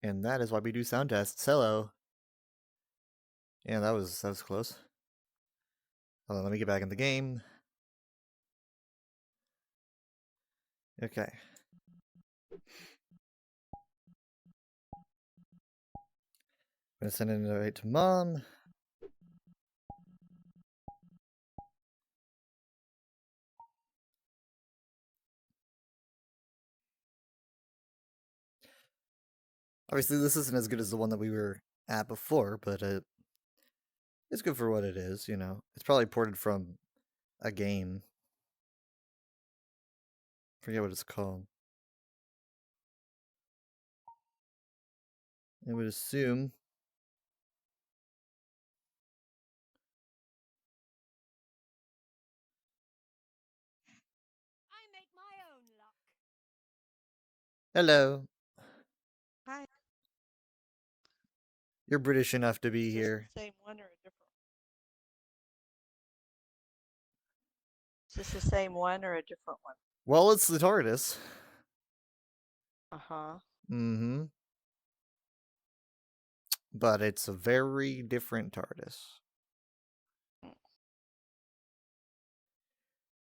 And that is why we do sound tests. Hello. Yeah, that was close. Hold on, let me get back in the game. Okay. I'm gonna send an invite to Mom. Obviously, this isn't as good as the one that we were at before, but it's good for what it is, you know. It's probably ported from a game. Forget what it's called. I would assume. I make my own luck. Hello. Hi. You're British enough to be Is this here. the same one or a different? Is this the same one or a different one? Well, it's the TARDIS. Uh-huh. Mm-hmm. But it's a very different TARDIS.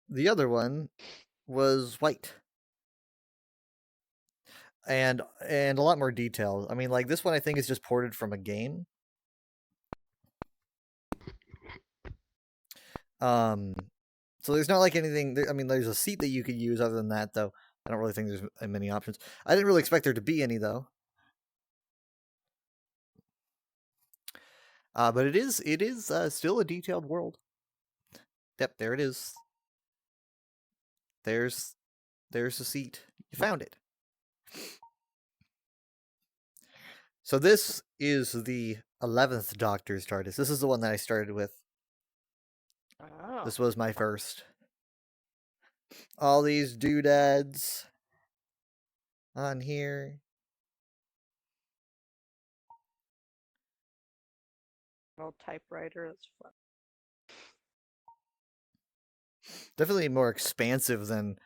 The other one was white. And a lot more detail. I mean, like this one I think is just ported from a game. So there's not like anything. I mean, there's a seat that you could use. Other than that, though, I don't really think there's many options. I didn't really expect there to be any, though. But it is still a detailed world. Yep, there it is. There's the seat. You found it. So this is the 11th Doctor's TARDIS. This is the one that I started with. Oh. This was my first. All these doodads on here. Old typewriter. That's fun. Definitely more expansive than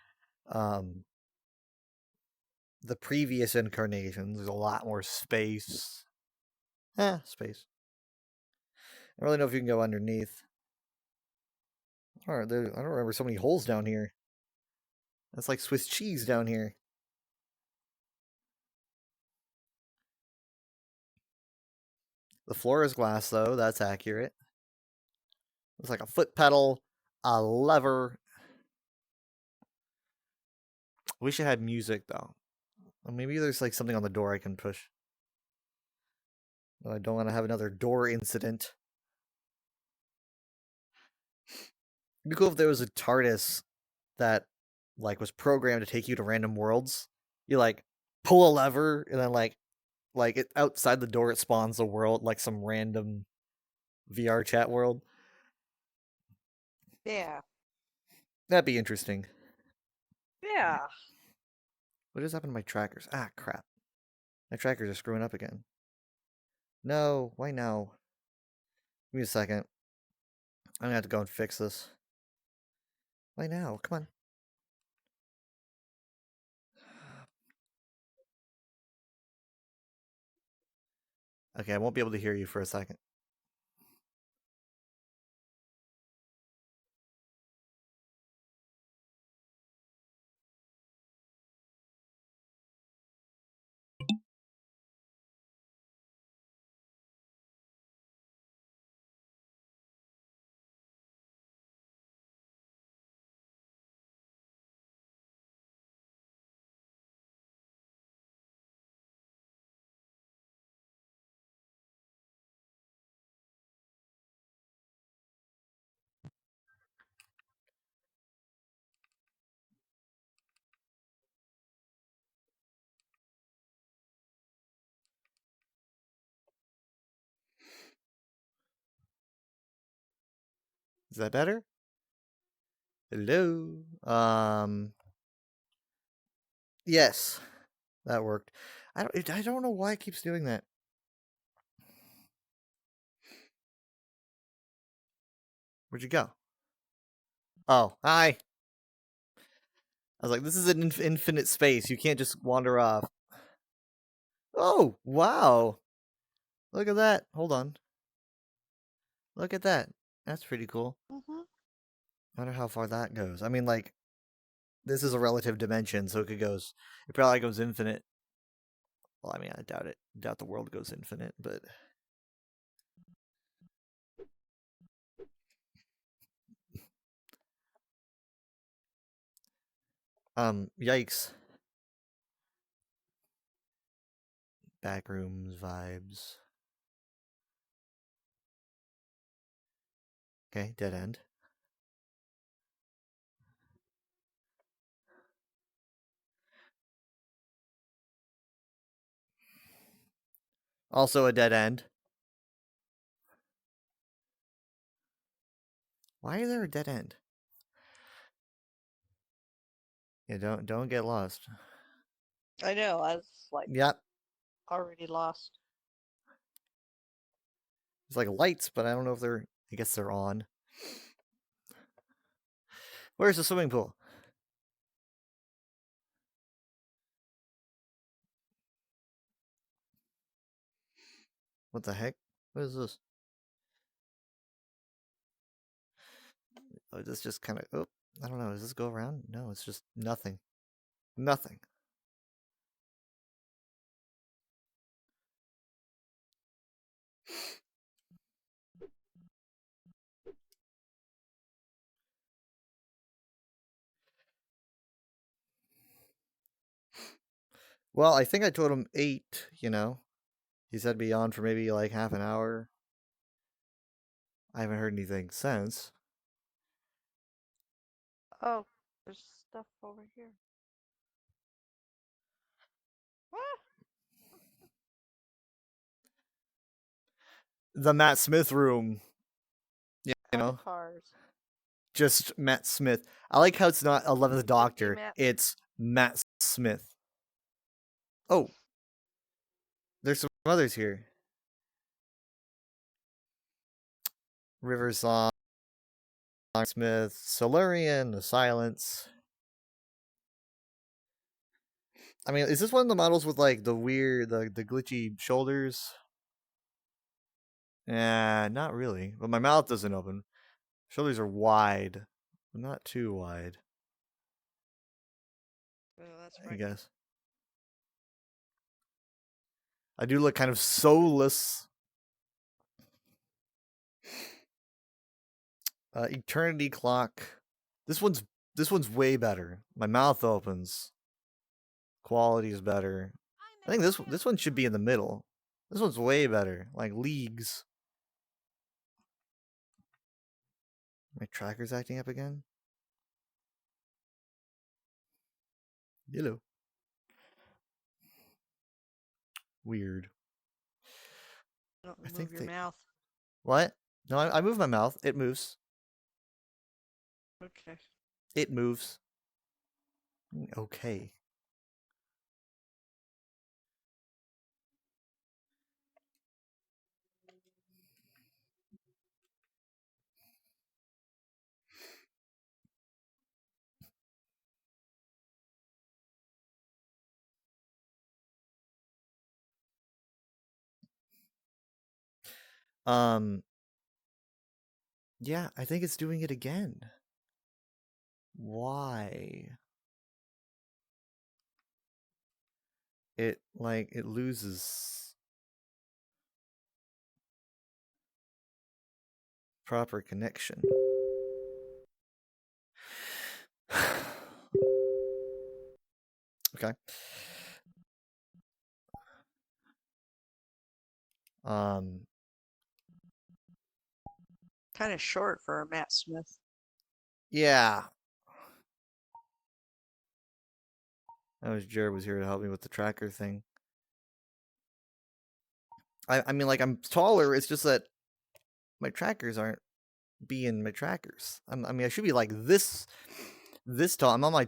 the previous incarnations. There's a lot more space. Space. I don't really know if you can go underneath. I don't remember so many holes down here. That's like Swiss cheese down here. The floor is glass, though. That's accurate. It's like a foot pedal, a lever. Wish it had music, though. Or maybe there's like something on the door I can push. I don't want to have another door incident. It'd be cool if there was a TARDIS that like was programmed to take you to random worlds. You like pull a lever and then like it outside the door it spawns a world, like some random VR chat world. Yeah. That'd be interesting. Yeah. What just happened to my trackers? Ah, crap. My trackers are screwing up again. No, why now? Give me a second. I'm gonna have to go and fix this. Why now? Come on. Okay, I won't be able to hear you for a second. Is that better? Hello? Yes. That worked. I don't know why it keeps doing that. Where'd you go? Oh, hi. I was like, this is an infinite space. You can't just wander off. Oh, wow. Look at that. Hold on. Look at that. That's pretty cool. Mm-hmm. I wonder how far that goes. I mean, like, this is a relative dimension, so it probably goes infinite. Well, I mean, I doubt it. Doubt the world goes infinite, but yikes. Backrooms vibes. Okay, dead end. Also a dead end. Why is there a dead end? Yeah, don't get lost. I know. I was like Yep. already lost. There's like lights, but I don't know if they're I guess they're on. Where's the swimming pool? What the heck? What is this? Oh, this just kind of. Oh, I don't know. Does this go around? No, it's just nothing. Nothing. Well, I think I told him 8. He said be on for maybe like half an hour. I haven't heard anything since. Oh, there's stuff over here. Ah, The Matt Smith room. You out know, of cars. just Matt Smith. I like how it's not 11th Doctor. Matt. It's Matt Smith. Oh, there's some others here. River Song, Smith, Solarian, The Silence. I mean, is this one of the models with like the weird, the glitchy shoulders? Yeah, not really. But my mouth doesn't open. Shoulders are wide, but not too wide, Oh, that's I right. guess. I do look kind of soulless. Eternity Clock. This one's way better. My mouth opens. Quality is better. I think this one should be in the middle. This one's way better, like leagues. My tracker's acting up again. Yellow. Weird. Don't I move think your they. mouth. What? No, I move my mouth. It moves. Okay. It moves. Okay. Um. Yeah, I think it's doing it again. Why? It loses proper connection. Okay. Um. Kind of short for a Matt Smith. Yeah. I wish Jared was here to help me with the tracker thing. I mean, like I'm taller. It's just that my trackers aren't being my trackers. I mean, I should be like this tall. I'm on my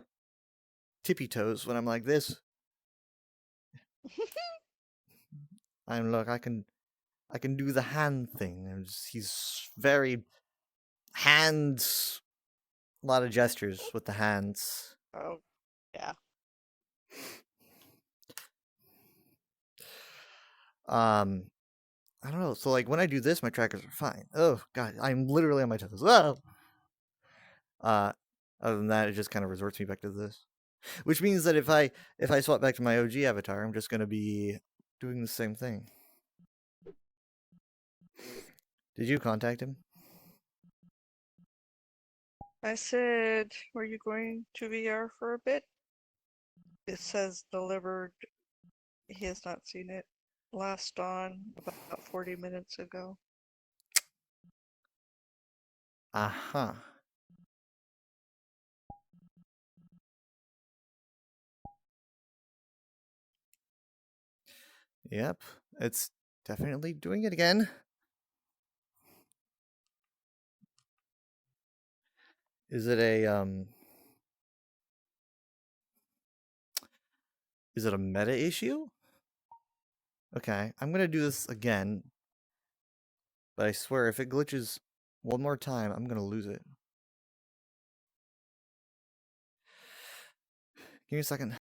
tippy toes when I'm like this. And look, I can do the hand thing. He's very hands. A lot of gestures with the hands. Oh, yeah. I don't know. So like when I do this, my trackers are fine. Oh god, I'm literally on my toes. Oh. Other than that, it just kind of resorts me back to this, which means that if I swap back to my OG avatar, I'm just gonna be doing the same thing. Did you contact him? I said, were you going to VR for a bit? It says delivered. He has not seen it. Last on about 40 minutes ago. Uh-huh. Yep, it's definitely doing it again. Is it a is it a meta issue? Okay, I'm gonna do this again, but I swear if it glitches one more time, I'm gonna lose it. Give me a second.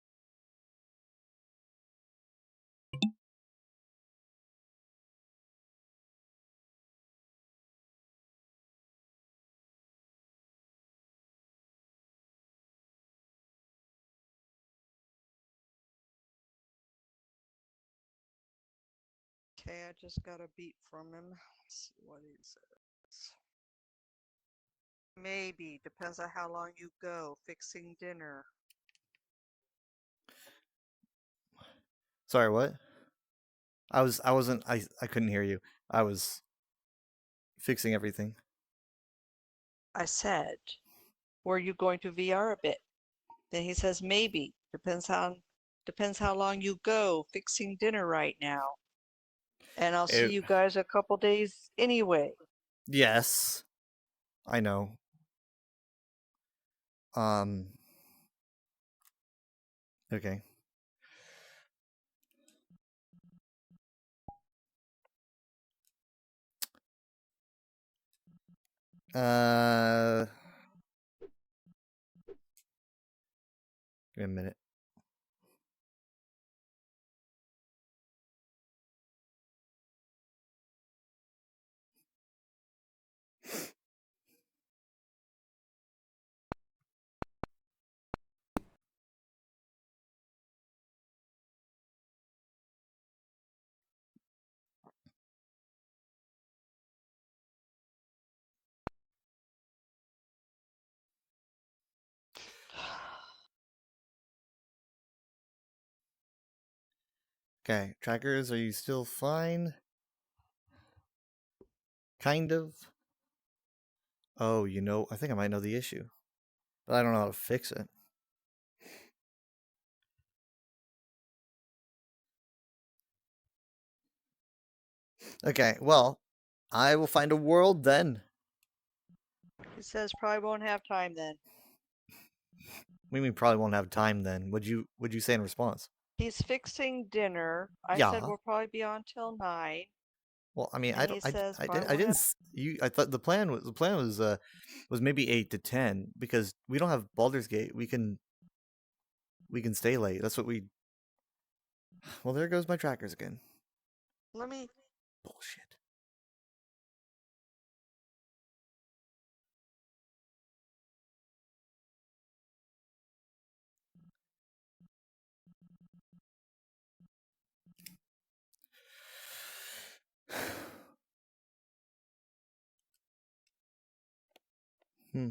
Okay, I just got a beat from him. Let's see what he says. Maybe, depends on how long you go. Fixing dinner. Sorry, what? I couldn't hear you. I was fixing everything. I said, were you going to VR a bit? Then he says, maybe. Depends how long you go. Fixing dinner right now. And I'll see It, you guys a couple days anyway. yes, I know. Okay. Uh, give me a minute. Okay, trackers, are you still fine? Kind of. Oh, I think I might know the issue, but I don't know how to fix it. Okay, well, I will find a world then. He says probably won't have time then. We probably won't have time then. Would you say in response? He's fixing dinner. I said Yeah. we'll probably be on till 9. Well, I mean, And he says probably I won't didn't. have. You, I thought the plan was maybe 8 to 10 because we don't have Baldur's Gate. We can stay late. That's what we. Well, there goes my trackers again. Let me. Bullshit. Hmm.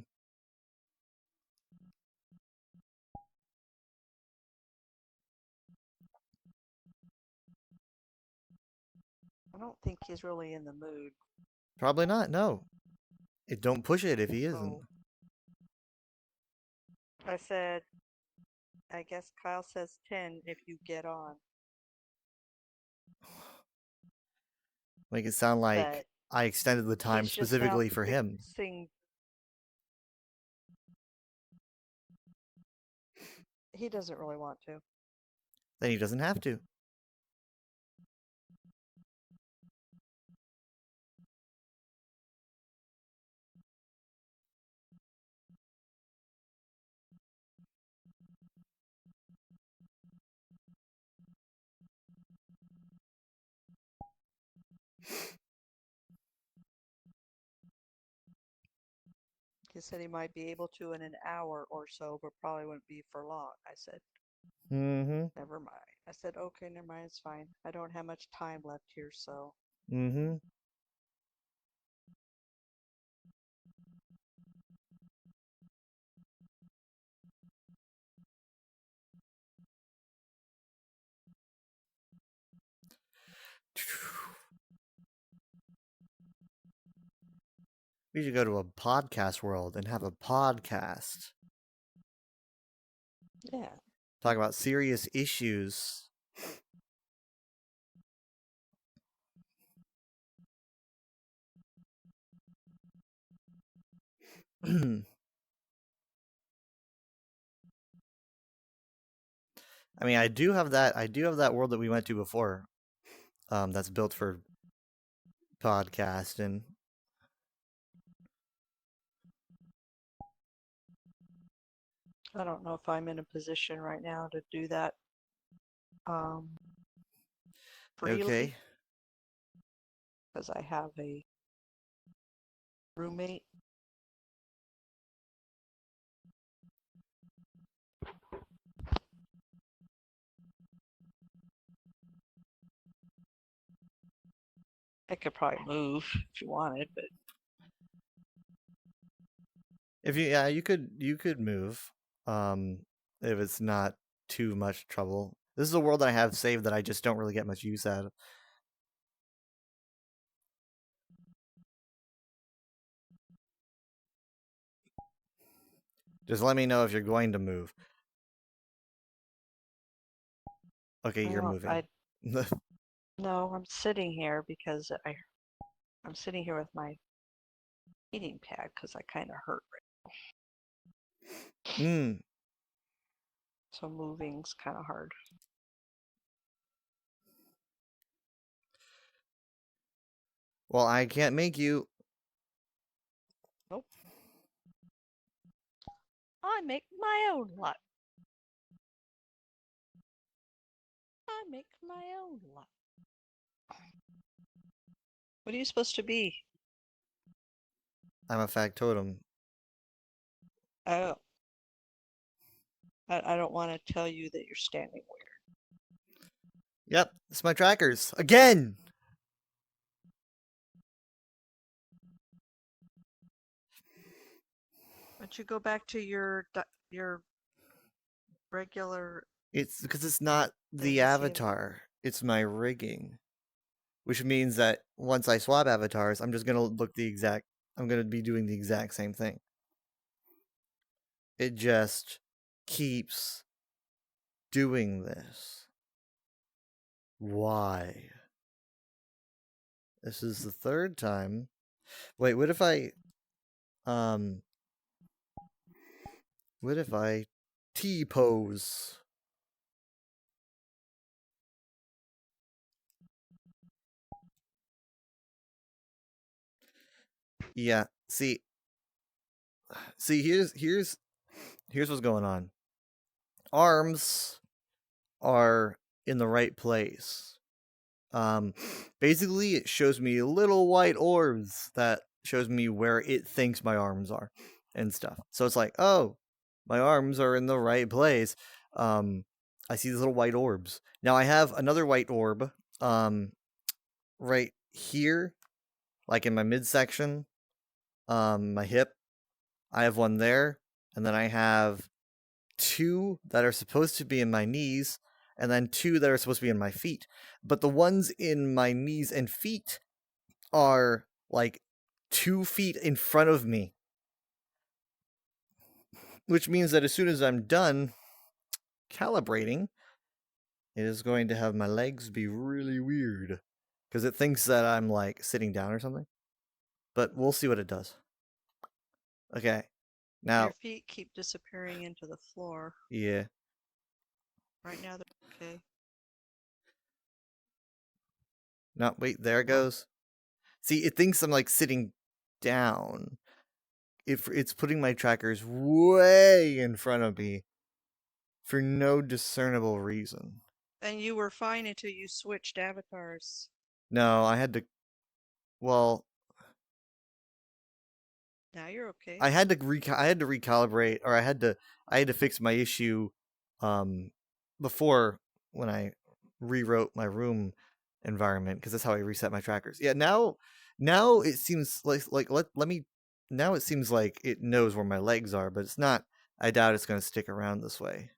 I don't think he's really in the mood. Probably not. No. Don't push it if he isn't. Oh. I said, I guess Kyle says 10 if you get on. Make it sound like But I extended the time he's just out specifically for him. fixing. He doesn't really want to. Then he doesn't have to. He said he might be able to in an hour or so, but probably wouldn't be for long. I said, Mm-hmm. never mind. I said, okay, never mind, it's fine. I don't have much time left here, so. Mm-hmm. We should go to a podcast world and have a podcast. Yeah. Talk about serious issues. I mean, I do have that world that we went to before. That's built for podcasting. I don't know if I'm in a position right now to do that freely, Okay. because I have a roommate. I could probably move if you wanted, but If you could move. If it's not too much trouble. This is a world that I have saved that I just don't really get much use out of. Just let me know if you're going to move. Okay, you're well, moving. no, I'm sitting here because I'm sitting here with my heating pad because I kind of hurt right Mm. so moving's kind of hard. Well, I can't make you. Nope. I make my own luck. I make my own luck. What are you supposed to be? I'm a factotum. Oh. I don't want to tell you that you're standing weird. Yep, it's my trackers again. Why don't you go back to your regular? It's because it's not the see it. avatar. It's my rigging, which means that once I swap avatars, I'm just gonna look the exact. I'm gonna be doing the exact same thing. It just keeps doing this. Why? This is the third time. Wait, what if I T-pose? Yeah, see here's what's going on. Arms are in the right place. Basically it shows me little white orbs that shows me where it thinks my arms are and stuff. So it's like, oh, my arms are in the right place. I see these little white orbs. Now I have another white orb right here, like in my midsection, my hip. I have one there, and then I have two that are supposed to be in my knees, and then two that are supposed to be in my feet. But the ones in my knees and feet are like 2 feet in front of me. Which means that as soon as I'm done calibrating, it is going to have my legs be really weird. Because it thinks that I'm like sitting down or something. But we'll see what it does. Okay. Now, Your feet keep disappearing into the floor. yeah. Right now they're okay. No, wait, there it goes. See, it thinks I'm like sitting down. It's putting my trackers way in front of me for no discernible reason. And you were fine until you switched avatars. No, I had to Well, Now you're okay. I had to recalibrate, or I had to fix my issue before, when I rewrote my room environment, because that's how I reset my trackers. Yeah, now it seems like let me now it seems like it knows where my legs are, but it's not. I doubt it's going to stick around this way.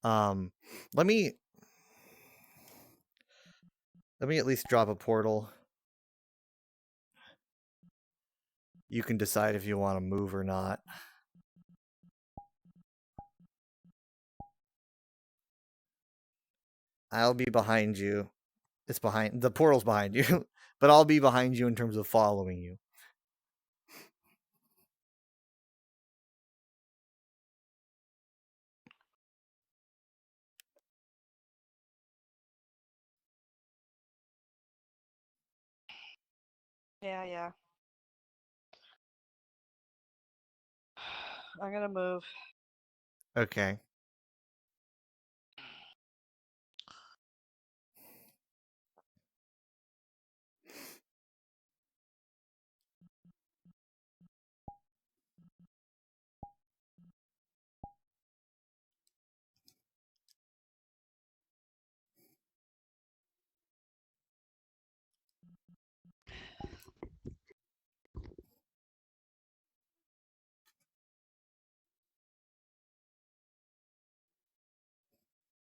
Let me at least drop a portal. You can decide if you want to move or not. I'll be behind you. The portal's behind you, but I'll be behind you in terms of following you. Yeah. I'm gonna move. Okay.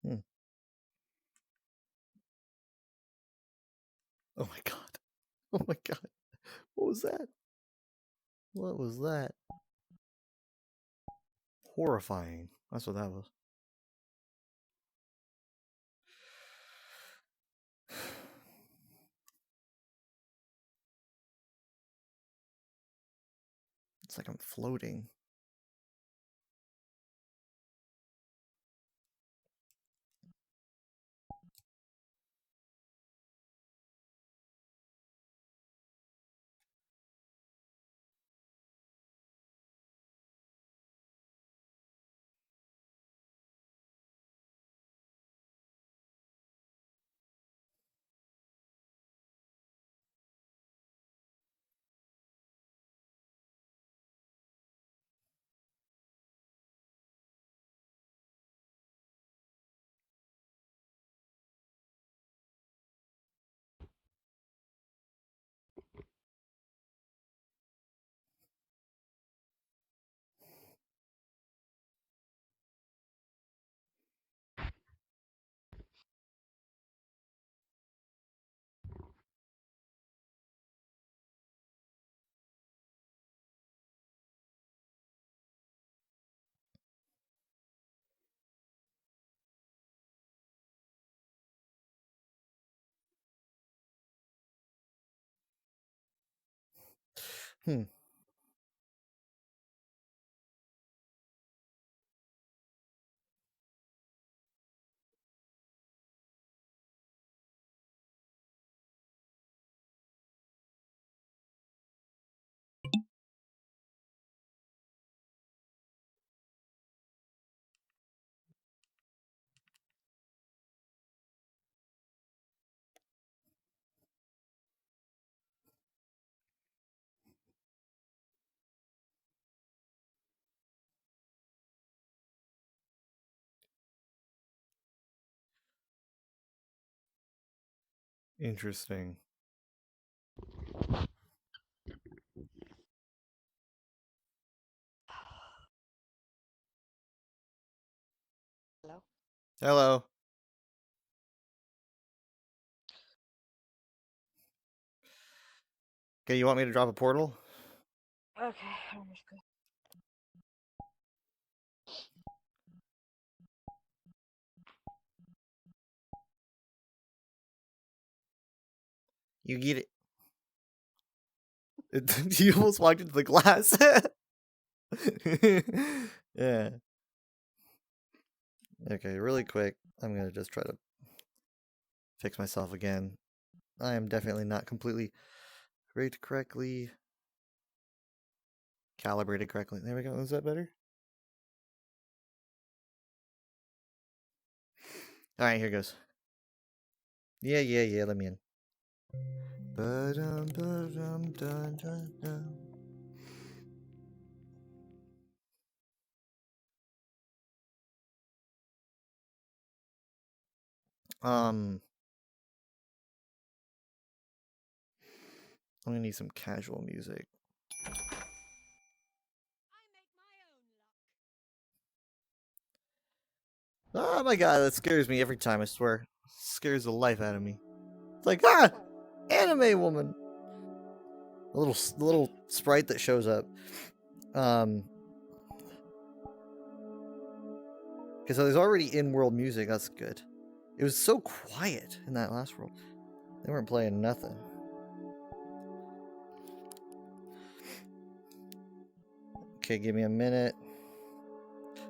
Hmm. Oh my god. Oh my god. What was that? What was that? Horrifying. That's what that was. It's like I'm floating. Hmm. Interesting. Hello? Hello. Okay, you want me to drop a portal? Okay, I'm just gonna. You get it. You almost walked into the glass. Yeah. Okay, really quick. I'm gonna just try to fix myself again. I am definitely not completely rigged correctly. Calibrated correctly. There we go. Is that better? Alright, here goes. Yeah, let me in. Ba-dum, ba-dum, dun, dun, dun. I'm gonna need some casual music. I make my own luck. Oh my god, that scares me every time, I swear. Scares the life out of me. It's like, anime woman! A little sprite that shows up. Because there's already in-world music, that's good. It was so quiet in that last world. They weren't playing nothing. Okay, give me a minute.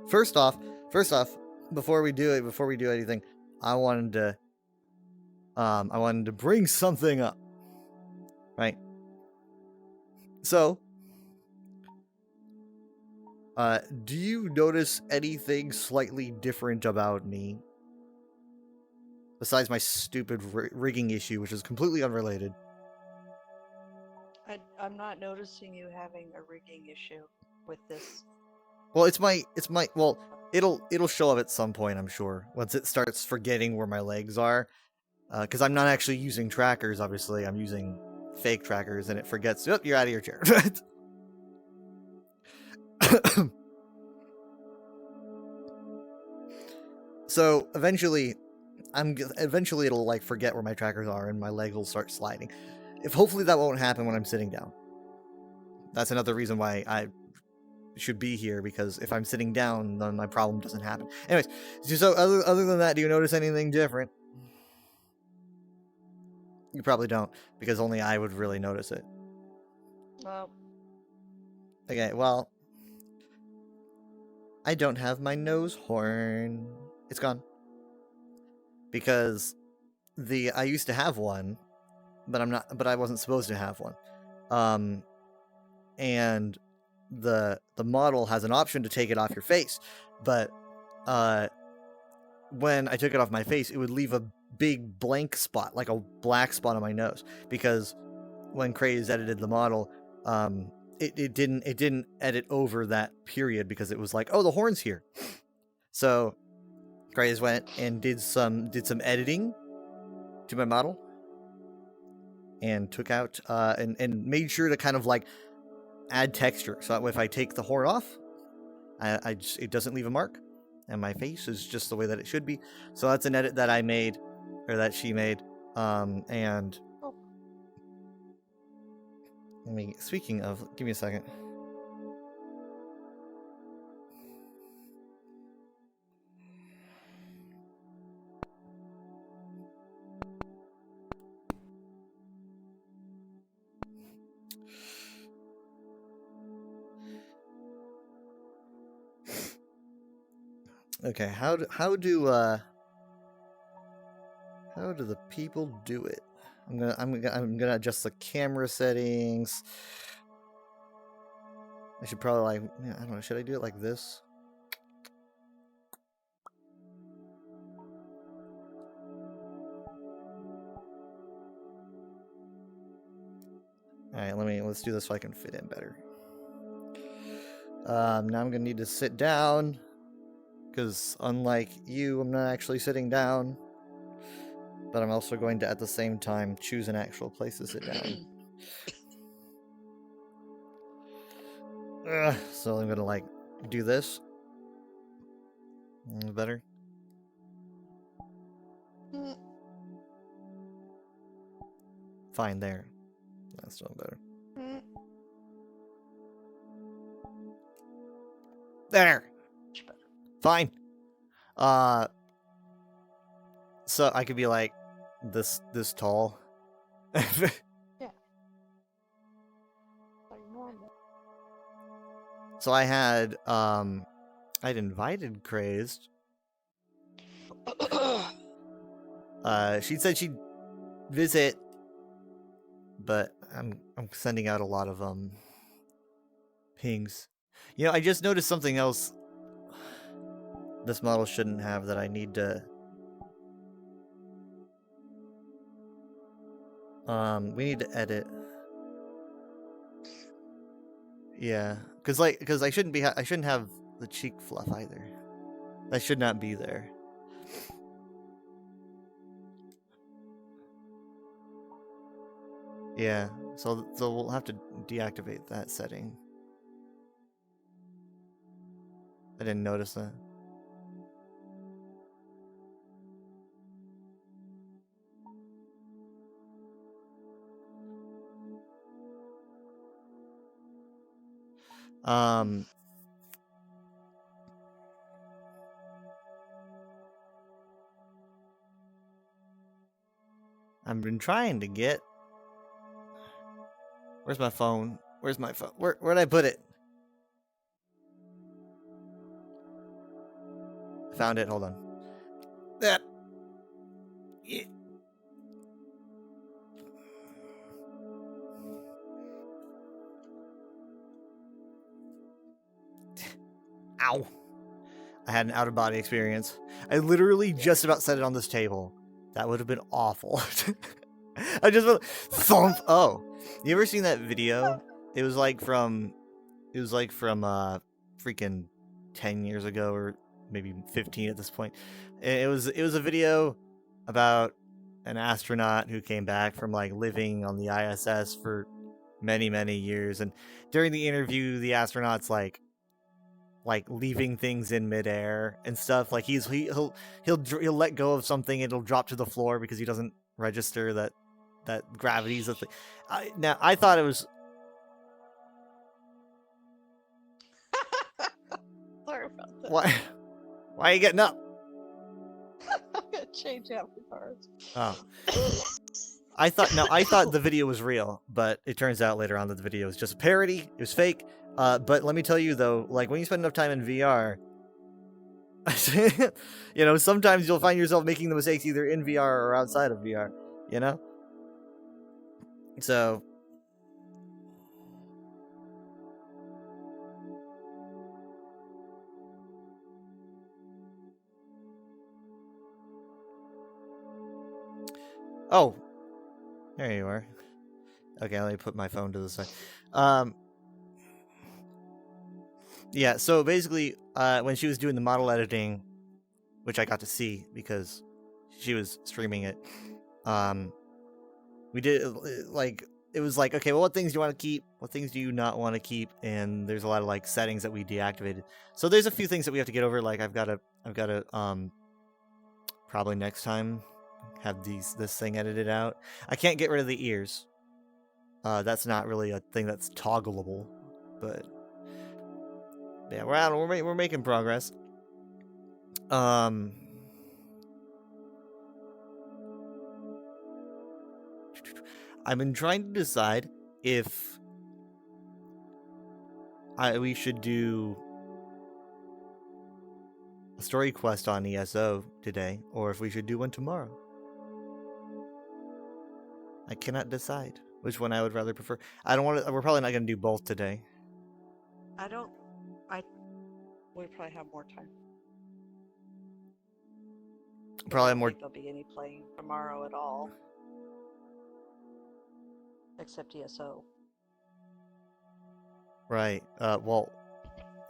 First off, before we do anything, I wanted to bring something up. Right? So, do you notice anything slightly different about me? Besides my stupid rigging issue, which is completely unrelated. I'm not noticing you having a rigging issue with this. Well, well, it'll show up at some point, I'm sure, once it starts forgetting where my legs are. Because I'm not actually using trackers, obviously. I'm using fake trackers, and it forgets, oh, you're out of your chair. So, eventually it'll, like, forget where my trackers are, and my leg will start sliding. Hopefully that won't happen when I'm sitting down. That's another reason why I should be here, because if I'm sitting down, then my problem doesn't happen. Anyways, so other than that, do you notice anything different? You probably don't, because only I would really notice it. Well, Okay, well, I don't have my nose horn. It's gone. Because I used to have one, but I wasn't supposed to have one. And the model has an option to take it off your face, but when I took it off my face, it would leave a big blank spot, like a black spot on my nose, because when Craze edited the model, it didn't edit over that period, because it was like, oh, the horn's here. So Craze went and did some editing to my model, and took out and made sure to kind of like add texture, so that if I take the horn off, it doesn't leave a mark, and my face is just the way that it should be. So that's an edit that I made, or that she made. And speaking of, give me a second. Okay, how do the people do it? I'm gonna adjust the camera settings. I should probably, like, I don't know, should I do it like this? Alright, let's do this so I can fit in better. Now I'm gonna need to sit down, because unlike you, I'm not actually sitting down. But I'm also going to, at the same time, choose an actual place to sit down. So I'm gonna, like, do this. Better? Fine, there. That's still better. There! Fine. So I could be like this tall. Yeah. Like normal. So I'd invited Crazed. She said she'd visit, but I'm sending out a lot of pings. You know, I just noticed something else this model shouldn't have that I need to We need to edit. Yeah, because I shouldn't be. I shouldn't have the cheek fluff either. That should not be there. Yeah, so we'll have to deactivate that setting. I didn't notice that. I've been trying to get. Where's my phone? Where's my phone? Where'd I put it? Found it. Hold on. That. Yeah. Ow. I had an out-of-body experience. I literally just about set it on this table. That would have been awful. I just went thump. Oh, you ever seen that video? It was like from freaking 10 years ago, or maybe 15 at this point. It was a video about an astronaut who came back from like living on the ISS for many years, and during the interview, the astronaut's like leaving things in midair and stuff. Like he'll let go of something, it'll drop to the floor because he doesn't register that gravity's a thing. Now I thought it was. Sorry about that. Why are you getting up? I'm gonna change out the cards. Oh. I thought the video was real, but it turns out later on that the video was just a parody. It was fake. But let me tell you though, like when you spend enough time in VR, you know, sometimes you'll find yourself making the mistakes either in VR or outside of VR, you know? So oh, there you are. Okay, let me put my phone to the side. Yeah, so basically, when she was doing the model editing, which I got to see because she was streaming it, we did, like, it was like, okay, well, what things do you want to keep? What things do you not want to keep? And there's a lot of, like, settings that we deactivated. So there's a few things that we have to get over, like, I've got to, probably next time have this thing edited out. I can't get rid of the ears. That's not really a thing that's toggleable, but yeah, we're making progress. I've been trying to decide if we should do a story quest on ESO today, or if we should do one tomorrow. I cannot decide which one I would rather prefer. I don't want to. We're probably not going to do both today. We probably have more time. Probably I don't more. think there'll be any playing tomorrow at all, except ESO. Right. Well,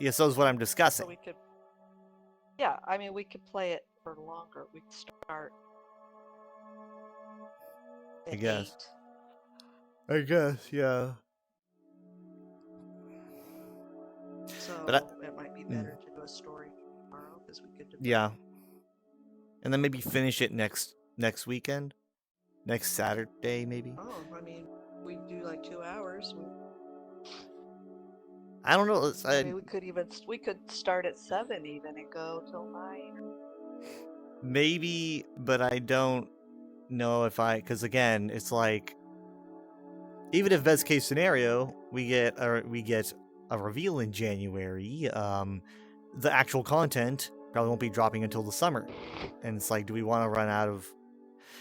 ESO is what I'm discussing. So we could. Yeah, I mean, we could play it for longer. We could start. I guess, yeah. So But it might be better to do a story tomorrow because we could. Yeah. And then maybe finish it next weekend, next Saturday maybe. Oh, I mean, we do like 2 hours. I don't know. I mean, we could start at 7 even and go till 9. Maybe, but I don't know if because again, it's like, even if best case scenario, we get a reveal in January, the actual content probably won't be dropping until the summer. And it's like, do we want to run out of...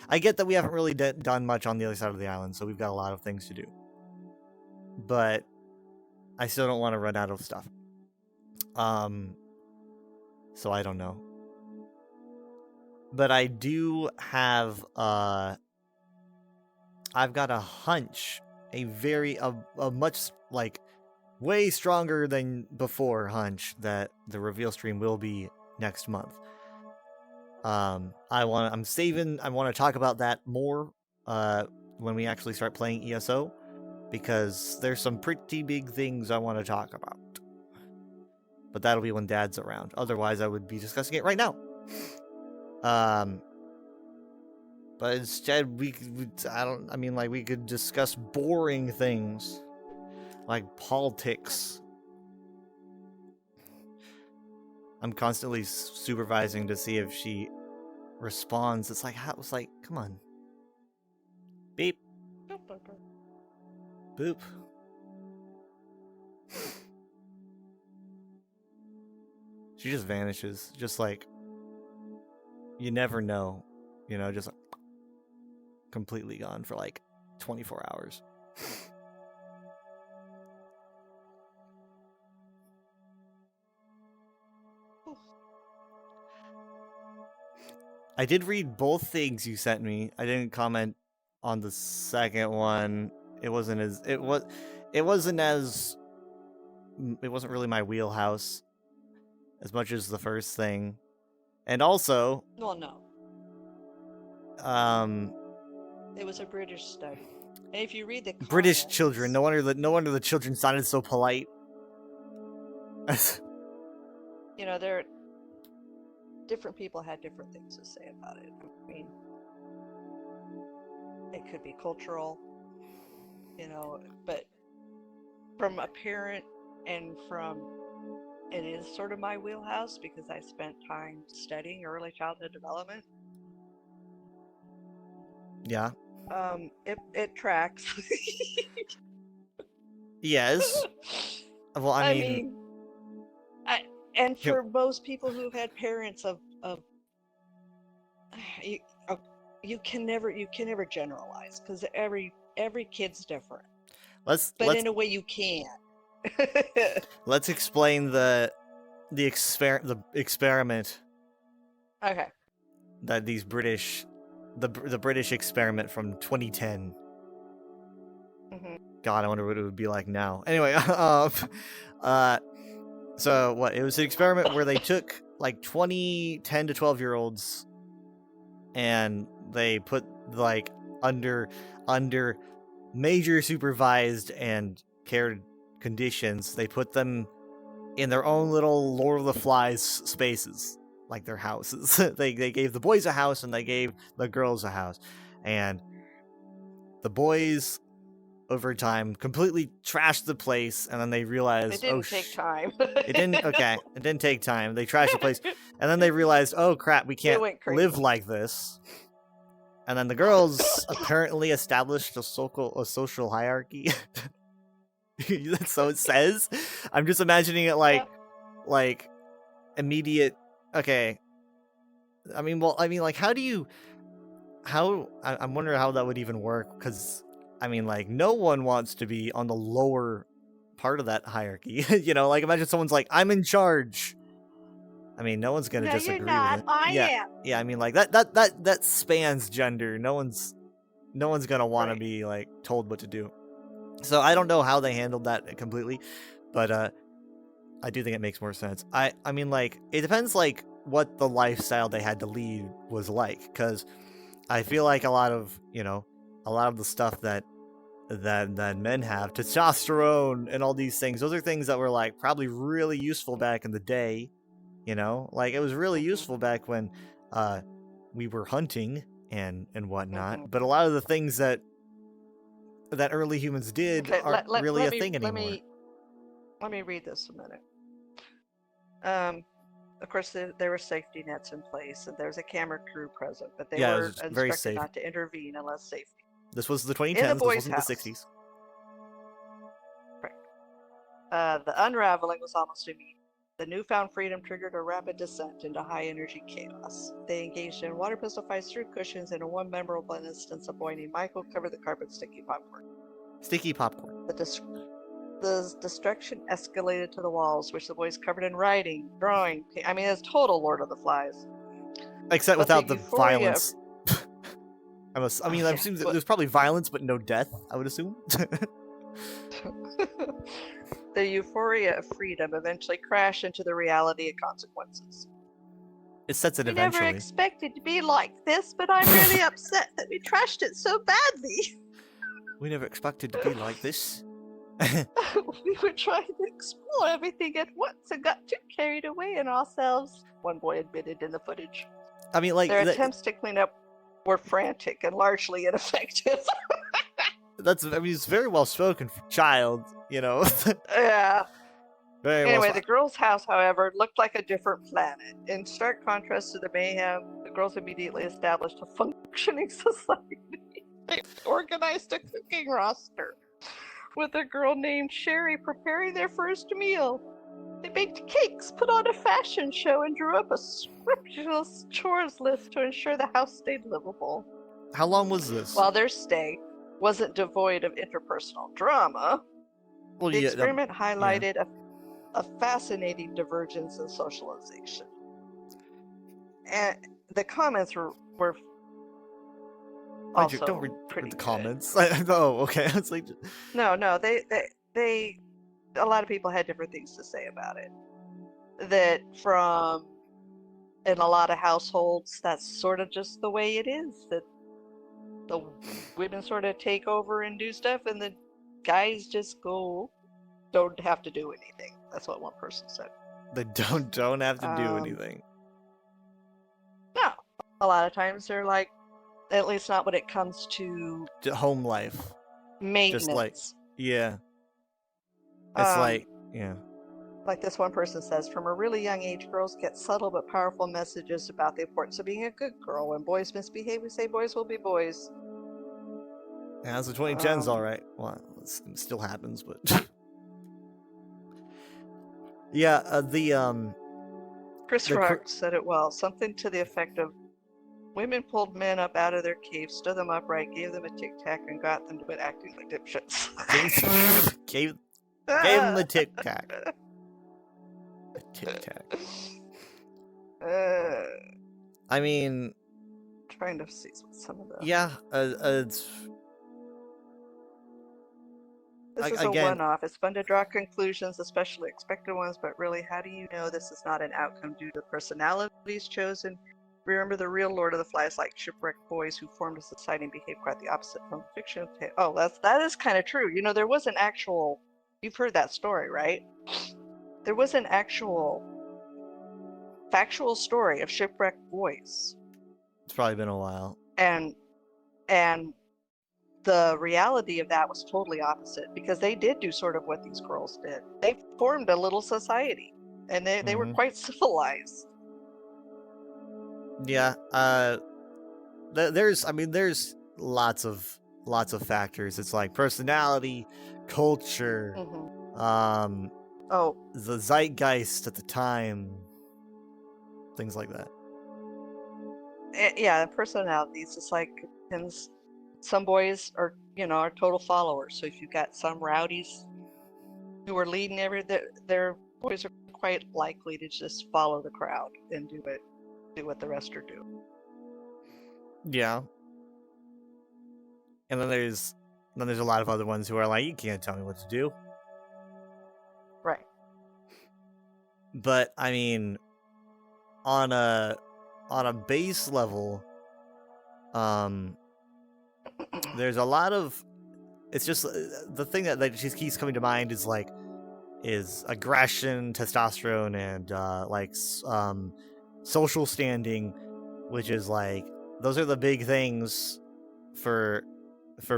I get that we haven't really done much on the other side of the island, so we've got a lot of things to do. But I still don't want to run out of stuff. So I don't know. But I do have I've got a hunch, a much like way stronger than before hunch that the reveal stream will be next month. I want to talk about that more when we actually start playing ESO, because there's some pretty big things I want to talk about. But that'll be when Dad's around. Otherwise, I would be discussing it right now. But instead, we could discuss boring things like politics. I'm constantly supervising to see if she responds. It's like, come on. Beep. Boop. She just vanishes. Just like, you never know. You know, just like, completely gone for like 24 hours. I did read both things you sent me. I didn't comment on the second one. It wasn't really my wheelhouse as much as the first thing. And also, Well, no. It was a British study. And if you read the British comments, children. No wonder the children sounded so polite. you know, different people had different things to say about it. I mean, it could be cultural, you know, but from a parent and it is sort of my wheelhouse because I spent time studying early childhood development. Yeah. It tracks. Yes. Well, I mean, and for most people who've had parents of you can never generalize because every kid's different. But in a way you can. Let's explain the experiment. Okay. That these British, the British experiment from 2010. Mm-hmm. God, I wonder what it would be like now. Anyway, so what? It was an experiment where they took like 10 to 12-year-olds, and they put like under major supervised and cared conditions. They put them in their own little Lord of the Flies spaces, like their houses. they gave the boys a house and they gave the girls a house, and the boys over time completely trashed the place, and then they realized it didn't take time. It didn't take time. They trashed the place, and then they realized, oh crap, we can't live like this. And then the girls apparently established a social hierarchy. So it says. I'm just imagining it like immediate. Okay. I mean, like, I'm wondering how that would even work, because I mean, like, no one wants to be on the lower part of that hierarchy. You know, like, imagine someone's like, I'm in charge. I mean, no one's gonna disagree with it. I am. Yeah, I mean, like, that spans gender. No one's gonna want to be like told what to do. So I don't know how they handled that completely, but I do think it makes more sense. I mean, like, it depends like what the lifestyle they had to lead was like, because I feel like a lot of the stuff that men have, testosterone and all these things, those are things that were like probably really useful back in the day. You know, like, it was really useful back when we were hunting and whatnot. But a lot of the things that early humans did aren't really a thing anymore. Let me read this a minute. Of course, there were safety nets in place, and there was a camera crew present, but they were instructed not to intervene unless safety. This was the 2010s. This wasn't the 60s. Right. The unraveling was almost immediate. The newfound freedom triggered a rapid descent into high-energy chaos. They engaged in water pistol fights through cushions, and in one memorable instance, a boy named Michael covered the carpet with sticky popcorn. Sticky popcorn. The destruction escalated to the walls, which the boys covered in writing, drawing. I mean, it's total Lord of the Flies. Except without the violence. I mean, I Yeah, assume that but- there's probably violence, but no death. I would assume. The euphoria of freedom eventually crashed into the reality of consequences. It sets it We never eventually. expected to be like this, but I'm really upset that we trashed it so badly. We never expected to be like this. We were trying to explore everything at once and got too carried away in ourselves, one boy admitted in the footage. I mean, like Their attempts to clean up were frantic and largely ineffective. I mean, it's very well spoken for a child, you know. Yeah. Very well. Anyway, the girls' house, however, looked like a different planet. In stark contrast to the mayhem, the girls immediately established a functioning society. They organized a cooking roster, with a girl named Sherry preparing their first meal. They baked cakes, put on a fashion show, and drew up a scrupulous chores list to ensure the house stayed livable. How long was this? While their stay wasn't devoid of interpersonal drama, Well, the yeah, experiment highlighted a fascinating divergence in socialization. And the comments were also don't read pretty the good. comments. Oh, okay. It's like No, they a lot of people had different things to say about it. That in a lot of households, that's sort of just the way it is. That the women sort of take over and do stuff, and the guys just don't have to do anything. That's what one person said. they don't have to do Um, anything. No, a lot of times they're like, at least not when it comes to Home life. maintenance. Yeah. It's Um, yeah. Like this one person says, from a really young age, girls get subtle but powerful messages about the importance of being a good girl. When boys misbehave, we say boys will be boys. Yeah, that's the 2010s, all Um, right. Well, it still happens, but yeah. Chris The Rock said it well. Something to the effect of, women pulled men up out of their caves, stood them upright, gave them a tic tac, and got them to quit acting like dipshits. gave him the tic tac. The tic tac. I mean, Trying to see some of the. yeah. It's This is again- a one-off. It's fun to draw conclusions, especially expected ones, but really, how do you know this is not an outcome due to the personalities chosen? Remember, the real Lord of the Flies like shipwrecked boys who formed a society and behaved quite the opposite from fiction. Oh, that is kind of true. You know, there was an actual. You've heard that story, right? There was an actual factual story of shipwrecked boys, it's probably been a while. and the reality of that was totally opposite, because they did do sort of what these girls did. They formed a little society, and they were Mhm. quite civilized. Yeah. There's lots of factors. It's like personality, culture, Hmm. Oh, the zeitgeist at the time, things like that. yeah, the personalities. It's like, some boys are total followers. So if you've got some rowdies who are leading their boys are quite likely to just follow the crowd and do what the rest are doing. Yeah. And then there's a lot of other ones who are like, you can't tell me what to do. Right. But I mean, on a base level, there's a lot of. It's just the thing that just keeps coming to mind is aggression, testosterone, and social standing, which is like those are the big things for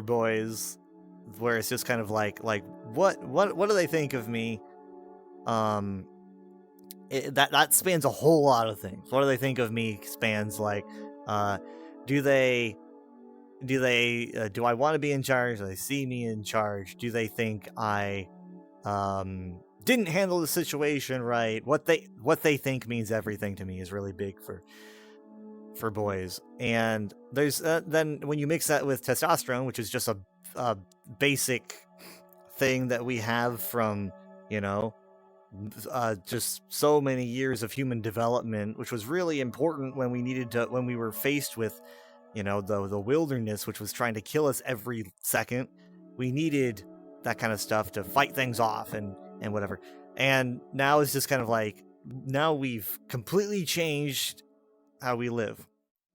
boys, where it's just kind of like what do they think of me? That spans a whole lot of things. What do they think of me spans do I want to be in charge? Do they see me in charge? Do they think I didn't handle the situation right? What they think means everything to me is really big for boys. And there's then when you mix that with testosterone, which is just a basic thing that we have from just so many years of human development, which was really important when we were faced with you know, the wilderness, which was trying to kill us every second. We needed that kind of stuff to fight things off and whatever. And now it's just kind of like, now we've completely changed how we live.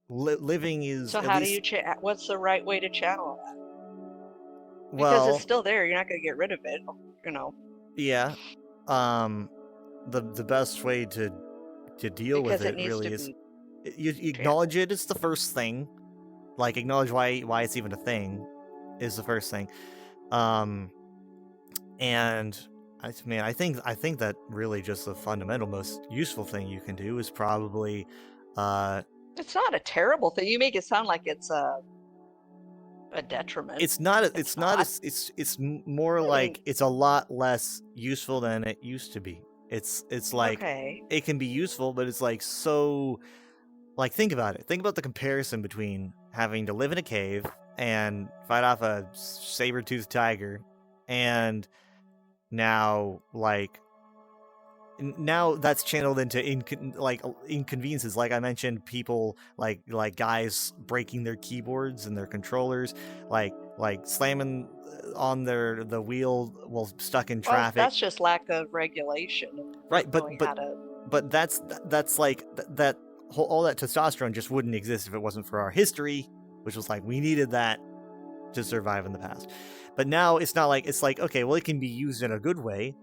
Living is So at how do least, you what's the right way to channel that? Because well, it's still there. You're not going to get rid of it, you know. yeah. The best way to deal with Because it it needs really to is be you acknowledge it. It's the first thing. Like, acknowledge why it's even a thing is the first thing. And I think that really just the fundamental most useful thing you can do is probably It's not a terrible thing. You make it sound like it's a detriment. it's not It's not. it's more like it's a lot less useful than it used to be. It's like, Okay. it can be useful, but it's like, so, like, think about it. Think about the comparison between having to live in a cave and fight off a saber-toothed tiger, and now, like, now that's channeled into inconveniences. Like I mentioned, people like guys breaking their keyboards and their controllers, like slamming on the wheel while stuck in Well, traffic. that's just lack of regulation. And Right, not knowing how to. but that's like that whole, all that testosterone just wouldn't exist if it wasn't for our history, which was like, we needed that to survive in the past. But now it's not like, it's like, okay, well, it can be used in a good way,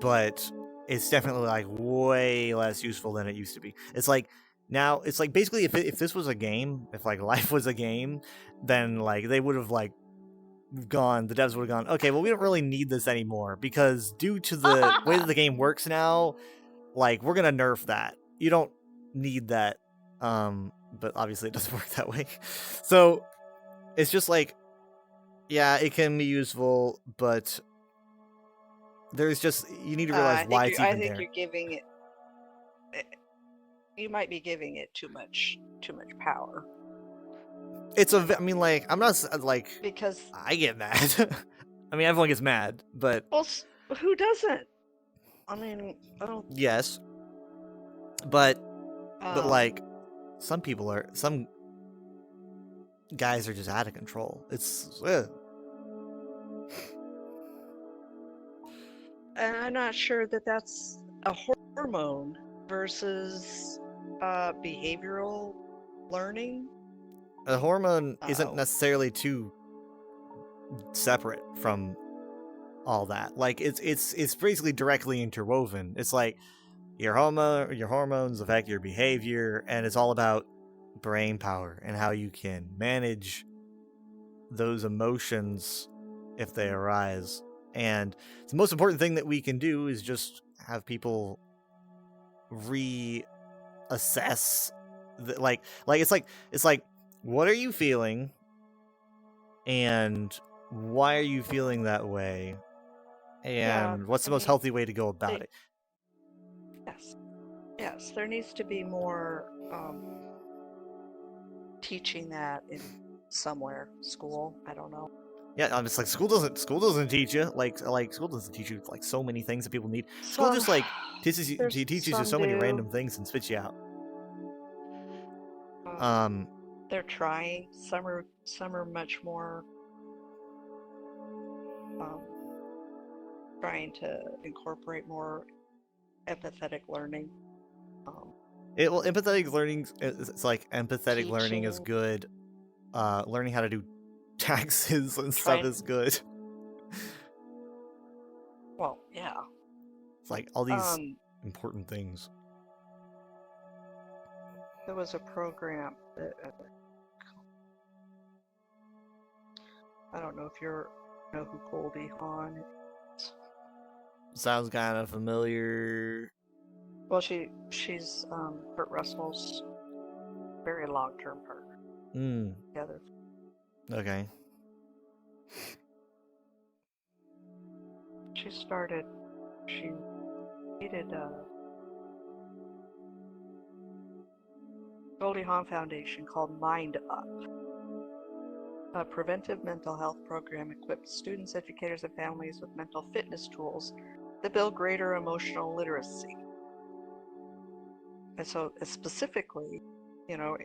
but it's definitely like way less useful than it used to be. It's like, now it's like, basically, if this was a game, if like life was a game, then like they would have like gone, the devs would have gone, okay, well, we don't really need this anymore, because due to the way that the game works now, like, we're gonna nerf that. You don't need that. But obviously it doesn't work that way. So it's just like, yeah, it can be useful, but there's just, you need to realize why it's even there. You're giving it. You might be giving it too much power. It's I mean, like, I'm not like, Because I get mad. I mean, everyone gets mad, but well, who doesn't? I mean, I don't. yes, but like, some guys are just out of control. It's and I'm not sure that that's a hormone versus behavioral learning. a hormone isn't necessarily too separate from all that. Like, it's basically directly interwoven. It's like your hormones affect your behavior, and it's all about brain power and how you can manage those emotions if they arise. And the most important thing that we can do is just have people reassess like it's like, what are you feeling, and why are you feeling that way, and what's the most healthy way to go about it? Yes, there needs to be more teaching that in somewhere, school, I don't know. Yeah, it's like, school doesn't teach you, like school doesn't teach you like so many things that people need. School just like teaches you so many random things and spits you out. They're trying. Some are much more trying to incorporate more empathetic learning. Empathetic learning, it's like, empathetic learning is good. Learning how to do taxes and stuff is good. Well, yeah. It's like all these important things. There was a program that I don't know if you know who Goldie Hawn is. Sounds kind of familiar. Well, she's Kurt Russell's very long-term partner. Together. Okay. She created Goldie Hawn Foundation called Mind Up. A preventive mental health program equips students, educators, and families with mental fitness tools that build greater emotional literacy. And so specifically, you know,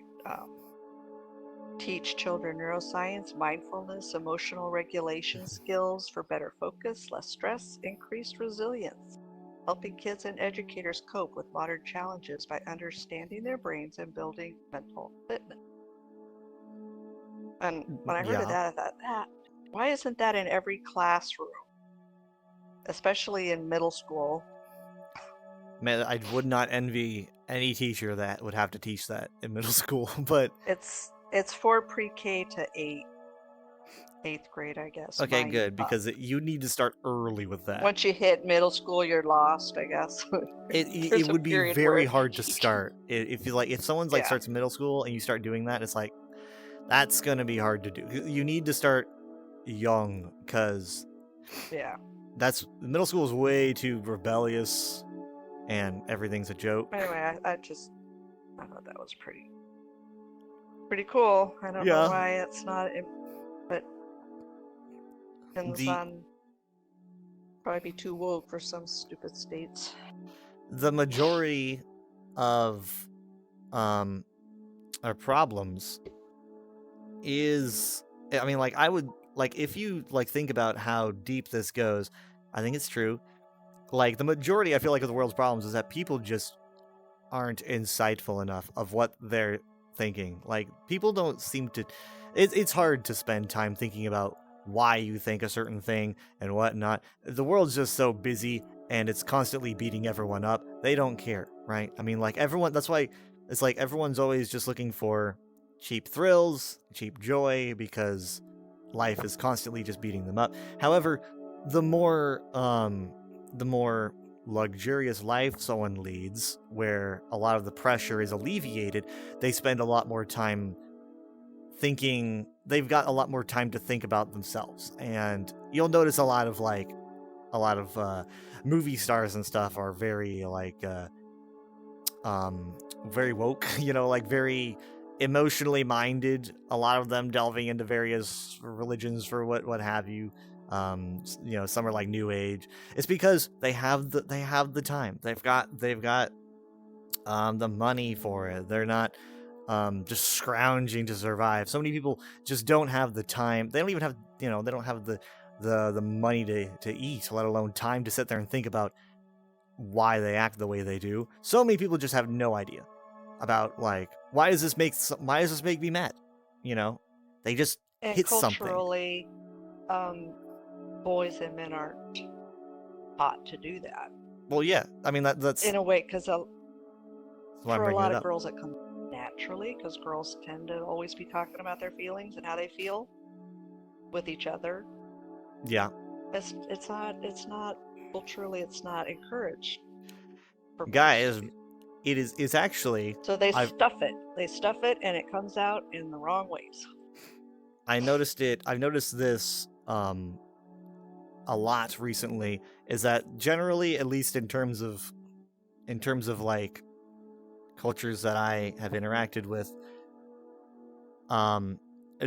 teach children neuroscience, mindfulness, emotional regulation skills for better focus, less stress, increased resilience, helping kids and educators cope with modern challenges by understanding their brains and building mental fitness. And when I heard of Yeah. that, I thought, why isn't that in every classroom? Especially in middle school. Man, I would not envy any teacher that would have to teach that in middle school, but It's for pre-K to 8th grade, I guess. okay, good, because you need to start early with that. Once you hit middle school, you're lost, I guess. It would be very hard to start if someone's like starts middle school and you start doing that. It's like that's gonna be hard to do. You need to start young, because that's middle school is way too rebellious and everything's a joke. Anyway, I thought that was pretty cool. I don't know why it's not, but depends on, probably be too woke for some stupid states. The majority of our problems is, I mean, like, I would, like, if you like think about how deep this goes, I think it's true. Like, the majority, I feel like, of the world's problems is that people just aren't insightful enough of what they're thinking. Like, people don't seem to, it's hard to spend time thinking about why you think a certain thing and whatnot. The world's just so busy and it's constantly beating everyone up. They don't care, right? I mean, like, everyone, that's why it's like everyone's always just looking for cheap thrills, cheap joy, because life is constantly just beating them up. However, the more luxurious life someone leads, where a lot of the pressure is alleviated, they spend a lot more time thinking. They've got a lot more time to think about themselves, and you'll notice a lot of movie stars and stuff are very very woke, like very emotionally minded. A lot of them delving into various religions for what have you. Some are like New Age. It's because they have the time. They've got the money for it. They're not just scrounging to survive. So many people just don't have the time. They don't even have they don't have the money to eat, let alone time to sit there and think about why they act the way they do. So many people just have no idea about, like, why does this make me mad? They just hit something. Culturally, boys and men aren't taught to do that. Well, yeah, I mean that's in a way, because for a lot of girls it comes naturally, because girls tend to always be talking about their feelings and how they feel with each other. Yeah, it's not culturally, it's not encouraged. Guys, it's actually, so they stuff it and it comes out in the wrong ways. I've noticed this a lot recently, is that generally, at least in terms of like cultures that I have interacted with,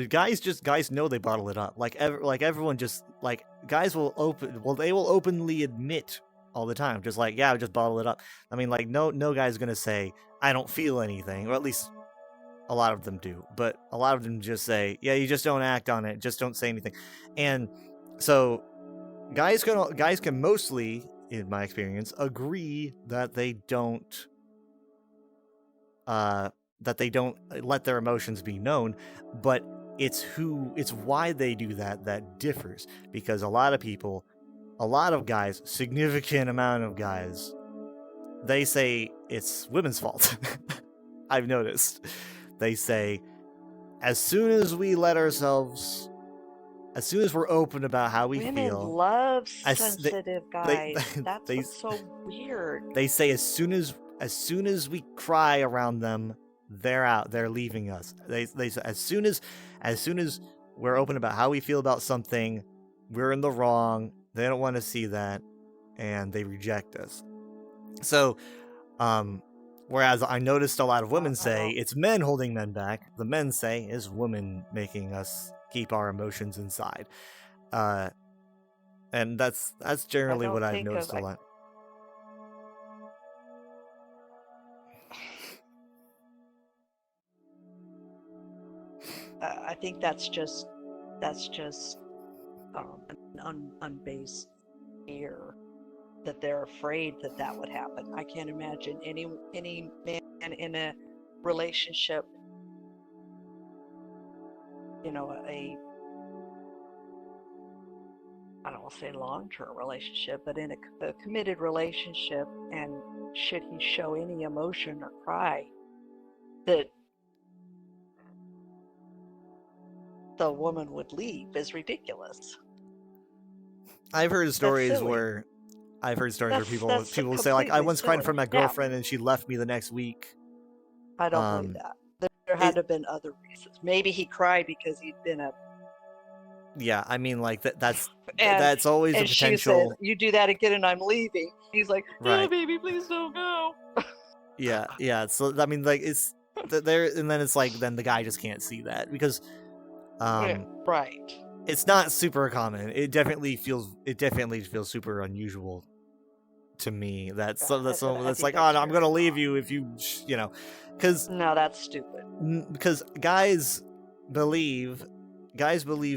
guys know they bottle it up. Like everyone just, like, guys will openly admit all the time, just like, yeah, just bottle it up. I mean, like, no guy's gonna say I don't feel anything, or at least a lot of them do, but a lot of them just say, yeah, you just don't act on it, just don't say anything. And so guys can mostly, in my experience, agree that they don't let their emotions be known, but it's why they do that differs, because a lot of guys, significant amount of guys, they say it's women's fault. I've noticed. They say, as soon as we're open about how we Women feel, love sensitive guys. That's what's so weird. They say as soon as we cry around them, they're out. They're leaving us. They say as soon as we're open about how we feel about something, we're in the wrong. They don't want to see that, and they reject us. So, whereas I noticed a lot of women say it's men holding men back, the men say it's women making us keep our emotions inside. And that's generally what I've noticed a lot. think that's just an unbased fear that they're afraid that that would happen. I can't imagine any man in a relationship, you know, I don't want to say long-term relationship, but in a committed relationship, and should he show any emotion or cry, that the woman would leave is ridiculous. I've heard stories silly. where people That's will say like, I completely once cried for silly. my Yeah. girlfriend and she left me the next week. I don't believe that. There had to have been other reasons. Maybe he cried because he'd been a Yeah, I mean, like that's and always a and she potential. said, "You do that again, and I'm leaving." He's like, "No, Right. baby, please don't go." Yeah. So I mean, like it's there, and then it's like then the guy just can't see that because, Yeah, right. it's not super common. It definitely feels super unusual to me. That's I like, think oh that's no, I'm gonna very leave wrong. you if you because No, that's stupid. guys believe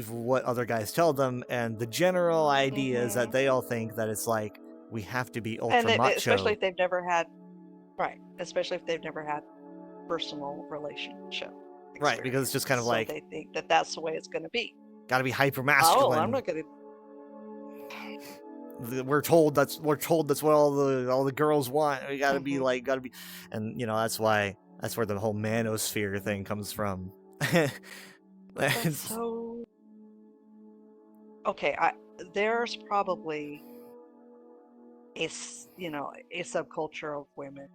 what other guys tell them, and the general idea is that they all think that it's like we have to be ultra macho, especially if they've never had personal relationship experience. Right, because it's just kind of so like they think that that's the way it's going to be. Gotta be hyper masculine. Oh, I'm not going to. We're told that's what all the girls want. We gotta be like, and that's where the whole manosphere thing comes from. That's so. Okay, there's probably a subculture of women.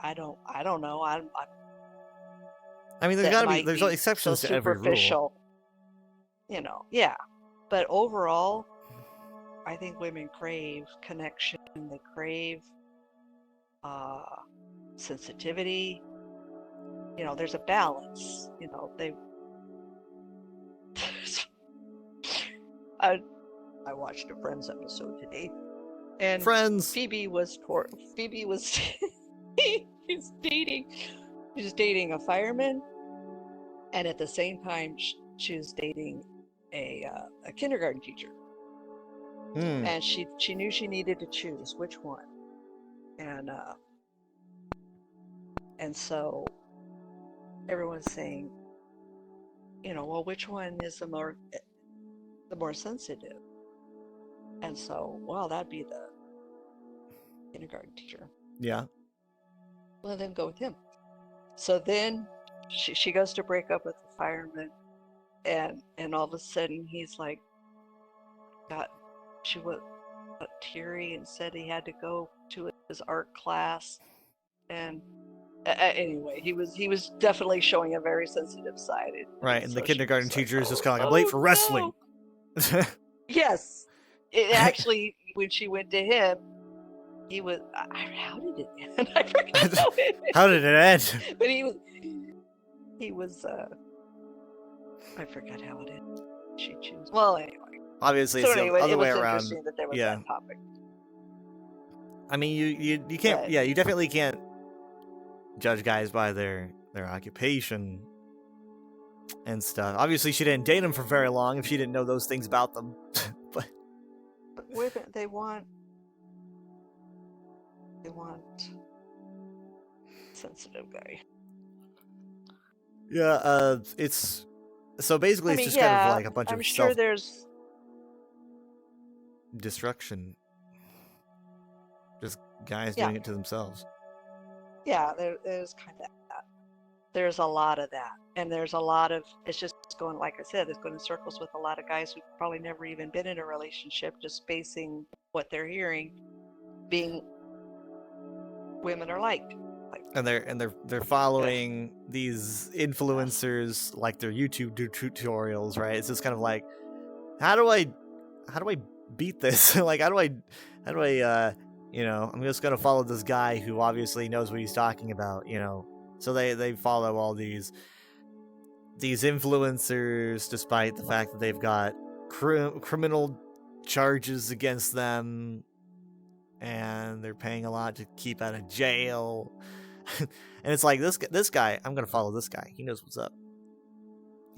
I don't know. I mean, there's exceptions to every rule. Yeah, but overall, I think women crave connection. They crave sensitivity. There's a balance. I watched a Friends episode today, and Friends. Phoebe was she's dating a fireman, and at the same time she was dating a kindergarten teacher. And she knew she needed to choose which one, and so everyone's saying, well, which one is the more sensitive? And so, well, that'd be the kindergarten teacher. Yeah. Well, then go with him. So then she goes to break up with the fireman, and all of a sudden he's like, she was teary and said he had to go to his art class, and anyway, he was definitely showing a very sensitive side. Right, and so the kindergarten teacher is just kind of like, I'm late for wrestling. No. Yes, it actually, when she went to him, he was. How did it end? I forgot how it ended. How did it end? But he was. I forgot how it ended. She chose. Well, anyway. Obviously, so it's anyway, the other it was way around. Interesting that there was that topic. I mean, you can't. Yeah, you definitely can't judge guys by their occupation and stuff. Obviously, she didn't date him for very long if she didn't know those things about them. But women, they want sensitive guy. Yeah, it's so basically it's just kind of like a bunch of sure there's destruction. Just guys doing it to themselves. Yeah, there's kind of that. There's a lot of that, and there's a lot of it's just going, like I said, it's going in circles with a lot of guys who've probably never even been in a relationship, just basing what they're hearing being women are like. And they're following these influencers like their YouTube tutorials, right? It's just kind of like, how do I beat this? Like, how do I I'm just gonna follow this guy who obviously knows what he's talking about, So they follow all these influencers despite the fact that they've got criminal charges against them, and they're paying a lot to keep out of jail. And it's like, this guy, I'm gonna follow this guy. He knows what's up.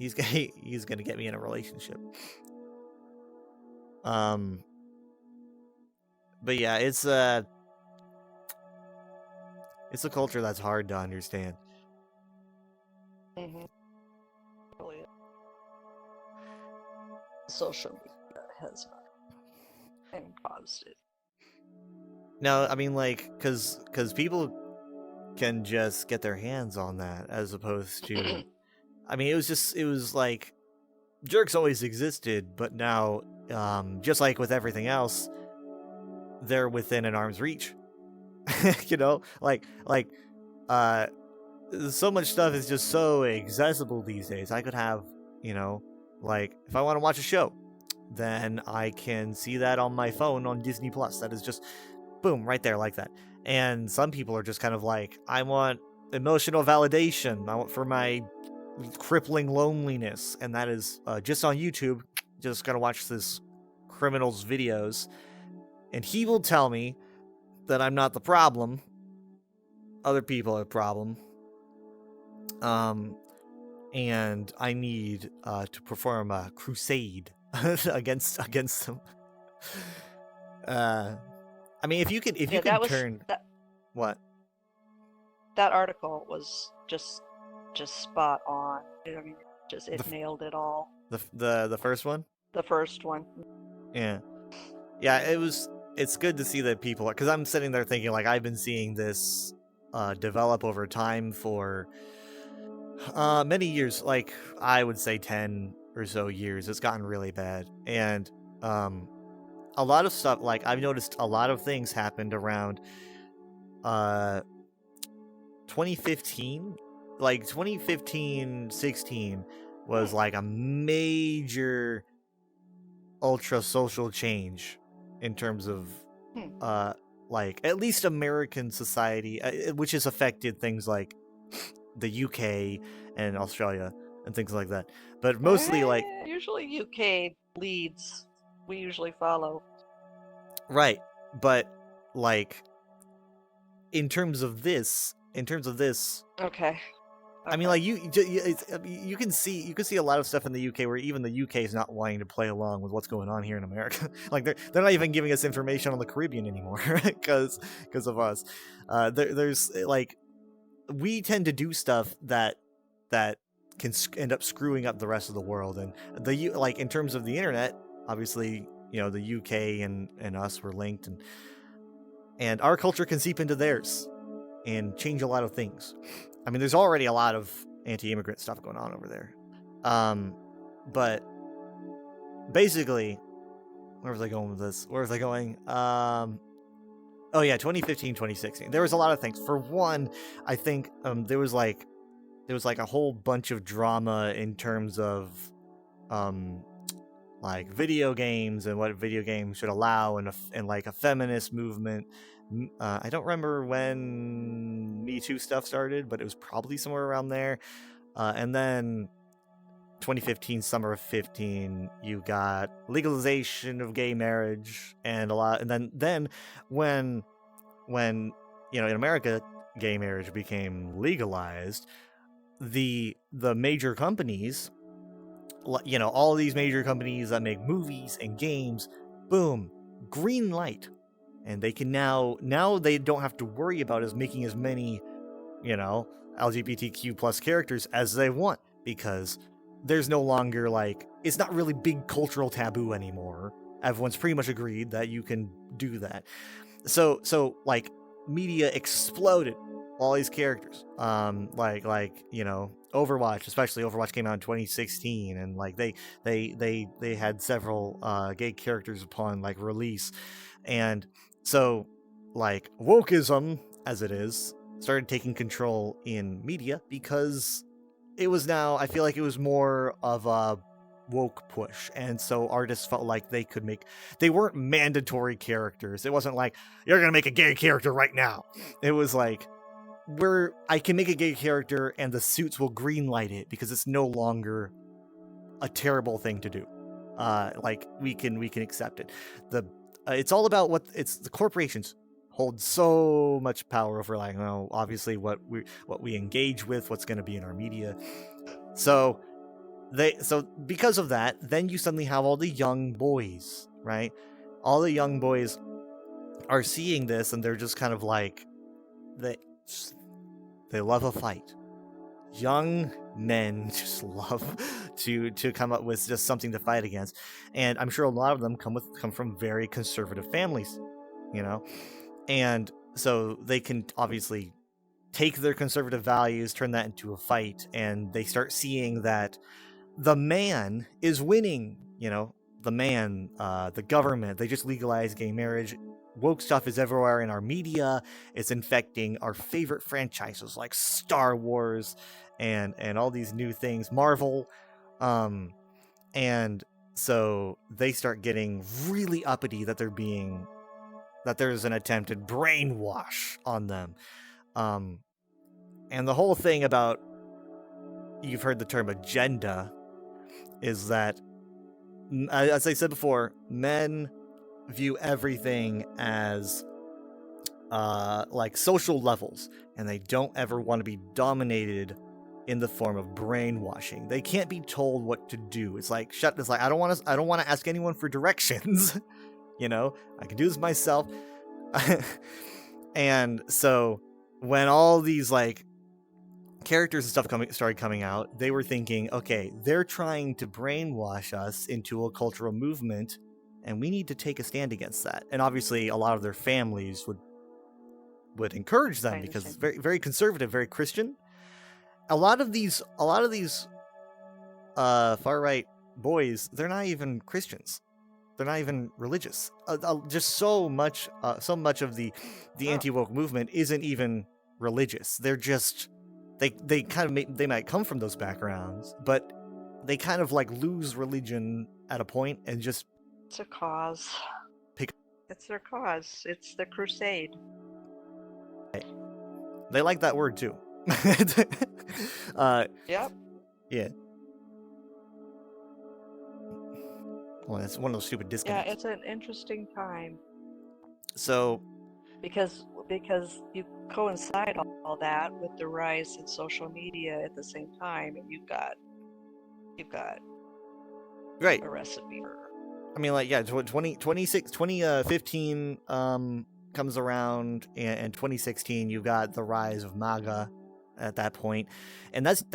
he's gonna get me in a relationship. But yeah, it's a culture that's hard to understand. Mm-hmm. Really is. Social media has caused it. No, I mean, like, because people can just get their hands on that, as opposed to, I mean, it was like, jerks always existed, but now, just like with everything else, they're within an arm's reach. You know, so much stuff is just so accessible these days. I could have, you know, like, if I want to watch a show, then I can see that on my phone on Disney Plus. That is just boom, right there, like that. And some people are just kind of like, I want emotional validation. I want for my crippling loneliness, and that is just on YouTube. Just gotta watch this criminal's videos, and he will tell me that I'm not the problem. Other people are the problem. And I need to perform a crusade against them. I mean, if you could turn what? That article was just spot on. I mean, it nailed it all. The first one? The first one. Yeah. Yeah, it's good to see that people, because I'm sitting there thinking, like, I've been seeing this develop over time for many years, like, I would say 10 or so years. It's gotten really bad. And a lot of stuff, like, I've noticed a lot of things happened around 2015. Like, 2015-16 was like a major ultra social change in terms of like, at least American society, which has affected things like the UK and Australia and things like that. But mostly, like, usually UK leads. We usually follow. Right. But, like, in terms of this, okay. I mean, like, you can see a lot of stuff in the UK where even the UK is not wanting to play along with what's going on here in America. Like, they're not even giving us information on the Caribbean anymore because of us. There's, like, we tend to do stuff that can end up screwing up the rest of the world. And like, in terms of the internet, obviously, you know, the UK and us were linked, and our culture can seep into theirs and change a lot of things. I mean, there's already a lot of anti-immigrant stuff going on over there. But basically, where was I going with this? Where was I going? Oh yeah, 2015, 2016. There was a lot of things. For one, I think there was like a whole bunch of drama in terms of like video games and what video games should allow, and like a feminist movement. I don't remember when Me Too stuff started, but it was probably somewhere around there. And then 2015, summer of 15, you got legalization of gay marriage and a lot. And then when you know, in America, gay marriage became legalized, the major companies, you know, all these major companies that make movies and games, boom, green light. And they can now they don't have to worry about making as many, you know, LGBTQ plus characters as they want, because there's no longer, like, it's not really big cultural taboo anymore. Everyone's pretty much agreed that you can do that. So like, media exploded all these characters. Like, you know, Overwatch, especially Overwatch came out in 2016, and like they had several gay characters upon like release. And so, like, wokeism, as it is, started taking control in media, because it was now, I feel like it was more of a woke push, and so artists felt like they weren't mandatory characters. It wasn't like, you're gonna make a gay character right now. It was like, I can make a gay character and the suits will greenlight it, because it's no longer a terrible thing to do. Like, we can accept it. It's all about the corporations hold so much power over, like, well, obviously what we engage with, what's going to be in our media. So because of that, then you suddenly have all the young boys, right? All the young boys are seeing this, and they're just kind of like, they love a fight. Young men just love to come up with just something to fight against, and I'm sure a lot of them come from very conservative families, you know, and so they can obviously take their conservative values, turn that into a fight, and they start seeing that the man is winning. You know, the man, the government, they just legalized gay marriage. Woke stuff is everywhere in our media. It's infecting our favorite franchises like Star Wars and all these new things, Marvel. And so they start getting really uppity that there's an attempted brainwash on them. And the whole thing about, you've heard the term agenda, is that, as I said before, men view everything as like social levels, and they don't ever want to be dominated in the form of brainwashing. They can't be told what to do. It's like I don't want to ask anyone for directions. You know, I can do this myself. And so when all these like characters and stuff started coming out, they were thinking, okay, they're trying to brainwash us into a cultural movement, and we need to take a stand against that. And obviously a lot of their families would encourage them, because it's very, very conservative, very Christian. A lot of these far right boys, they're not even Christians. They're not even religious. Just so much of the anti-woke movement isn't even religious. They're just they might come from those backgrounds, but they kind of like lose religion at a point and just, it's a cause. It's their cause. It's the crusade. They like that word too. Yep. Yeah. Well, that's one of those stupid disconnects. Yeah, it's an interesting time. So, because you coincide all that with the rise in social media at the same time, and you've got right, a recipe for. I mean, like, yeah, 2015 comes around, and 2016 you've got the rise of MAGA at that point, and that's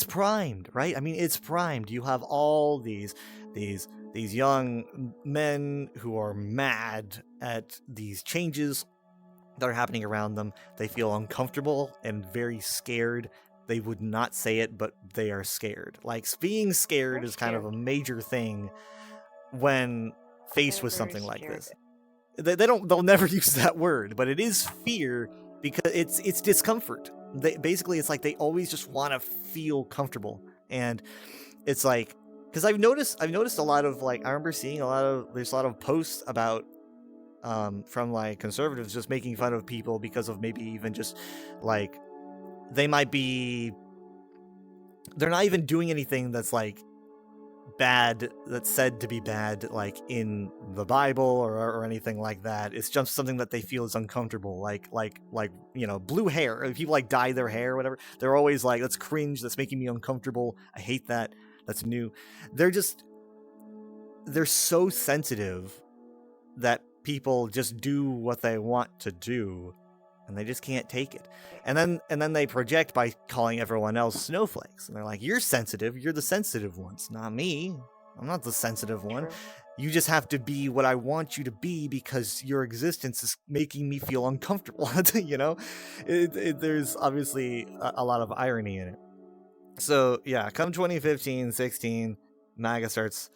primed, right? I mean, it's primed. You have all these young men who are mad at these changes that are happening around them. They feel uncomfortable and very scared. They would not say it, but they are scared. Like, being scared is kind of a major thing when faced with something like this. They'll never use that word, but it is fear, because it's discomfort. It's like they always just want to feel comfortable. And it's like, because I've noticed a lot of, like, I remember seeing there's a lot of posts about from like conservatives just making fun of people because of maybe even just like they're not even doing anything that's like bad, that's said to be bad, like in the Bible or anything like that. It's just something that they feel is uncomfortable, like you know, blue hair. If people like dye their hair or whatever, they're always like, that's cringe, that's making me uncomfortable, I hate that, that's new. They're so sensitive that people just do what they want to do, and they just can't take it. And then they project by calling everyone else snowflakes. And they're like, you're sensitive, you're the sensitive ones, not me. I'm not the sensitive one. True. You just have to be what I want you to be because your existence is making me feel uncomfortable. You know, there's obviously a lot of irony in it. So yeah, come 2015-16, MAGA starts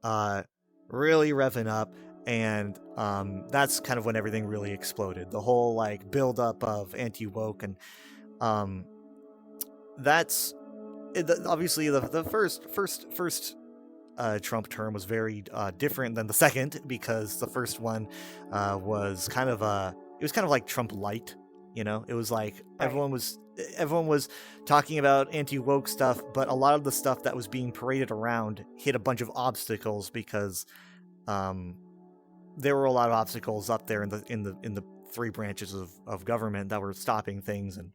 really revving up. And that's kind of when everything really exploded. The whole like buildup of anti-woke, and that's obviously the first Trump term was very different than the second, because the first one was kind of like Trump light. You know, it was like everyone was talking about anti-woke stuff, but a lot of the stuff that was being paraded around hit a bunch of obstacles, because there were a lot of obstacles up there in the three branches of government that were stopping things, and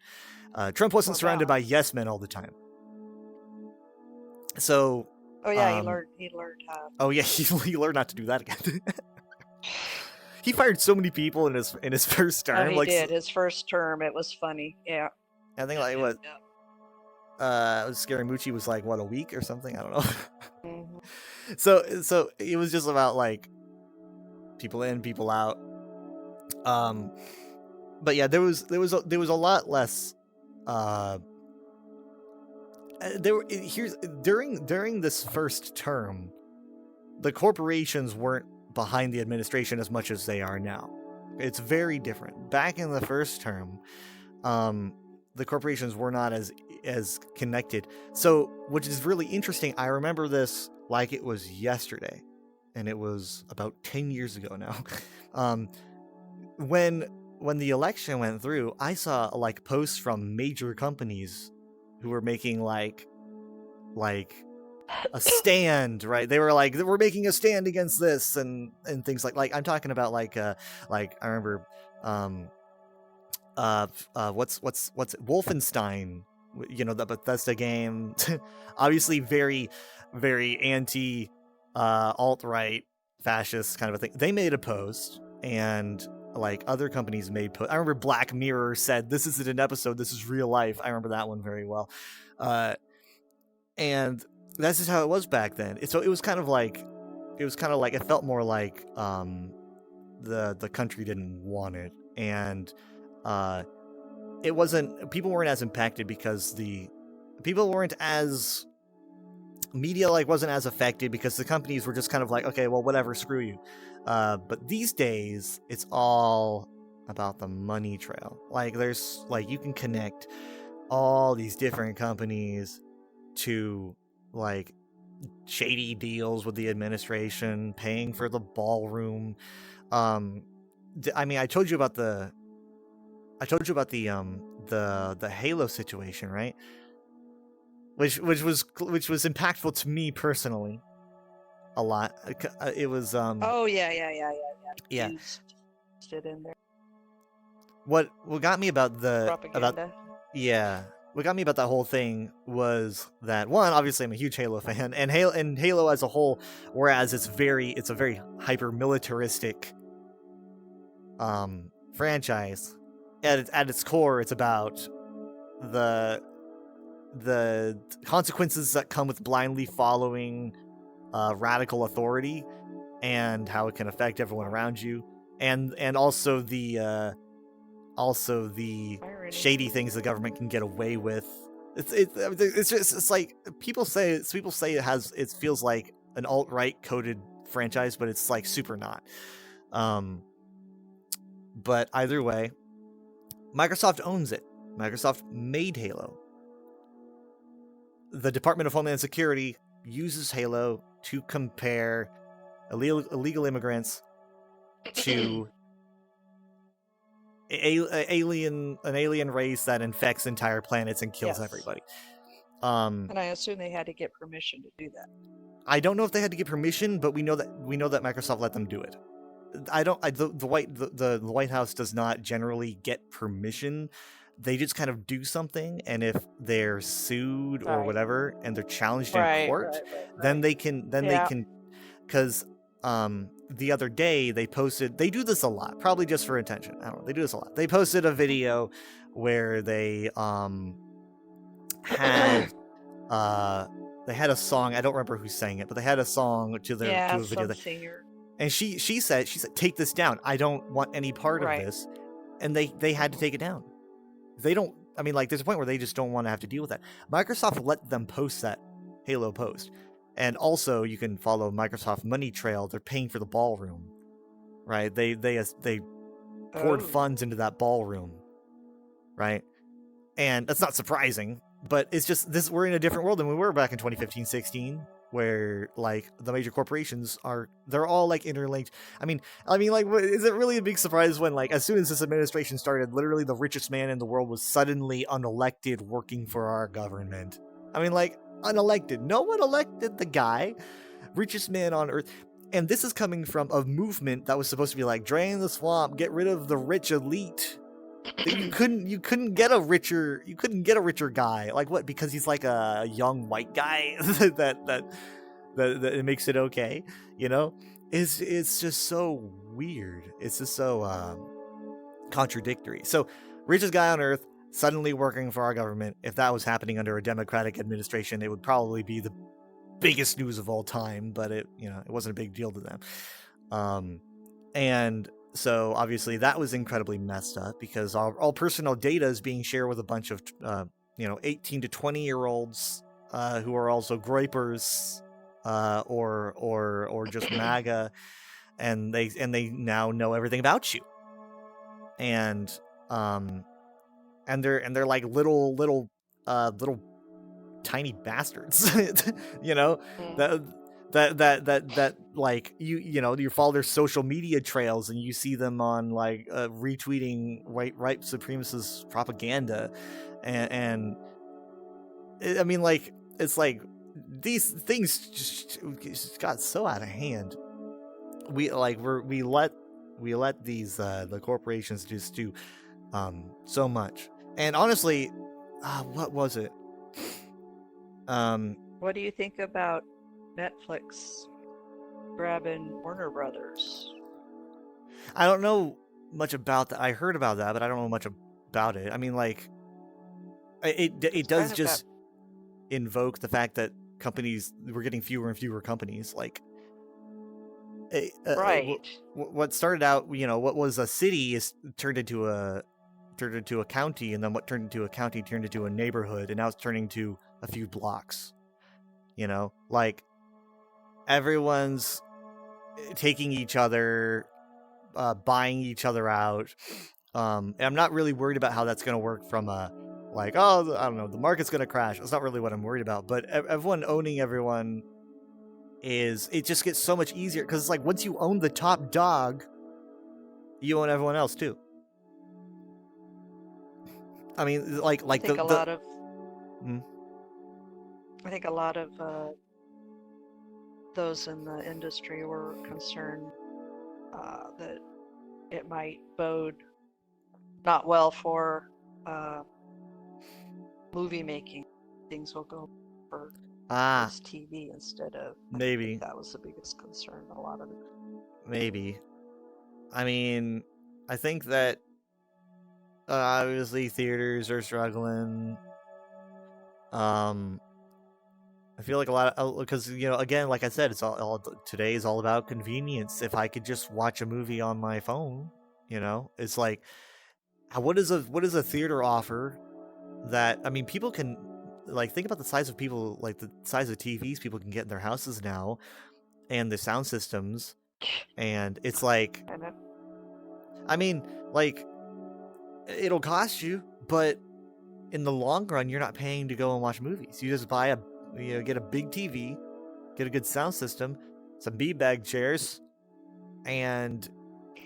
Trump wasn't surrounded by yes men all the time. So, Oh yeah, um, he learned how. oh yeah, he learned not to do that again. He fired so many people in his first Oh, term. he Like, did. His first term, it was funny. Yeah. I think like what Scaramucci was like, what, a week or something? I don't know. Mhm. So it was just about like people in, people out. But yeah, there was a lot less. Here's during this first term, the corporations weren't behind the administration as much as they are now. It's very different. Back in the first term, the corporations were not as connected. So, which is really interesting. I remember this like it was yesterday, and it was about 10 years ago now. When the election went through, I saw like posts from major companies who were making like a stand, right? They were like, we're making a stand against this and things like I'm talking about like I remember what's it? Wolfenstein, you know, the Bethesda game. Obviously very anti alt-right fascist kind of a thing. They made a post, and like other companies made posts. I remember Black Mirror said, this isn't an episode, this is real life. I remember that one very well. And that's just how it was back then. So it was kind of like it felt more like the country didn't want it, and it wasn't, people weren't as impacted because media like wasn't as affected because the companies were just kind of like, okay, well, whatever, screw you. But these days it's all about the money trail. Like there's like, you can connect all these different companies to like shady deals with the administration, paying for the ballroom. I mean, I told you about the Halo situation, right? Which was impactful to me personally a lot. It was Oh yeah. yeah. Used it in there. What got me about Propaganda. what got me about that whole thing was that, one, obviously I'm a huge Halo fan, and Halo as a whole, whereas it's a very hyper militaristic franchise, at its core it's about the consequences that come with blindly following radical authority and how it can affect everyone around you, and also the Irony. shady things the government can get away with. It's like people say it feels like an alt-right coded franchise, but it's like super not. But either way, Microsoft owns it. Microsoft made Halo. The Department of Homeland Security uses Halo to compare illegal immigrants to an alien race that infects entire planets and kills Yes. everybody. And I assume they had to get permission to do that. I don't know if they had to get permission, but we know that Microsoft let them do it. The White House does not generally get permission. They just kind of do something, and if they're sued or Right. whatever, and they're challenged in court, then they can because the other day they do this a lot, probably just for attention. I don't know. They do this a lot. They posted a video where they had a song. I don't remember who sang it, but they had a song to a video. Some singer. And she said, take this down. I don't want any part of this. And they had to take it down. They don't, I mean, like, there's a point where they just don't want to have to deal with that. Microsoft let them post that Halo post. And also, you can follow Microsoft Money Trail. They're paying for the ballroom, right? They poured funds into that ballroom, right? And that's not surprising, but it's just we're in a different world than we were back in 2015-16, where like the major corporations they're all like interlinked. I mean, like, is it really a big surprise when, like, as soon as this administration started, literally the richest man in the world was suddenly unelected working for our government? I mean, like, unelected. No one elected the guy. Richest man on earth. And this is coming from a movement that was supposed to be like, drain the swamp, get rid of the rich elite, You couldn't get a richer guy. Like what? Because he's like a young white guy that it makes it okay. You know, it's just so weird. It's just so contradictory. So richest guy on earth suddenly working for our government. If that was happening under a Democratic administration, it would probably be the biggest news of all time. But it wasn't a big deal to them. And so obviously that was incredibly messed up because all personal data is being shared with a bunch of 18 to 20-year-olds who are also groypers or just MAGA, and they now know everything about you. And they're like little tiny bastards, that like you follow their social media trails and you see them on like retweeting white supremacist propaganda, and I mean, like, it's like these things just got so out of hand. We let these the corporations just do so much. And honestly, what was it? What do you think about Netflix grabbing Warner Brothers? I don't know much about that. I heard about that, but I don't know much about it. I mean, like, it does just invoke the fact that we're getting fewer and fewer companies. Like, right. What started out, what was a city is turned into a county, and then what turned into a county turned into a neighborhood, and now it's turning to a few blocks. Like, everyone's taking each other, buying each other out. And I'm not really worried about how that's going to work from I don't know, the market's going to crash. That's not really what I'm worried about. But everyone owning everyone it just gets so much easier, because it's like once you own the top dog, you own everyone else too. I mean, I think a lot of those in the industry were concerned that it might bode not well for movie making. Things will go for TV instead of maybe. That was the biggest concern. A lot of it. Maybe. I mean, I think that obviously theaters are struggling. I feel like a lot of, because again, like I said, it's all today is all about convenience. If I could just watch a movie on my phone, it's like, what does a theater offer that, I mean, people can, like, think about the size of people, like the size of TVs people can get in their houses now, and the sound systems, and it's like, I mean, like, it'll cost you, but in the long run, you're not paying to go and watch movies. You just buy get a big TV, get a good sound system, some beanbag chairs, and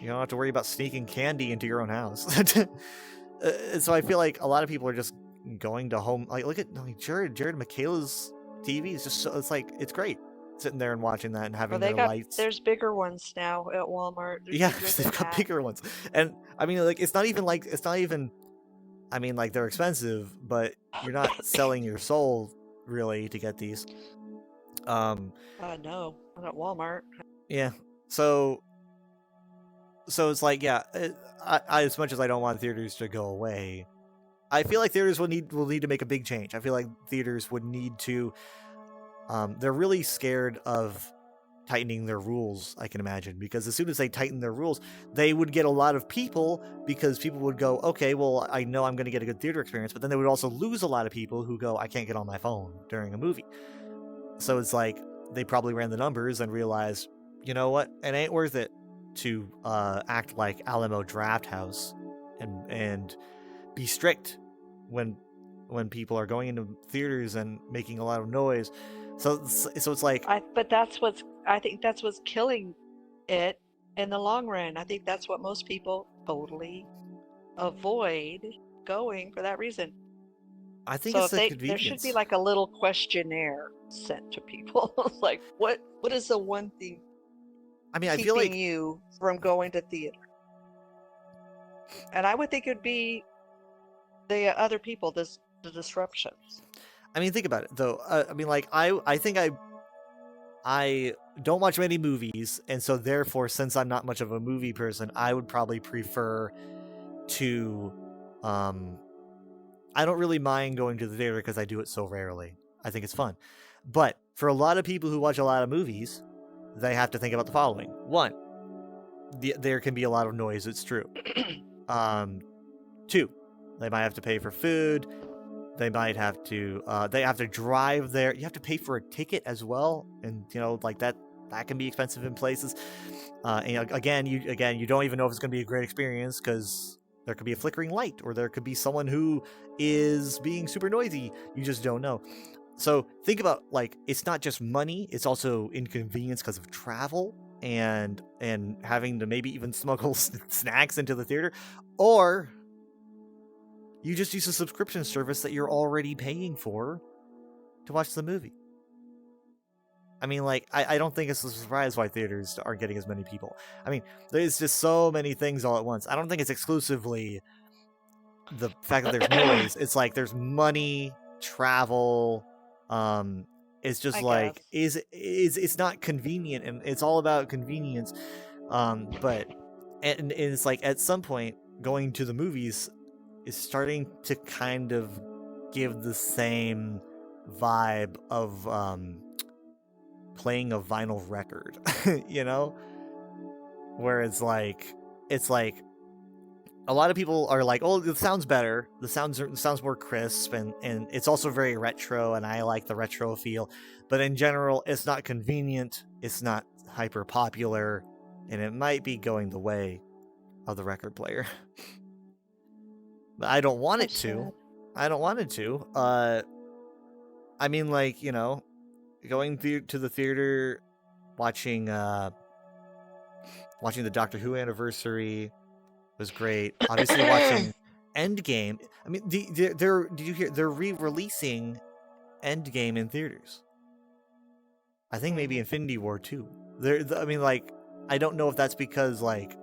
you don't have to worry about sneaking candy into your own house. So I feel like a lot of people are just going to home. Like, look at Jared Michaela's TV is just it's like, it's great sitting there and watching that and having their lights. There's bigger ones now at Walmart. They've got bigger ones, and I mean, like, it's not even. I mean, like, they're expensive, but you're not selling your soul really to get these. No, not at Walmart. Yeah. So it's like, yeah, I as much as I don't want theaters to go away, I feel like theaters will need to make a big change. I feel like theaters would need to. They're really scared of tightening their rules, I can imagine, because as soon as they tighten their rules, they would get a lot of people, because people would go, okay, well, I know I'm going to get a good theater experience, but then they would also lose a lot of people who go, I can't get on my phone during a movie. So it's like, they probably ran the numbers and realized, you know what, it ain't worth it to act like Alamo Drafthouse and be strict when people are going into theaters and making a lot of noise. So it's like, I think that's what's killing it in the long run. I think that's what most people totally avoid going for that reason. I think it's the convenience. There should be like a little questionnaire sent to people. Like, what is the one thing? I mean, I feel like you from going to theater. And I would think it'd be the other people, the disruptions. I mean, think about it though. I mean, like I think I don't watch many movies, and so therefore, since I'm not much of a movie person, I would probably prefer to. I don't really mind going to the theater because I do it so rarely. I think it's fun, but for a lot of people who watch a lot of movies, they have to think about the following: one, there can be a lot of noise. It's true. Two, they might have to pay for food. They might have to. They have to drive there. You have to pay for a ticket as well, and like that can be expensive in places. And again, you don't even know if it's going to be a great experience because there could be a flickering light, or there could be someone who is being super noisy. You just don't know. So think about, like, it's not just money; it's also inconvenience because of travel and having to maybe even smuggle snacks into the theater, or you just use a subscription service that you're already paying for to watch the movie. I mean, like, I don't think it's a surprise why theaters aren't getting as many people. I mean, there's just so many things all at once. I don't think it's exclusively the fact that there's noise. It's like there's money, travel. It's just like it's not convenient, and it's all about convenience. But and it's like at some point going to the movies is starting to kind of give the same vibe of playing a vinyl record, where it's like a lot of people are like, oh, it sounds better, the sounds more crisp, and it's also very retro, and I like the retro feel, but in general it's not convenient, it's not hyper popular, and it might be going the way of the record player. But I don't want it to. I don't want it to. I mean, like, going to the theater, watching the Doctor Who anniversary was great. Obviously, watching Endgame. I mean, did you hear they're re-releasing Endgame in theaters? I think maybe Infinity War too. I mean, like, I don't know if that's because, like,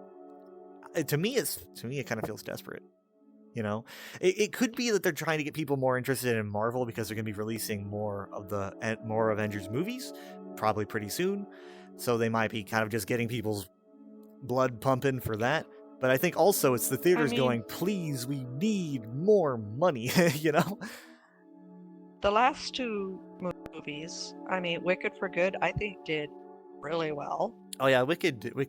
to me it kind of feels desperate. It could be that they're trying to get people more interested in Marvel because they're going to be releasing more Avengers movies probably pretty soon, so they might be kind of just getting people's blood pumping for that. But I think also it's the theaters going, please, we need more money. The last two movies, I mean, Wicked for Good, I think did really well. Oh yeah, Wicked did well.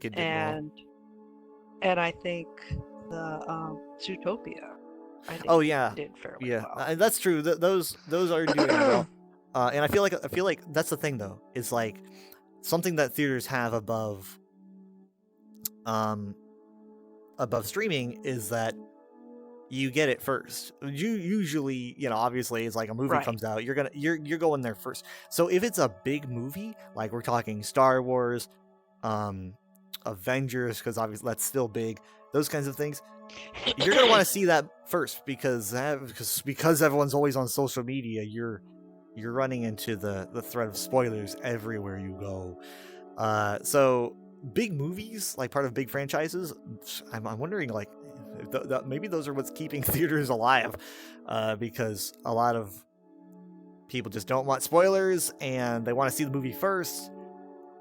And I think the Zootopia, I think, did fairly well. That's true. Those are doing well. And I feel like that's the thing though. Is like something that theaters have above streaming is that you get it first. You usually, obviously, it's like a movie comes out, you're going there first. So if it's a big movie, like we're talking Star Wars, Avengers, because obviously that's still big, those kinds of things, you're gonna want to see that first because everyone's always on social media. You're running into the threat of spoilers everywhere you go. So big movies, like part of big franchises, I'm wondering, like, maybe those are what's keeping theaters alive, because a lot of people just don't want spoilers and they want to see the movie first.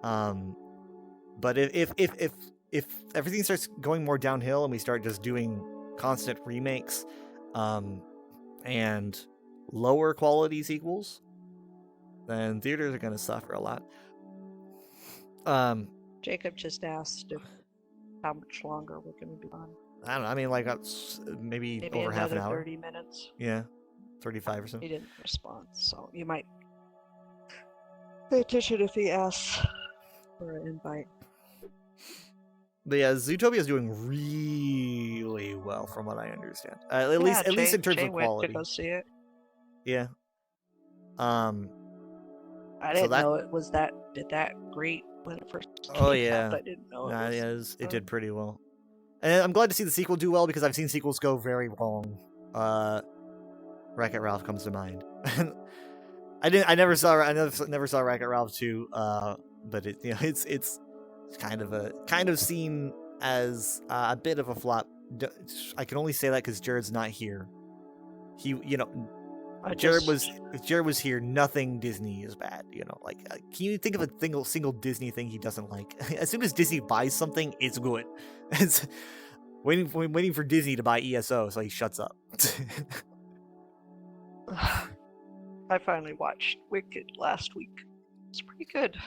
But if everything starts going more downhill and we start just doing constant remakes, and lower quality sequels, then theaters are going to suffer a lot. Jacob just asked how much longer we're going to be on. I don't know. I mean, like, maybe over half an hour. 30 minutes. Yeah, 35 or so. He didn't respond, so you might pay attention if he asks for an invite. But yeah, Zootopia is doing really well, from what I understand. At least in terms of quality. Went to go see it. Yeah. I didn't know it was that great when it first came out. I didn't know it did pretty well. And I'm glad to see the sequel do well because I've seen sequels go very wrong. Wreck-It Ralph comes to mind. I never saw Wreck-It Ralph 2, but it's kind of seen as a bit of a flop I can only say that because Jared's not here. He, I Jared just, if Jared was here, nothing Disney is bad. Can you think of a single Disney thing he doesn't like? As soon as Disney buys something, it's good. It's waiting for Disney to buy ESO, so he shuts up. I finally watched Wicked last week. It's pretty good.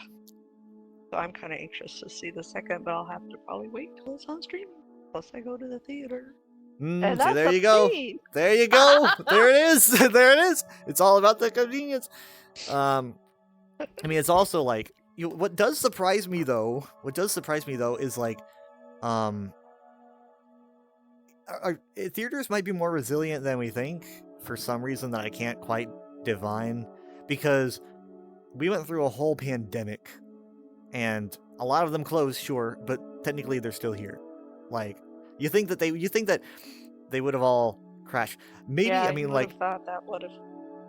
So I'm kind of anxious to see the second, but I'll have to probably wait till it's on streaming. Plus, I go to the theater. And So that's there a you go. pain. There you go. There it is. There it is. It's all about the convenience. I mean, it's also like what does surprise me though. What does surprise me though is like, theaters might be more resilient than we think for some reason that I can't quite divine, because we went through a whole pandemic, and a lot of them closed, sure, but technically they're still here. Like, you think that they would have all crashed? Maybe, Yeah, I mean, you like, would have thought that would have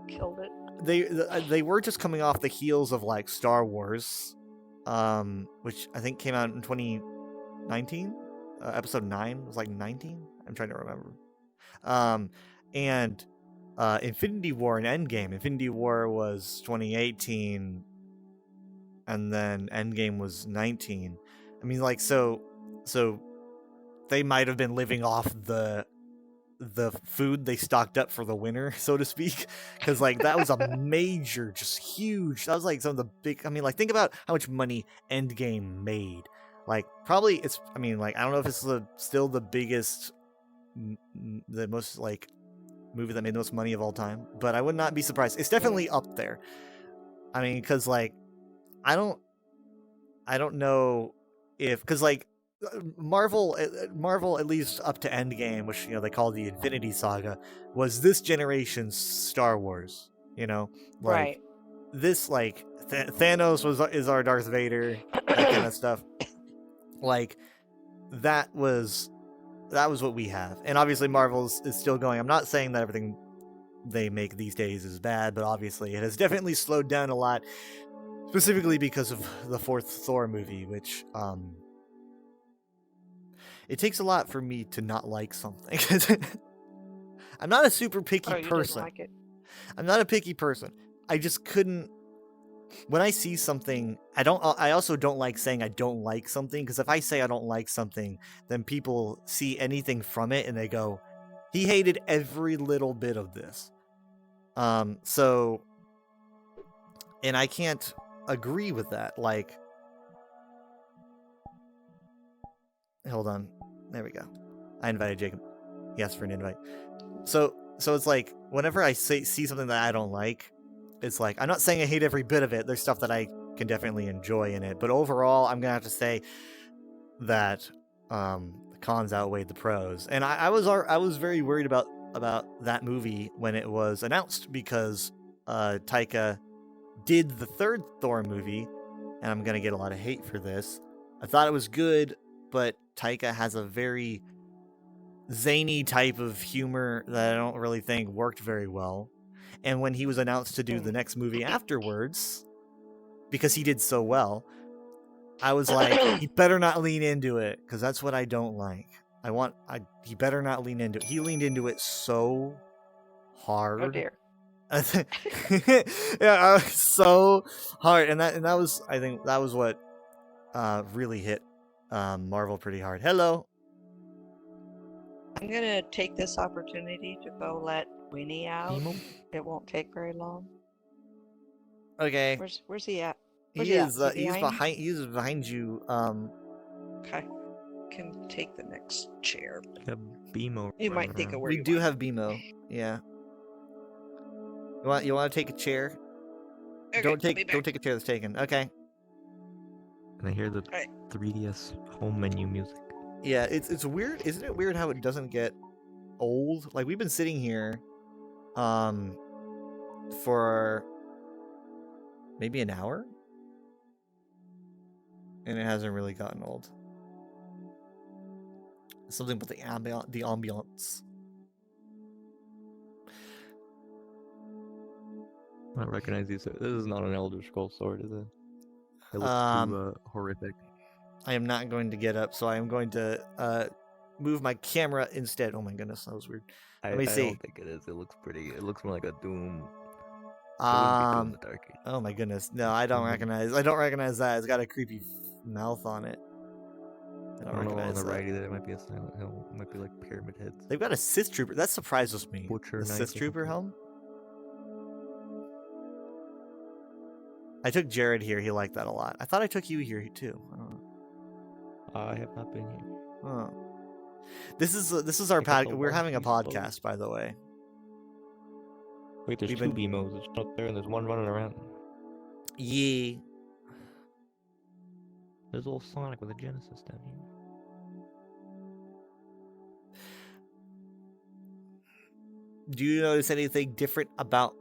killed it. they were just coming off the heels of like Star Wars, which I think came out in 2019. Episode 9 was like 19. I'm trying to remember. And Infinity War and Endgame. Infinity War was 2018, and then Endgame was 19. I mean, like, so they might have been living off the food they stocked up for the winter, so to speak, because like that was a major, just huge. That was like some of the big. I mean, like, think about how much money Endgame made. Like, probably it's. I mean, like, I don't know if it's still the biggest, the most like movie that made the most money of all time, but I would not be surprised. It's definitely up there. I mean, because like, I don't know if, because like, Marvel at least up to Endgame, which they call the Infinity Saga, was this generation's Star Wars. Like, Right. this, like, Thanos is our Darth Vader, that kind of stuff. Like, that was what we have, and obviously Marvel is still going. I'm not saying that everything they make these days is bad, but obviously it has definitely slowed down a lot, specifically because of the fourth Thor movie, which it takes a lot for me to not like something. I'm not a super picky Oh, you person. didn't like it. I'm not a picky person. I just couldn't. When I see something, I also don't like saying I don't like something, because if I say I don't like something, then people see anything from it and they go, he hated every little bit of this. So, and I can't agree with that. Like, hold on. There we go. I invited Jacob. He asked for an invite. So it's like, whenever I see something that I don't like, it's like, I'm not saying I hate every bit of it. There's stuff that I can definitely enjoy in it. But overall, I'm going to have to say that the cons outweighed the pros. And I was very worried about that movie when it was announced, because Taika did the third Thor movie, and I'm going to get a lot of hate for this. I thought it was good, but Taika has a very zany type of humor that I don't really think worked very well. And when he was announced to do the next movie afterwards, because he did so well, I was like, he better not lean into it, because that's what I don't like. He better not lean into it. He leaned into it so hard. Oh dear. Yeah, so hard, and that was, I think that was what really hit Marvel pretty hard. Hello. I'm gonna take this opportunity to go let Winnie out. It won't take very long. Okay. Where's he at? He is he's behind you. Okay. Can take the next chair. A BMO. You might think of where We you do want. have BMO. Yeah. You want to take a chair? Okay, Don't I'll be take back. a chair that's taken. Okay. And I hear the Alright. 3DS home menu music. Yeah, it's weird. Isn't it weird how it doesn't get old? Like, we've been sitting here for maybe an hour, and it hasn't really gotten old. Something with the ambiance. I don't recognize these. This is not an Elder Scrolls sword, is it? It looks too horrific. I am not going to get up, so I am going to move my camera instead. Oh my goodness, that was weird. I me see. don't think it is. It looks pretty. It looks more like a Doom. It wouldn't be Doom the Dark Ages. Oh my goodness, no, I don't recognize. I don't recognize that. It's got a creepy mouth on it. I I don't don't know on recognize the that. right either. It might be a Silent Hill. It might be like Pyramid Heads. They've got a Sith Trooper. That surprises me. Butcher The Knights Sith or Trooper something. helm. I took Jared here. He liked that a lot. I thought I took you here too. I don't know. I have not been here. Oh. This is our I got the We're one having a piece of podcast, by the way. Wait, there's We've two been- BMOs. There's one up there and there's one running around. Yeah. There's a little Sonic with a Genesis down here. Do you notice anything different about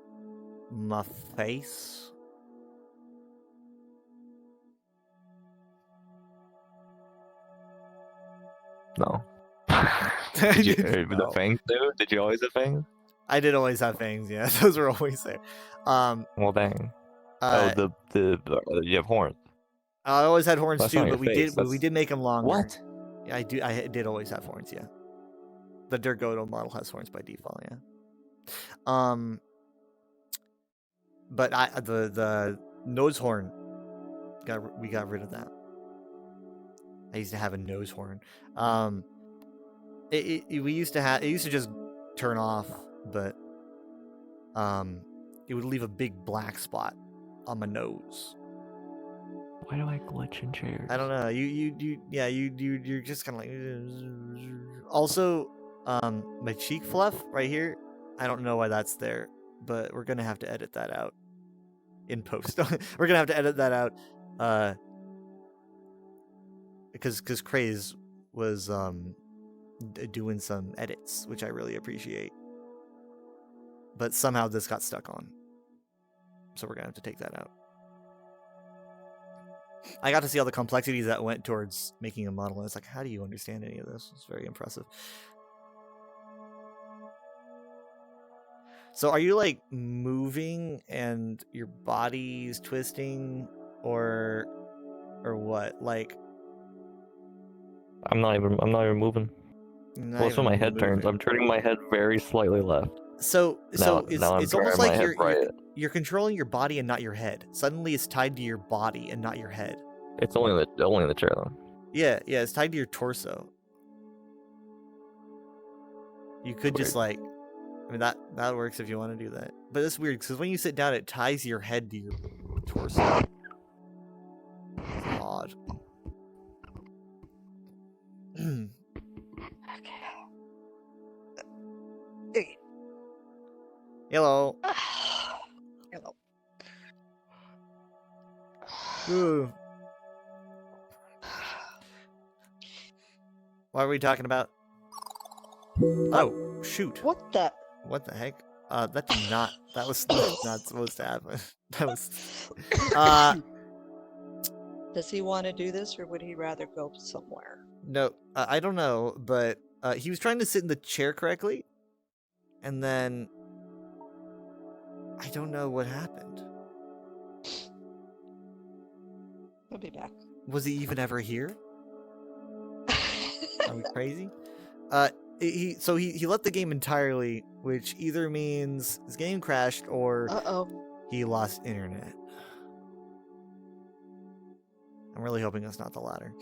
my face? No. Did you, No. The fangs, dude? Did you always have fangs? I did always have fangs. Yeah, those were always there. Well, dang. You have horns. I always had horns That's too, not but your we face, did we that's- did make them longer. What? Yeah, I did always have horns. Yeah, the Durgoto model has horns by default. Yeah. But the nose horn we got rid of that. I used to have a nose horn. We used to just turn off, but it would leave a big black spot on my nose. Why do I glitch in chairs? I don't know. You're just kind of like. Also, my cheek fluff right here. I don't know why that's there, but we're gonna have to edit that out in post. We're gonna have to edit that out, because Craze was doing some edits, which I really appreciate. But somehow this got stuck on, so we're gonna have to take that out. I got to see all the complexities that went towards making a model, and it's like, how do you understand any of this? It's very impressive. So are you like moving and your body's twisting, or what? Like, I'm not even moving. not Well, that's when even my head turns. moving. I'm turning my head very slightly left. So Now I'm it's almost turning my like head right. you're controlling your body and not your head. Suddenly it's tied to your body and not your head. It's only in the chair though. Yeah, it's tied to your torso. You could just Weird. like, I mean that works if you want to do that. But it's weird because when you sit down, it ties your head to your torso. It's odd. Okay. Hello. Hello. Ooh. What are we talking about? Oh, shoot. What the? What the heck? That did not. That was not supposed to happen. That was. Does he want to do this, or would he rather go somewhere? No, I don't know, but he was trying to sit in the chair correctly, and then I don't know what happened. He'll be back. Was he even ever here? Are we crazy? He left the game entirely, which either means his game crashed or Uh-oh. he lost internet. I'm really hoping that's not the latter.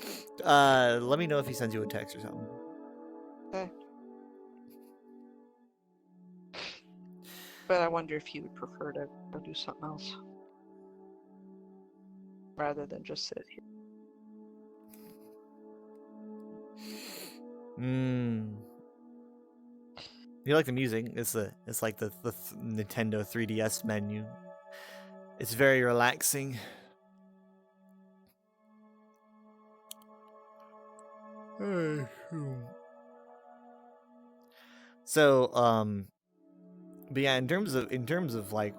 Let me know if he sends you a text or something. Okay. But I wonder if you would prefer to go do something else. Rather than just sit here. You like the music? It's like the Nintendo 3DS menu. It's very relaxing. So, but yeah, in terms of like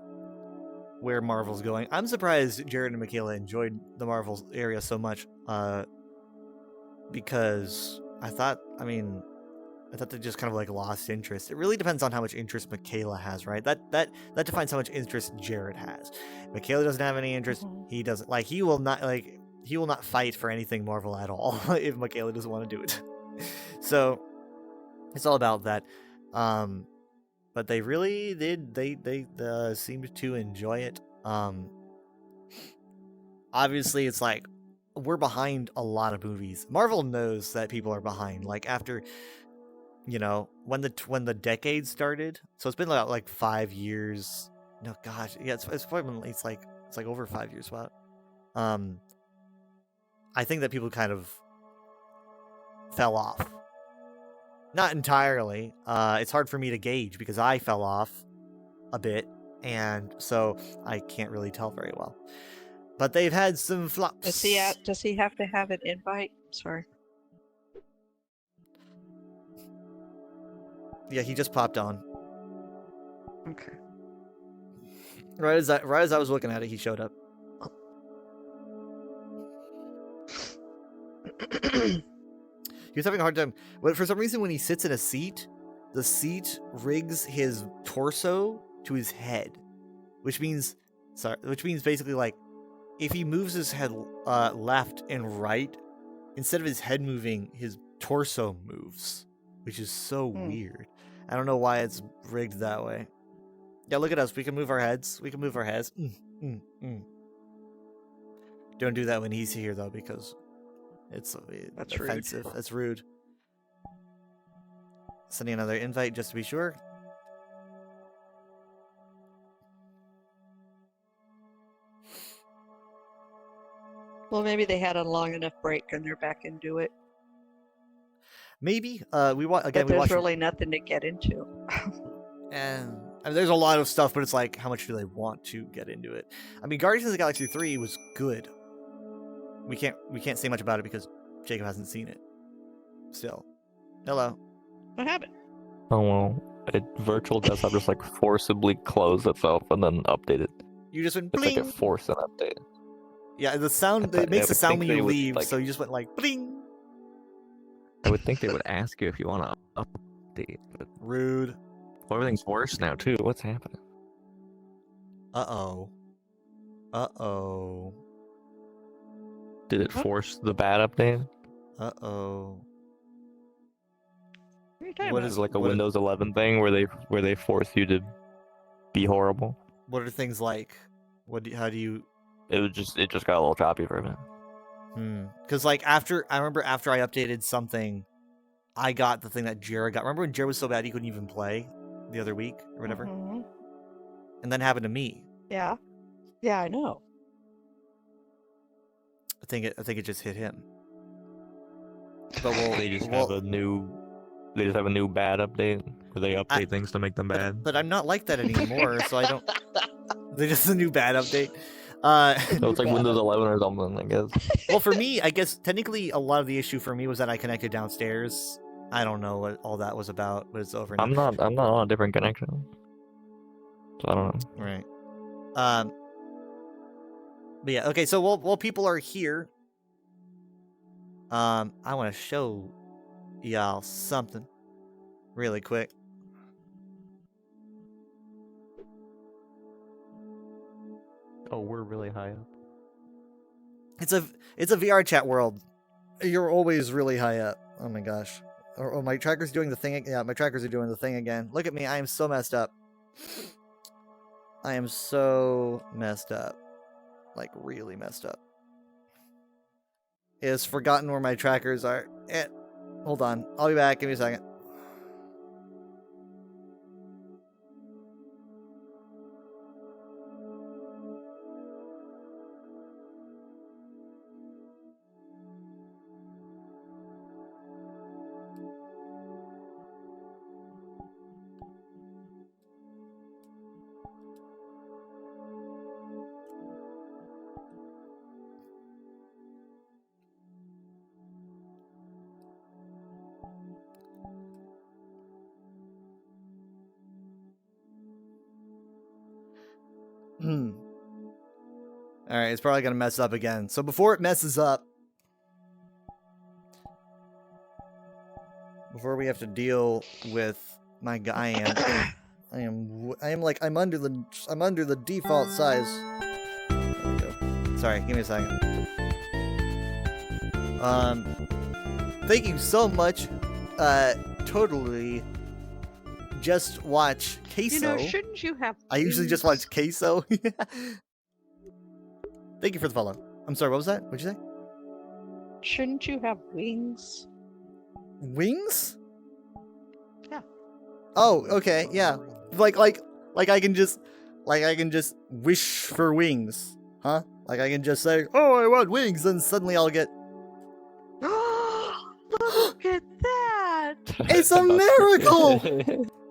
where Marvel's going, I'm surprised Jared and Michaela enjoyed the Marvel area so much. Because I thought they just kind of like lost interest. It really depends on how much interest Michaela has, right? That defines how much interest Jared has. Michaela doesn't have any interest. Mhm. He doesn't like. He will not fight for anything Marvel at all if Michaela doesn't want to do it. So it's all about that. But they really did. They seemed to enjoy it. Obviously, it's like we're behind a lot of movies. Marvel knows that people are behind. Like after, when the decade started. So it's been like 5 years. No, gosh, yeah, it's probably it's like over 5 years. Wow. I think that people kind of fell off. Not entirely. It's hard for me to gauge because I fell off a bit, and so I can't really tell very well. But they've had some flops. Does he have to have an invite? Sorry. Yeah, he just popped on. Okay. Right as I was looking at it, he showed up. He was having a hard time. But for some reason, when he sits in a seat, the seat rigs his torso to his head, which means basically like if he moves his head left and right, instead of his head moving, his torso moves, which is so weird. I don't know why it's rigged that way. Yeah, look at us. We can move our heads. Don't do that when he's here, though, because it's That's offensive. rude. That's rude. Sending another invite just to be sure. Well, maybe they had a long enough break and they're back into it. Maybe. But We there's watched. really nothing to get into. And I mean, there's a lot of stuff, but it's like, how much do they want to get into it? I mean, Guardians of the Galaxy 3 was good. We can't say much about it because Jacob hasn't seen it. Still. Hello. What happened? Oh well, virtual desktop just like forcibly closed itself and then updated. You just went It's like bling. it forced an update. Yeah, the sound, I it makes would the sound think when they you would, leave, like- so you just went like bling. I would think they would ask you if you want to update, but Rude. well, everything's worse now too. What's happening? Uh-oh. Did it What? force the bad update? Uh-oh. What are you talking What about? Is it like a what- Windows 11 thing where they force you to be horrible? What are things like? How do you... It just got a little choppy for a minute. Because like I remember after I updated something, I got the thing that Jared got. Remember when Jared was so bad he couldn't even play the other week or whatever? Mhm. And then happened to me. Yeah. Yeah, I know. I think it just hit him. But They just have a new bad update where they update things to make them bad. But I'm not like that anymore, so I don't. They're just a new bad update. So it's like Windows 11 or something, I guess. Well, for me, I guess technically a lot of the issue for me was that I connected downstairs. I don't know what all that was about, but it's over now. I'm not on a different connection, so I don't know. Right. But yeah, okay, so while people are here, I want to show y'all something really quick. Oh, we're really high up. It's a VR chat world. You're always really high up. Oh my gosh. Oh, my tracker's doing the thing. Yeah, my trackers are doing the thing again. Look at me. I am so messed up. I am so messed up. Like, really messed up. It has forgotten where my trackers are. Hold on. I'll be back. Give me a second. Alright, it's probably gonna mess up again. So before it messes up, before we have to deal with my guy, I'm under the default size. There we go. Sorry, give me a second. Thank you so much totally just watch Queso. Shouldn't you have I usually just wings? watch Queso. Thank you for the follow. I'm sorry, what was that? What'd you say? Shouldn't you have wings? Wings? Yeah. Oh, okay, yeah. Like I can just wish for wings, huh? Like I can just say, "Oh, I want wings," and suddenly I'll get. Look at that! It's a miracle!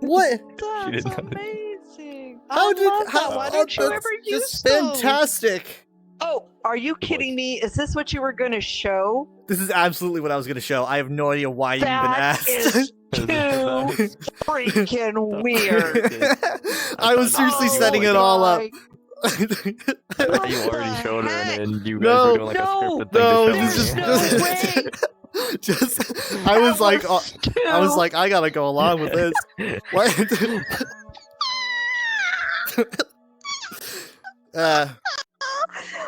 What? That's didn't know that. amazing! How I did? love How? that. Why oh, don't you that's ever use just those? fantastic! Oh, are you kidding me? Is this what you were going to show? This is absolutely what I was gonna show. I have no idea why you even That asked. is too freaking weird. I was seriously Oh setting it all up. my- You What already the showed her, heck? and you guys No, were doing like no, a scripted thing No, to it show was There's me. no way. just I was like, I was like, I gotta go along with this. What?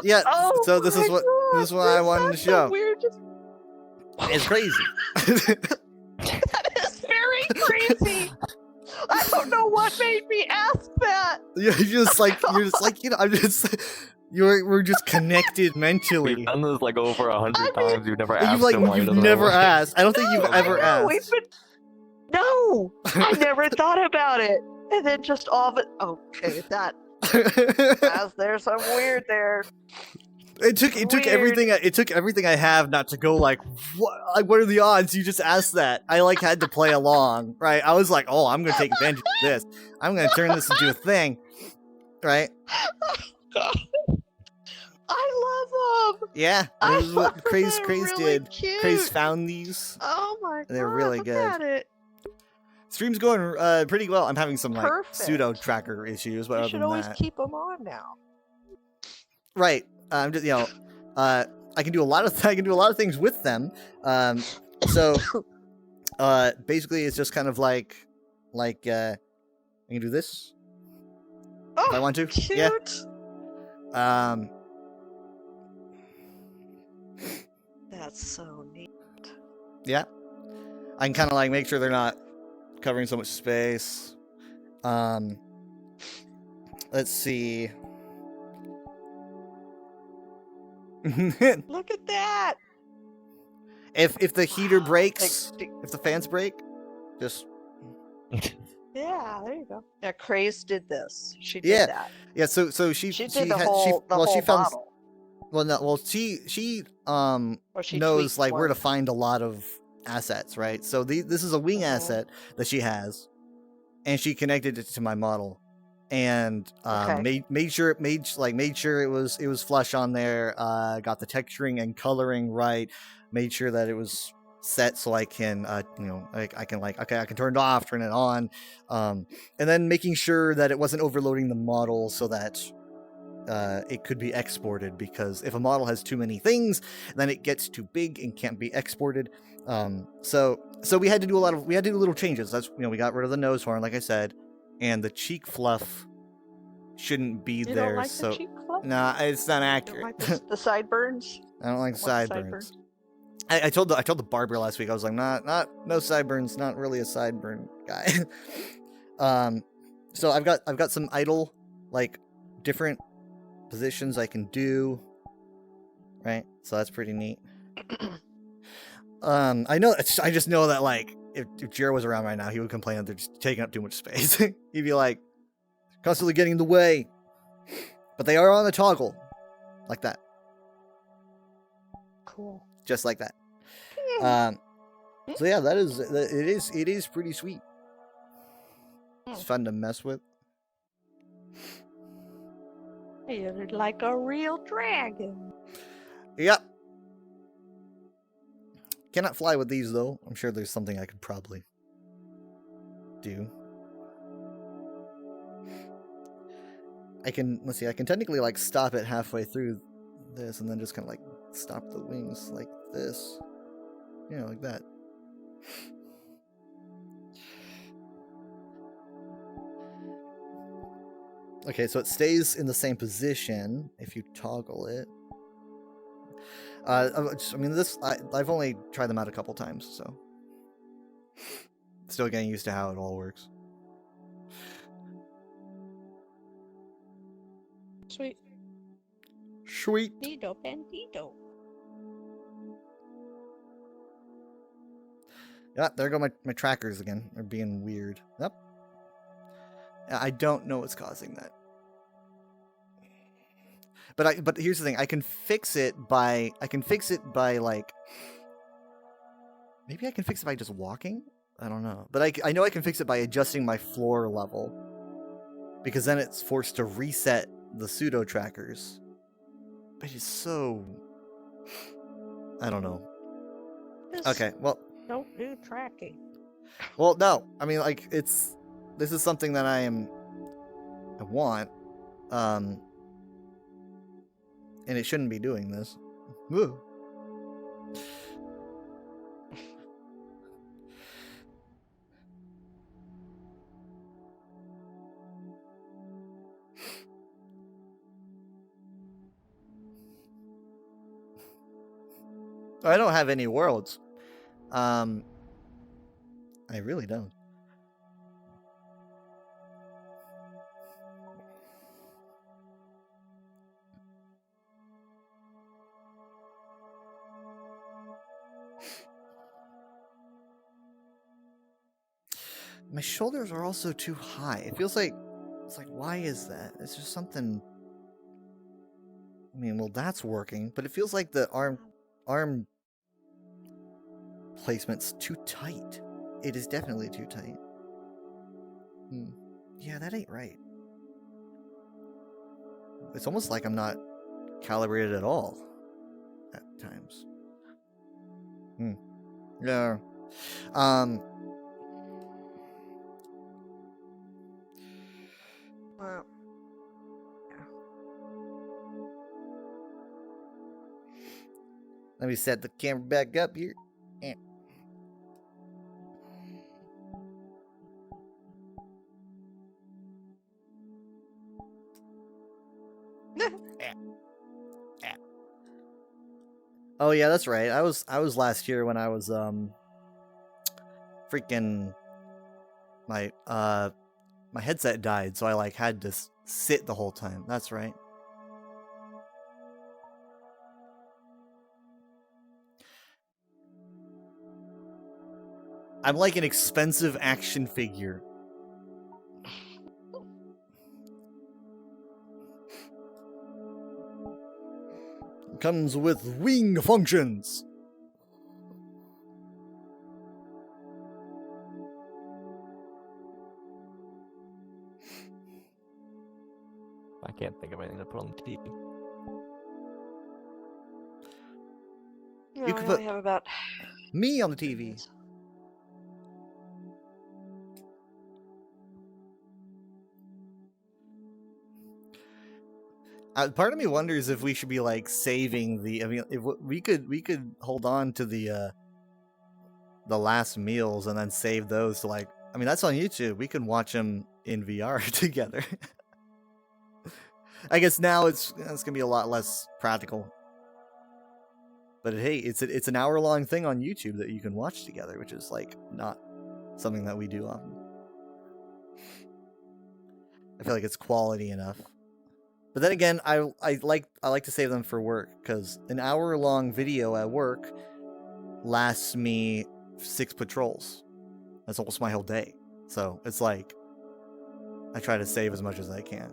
Yeah. Oh So this is my what God, this is what I wanted to that's the show. weirdest- It's crazy. That is very crazy. I don't know what made me ask that. you're just like I'm just we're just connected mentally. We've done this like over 100 I mean- times. You've never And asked you've like him why he you've doesn't never have one. asked. I don't think you've I ever know, we've asked. been- No, I never thought about it. And then just all of it. Okay, there's some weird there. It took Weird. everything I have not to go like what are the odds? You just asked that. I like had to play along, right? I was like, oh, I'm gonna take advantage of this. I'm gonna turn this into a thing, right? I love them. Yeah, I this is what love Craze them. Craze Really did. cute. Craze found these. Oh my God, They're really look good. at it. Stream's going pretty well. I'm having some like Perfect. pseudo tracker issues, but You other should than always that, keep them on now. right? I'm just I can do a lot of things with them. So basically, it's just kind of like I can do this Oh, if I want to. cute. Yeah. That's so neat. Yeah. I can kind of like make sure they're not covering so much space. Let's see. Look at that. if the heater breaks, Like, if the fans break, just yeah, there you go. Yeah, Craze did this. She did Yeah, that. yeah. So she She did the had, whole, the whole she found bottle. she Or she knows tweaked like where to one. find a lot of assets, right? So this is a wing Mhm. asset that she has, and she connected it to my model, and Okay. made sure it was flush on there. Got the texturing and coloring right. Made sure that it was set so I can I can turn it off, turn it on, and then making sure that it wasn't overloading the model so that it could be exported, because if a model has too many things, then it gets too big and can't be exported. So we had to do little changes. That's we got rid of the nose horn, like I said, and the cheek fluff shouldn't be You there. don't like So the cheek fluff? nah, it's not You don't accurate. like the sideburns? I don't like Want sideburns. I told the barber last week, I was like, no sideburns, not really a sideburn guy. So I've got some idle, like, different positions I can do, right? So that's pretty neat. I just know that, like, if Jiro was around right now, he would complain that they're just taking up too much space. He'd be like, constantly getting in the way. But they are on the toggle, like that, Cool. just like that. So yeah, it is pretty sweet. It's fun to mess with. You're like a real dragon. Yep. Cannot fly with these though. I'm sure there's something I could probably do. I can technically like stop it halfway through this and then just kind of like stop the wings like this. Like that. Okay, so it stays in the same position if you toggle it. I've only tried them out a couple times, so Still getting used to how it all works. Sweet. Sweet. Nido Bandito. Yeah, there go my trackers again. They're being weird. Yep. I don't know what's causing that. But here's the thing. I can fix it by like, maybe I can fix it by just walking? I don't know. But I know I can fix it by adjusting my floor level, because then it's forced to reset the pseudo trackers. But it's so, I don't know. Okay, well, Don't do tracking. well, no. I mean, like, this is something that I want, and it shouldn't be doing this. Woo. I don't have any worlds. I really don't. My shoulders are also too high. It feels like, it's like, why is that? It's just something. I mean, well, that's working, but it feels like the arm placement's too tight. It is definitely too tight. Yeah, that ain't right. It's almost like I'm not calibrated at all at times. Yeah. Well, Let me set the camera back up here. Oh yeah, that's right. I was last year when I was freaking my headset died, so I like had to sit the whole time. That's right. I'm like an expensive action figure. Comes with wing functions. I can't think of anything to put on the TV. no, You I could only put have about me on the TV. minutes. Part of me wonders if we should be like saving the. I mean, if we could hold on to the last meals and then save those to like. I mean, that's on YouTube. We can watch them in VR together. I guess now it's gonna be a lot less practical. But hey, it's an hour-long thing on YouTube that you can watch together, which is like not something that we do often. I feel like it's quality enough. But then again, I like to save them for work, because an hour-long video at work lasts me 6 patrols. That's almost my whole day. So it's like I try to save as much as I can.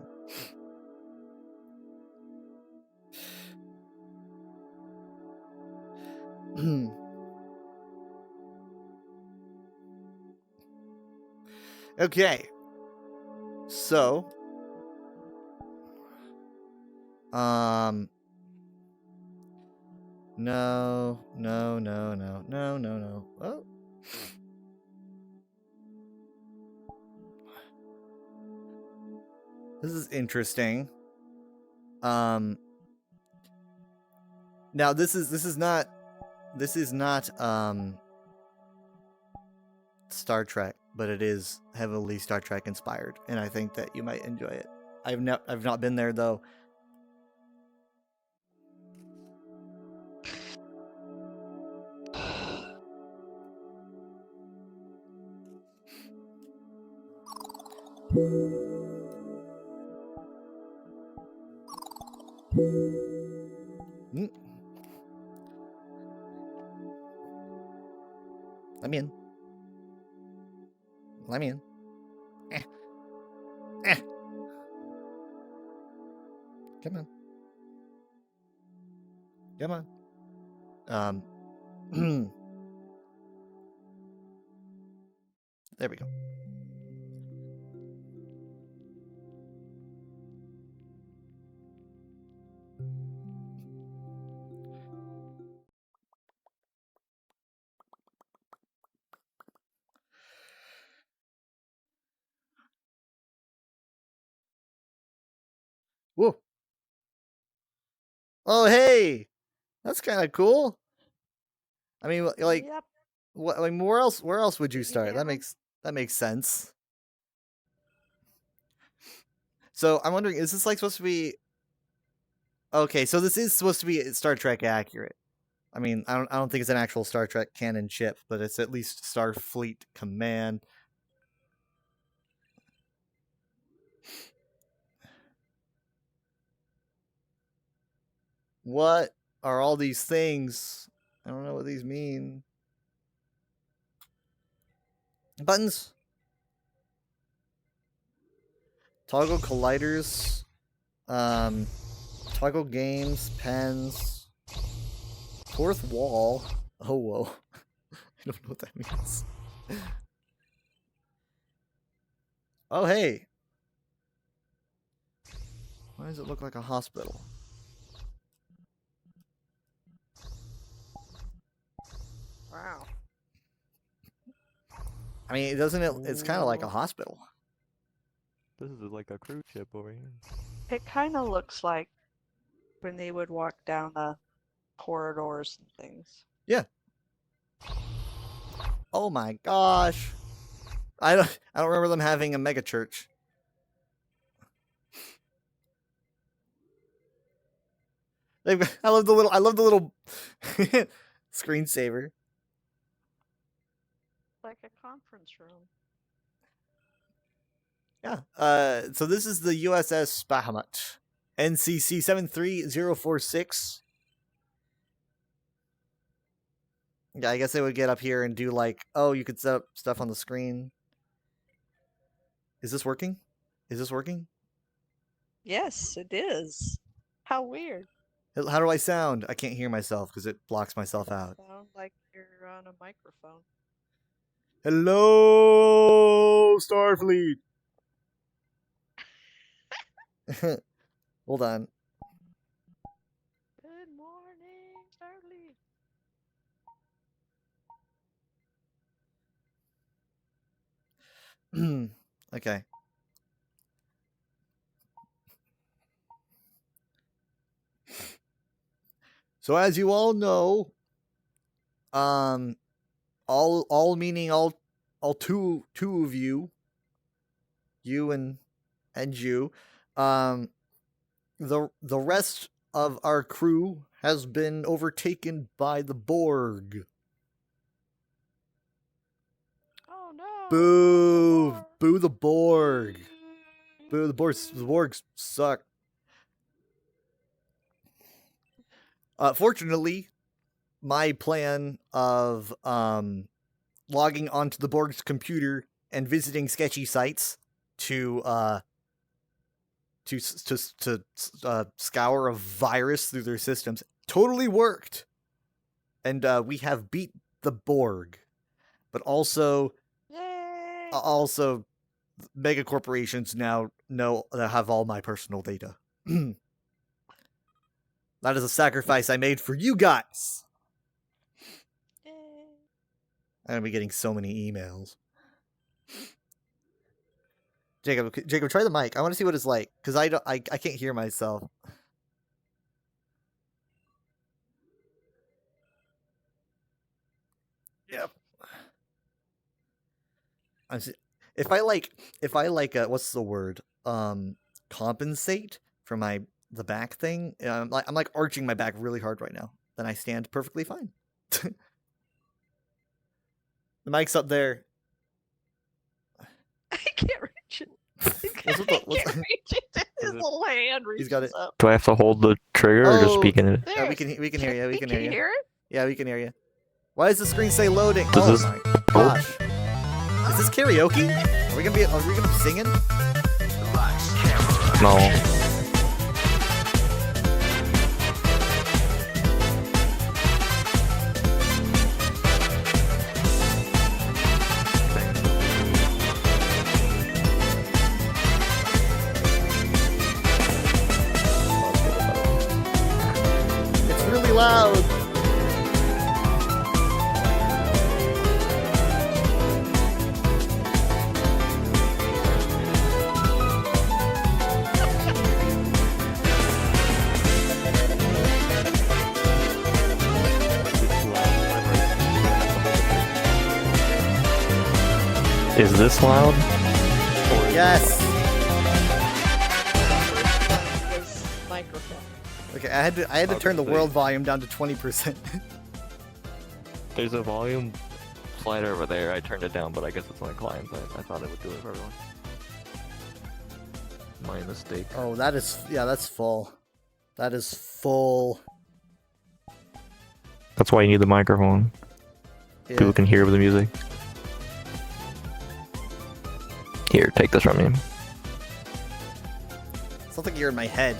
Okay. So no. Oh. This is interesting. Now this is not Star Trek, but it is heavily Star Trek inspired, and I think that you might enjoy it. I've not been there though. Mm. Let me in. Let me in. Eh. Eh. Come on. Come on. There we go. Whoa. Oh, hey. That's kind of cool. I mean, like, Yep. what? I mean, where else would you Maybe start? down. That makes sense. So I'm wondering, is this like supposed to be? Okay, so this is supposed to be Star Trek accurate. I mean, I don't think it's an actual Star Trek canon ship, but it's at least Starfleet Command. What are all these things? I don't know what these mean. Buttons. Toggle colliders. Toggle games, pens. Fourth wall. Oh, whoa. I don't know what that means. Oh, hey. Why does it look like a hospital? Wow. I mean, it's kind of like a hospital. This is like a cruise ship over here. It kind of looks like when they would walk down the corridors and things. Yeah. Oh my gosh. I don't remember them having a mega church. I love the little screensaver. Like a conference room. Yeah. So this is the USS Bahamut. NCC 73046. Yeah, I guess they would get up here and do like, oh, you could set up stuff on the screen. Is this working? Is this working? Yes, it is. How weird. How do I sound? I can't hear myself because it blocks myself out. Sound like you're on a microphone. Hello, Starfleet. Hold on. Good morning, Starfleet. Okay. So as you all know, all meaning all two of you and you, the rest of our crew has been overtaken by the Borg. Oh no. Boo! Boo the Borg! Boo the Borg! The Borg suck. Fortunately, my plan of logging onto the Borg's computer and visiting sketchy sites to scour a virus through their systems totally worked, and we have beat the Borg. But also, Yay! mega corporations now know that have all my personal data. That is a sacrifice I made for you guys. Yay! I'm gonna be getting so many emails. Jacob, try the mic. I want to see what it's like because I can't hear myself. Yep. If I like what's the word? Compensate for the back thing. I'm like arching my back really hard right now. Then I stand perfectly fine. The mic's up there. I can't reach it. little hand He's got reaches it. up. Do I have to hold the trigger or just Oh, speak in it? Yeah, we can hear you. We can hear you. hear it? Yeah, we can hear you. Why does the screen say loading? Does oh this- my gosh. Is this karaoke? Are we gonna be singing? No. It's really loud. Is this loud? Yes. His microphone. Okay, I had to turn the Obviously. world volume down to 20%. There's a volume slider over there. I turned it down, but I guess it's on the client side. I thought it would do it for everyone. My mistake. Oh, that's full. That is full. That's why you need the microphone. Yeah. People can hear the music. Here, take this from me. Sounds like you're in my head.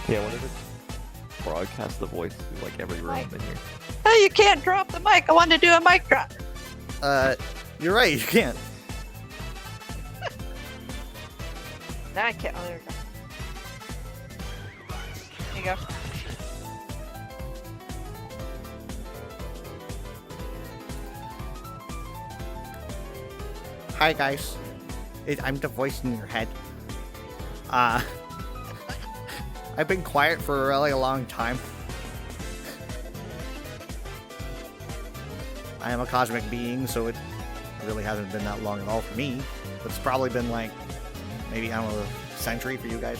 Yeah, what if it broadcast the voice to like every room in here? Oh, you can't drop the mic. I wanted to do a mic drop. You're right. You can't. Now I can't. Oh, there we go. There you go. Hi guys, I'm the voice in your head. I've been quiet for a really long time. I am a cosmic being, so it really hasn't been that long at all for me. But it's probably been like, maybe, I don't know, a century for you guys.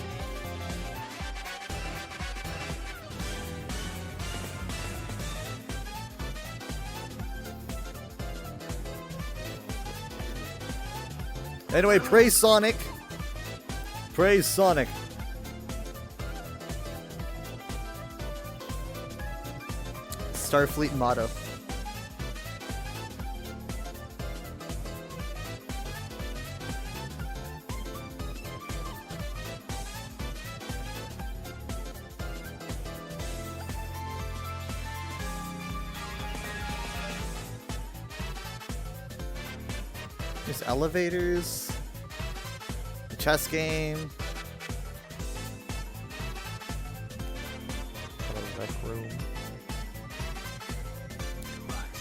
Anyway, praise Sonic. Praise Sonic. Starfleet motto. There's elevators, the chess game. Rec room.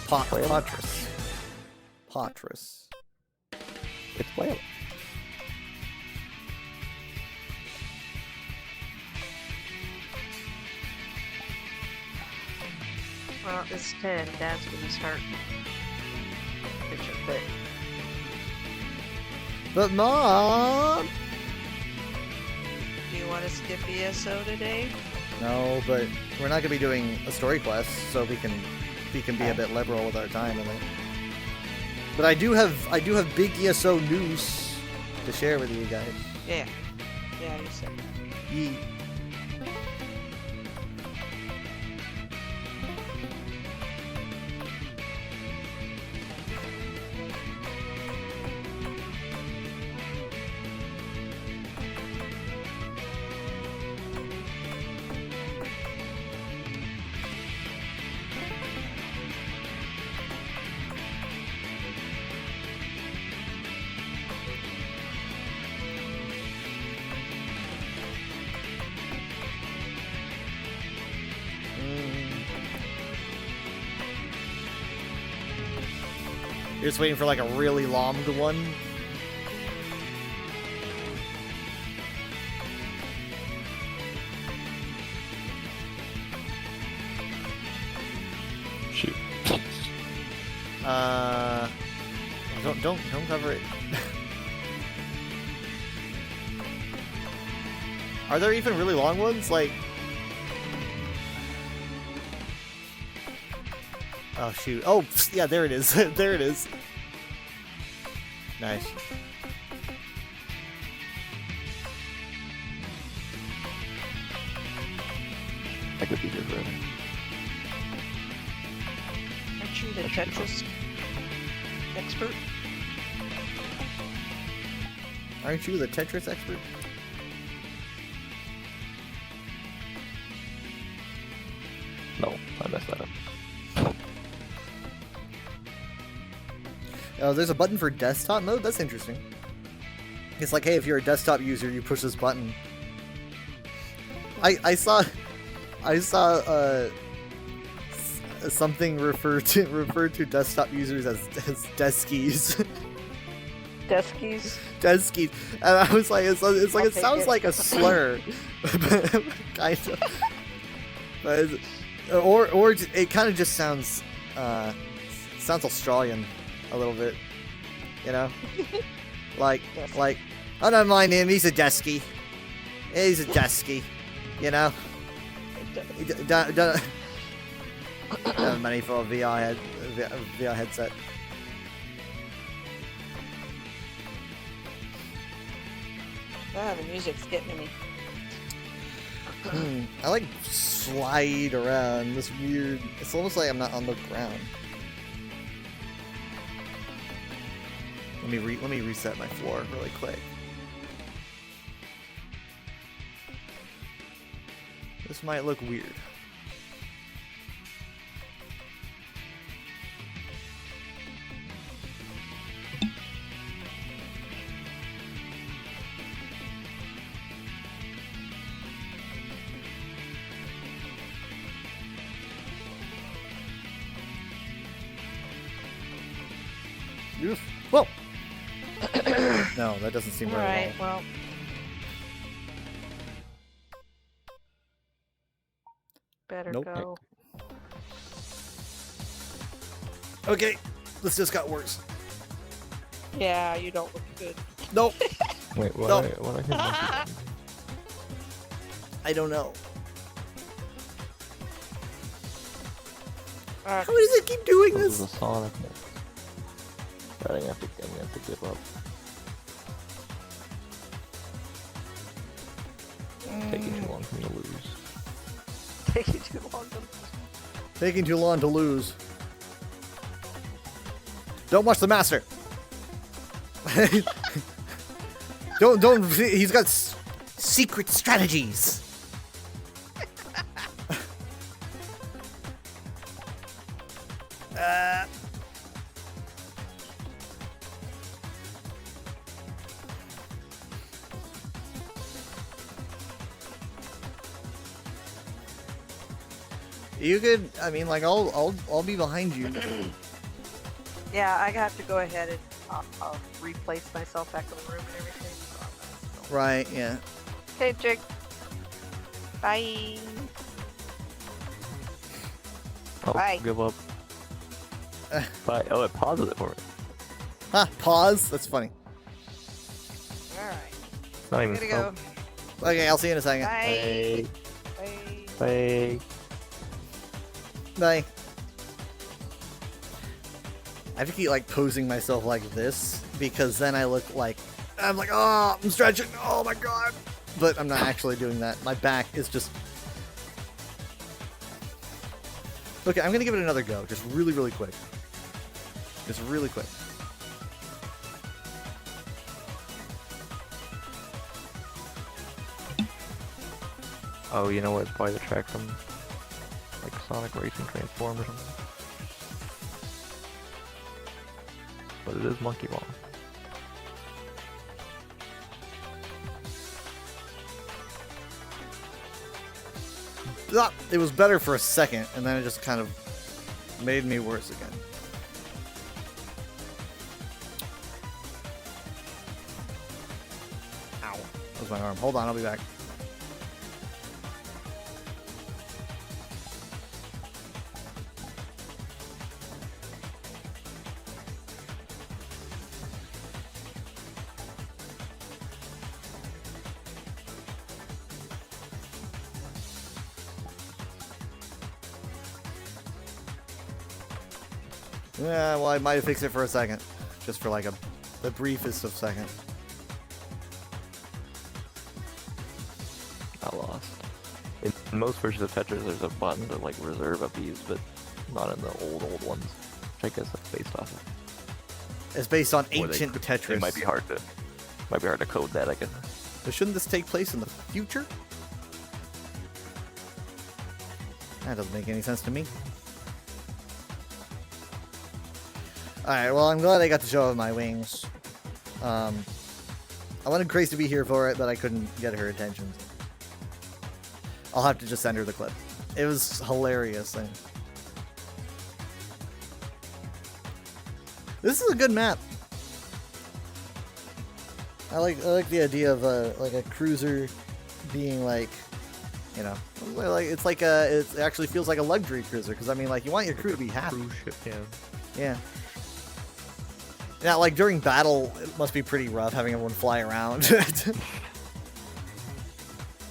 Potras. Potras. It's playable. Well, it's 10. Dad's gonna start pitching fit. But Mom! Do you want to skip ESO today? No, but we're not gonna be doing a story quest, so we can be a bit liberal with our time in it. But I do have big ESO news to share with you guys. Yeah. Yeah, you said that. Ye- You're just waiting for like a really long one. Shoot. Don't cover it. Are there even really long ones? Like, oh shoot! Oh yeah, there it is. There it is. Nice. could be good forever. Aren't you the Tetris expert? Aren't you the Tetris expert? No, I messed that up. Oh, there's a button for desktop mode? That's interesting. It's like, hey, if you're a desktop user, you push this button. I saw something referred to desktop users as deskies. Deskies? Deskies. And I was like, it's like I'll it take sounds it. like a slur. Kind of. But or it kind of just sounds Australian a little bit, you know, like I don't mind him. He's a desky. He's a desky, you know. He don't have money for a VR headset. Ah, the music's getting me. I like slide around this weird. It's almost like I'm not on the ground. Let me reset my floor really quick. This might look weird. Oof. Whoa! No, that doesn't seem right Alright, at all. well. Better Nope. go. Okay, this just got worse. Yeah, you don't look good. Nope, Wait, what? No. What I hit? I don't know. Uh, How does it keep doing This is this? a Sonic mix. Alright, I'm gonna have to give up. Taking too long for me to lose. taking too long to... Taking too long to lose. Don't watch the master. don't. He's got secret strategies. You could. I mean, like, I'll be behind you. Yeah, I have to go ahead and I'll replace myself back in the room and everything. So I'm gonna Right? Yeah. Okay, Jake. Bye. Oh, Bye. give up. Bye. Oh, it pauses it for me. Huh? Pause. That's funny. Alright. Not even Gotta go. Okay, I'll see you in a second. Bye. Bye. Bye. Bye. Bye. I have to keep like posing myself like this because then I look like I'm like, oh, I'm stretching. Oh my god. But I'm not actually doing that. My back is just. Okay, I'm gonna give it another go, just really, really quick. Just really quick. Oh, you know what? It's probably the track from like Sonic Racing Transform or something. But it is Monkey Ball. Ah, it was better for a second, and then it just kind of made me worse again. Ow. That was my arm. Hold on, I'll be back. Yeah, well, I might have fixed it for a second. Just for like the briefest of second. I lost. In most versions of Tetris, there's a button to like reserve up these, but not in the old ones. Which I guess that's based off of. It's based on Or they ancient could- Tetris. It might be hard to code that, I guess. But shouldn't this take place in the future? That doesn't make any sense to me. Alright, well, I'm glad I got to show off my wings. I wanted Grace to be here for it, but I couldn't get her attention. I'll have to just send her the clip. It was hilarious. This is a good map. I like the idea of like a cruiser being like, you know, it actually feels like a luxury cruiser, because I mean, like, you want your crew to be happy. Cruise ship, yeah. Yeah. Yeah, like during battle, it must be pretty rough having everyone fly around.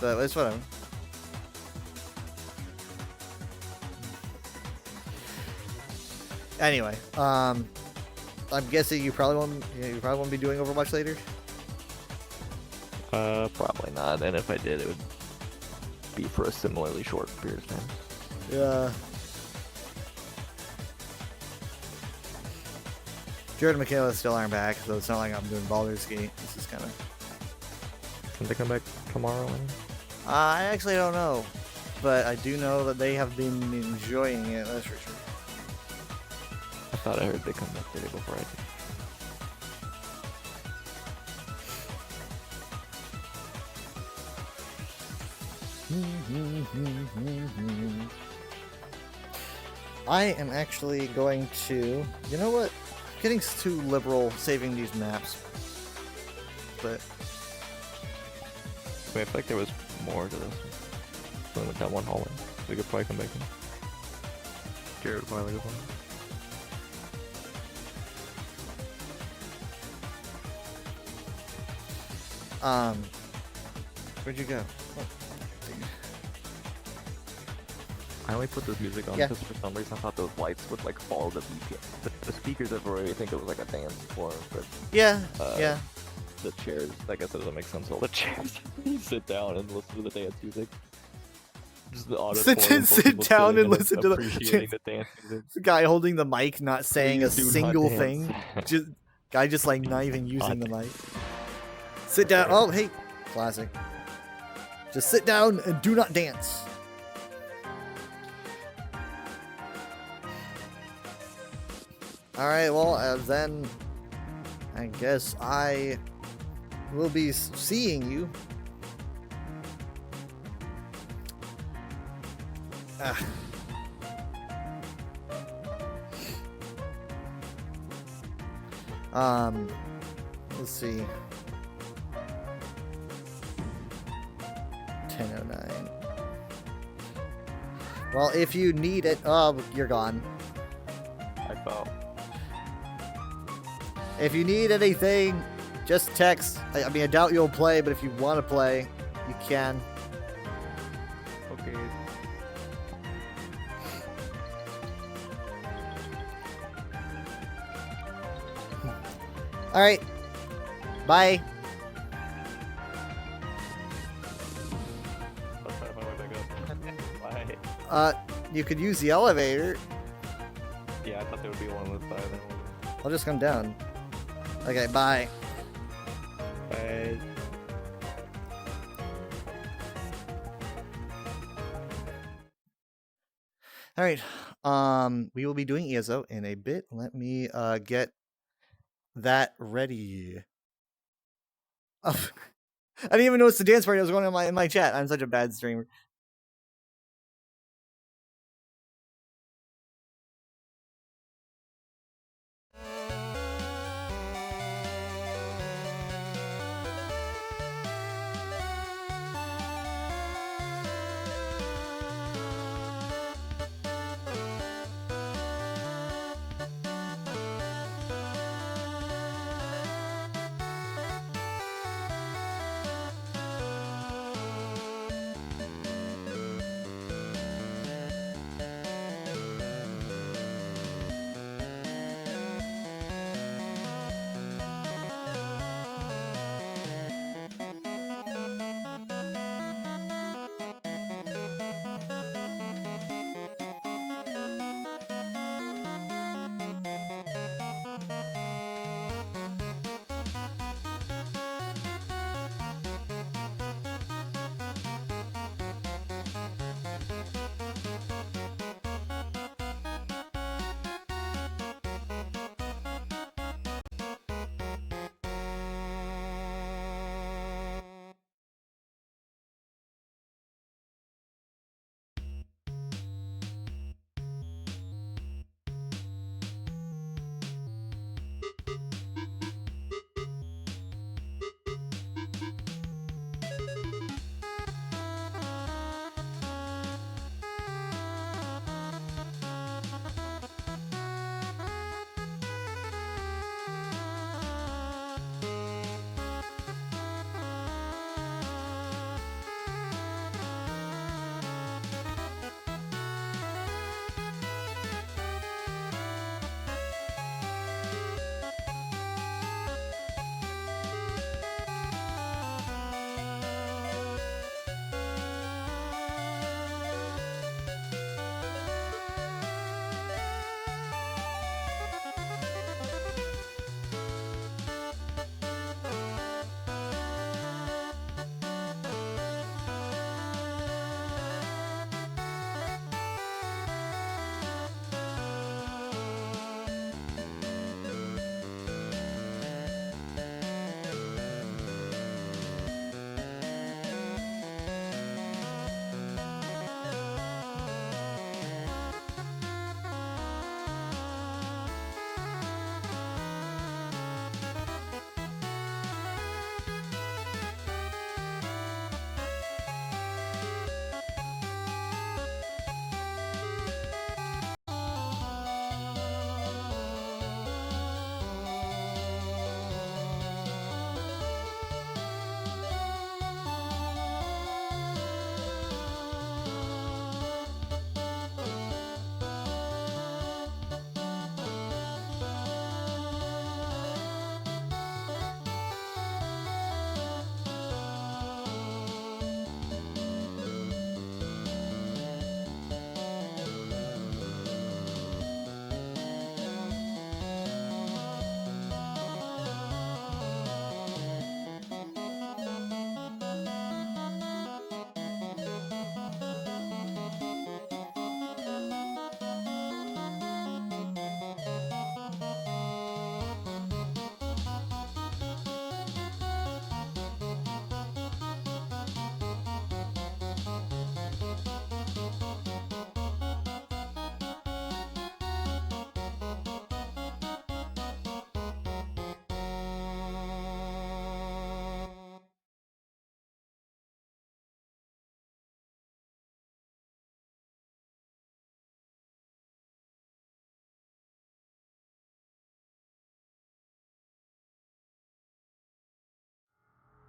But it's whatever. Anyway, I'm guessing you probably won't be doing Overwatch later. Probably not. And if I did, it would be for a similarly short period of time. Yeah. Jared and Michaela still aren't back, so it's not like I'm doing Baldur's Gate. This is kind of. Can they come back tomorrow? I actually don't know, but I do know that they have been enjoying it. That's for sure. I thought I heard they come back the day before I did. I am actually going to. You know what? Getting too liberal saving these maps, but I feel like there was more to this one. Only with that one hallway. We could probably come back in. Jared would probably go on. where'd you go? Oh. I only put this music on Yeah. because for some reason I thought those lights would like follow the BPM. The speakers everywhere, you think it was like a dance floor, but Yeah, Uh, yeah. the chairs, I guess it doesn't make sense. All the chairs, you sit down and listen to the dance music. Just the Sit- auditorium full of sit people down sitting and listen to the- appreciating the dance music. The guy holding the mic, not saying Please do a not single dance. thing. Just guy just like not even using the Not mic. Sit down. Oh, hey, classic. Just sit down and do not dance. All right. Well, then I guess I will be seeing you. Ah. Let's see. 10:09. Well, if you need it, oh, you're gone. I felt. If you need anything, just text. I mean, I doubt you'll play, but if you want to play, you can. Okay. All right. Bye. I'll try to find my way back up. Bye. You could use the elevator. Yeah, I thought there would be one on the side. I'll just come down. Okay, bye. Bye. All right. We will be doing ESO in a bit. Let me get that ready. Oh, I didn't even notice the dance party that was going on in my chat. I'm such a bad streamer.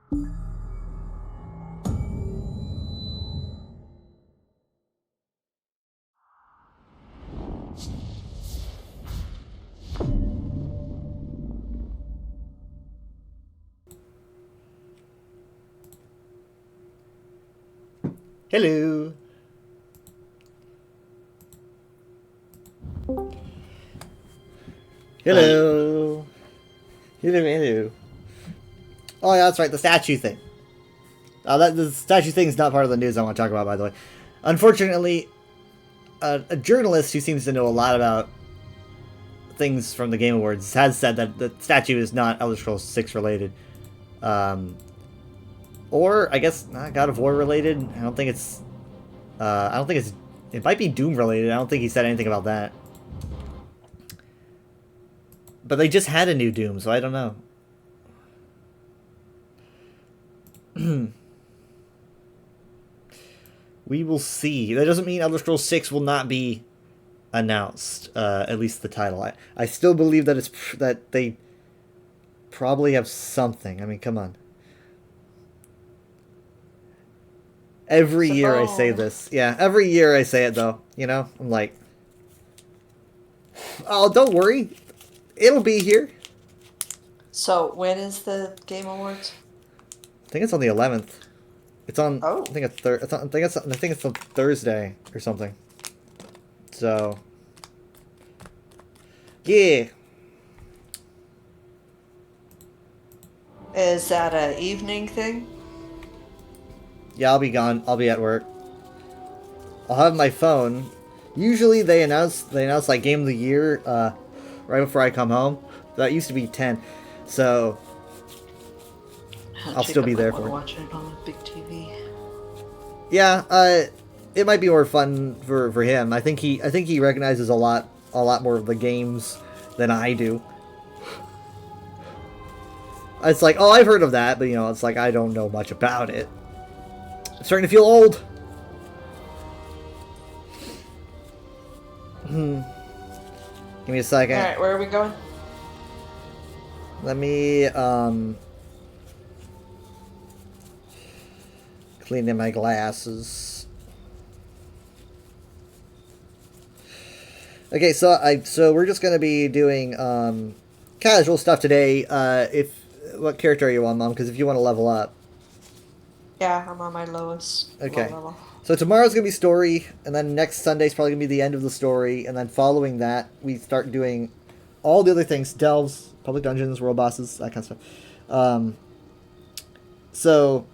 Hello. Hello. Hello. Oh, yeah, that's right. The statue thing. The statue thing is not part of the news I want to talk about, by the way. Unfortunately, a journalist who seems to know a lot about things from the Game Awards has said that the statue is not Elder Scrolls 6 related. Or, I guess, not God of War related. I don't think it's... It might be Doom related. I don't think he said anything about that. But they just had a new Doom, so I don't know. We will see. That doesn't mean Elder Scrolls 6 will not be announced. At least the title. I still believe that that they probably have something. I mean, come on. Every year I say this. Yeah, every year I say it, though. You know? I'm like... Oh, don't worry. It'll be here. So when is the Game Awards? I think it's on the 11th. It's on... Oh. I think it's on Thursday or something. So... Yeah. Is that an evening thing? Yeah, I'll be gone. I'll be at work. I'll have my phone. Usually they announce like Game of the Year right before I come home. That used to be 10. So I'll still be there for it. Watching it on a big TV. Yeah, it might be more fun for him. I think he recognizes a lot more of the games than I do. It's like, oh, I've heard of that, but you know, it's like I don't know much about it. I'm starting to feel old. Give me a second. Alright, where are we going? Let me, clean in my glasses. Okay, so we're just gonna be doing, casual stuff today. What character are you on, Mom? Because if you want to level up. Yeah, I'm on my lowest Okay. level. So tomorrow's going to be story, and then next Sunday's probably going to be the end of the story, and then following that, we start doing all the other things, delves, public dungeons, world bosses, that kind of stuff. So,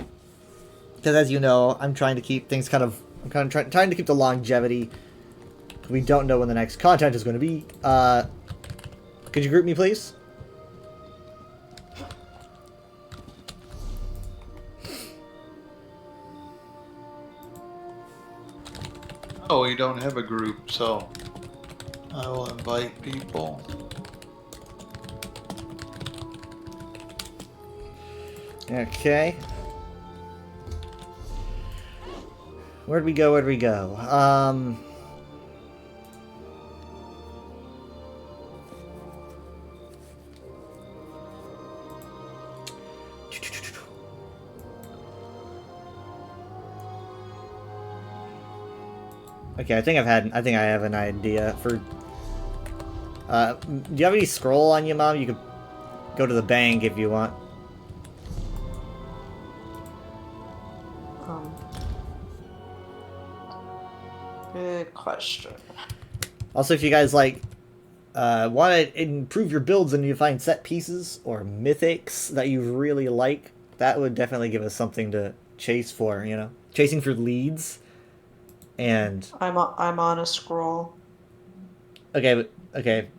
because as you know, I'm trying to keep things trying to keep the longevity. We don't know when the next content is going to be. Could you group me, please? Oh, we don't have a group, so I will invite people. Okay. Where'd we go? Okay, I think I have an idea for... do you have any scroll on you, Mom? You could go to the bank if you want. Good question. Also, if you guys, like, want to improve your builds and you find set pieces or mythics that you really like, that would definitely give us something to chase for, you know? Chasing for leads. And... I'm on a scroll. Okay,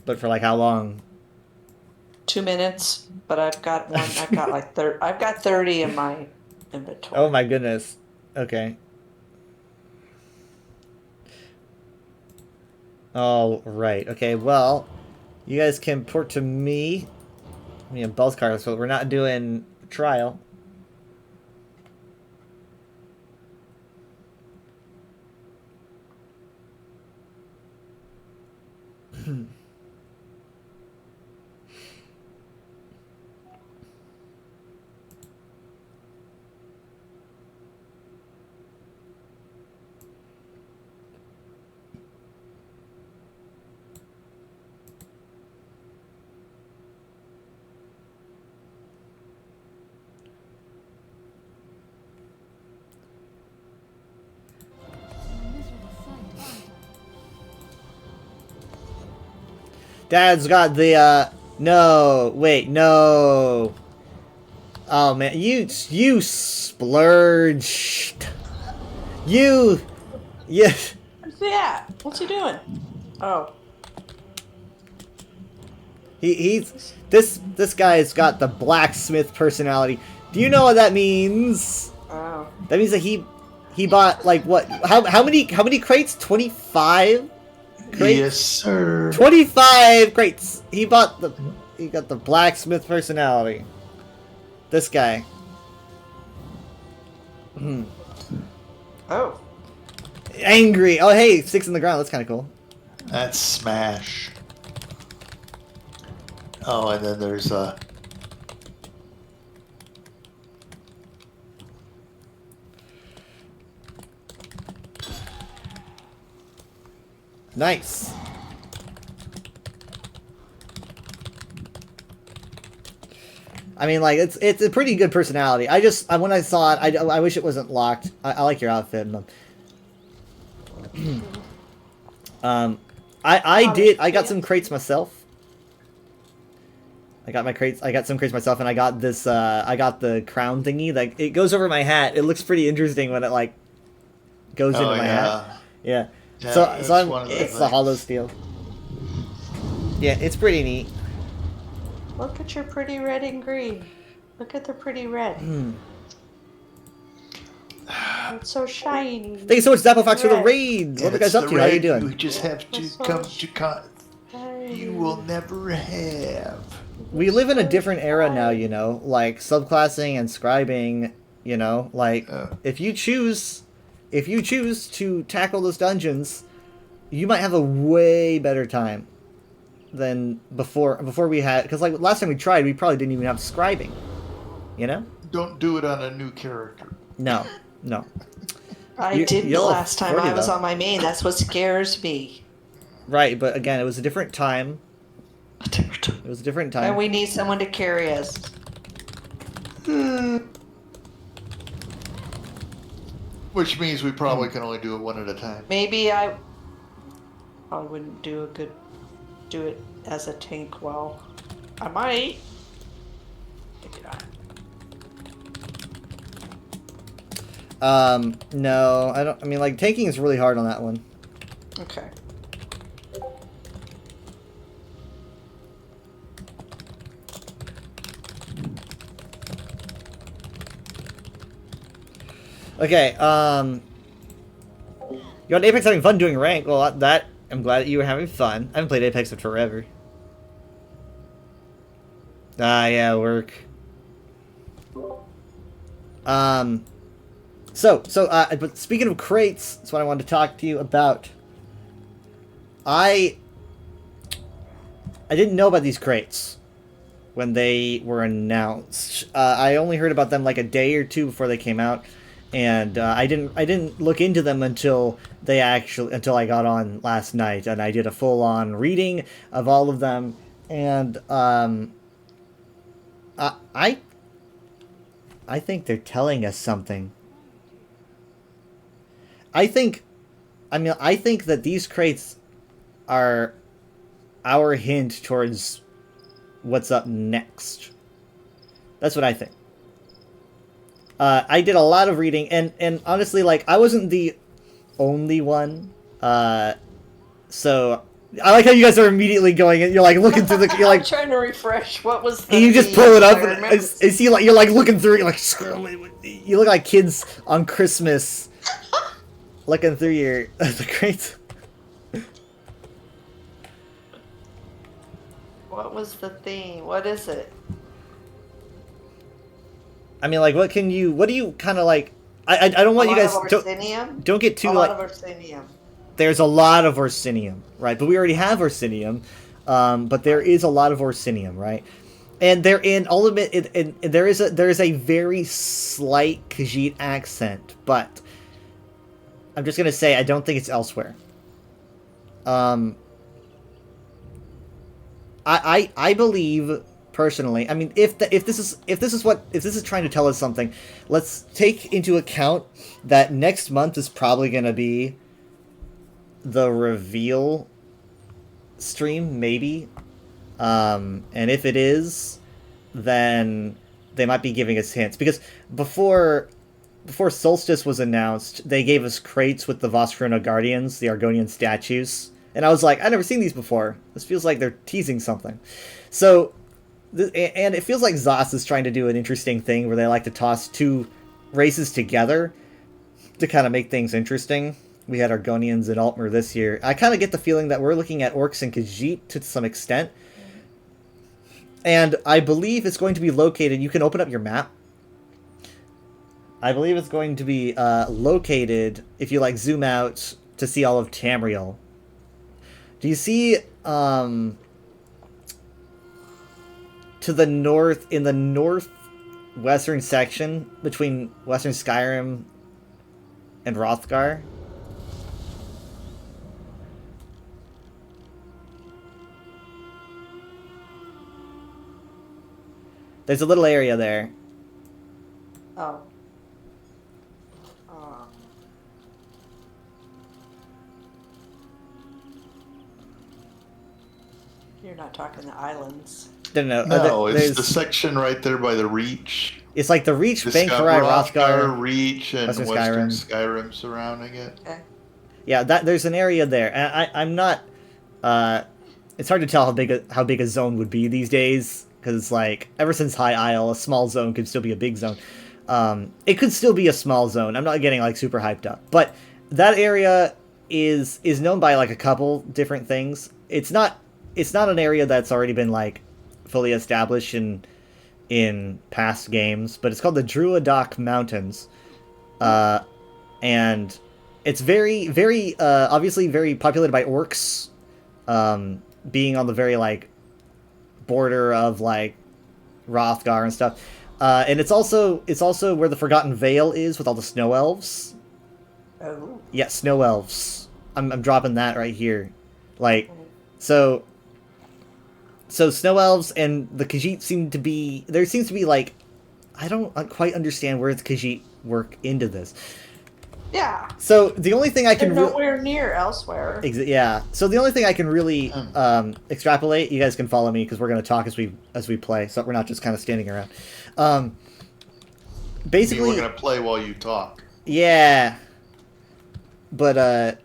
but for, like, how long? 2 minutes, but I've got one. I've got like 30. I've got 30 in my inventory. Oh my goodness. Okay. All right. Okay. Well, you guys can port to me. I mean, Bell's card, so we're not doing trial. Dad's got the, no, wait, no. Oh, man, you splurged. Yeah. Where's he at? What's he doing? Oh. This guy's got the blacksmith personality. Do you know what that means? Oh. That means that he bought, like, what? How many crates? 25 crates? Yes, sir. 25 crates. He got the blacksmith personality. This guy. Oh. Angry. Oh, hey, sticks in the ground. That's kind of cool. That's smash. Oh, and then there's Nice. I mean, like, it's a pretty good personality. When I saw it, I wish it wasn't locked. I like your outfit. I got some crates myself. I got some crates myself, and I got this, I got the crown thingy. Like, it goes over my hat. It looks pretty interesting when it, like, goes into my hat. Yeah. Yeah, It's the hollow steel. Yeah, it's pretty neat. Look at your pretty red and green. Look at the pretty red. It's so shiny. Thank you so much, Zapplefox, for the Red. raid. What are you guys up to? How you doing? You just have to That's so come to you will never have. We live in a different era now, you know, like subclassing and scribing, you know, like if you choose to tackle those dungeons, you might have a way better time than before we had, because like last time we tried, we probably didn't even have scribing, you know? Don't do it on a new character. No. I did the you'll last time afford it, I was though. on my main. That's what scares me. Right, but again, it was a different time. It was a different time. And we need someone to carry us. Which means we probably can only do it one at a time. Maybe I wouldn't do it as a tank well. I might. Maybe not. No, I mean, like, tanking is really hard on that one. Okay. Okay, you on Apex having fun doing rank? Well, I'm glad that you were having fun. I haven't played Apex in forever. Ah, yeah, work. But speaking of crates, that's what I wanted to talk to you about. I didn't know about these crates when they were announced. I only heard about them like a day or two before they came out, and I didn't look into them until I got on last night, and I did a full-on reading of all of them, and I think they're telling us something. I think that these crates are our hint towards what's up next. That's what I think. I did a lot of reading, and honestly, like, I wasn't the only one. So I like how you guys are immediately going and you're like looking through the. You're like I'm trying to refresh. What was the? and you just pull it up and environment? it's you like you're like looking through. You're like you look like kids on Christmas, looking through your the crates. What was the theme? What is it? I mean, like, what do you kind of like? I don't want you guys don't get too a like. lot of Orsinium. There's a lot of Orsinium, right? But we already have Orsinium, but there is a lot of Orsinium, right? And there in all of it, there is a very slight Khajiit accent, but I'm just gonna say I don't think it's elsewhere. I believe personally. I mean, if this is trying to tell us something, let's take into account that next month is probably gonna be the reveal stream, maybe, And if it is, then they might be giving us hints. Because before Solstice was announced, they gave us crates with the Vostrona Guardians, the Argonian statues. And I was like, I've never seen these before. This feels like they're teasing something. So, and it feels like ZOS is trying to do an interesting thing where they like to toss two races together to kind of make things interesting. We had Argonians and Altmer this year. I kind of get the feeling that we're looking at Orcs and Khajiit to some extent. And I believe it's going to be located... You can open up your map. I believe it's going to be located, if you like zoom out, to see all of Tamriel. Do you see... to the north, in the northwestern section, between Western Skyrim and Hrothgar? There's a little area there. Oh. You're not talking the islands. No, No, it's there's... the section right there by the Reach. It's like the Reach, The Bankerai, Hrothgar, Hrothgar. Reach, and Western Western Skyrim. Skyrim surrounding it. Okay. Yeah, there's an area there. And I'm not... it's hard to tell how big a zone would be these days. Because, like, ever since High Isle, a small zone could still be a big zone. It could still be a small zone. I'm not getting, like, super hyped up. But that area is known by, like, a couple different things. It's not an area that's already been, like, fully established in past games. But it's called the Druadoc Mountains. And it's very, very, obviously very populated by orcs. Being on the very, like, border of, like, Hrothgar and stuff. And it's also where the Forgotten Vale is with all the snow elves. Oh. Yeah, snow elves. I'm dropping that right here. Like, so snow elves and the Khajiit seem to be... There seems to be, like... I don't quite understand where the Khajiit work into this. Yeah. So the only thing I They're can... nowhere near elsewhere. Yeah. So the only thing I can really extrapolate, you guys can follow me because we're going to talk as we play, so we're not just kind of standing around. Basically, We're gonna play while you talk. yeah. But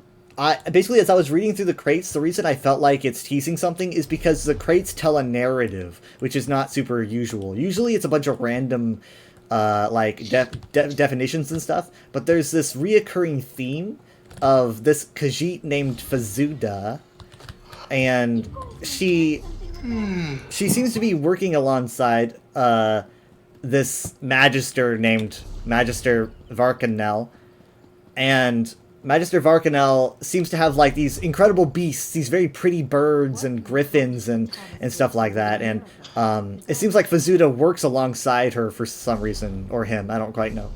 basically, as I was reading through the crates, the reason I felt like it's teasing something is because the crates tell a narrative, which is not super usual. Usually, it's a bunch of random, like definitions and stuff. But there's this reoccurring theme of this Khajiit named Fazuda, and she seems to be working alongside this Magister named Magister Varkanel, and Magister Varkanel seems to have, like, these incredible beasts, these very pretty birds and griffins and stuff like that, and it seems like Fazuda works alongside her for some reason, or him, I don't quite know.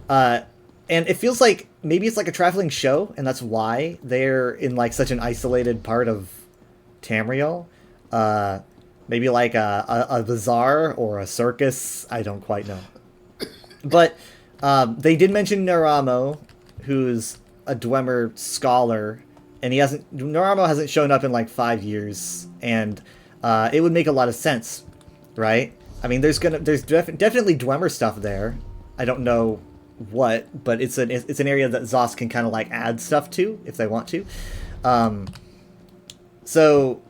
And it feels like maybe it's like a traveling show, and that's why they're in, like, such an isolated part of Tamriel. Maybe like a bazaar or a circus, I don't quite know. But they did mention Naramo, who's a Dwemer scholar, and Naramo hasn't shown up in like 5 years, and it would make a lot of sense, right? I mean, there's definitely Dwemer stuff there. I don't know what, but it's an area that ZOS can kind of like add stuff to if they want to. So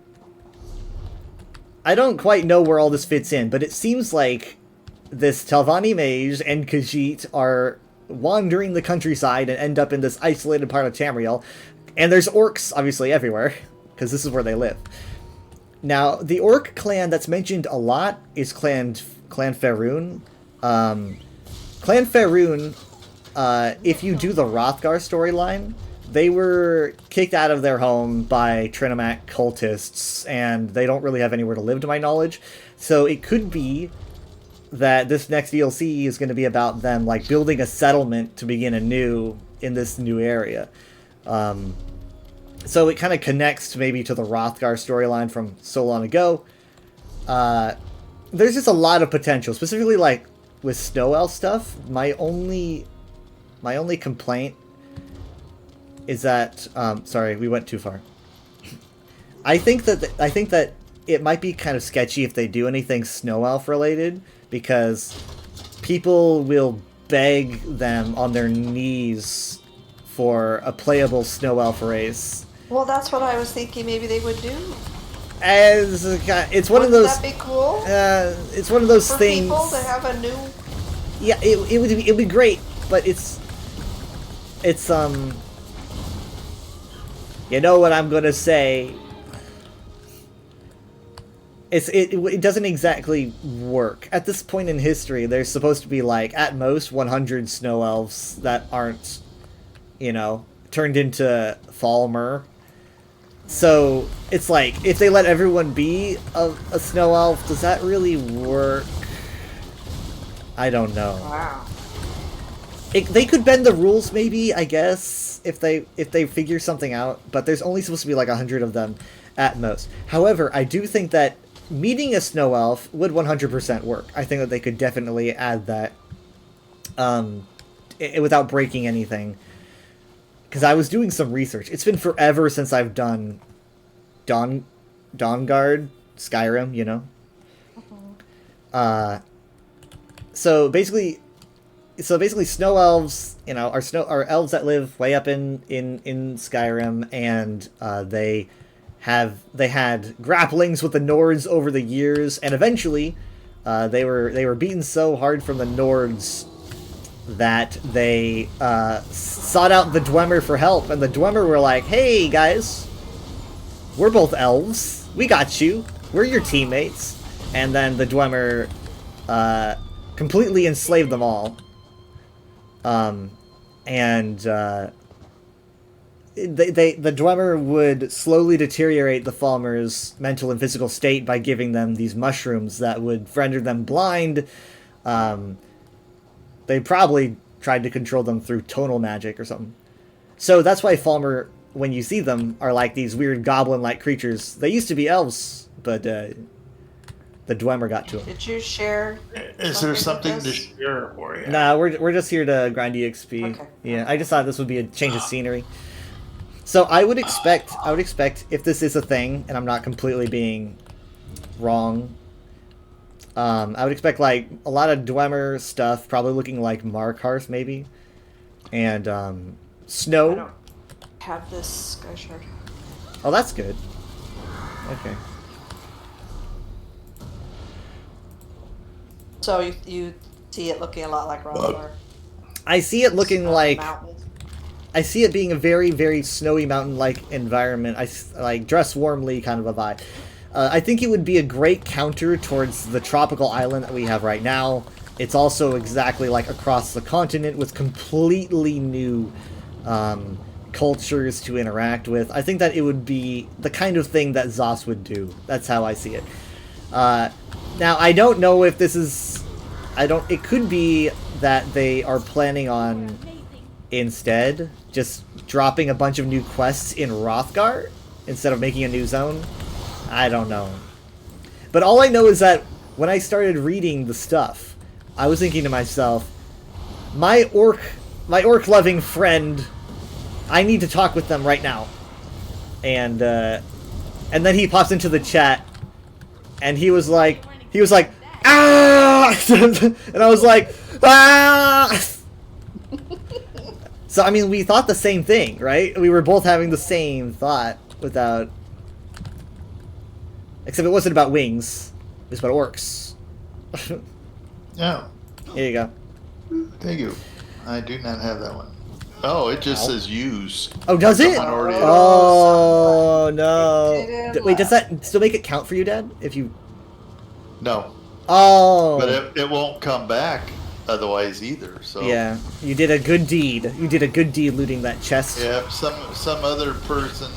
I don't quite know where all this fits in, but it seems like this Telvanni mage and Khajiit are wandering the countryside and end up in this isolated part of Tamriel. And there's orcs, obviously, everywhere, because this is where they live. Now, the orc clan that's mentioned a lot is Clan Faerun. Clan Faerun, if you do the Hrothgar storyline, they were kicked out of their home by Trinomac cultists, and they don't really have anywhere to live, to my knowledge. So it could be that this next DLC is going to be about them, like, building a settlement to begin anew in this new area. So it kind of connects maybe to the Hrothgar storyline from so long ago. There's just a lot of potential, specifically like with Snow Elf stuff. My only complaint is that sorry, we went too far. I think that it might be kind of sketchy if they do anything Snow Elf related, because people will beg them on their knees for a playable Snow Elf race. Well, that's what I was thinking maybe they would do. As it's one of those. Wouldn't that be cool? It's one of those For things. people to have a new. Yeah, it'd be great, but it's you know what I'm gonna say. It doesn't exactly work at this point in history. There's supposed to be like at most 100 snow elves that aren't, turned into Falmer. So it's like if they let everyone be a snow elf, does that really work? I don't know. Wow. They could bend the rules, maybe, I guess, if they figure something out. But there's only supposed to be like 100 of them at most. However, I do think that meeting a snow elf would 100% work. I think that they could definitely add that, without breaking anything. Because I was doing some research. It's been forever since I've done Dawnguard, Skyrim, So basically, snow elves, are elves that live way up in Skyrim, and they had grapplings with the Nords over the years, and eventually, they were beaten so hard from the Nords that they sought out the Dwemer for help, and the Dwemer were like, "Hey guys, we're both elves. We got you. We're your teammates." And then the Dwemer completely enslaved them all. The Dwemer would slowly deteriorate the Falmer's mental and physical state by giving them these mushrooms that would render them blind. They probably tried to control them through tonal magic or something. So that's why Falmer, when you see them, are like these weird goblin-like creatures. They used to be elves, but the Dwemer got to them. Did you share? Is there something with to us? share for you? Nah, we're just here to grind EXP. Okay. Yeah, I just thought this would be a change of scenery. So I would expect if this is a thing, and I'm not completely being wrong, I would expect like a lot of Dwemer stuff, probably looking like Markarth maybe, and I snow. don't have this Sky Shard. Oh, that's good. Okay. So you see it looking a lot like Rothgar. I see it looking like. Mountains. I see it being a very, very snowy mountain-like environment. Like dress warmly kind of a vibe. I think it would be a great counter towards the tropical island that we have right now. It's also exactly like across the continent with completely new cultures to interact with. I think that it would be the kind of thing that Zos would do. That's how I see it. Now, I don't know if this is... It could be that they are planning on instead just dropping a bunch of new quests in Rothgar instead of making a new zone. I don't know. But all I know is that when I started reading the stuff, I was thinking to myself, my orc-loving friend, I need to talk with them right now. And then he pops into the chat, and he was like, ah! And I was like, ah! So, I mean, we thought the same thing, right? We were both having the same thought without... Except it wasn't about wings. It was about orcs. Yeah. Here you go. Thank you. I do not have that one. Oh, it just says use. Oh, does it? Someone already- Oh, no. It didn't Wait, does that still make it count for you, Dad? If you... No, Oh. but it won't come back otherwise either. So Yeah, you did a good deed. You did a good deed looting that chest. yeah, some other person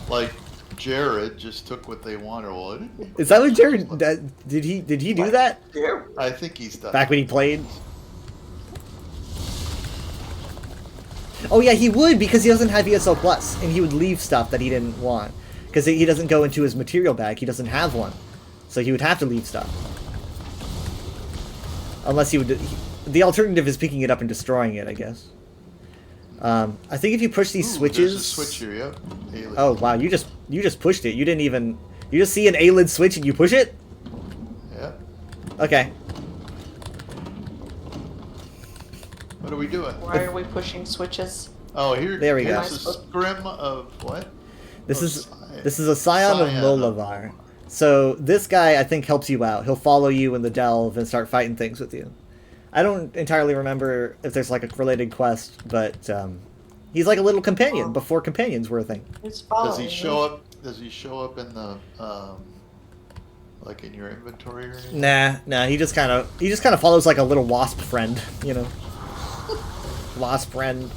like Jared just took what they wanted. Well, it didn't- Is that what Jared... Did he do that? I think he's done. Back when he played? Oh yeah, he would, because he doesn't have ESO Plus, and he would leave stuff that he didn't want. Because he doesn't go into his material bag, he doesn't have one. So he would have to leave stuff. Unless he would... The alternative is picking it up and destroying it, I guess. I think if you push these Ooh, switches... There's a switch here, yep. Haley. Oh wow, you just pushed it. You didn't even You just see an A-lid switch and you push it? Yeah. Okay. What are we doing? Why are we pushing switches? Oh, here. There we go. Here's a scrim of what? This Oh, is Scion. this is a Scion of Scion. Lolavar. So this guy I think helps you out. He'll follow you in the delve and start fighting things with you. I don't entirely remember if there's like a related quest, but he's like a little companion before companions were a thing. Who's following Does he me? show up? Does he show up in the like in your inventory or anything? Nah. He just kind of follows like a little wasp friend, you know. Wasp friend.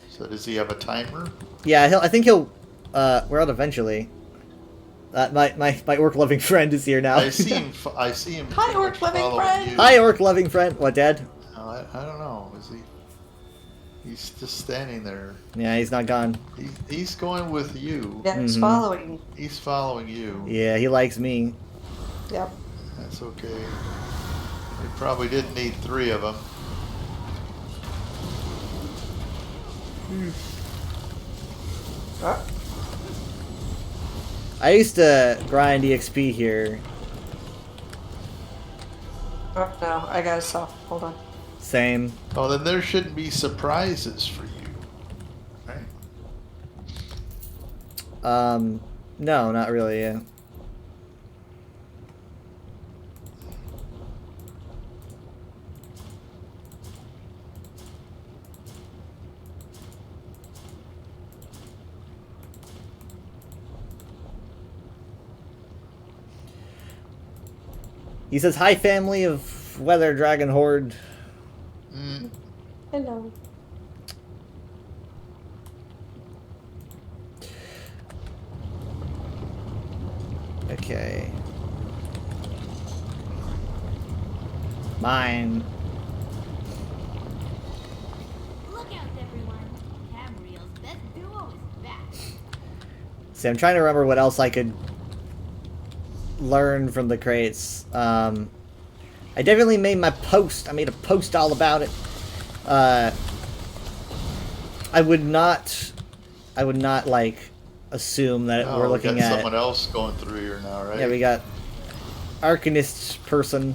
So does he have a timer? Yeah, I think he'll we're out eventually. My orc loving friend is here now. I see him. I see him. Hi, pretty orc much loving following friend. you. Hi, orc loving friend. What, Dad? No, I don't know. Is he? He's just standing there. Yeah, he's not gone. He's going with you. Yeah, who's Mhm. following? He's following you. Yeah, he likes me. Yep. That's okay. You probably didn't need 3 of them. Oh, I used to grind EXP here. oh no, I got a saw. Hold on. Same. Oh, then there shouldn't be surprises for you, right? No, not really. Yeah. He says, "Hi, family of Weather Dragon Horde." Mm, Hello. Okay. Mine. Look out, everyone. Tamriel's best duo is back. See, I'm trying to remember what else I could learn from the crates. I definitely made my post. I made a post all about it. I would not like assume that oh, we're we looking got at. someone else going through here now, right? Yeah, we got Arcanist person.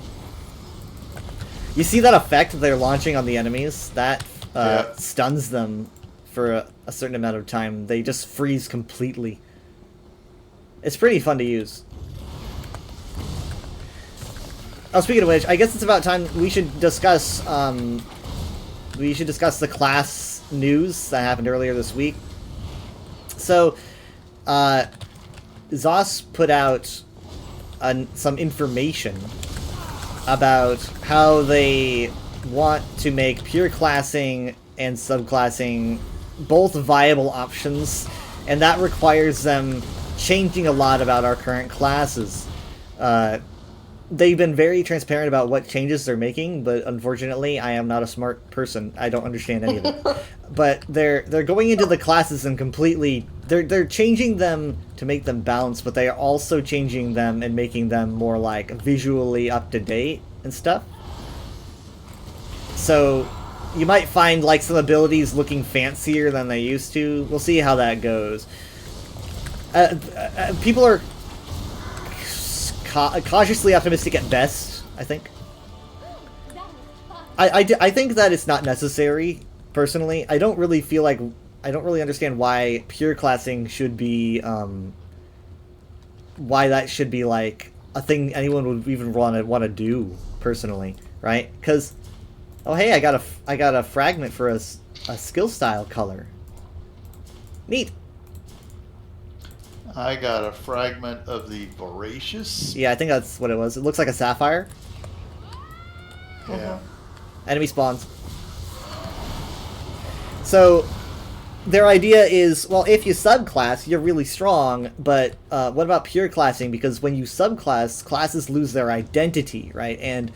You see that effect they're launching on the enemies? That Yeah. stuns them for a certain amount of time. They just freeze completely. It's pretty fun to use. Oh, speaking of which, I guess it's about time we should discuss the class news that happened earlier this week. So, ZOS put out some information about how they want to make pure classing and subclassing both viable options, and that requires them changing a lot about our current classes. They've been very transparent about what changes they're making, but unfortunately, I am not a smart person. I don't understand any of it. But they're going into the classes and completely they're changing them to make them balanced, but they are also changing them and making them more like visually up to date and stuff. So you might find like some abilities looking fancier than they used to. We'll see how that goes. People are cautiously optimistic at best, I think. I think that it's not necessary, personally. I don't really understand why pure classing should be, why that should be, like, a thing anyone would even want to do, personally, right? Because, oh hey, I got a fragment for a skill style color. Neat. I got a fragment of the Voracious. Yeah, I think that's what it was. It looks like a sapphire. Yeah. Enemy spawns. So, their idea is, well, if you subclass, you're really strong, but what about pure classing? Because when you subclass, classes lose their identity, right? And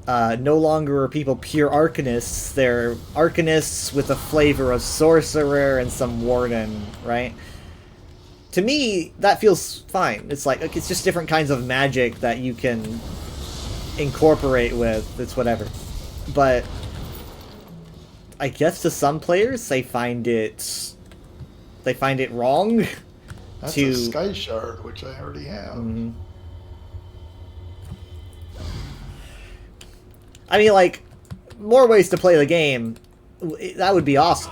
no longer are people pure arcanists. They're arcanists with a flavor of sorcerer and some warden, right? To me, that feels fine. It's like, it's just different kinds of magic that you can incorporate with. It's whatever. But I guess to some players, they find it they find it wrong That's to. a Sky Shard, which I already have. Mhm. I mean, like, more ways to play the game. That would be awesome.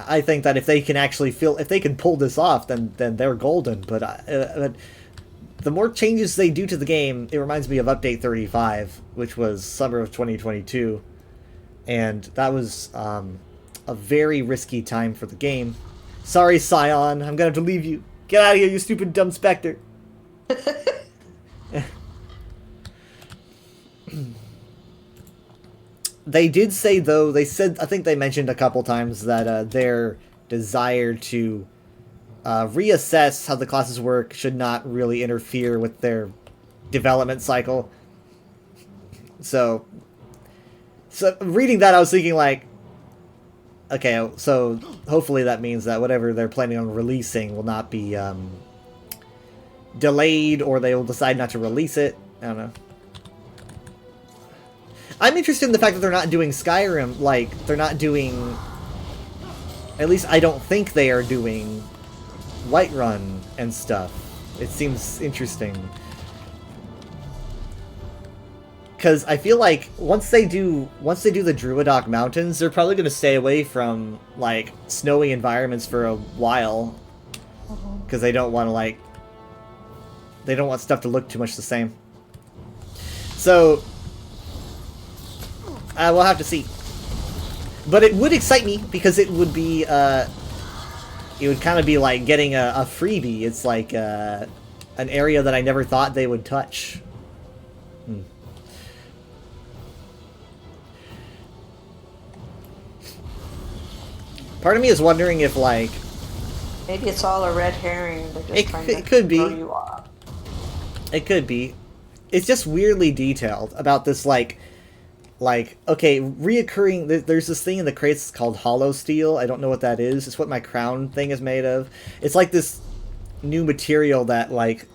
I think that if they can actually if they can pull this off, then they're golden. But the more changes they do to the game, it reminds me of Update 35, which was summer of 2022, and that was a very risky time for the game. Sorry, Scion, I'm gonna have to leave you. Get out of here, you stupid dumb Spectre. They did say, though, I think they mentioned a couple times that their desire to reassess how the classes work should not really interfere with their development cycle. So reading that, I was thinking, like, okay, so hopefully that means that whatever they're planning on releasing will not be delayed, or they will decide not to release it. I don't know. I'm interested in the fact that they're not doing Skyrim, like, they're not doing... At least I don't think they are doing Whiterun and stuff. It seems interesting. Because I feel like once they do the Druidoc Mountains, they're probably going to stay away from, like, snowy environments for a while. Because they don't want to, like... They don't want stuff to look too much the same. So... we'll have to see. But it would excite me, because it would be, it would kind of be like getting a freebie. It's like, an area that I never thought they would touch. Part of me is wondering if, like... Maybe it's all a red herring. They're just trying to could be. throw you off. It could be. It's just weirdly detailed about this, like, okay, reoccurring, there's this thing in the crates called hollow steel. I don't know what that is. It's what my crown thing is made of. It's like this new material that, like,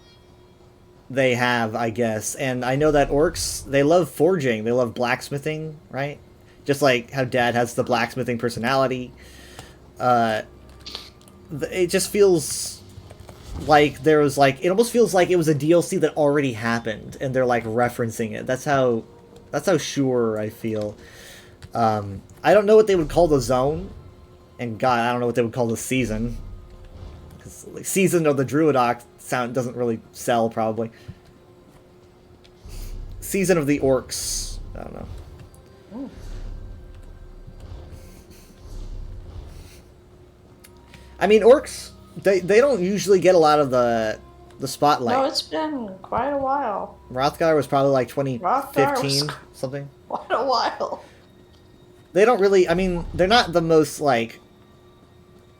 they have, I guess. And I know that orcs, they love forging. They love blacksmithing, right? Just like how Dad has the blacksmithing personality. It just feels like there was, like, it almost feels like it was a DLC that already happened, and they're, like, referencing it. That's how sure I feel. I don't know what they would call the zone, and God, I don't know what they would call the season. 'Cause, like, season of the Druidoc sound doesn't really sell, probably. Season of the Orcs. I don't know. Ooh. I mean, orcs, they don't usually get a lot of the spotlight. No, it's been quite a while. Hrothgar was probably like 2015, was- something. Quite a while. They don't really, I mean, they're not the most, like,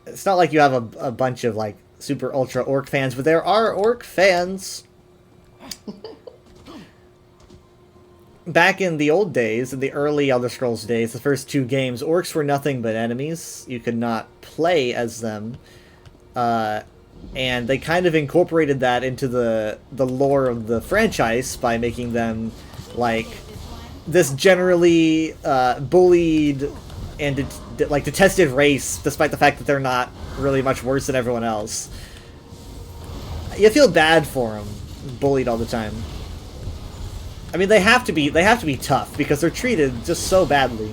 it's not like you have a bunch of, like, super ultra orc fans, but there are orc fans. Back in the old days, in the early Elder Scrolls days, the first 2 games, orcs were nothing but enemies. You could not play as them. And they kind of incorporated that into the lore of the franchise by making them, like, this generally bullied and like detested race, despite the fact that they're not really much worse than everyone else. You feel bad for them, bullied all the time. I mean, they have to be tough because they're treated just so badly.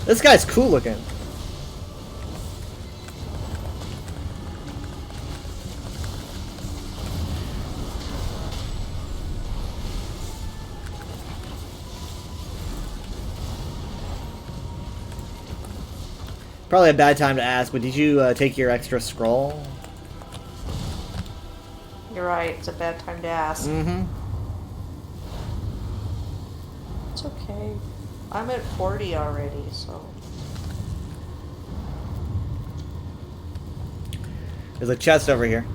This guy's cool looking. Probably a bad time to ask, but did you take your extra scroll? You're right. It's a bad time to ask. Mm-hmm. It's okay. I'm at 40 already, so... There's a chest over here.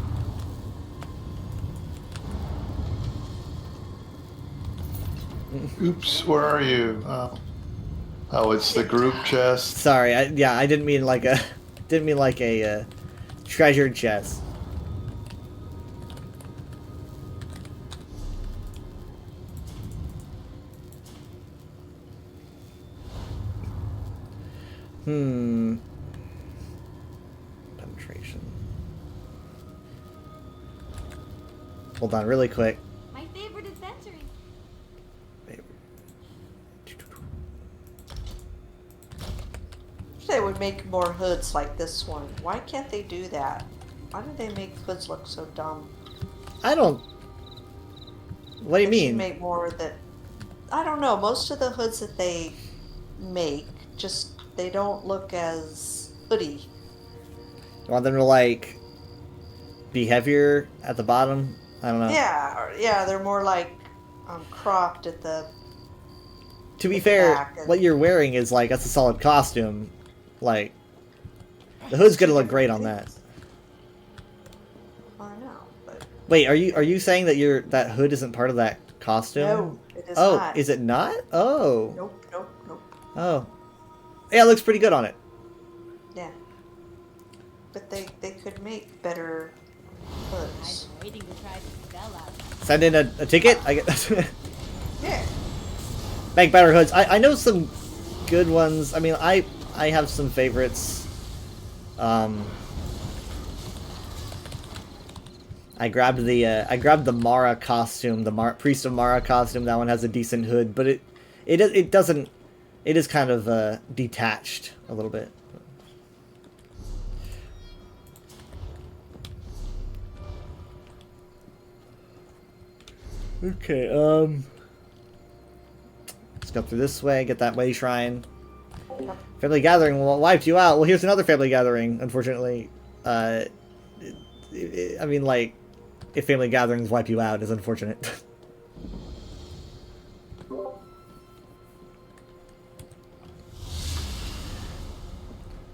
Oops, where are you? Oh, it's the group chest. Sorry, I didn't mean like a treasured chest. Penetration. Hold on, really quick. My favorite adventure. They would make more hoods like this one. Why can't they do that? Why do they make hoods look so dumb? I don't. What do you They should mean? make more that. I don't know. Most of the hoods that they make just they don't look as hoodie. You want them to like be heavier at the bottom? I don't know. Yeah, they're more like cropped at the. To be at the fair, back and- what you're wearing is like that's a solid costume. Like the hood's gonna look great on that. I know, but Wait, are you saying that that hood isn't part of that costume? no, it is Oh, not. is it not? Oh. Nope. Oh. Yeah, it looks pretty good on it. Yeah. But they could make better hoods. I've been waiting to try the spell out. Send in a ticket. I get Yeah. make better hoods. I know some good ones. I mean, I have some favorites. I grabbed the Mara costume, the Priest of Mara costume. That one has a decent hood, but it doesn't. It is kind of detached a little bit. Okay. Let's go through this way. Get that way shrine. Family gathering wiped you out. Well, here's another family gathering. Unfortunately, I mean, like, if family gatherings wipe you out, is unfortunate.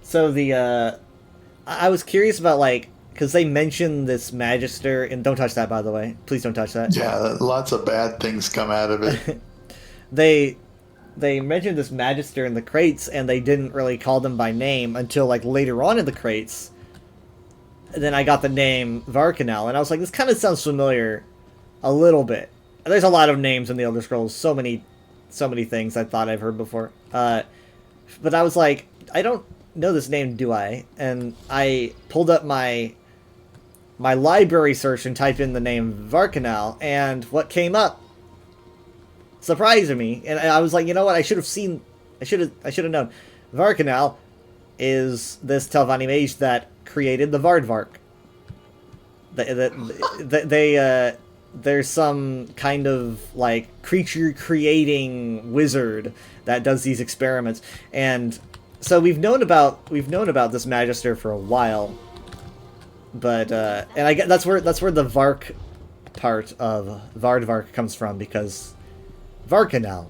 So I was curious about like, because they mentioned this Magister, and don't touch that, by the way. Please don't touch that. Yeah, lots of bad things come out of it. They mentioned this Magister in the crates, and they didn't really call them by name until like later on in the crates. And then I got the name Varkanel, and I was like, this kind of sounds familiar, a little bit. There's a lot of names in the Elder Scrolls, so many things I thought I've heard before. But I was like, I don't know this name, do I? And I pulled up my library search and typed in the name Varkanel, and what came up surprised me, and I was like, you know what? I should have known. Varkanel is this Telvanni mage that created the Vardvark. There's some kind of like creature creating wizard that does these experiments, and so we've known about this Magister for a while, but and I get that's where the Vark part of Vardvark comes from, because Varkanel.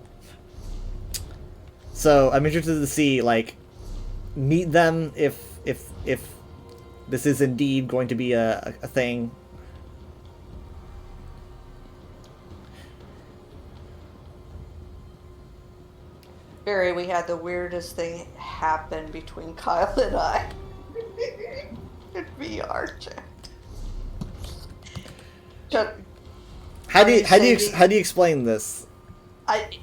So I'm interested to see, like, meet them if this is indeed going to be a thing. Barry, we had the weirdest thing happen between Kyle and I. In VR chat. How do you explain this? I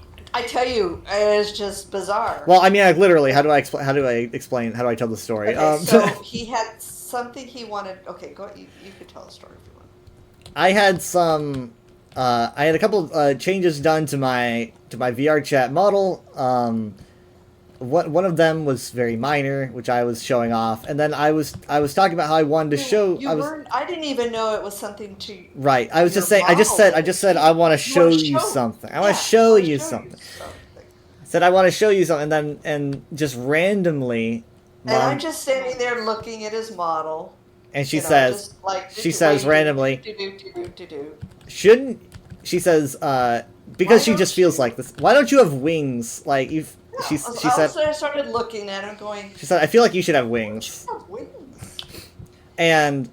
tell you, it's just bizarre. Well, I mean, like, literally, how do I tell the story? Okay, so he had something he wanted. Okay, go. You could tell the story if you want. I had some. I had a couple changes done to my VR chat model. One of them was very minor, which I was showing off, and then I was talking about how I wanted to show. I didn't even know it was something to. Right. I was just saying. I just said I want to show you something. I want to show you something. I said I want to show you something, and just randomly. And I'm just standing there looking at his model. And she says, just like, she says randomly, do. shouldn't, she says, because she just feels like this. Why don't you have wings? Like she said. I started looking at him, going. She said, I feel like you should have wings. And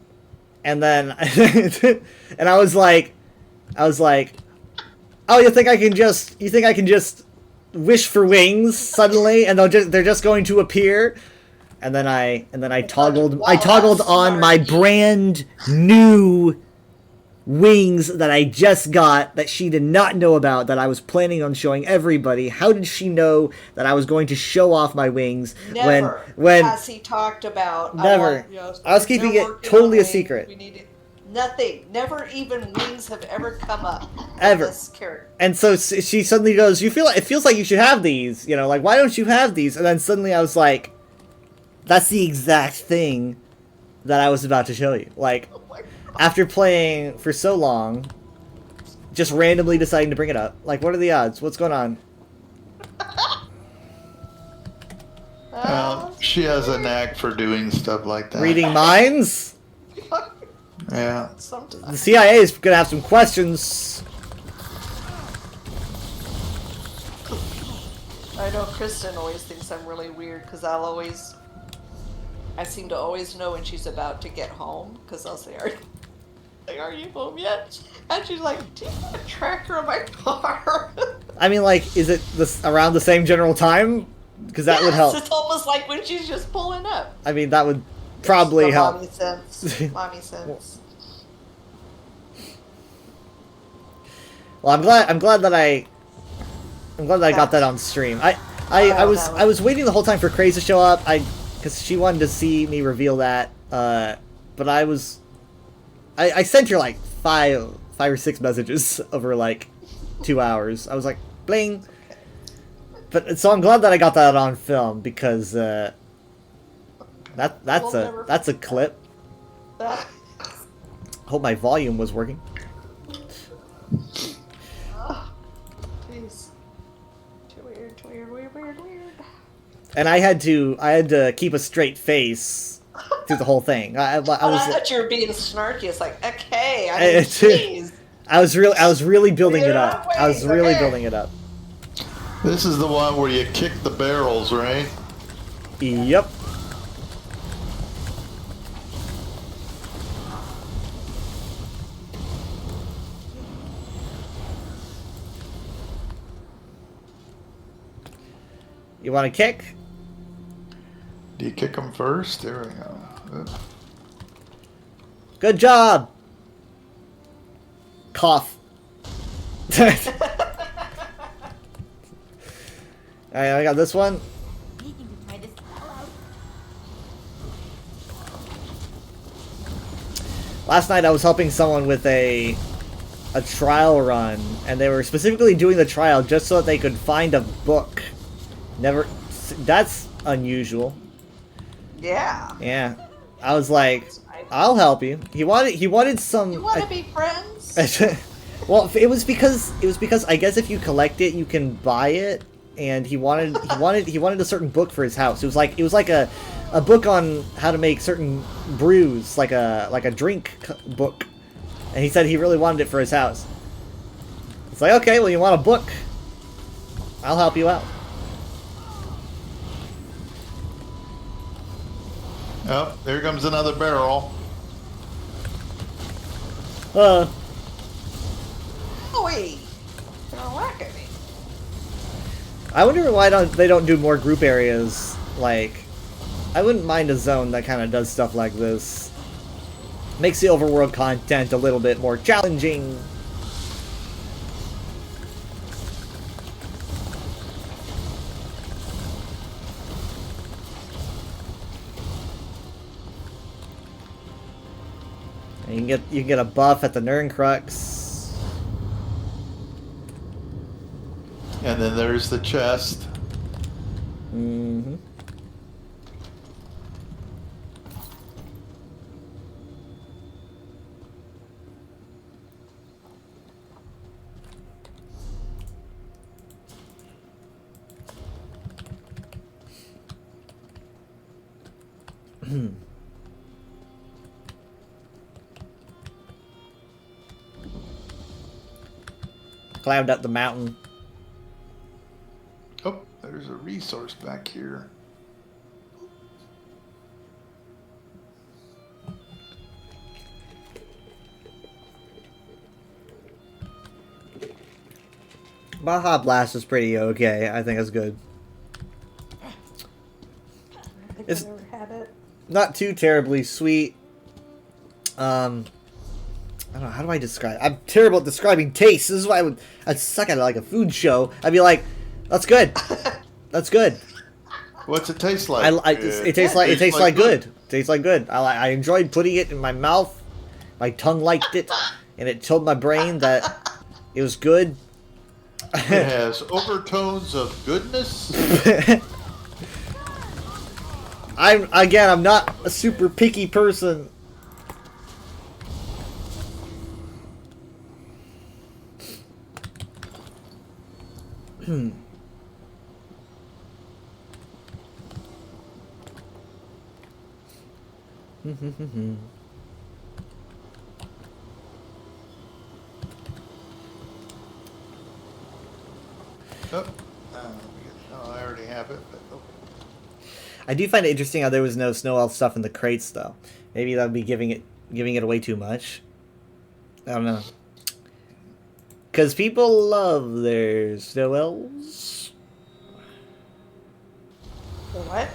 then, and I was like, oh, you think I can just wish for wings suddenly, and they're just going to appear? And then I toggled on my brand new wings that I just got that she did not know about that I was planning on showing everybody? How did she know that I was going to show off my wings Never when has he talked about. Never. I was keeping they're it working totally on a wings, secret. we need it. Nothing. Never even wings have ever come up. Ever. This character. And so she suddenly goes, "You feel? It feels like you should have these. You know, like why don't you have these?" And then suddenly I was like, "That's the exact thing that I was about to show you." Like, after playing for so long, just randomly deciding to bring it up. Like, what are the odds? What's going on? She has a knack for doing stuff like that. Reading minds? Yeah. The Sometimes. CIA is gonna have some questions. I know Kristen always thinks I'm really weird because I seem to always know when she's about to get home because I'll say, are you home yet? And she's like, do you have a tracker on my car? I mean, like, is it around the same general time? Because that would help. It's almost like when she's just pulling up. I mean, that would probably The help. Mommy sense. Mommy sense. Well, I'm glad that I got that on stream. I was waiting the whole time for Craze to show up. Because she wanted to see me reveal that. But I sent her like five or six messages over like 2 hours. I was like, bling. But so I'm glad that I got that on film because that's a clip. That. Hope my volume was working. Jeez. Too weird. And I had to keep a straight face through the whole thing. I I thought you were being snarky. It's like, okay, I mean, It's- jeez. I was really building it Clear up. our I was ways, really okay. building it up. This is the one where you kick the barrels, right? Yep. You want to kick? Do you kick them first? There we go. Good. Good job. Cough. Alright, I got this one. We can try this all out. Last night I was helping someone with a trial run, and they were specifically doing the trial just so that they could find a book. That's unusual. Yeah. Yeah. I was like, I'll help you. He wanted some. You want to be friends? Well, it was because I guess if you collect it, you can buy it, and he wanted a certain book for his house. It was like a book on how to make certain brews, like a drink book, and he said he really wanted it for his house. It's like, okay, well, you want a book? I'll help you out. Oh, there comes another barrel. Wait. Don't whack at me. I wonder why they don't do more group areas. Like, I wouldn't mind a zone that kind of does stuff like this. Makes the overworld content a little bit more challenging. And you can get a buff at the Nurncrux. And then there's the chest. Mm-hmm. Climbed up the mountain. Oh, there's a resource back here. Baja Blast is pretty okay. I think it's good. I think It's- I never had it. Not too terribly sweet. I don't know, how do I describe? I'm terrible at describing taste. This is why I'd suck at it like a food show. I'd be like, "That's good. That's good." What's it taste like? It tastes like good. It tastes like good. I enjoyed putting it in my mouth. My tongue liked it, and it told my brain that it was good. It has overtones of goodness. I'm not a super picky person. Oh, I already have it. But, oh. I do find it interesting how there was no snow elf stuff in the crates, though. Maybe that would be giving it away too much. I don't know. Because people love their snow elves. What?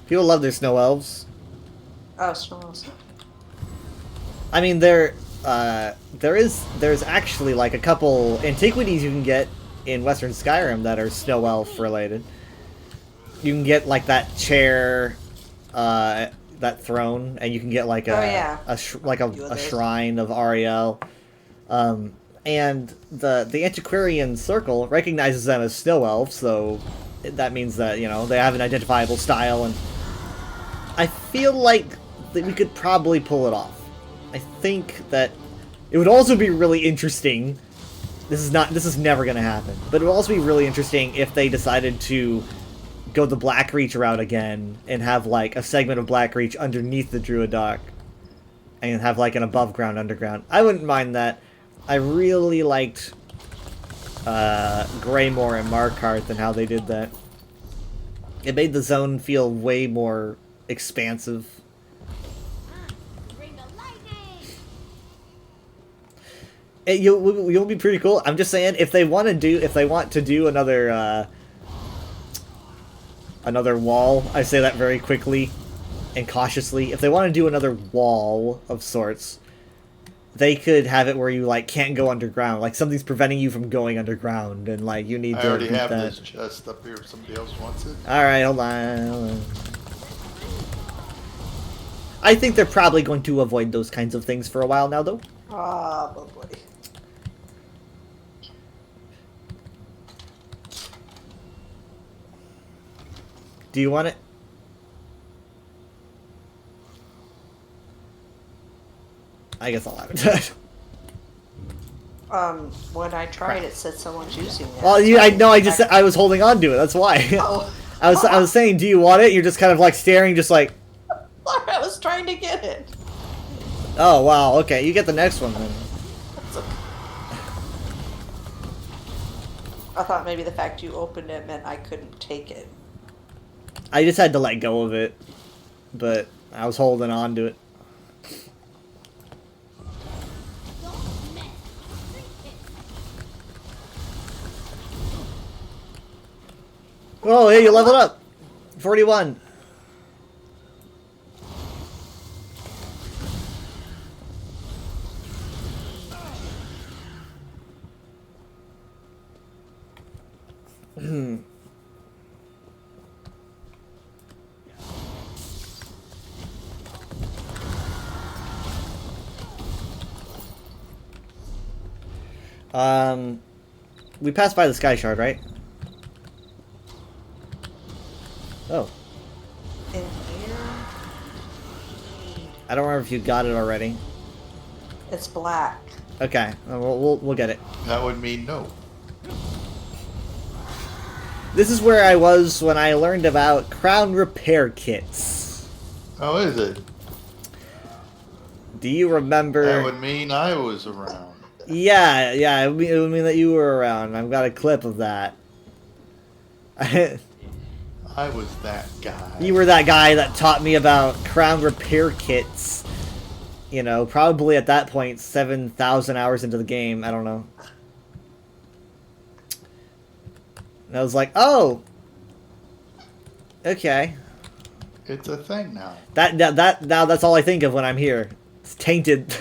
People love their snow elves. Oh, Snowells. I mean, there's actually like a couple antiquities you can get in Western Skyrim that are snow elf related. You can get like that chair, that throne, and you can get like a shrine of Ariel. And the antiquarian circle recognizes them as snow elves, so that means that, you know, they have an identifiable style, and I feel like that we could probably pull it off. I think that it would also be really interesting. This is never gonna happen, but it would also be really interesting if they decided to go the Blackreach route again and have like a segment of Blackreach underneath the Druid Dock and have like an above ground underground. I wouldn't mind that. I really liked Greymoor and Markarth and how they did that. It made the zone feel way more expansive. Bring the lightning! You'll be pretty cool. I'm just saying, if they want to do another wall, I say that very quickly and cautiously. If they want to do another wall of sorts, they could have it where you like can't go underground, like something's preventing you from going underground, and like you need I to already beat have that. this chest up here if somebody else wants it. All right, hold on. I think they're probably going to avoid those kinds of things for a while now, though. Probably. Do you want it? I guess I'll have it. When I tried it, said someone's using it. Well, I know. I was holding on to it. That's why. Oh. I was saying, do you want it? You're just kind of like staring, just like. I was trying to get it. Oh wow. Okay, you get the next one then. That's okay. I thought maybe the fact you opened it meant I couldn't take it. I just had to let go of it, but I was holding on to it. Don't mess. Drink it. Oh, hey, you leveled up. 41. We passed by the Sky Shard, right? Oh, In here, I don't remember if you got it already. it's black. Okay, we'll get it. That would mean no. This is where I was when I learned about crown repair kits. How is it? Do you remember? That would mean I was around. Yeah, it would mean that you were around. I've got a clip of that. I was that guy. You were that guy that taught me about crown repair kits. You know, probably at that point, 7,000 hours into the game. I don't know. And I was like, oh, okay. It's a thing now. Now that's all I think of when I'm here. It's tainted.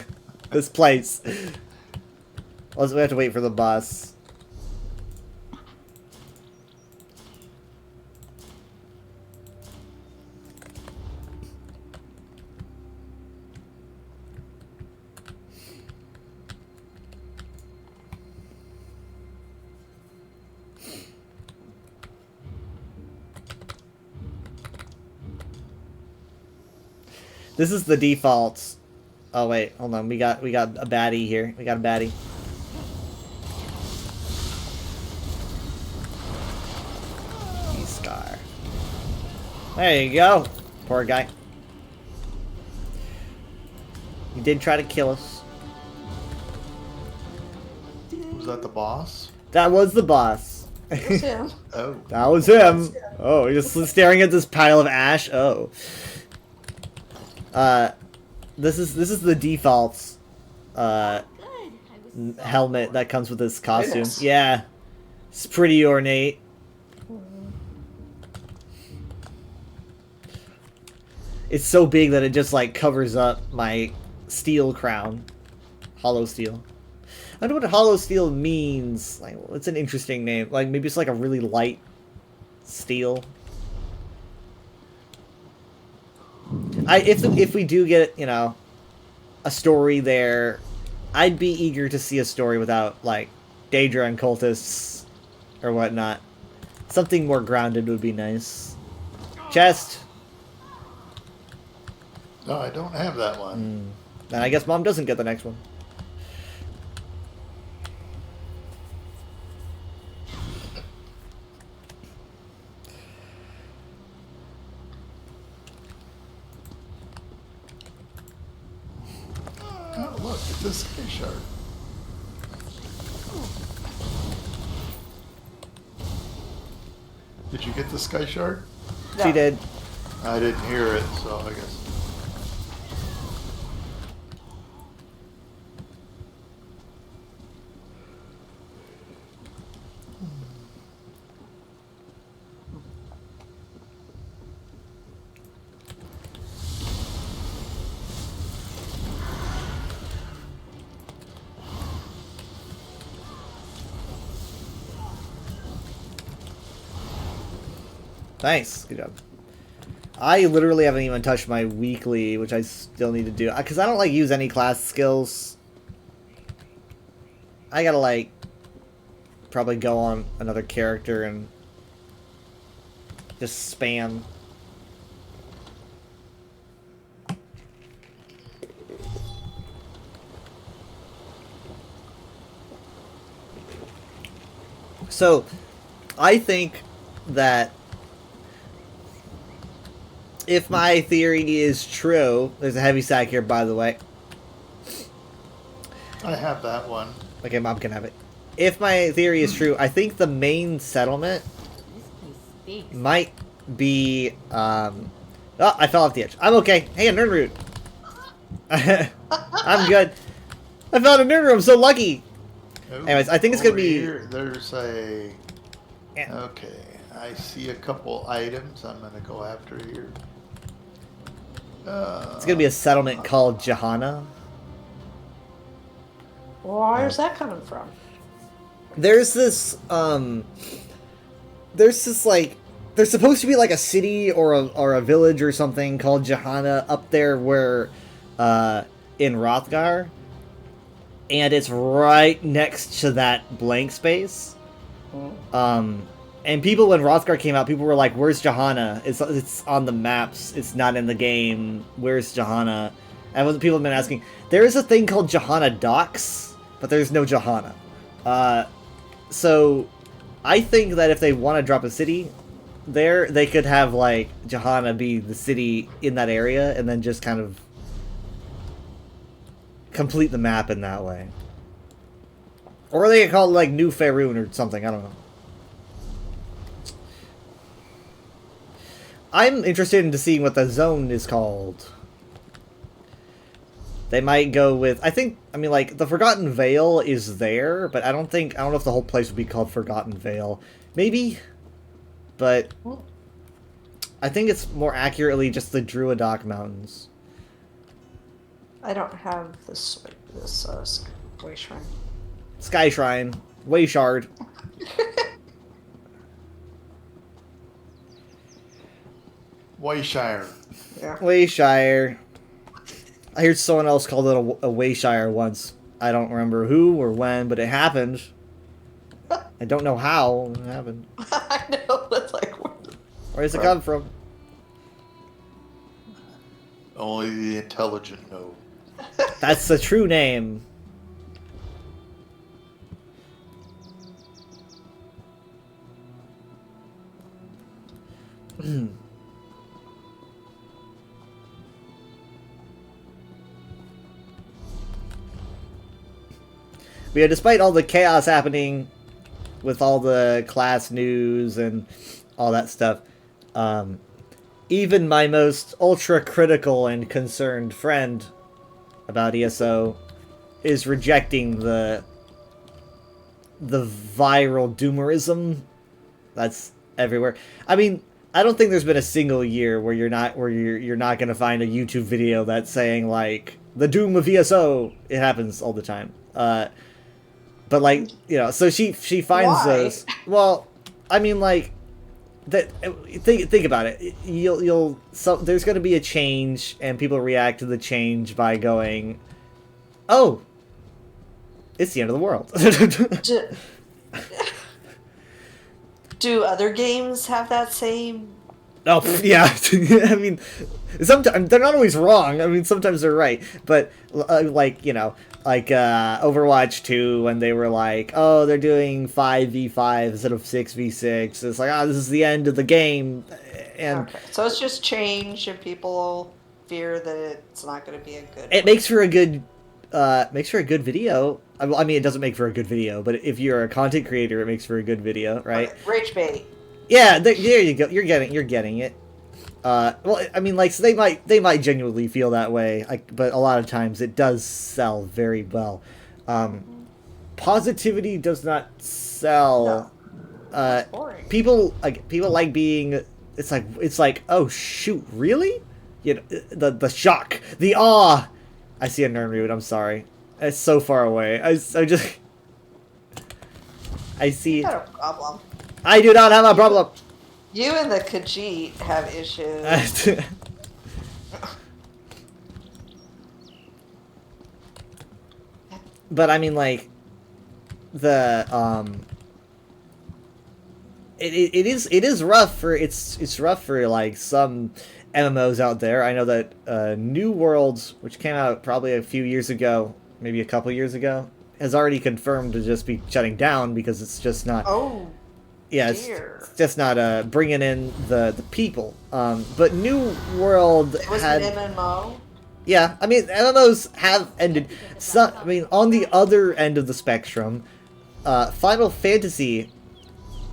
This place. Also, we have to wait for the bus. This is the default. Oh wait, hold on. We got a baddie here. We got a baddie. E-Scar. There you go. Poor guy. He did try to kill us. Was that the boss? That was the boss. It's him. Oh. That was him. Oh, he's just staring at this pile of ash. Oh. This is the default Good. I was so helmet bored. that comes with this costume. Goodness. Yeah. It's pretty ornate. It's so big that it just like covers up my steel crown. Hollow steel. I don't know what hollow steel means. Like, it's an interesting name. Like, maybe it's like a really light steel. If we do get, you know, a story there, I'd be eager to see a story without, like, Daedra and cultists or whatnot. Something more grounded would be nice. Chest! No, I don't have that one. And I guess Mom doesn't get the next one. Oh, look, it's a sky shard. Did you get the sky shard? She No. did. I didn't hear it, so I guess. Nice. Good job. I literally haven't even touched my weekly, which I still need to do. Because I don't, like, use any class skills. I gotta, like, probably go on another character and just spam. So, I think that if my theory is true, there's a heavy sack here, by the way. I have that one. Okay, Mom can have it. If my theory is true, I think the main settlement This place stinks. might be, Oh, I fell off the edge. I'm okay. Hey, a nerd root. I'm good. I found a nerd room. I'm so lucky. Oh, Anyways, I think it's gonna over be- here, there's a. Yeah. Okay, I see a couple items I'm gonna go after here. It's gonna be a settlement called Johanna. Where's that coming from? There's this, like, there's supposed to be like a city or a village or something called Johanna up there where, in Hrothgar, and it's right next to that blank space. And people, when Hrothgar came out, people were like, "Where's Johanna? It's on the maps. It's not in the game. Where's Johanna?" And what people have been asking, there is a thing called Johanna Docks, but there's no Johanna. So I think that if they want to drop a city there, they could have like Johanna be the city in that area, and then just kind of complete the map in that way. Or they could call it like New Faerun or something. I don't know. I'm interested into seeing what the zone is called. They might go with, I mean, like, the Forgotten Vale is there, but I don't know if the whole place would be called Forgotten Vale. Maybe, but I think it's more accurately just the Druidoc Mountains. I don't have this way shrine. Sky Shrine, Wayshard. Wayshire. Yeah. Wayshire. I heard someone else called it a Wayshire once. I don't remember who or when, but it happened. I don't know how it happened. I know. That's like. Where does it come from? Only the intelligent know. That's the true name. But yeah, despite all the chaos happening with all the class news and all that stuff, even my most ultra-critical and concerned friend about ESO is rejecting the viral doomerism that's everywhere. I mean, I don't think there's been a single year where you're not going to find a YouTube video that's saying like the doom of ESO. It happens all the time. But like, you know, so she finds Why? those. Well, I mean, like that. Think about it. So there's going to be a change, and people react to the change by going, "Oh, it's the end of the world." Do other games have that same? Oh, yeah. I mean, sometimes they're not always wrong. I mean, sometimes they're right. But like, you know, like Overwatch 2, when they were like, oh, they're doing 5v5 instead of 6v6. It's like, oh, this is the end of the game. And Okay, so it's just change, and people fear that it's not going to be a good. it makes for a good video. I mean, it doesn't make for a good video, but if you're a content creator, it makes for a good video, right? Okay, rage bait. Yeah, there you go. You're getting it. Well, I mean, like, so they might genuinely feel that way, but a lot of times it does sell very well. Positivity does not sell. Boring. People like being. It's like, oh shoot, really? You know, the shock, the awe. I see a Nernroot. I'm sorry. It's so far away. I see. You got a problem. I do not have a problem. You and the Khajiit have issues. But I mean, like, the it is rough for it's rough for like some MMOs out there. I know that New Worlds, which came out probably a few years ago, maybe a couple years ago, has already confirmed to just be shutting down because it's just not. Oh. Yeah, Dear. it's just not bringing in the people. But New World It was had. an MMO. Yeah, I mean, MMOs have ended. I mean, on the other end of the spectrum, Final Fantasy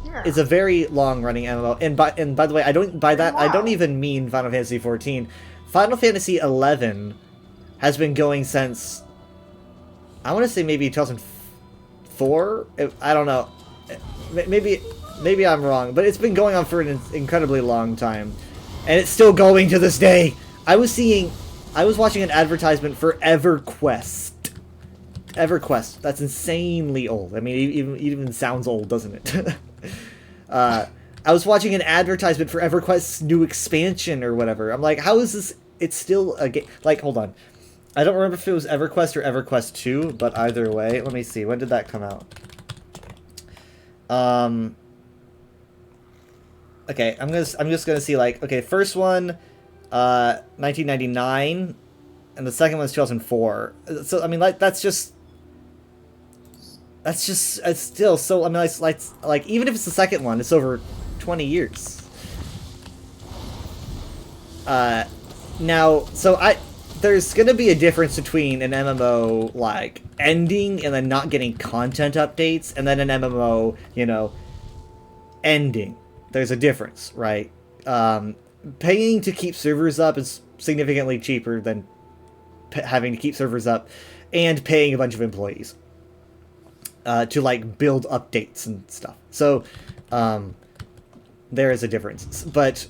Yeah. is a very long-running MMO, and by the way, I don't Wow. even mean Final Fantasy 14. Final Fantasy 11 has been going since, I want to say maybe 2004. I don't know. Maybe I'm wrong, but it's been going on for an incredibly long time, and it's still going to this day. I was watching an advertisement for EverQuest. EverQuest. That's insanely old. I mean, it even sounds old, doesn't it? I was watching an advertisement for EverQuest's new expansion or whatever. I'm like, how is this? It's still a game. Like, hold on. I don't remember if it was EverQuest or EverQuest 2, but either way, let me see. When did that come out? Okay, I'm just gonna see, like, okay, first one, 1999, and the second one's 2004. So I mean, like, that's just it's still so. I mean, like even if it's the second one, it's over 20 years. Now, so there's gonna be a difference between an MMO like ending and then not getting content updates, and then an MMO, you know, ending. There's a difference, right? Paying to keep servers up is significantly cheaper than having to keep servers up and paying a bunch of employees to like build updates and stuff. So there is a difference, but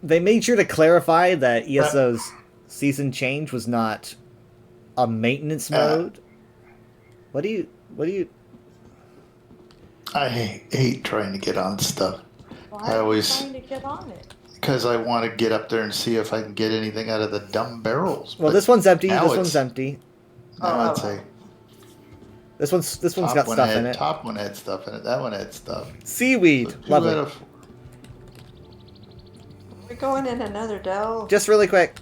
they made sure to clarify that ESO's season change was not a maintenance mode. What do you? I hate trying to get on stuff. Why I are you always- trying to get on it? Because I want to get up there and see if I can get anything out of the dumb barrels. Well, But this one's empty. now This it's- one's empty. Now it's a This one's top got one stuff had, in it. Top one had stuff in it. That one had stuff. Seaweed, So two lovely. out of- We're going in another delve. Just really quick.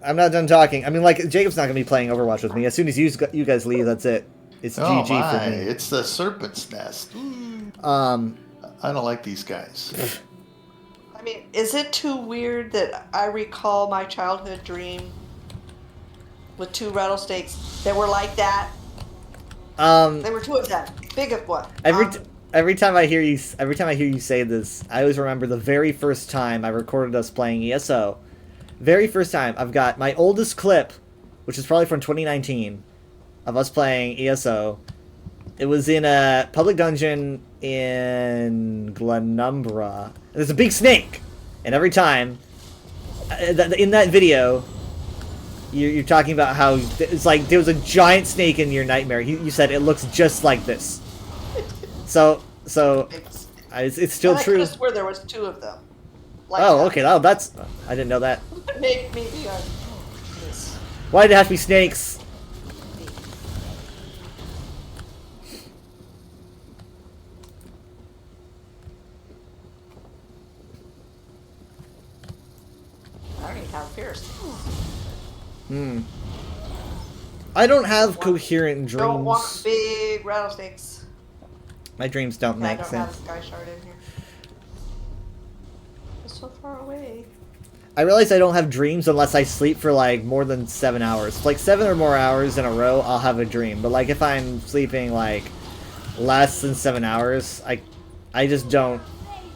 I'm not done talking. I mean, like, Jacob's not gonna be playing Overwatch with me. As soon as you guys leave, that's it. It's Oh GG my! for me. It's the serpent's nest. I don't like these guys. I mean, is it too weird that I recall my childhood dream with 2 rattlesnakes that were like that? There were 2 of them. Big of one. Every time I hear you say this, I always remember the very first time I recorded us playing ESO. Very first time. I've got my oldest clip, which is probably from 2019, of us playing ESO. It was in a public dungeon in Glenumbra. There's a big snake, and every time in that video, you're talking about how it's like there was a giant snake in your nightmare. You said it looks just like this. So it's still I true. could have swore there was 2 of them. Like Oh, that. okay. Oh, that's I didn't know that. Maybe on this. Why did it have to be snakes? I don't even have pierced. I don't have coherent dreams. Don't want big rattlesnakes. My dreams don't I make don't have a sense. sky shard in here. It's so far away. I realize I don't have dreams unless I sleep for like more than 7 hours. Like 7 or more hours in a row, I'll have a dream. But like if I'm sleeping like less than 7 hours, I just don't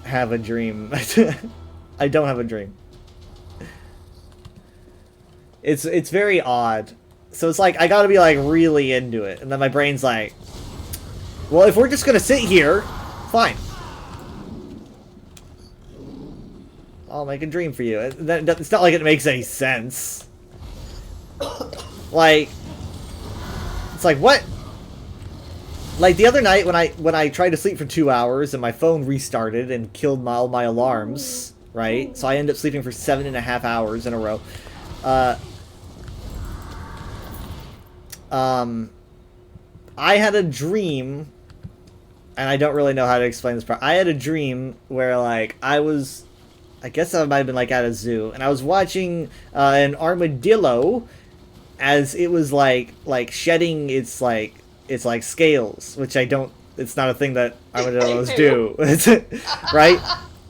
have a dream. I don't have a dream. It's very odd. So it's like I gotta be like really into it, and then my brain's like, well, if we're just gonna sit here, fine. I'll make a dream for you. It's not like it makes any sense. Like, it's like what? Like the other night when I tried to sleep for 2 hours and my phone restarted and killed all my alarms, right? So I ended up sleeping for 7.5 hours in a row. I had a dream, and I don't really know how to explain this part. I had a dream where, like, I guess I might have been, like, at a zoo, and I was watching an armadillo as it was, like shedding its scales, which it's not a thing that armadillos do, right?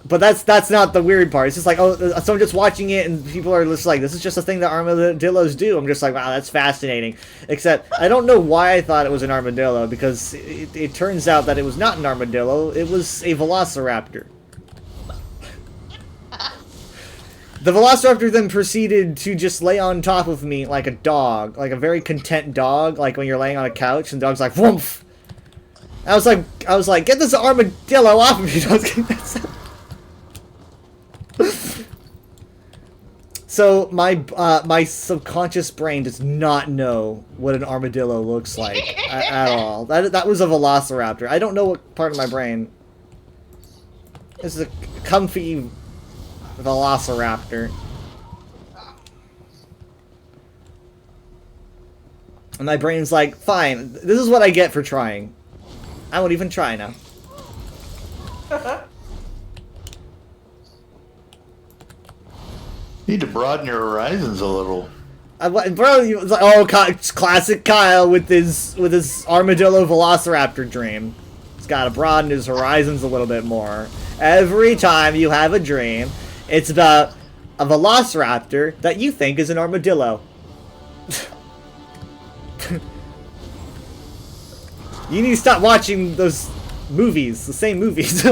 But that's not the weird part. It's just like, oh, so I'm just watching it, and people are just like, this is just a thing that armadillos do. I'm just like, wow, that's fascinating. Except, I don't know why I thought it was an armadillo, because it turns out that it was not an armadillo. It was a velociraptor. The velociraptor then proceeded to just lay on top of me like a dog, like a very content dog, like when you're laying on a couch and the dog's like, whoomph! I was like, get this armadillo off of me! I was getting that sound. So my subconscious brain does not know what an armadillo looks like at all. That was a velociraptor. I don't know what part of my brain. This is a comfy velociraptor. And my brain's like, fine, this is what I get for trying. I won't even try now. Need to broaden your horizons a little. Bro, it's like, oh, classic Kyle with his armadillo velociraptor dream. He's got to broaden his horizons a little bit more. Every time you have a dream, it's about a velociraptor that you think is an armadillo. You need to stop watching those movies, the same movies.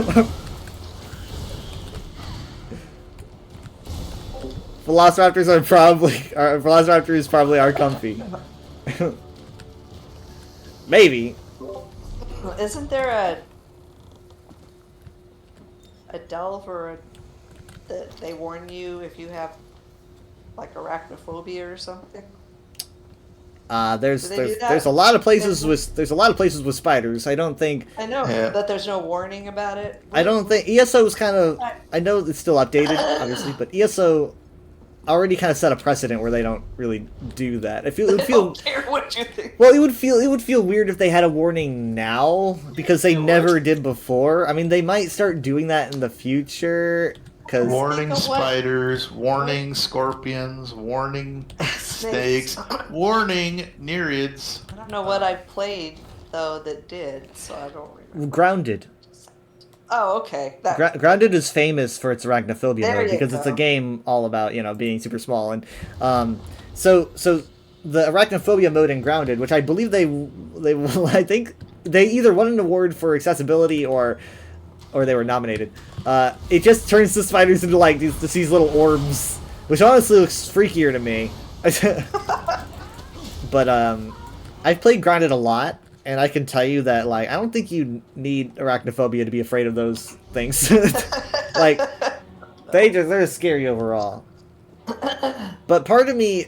Velociraptor is probably our comfy. Maybe. Isn't there a delve or that they warn you if you have like arachnophobia or something? There's Do they do that? there's a lot of places with spiders. I don't think I know Yeah. that there's no warning about it. I don't think ESO is kind of. I know it's still updated, obviously, but ESO already kind of set a precedent where they don't really do that. It would I feel don't care what you think. well. It would feel weird if they had a warning now because they It would. never did before. I mean, they might start doing that in the future because Warning You know what? spiders, warning scorpions, warning snakes, warning nereids. I don't know what I played though that did, so I don't remember. Grounded. Oh, okay. That Grounded is famous for its arachnophobia There mode you because it's a go. game all about being super small and so the arachnophobia mode in Grounded, which I believe they I think they either won an award for accessibility or they were nominated. It just turns the spiders into like these little orbs, which honestly looks freakier to me. But I've played Grounded a lot. And I can tell you that, like, I don't think you need arachnophobia to be afraid of those things. Like, they're scary overall. But part of me,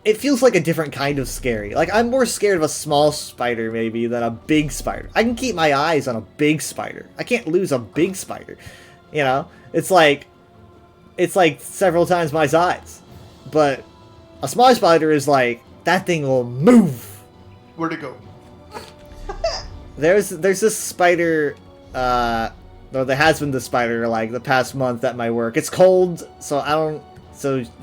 it feels like a different kind of scary. Like, I'm more scared of a small spider, maybe, than a big spider. I can keep my eyes on a big spider. I can't lose a big spider. You know? It's like several times my size. But a small spider is like, that thing will move. Where'd it go? There's this spider, or there has been this spider like the past month at my work. It's cold, so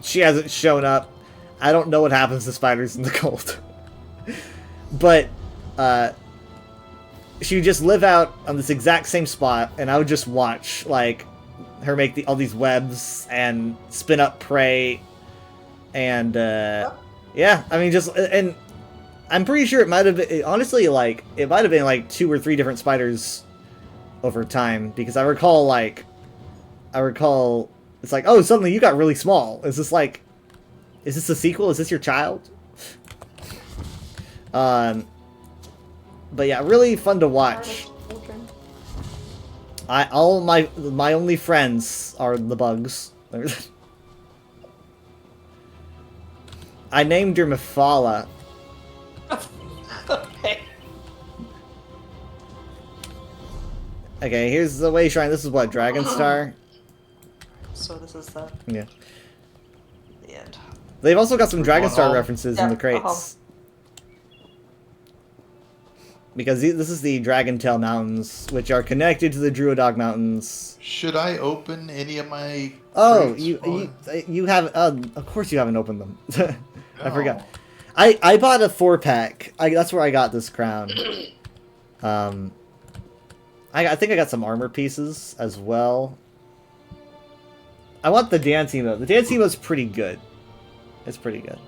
she hasn't shown up. I don't know what happens to spiders in the cold. But she would just live out on this exact same spot, and I would just watch like her make all these webs and spin up prey, and yeah, I mean and. I'm pretty sure it might have been, honestly, like, it might have been, like, 2 or 3 different spiders over time, because I recall, it's like, oh, suddenly you got really small. Is this a sequel? Is this your child? But yeah, really fun to watch. All my only friends are the bugs. I named her Mephala. okay. Okay, here's the way shrine. This is what, Dragonstar? So this is the Yeah. end. They've also got some We're going Dragonstar home. references in Yeah, the go crates. Because this is the Dragontail Mountains, which are connected to the Druidog Mountains. Should I open any of my? Oh, crates? you have of course you haven't opened them. I forgot. No. I bought a 4-pack. That's where I got this crown. I think I got some armor pieces as well. I want the dance emote. The dance emote's pretty good. It's pretty good.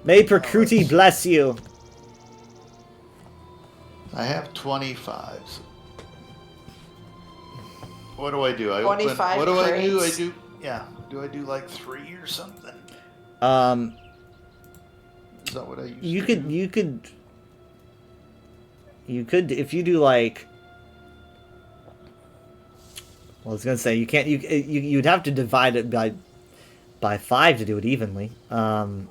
May Prakruti bless you. I have 25s. What do I do? I 25 What do I do? crates? Yeah. Do I do like 3 or something? Is that what I used You to could do? you could if you do like. Well, I was gonna say you can't. You'd have to divide it by 5 to do it evenly. So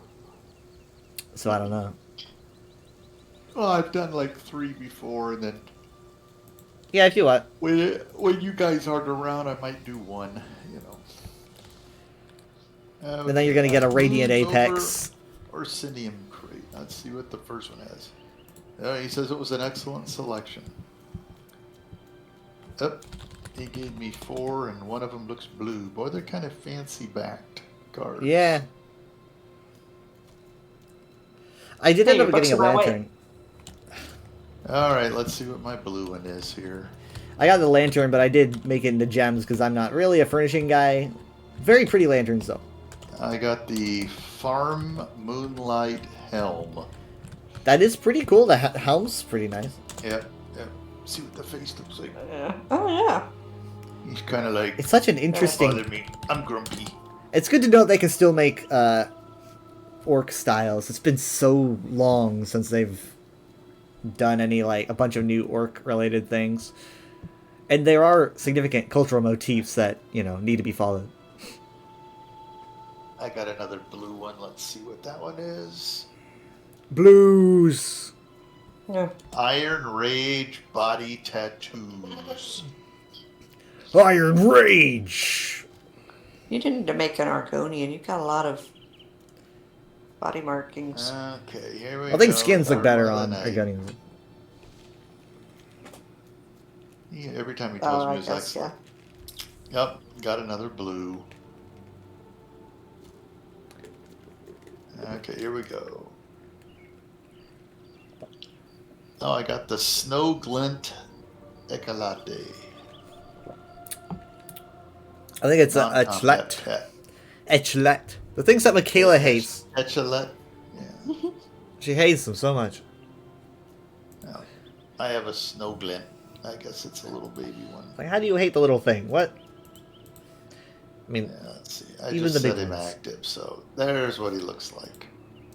I don't know. Well, I've done like 3 before, and then Yeah, if you what. when you guys aren't around, I might do 1. You know. And then you're gonna get a Radiant Moon's Apex. Over Orsinium crate. Let's see what the first one has. He says it was an excellent selection. Yep. He gave me 4, and one of them looks blue. Boy, they're kind of fancy backed cards. Yeah. I did Hey, end your up getting a books are my way. lantern. All right, let's see what my blue one is here. I got the lantern, but I did make it into gems because I'm not really a furnishing guy. Very pretty lanterns, though. I got the Farm Moonlight Helm. That is pretty cool. The helm's pretty nice. Yep, yep. See what the face looks like. Yeah. Oh yeah. He's kind of like, It's such an "Don't interesting. bother me. I'm grumpy. It's good to know they can still make orc styles. It's been so long since they've done any like a bunch of new orc related things, and there are significant cultural motifs that need to be followed. I got another blue one. Let's see what that one is. Blues. Yeah. Iron Rage body tattoos. Iron Rage. You didn't need to make an Argonian. You've got a lot of body markings. Okay, here we go. I think skins look Our better Mother on Night. Argonians. Yeah, every time he tells Oh, me, I he's guess, like, yeah. yep, got another blue. Okay, here we go. Oh, I got the Snow Glint Ecalate. I think it's a Non-combat Echlet. pet. Echlet. The things that Michaela hates. Echelet. Yeah. She hates them so much. No. I have a Snow Glint. I guess it's a little baby one. Like, how do you hate the little thing? What? I mean, Yeah, let's see. I Even just the big set him ones. active, so there's what he looks like.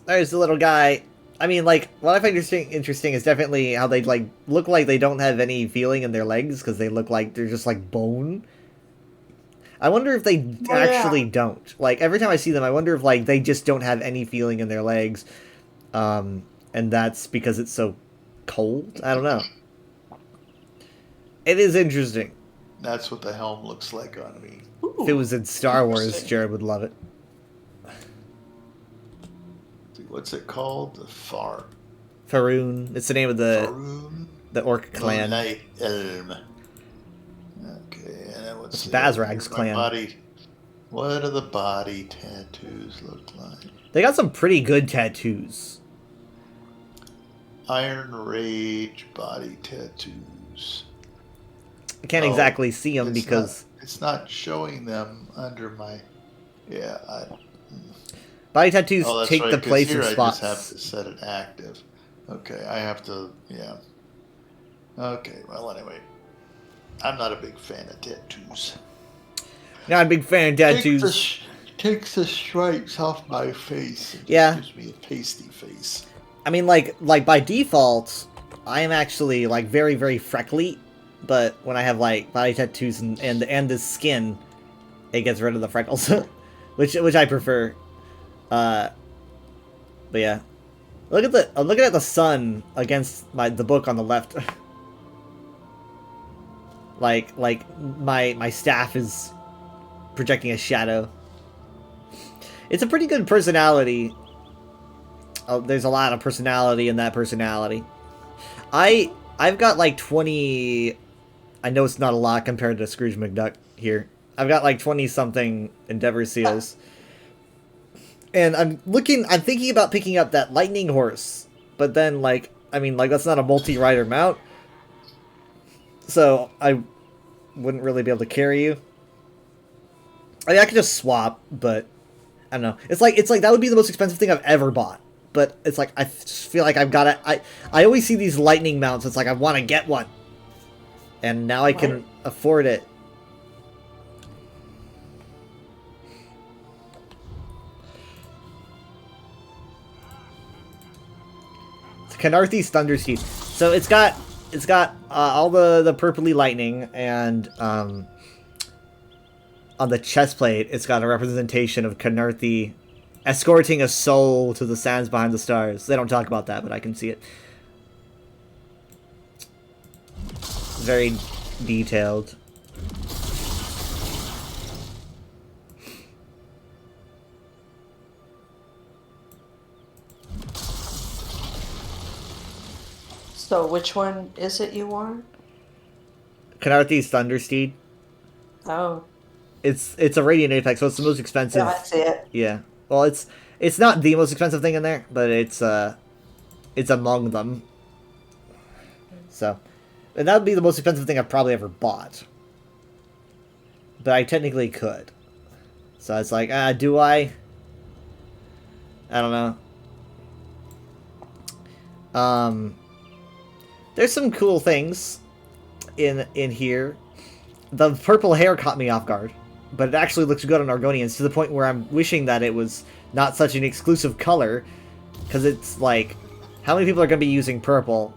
there's the little guy. I mean, like, what I find interesting is definitely how they, like, look like they don't have any feeling in their legs, because they look like they're just, like, bone. I wonder if they Oh, yeah. actually don't. Like, every time I see them, I wonder if, like, they just don't have any feeling in their legs. And that's because it's so cold? I don't know. It is interesting. That's what the helm looks like on me. If it was in Star Wars, Interesting. Jared would love it. What's it called? The Faroon. It's the name of the Faroon orc clan. Night Elm. Okay, and then It's what's Bazrag's clan. What do the body tattoos look like? They got some pretty good tattoos. Iron Rage body tattoos. I can't Oh, exactly see them It's because not, it's not showing them under my. Yeah, body tattoos oh, that's take right, the 'cause place here of I spots. just have to set it active. Okay, I have to. Yeah. Okay. Well, anyway, I'm not a big fan of tattoos. Not a big fan of tattoos. Takes the stripes off my face. And just Yeah. gives me a pasty face. I mean, like by default, I am actually like very, very freckly. But when I have like body tattoos and the skin, it gets rid of the freckles, which I prefer. But yeah, I'm looking at the sun against the book on the left. like my staff is projecting a shadow. It's a pretty good personality. Oh, there's a lot of personality in that personality. I've got like 20. I know it's not a lot compared to Scrooge McDuck here. I've got like 20 something Endeavor Seals. And I'm thinking about picking up that Lightning Horse. But then, like, I mean, like, that's not a multi-rider mount. So, I wouldn't really be able to carry you. I mean, I could just swap, but I don't know. It's like that would be the most expensive thing I've ever bought. But it's like, I just feel like I've got to... I always see these lightning mounts. It's like, I want to get one. And now I can afford it. It's Canarthy's Thundersteed. So it's got all the purpley lightning, and on the chest plate it's got a representation of Canarthy escorting a soul to the sands behind the stars. They don't talk about that, but I can see it. Very detailed. So which one is it you want? Canarthy's Thundersteed. Oh, It's a Radiant Apex, so it's the most expensive. yeah, I see it. Yeah. Well, it's not the most expensive thing in there, but it's among them. So, and that would be the most expensive thing I've probably ever bought. But I technically could. So it's like, do I? I don't know. There's some cool things in here. The purple hair caught me off guard, but it actually looks good on Argonians to the point where I'm wishing that it was not such an exclusive color, because it's like, how many people are going to be using purple?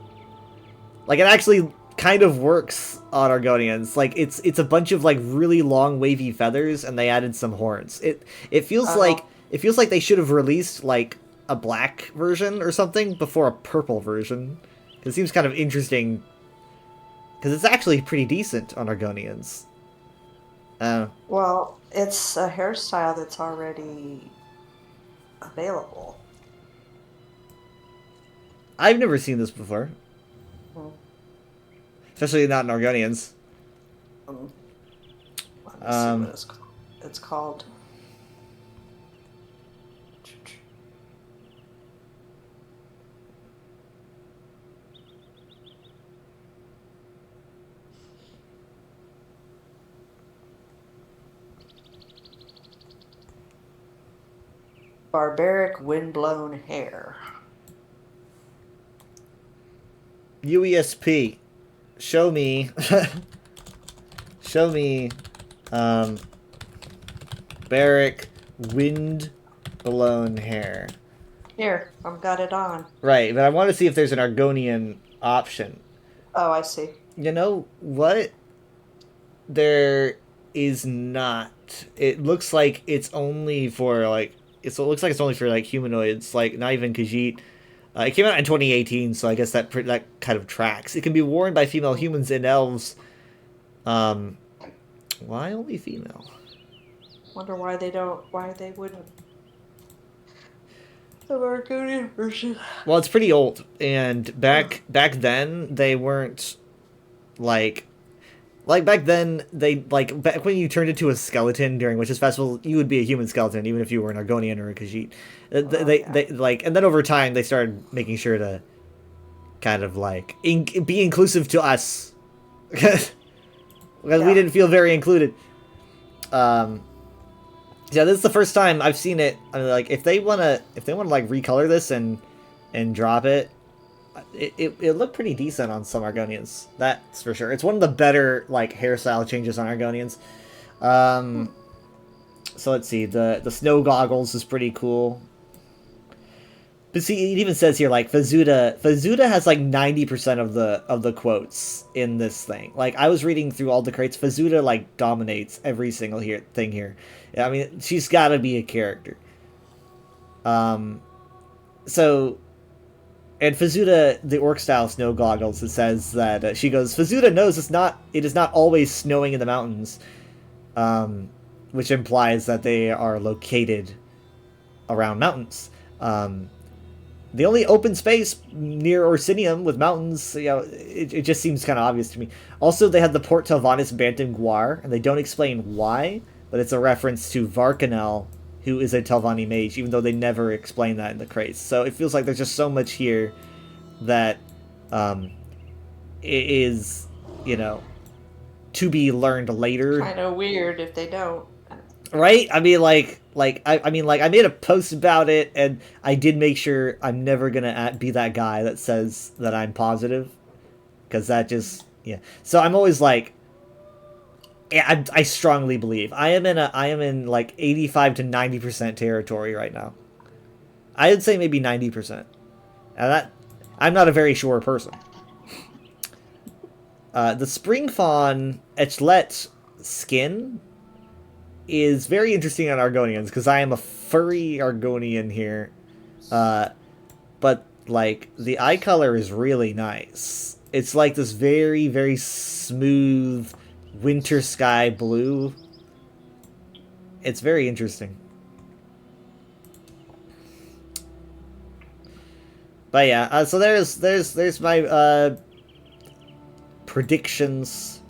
Like, it actually kind of works on Argonians. Like, it's a bunch of like really long wavy feathers, and they added some horns. It feels Oh. like it feels like they should have released like a black version or something before a purple version. It seems kind of interesting because it's actually pretty decent on Argonians. Well, it's a hairstyle that's already available. I've never seen this before, especially not in Argonians. Let me see what it's called. Barbaric windblown hair. UESP, show me, show me, Barrack wind blown hair. Here, I've got it on. Right, but I want to see if there's an Argonian option. Oh, I see. You know what? There is not. It looks like it's only for like. It looks like it's only for like humanoids, like not even Khajiit. It came out in 2018, so I guess that kind of tracks. It can be worn by female humans and elves. Why only female? Wonder why they wouldn't. The Argonian version. Well, it's pretty old, and back then they weren't like back then they back when you turned into a skeleton during Witches Festival, you would be a human skeleton even if you were an Argonian or a Khajiit. They like, and then over time they started making sure to kind of like be inclusive to us because we didn't feel very included. Yeah, this is the first time I've seen it. I mean, like if they wanna like recolor this and drop it. It looked pretty decent on some Argonians, that's for sure. It's one of the better like hairstyle changes on Argonians. So let's see, the snow goggles is pretty cool. But see, it even says here like Fazuda has like 90% of the quotes in this thing. Like I was reading through all the crates, Fazuda like dominates every single thing here. I mean, she's got to be a character. So. And Fazuda, the orc-style snow goggles, it says that she goes, Fazuda knows it is not always snowing in the mountains, which implies that they are located around mountains. The only open space near Orsinium with mountains, you know, it just seems kind of obvious to me. Also, they have the Port Telvannis Bantam Gwar, and they don't explain why, but it's a reference to Varkanel, who is a Telvanni mage, even though they never explain that in the crates. So it feels like there's just so much here that it is, you know, to be learned later. Kind of weird if they don't. Right? I mean, I made a post about it, and I did make sure I'm never gonna be that guy that says that I'm positive, because that just, yeah. So I'm always like, yeah, I strongly believe I am in like 85 to 90% territory right now. I would say maybe 90%, and that I'm not a very sure person. The Spring Fawn Etchlet skin is very interesting on Argonians because I am a furry Argonian here, but like the eye color is really nice. It's like this very, very smooth winter sky blue. It's very interesting. But yeah, so there's my predictions.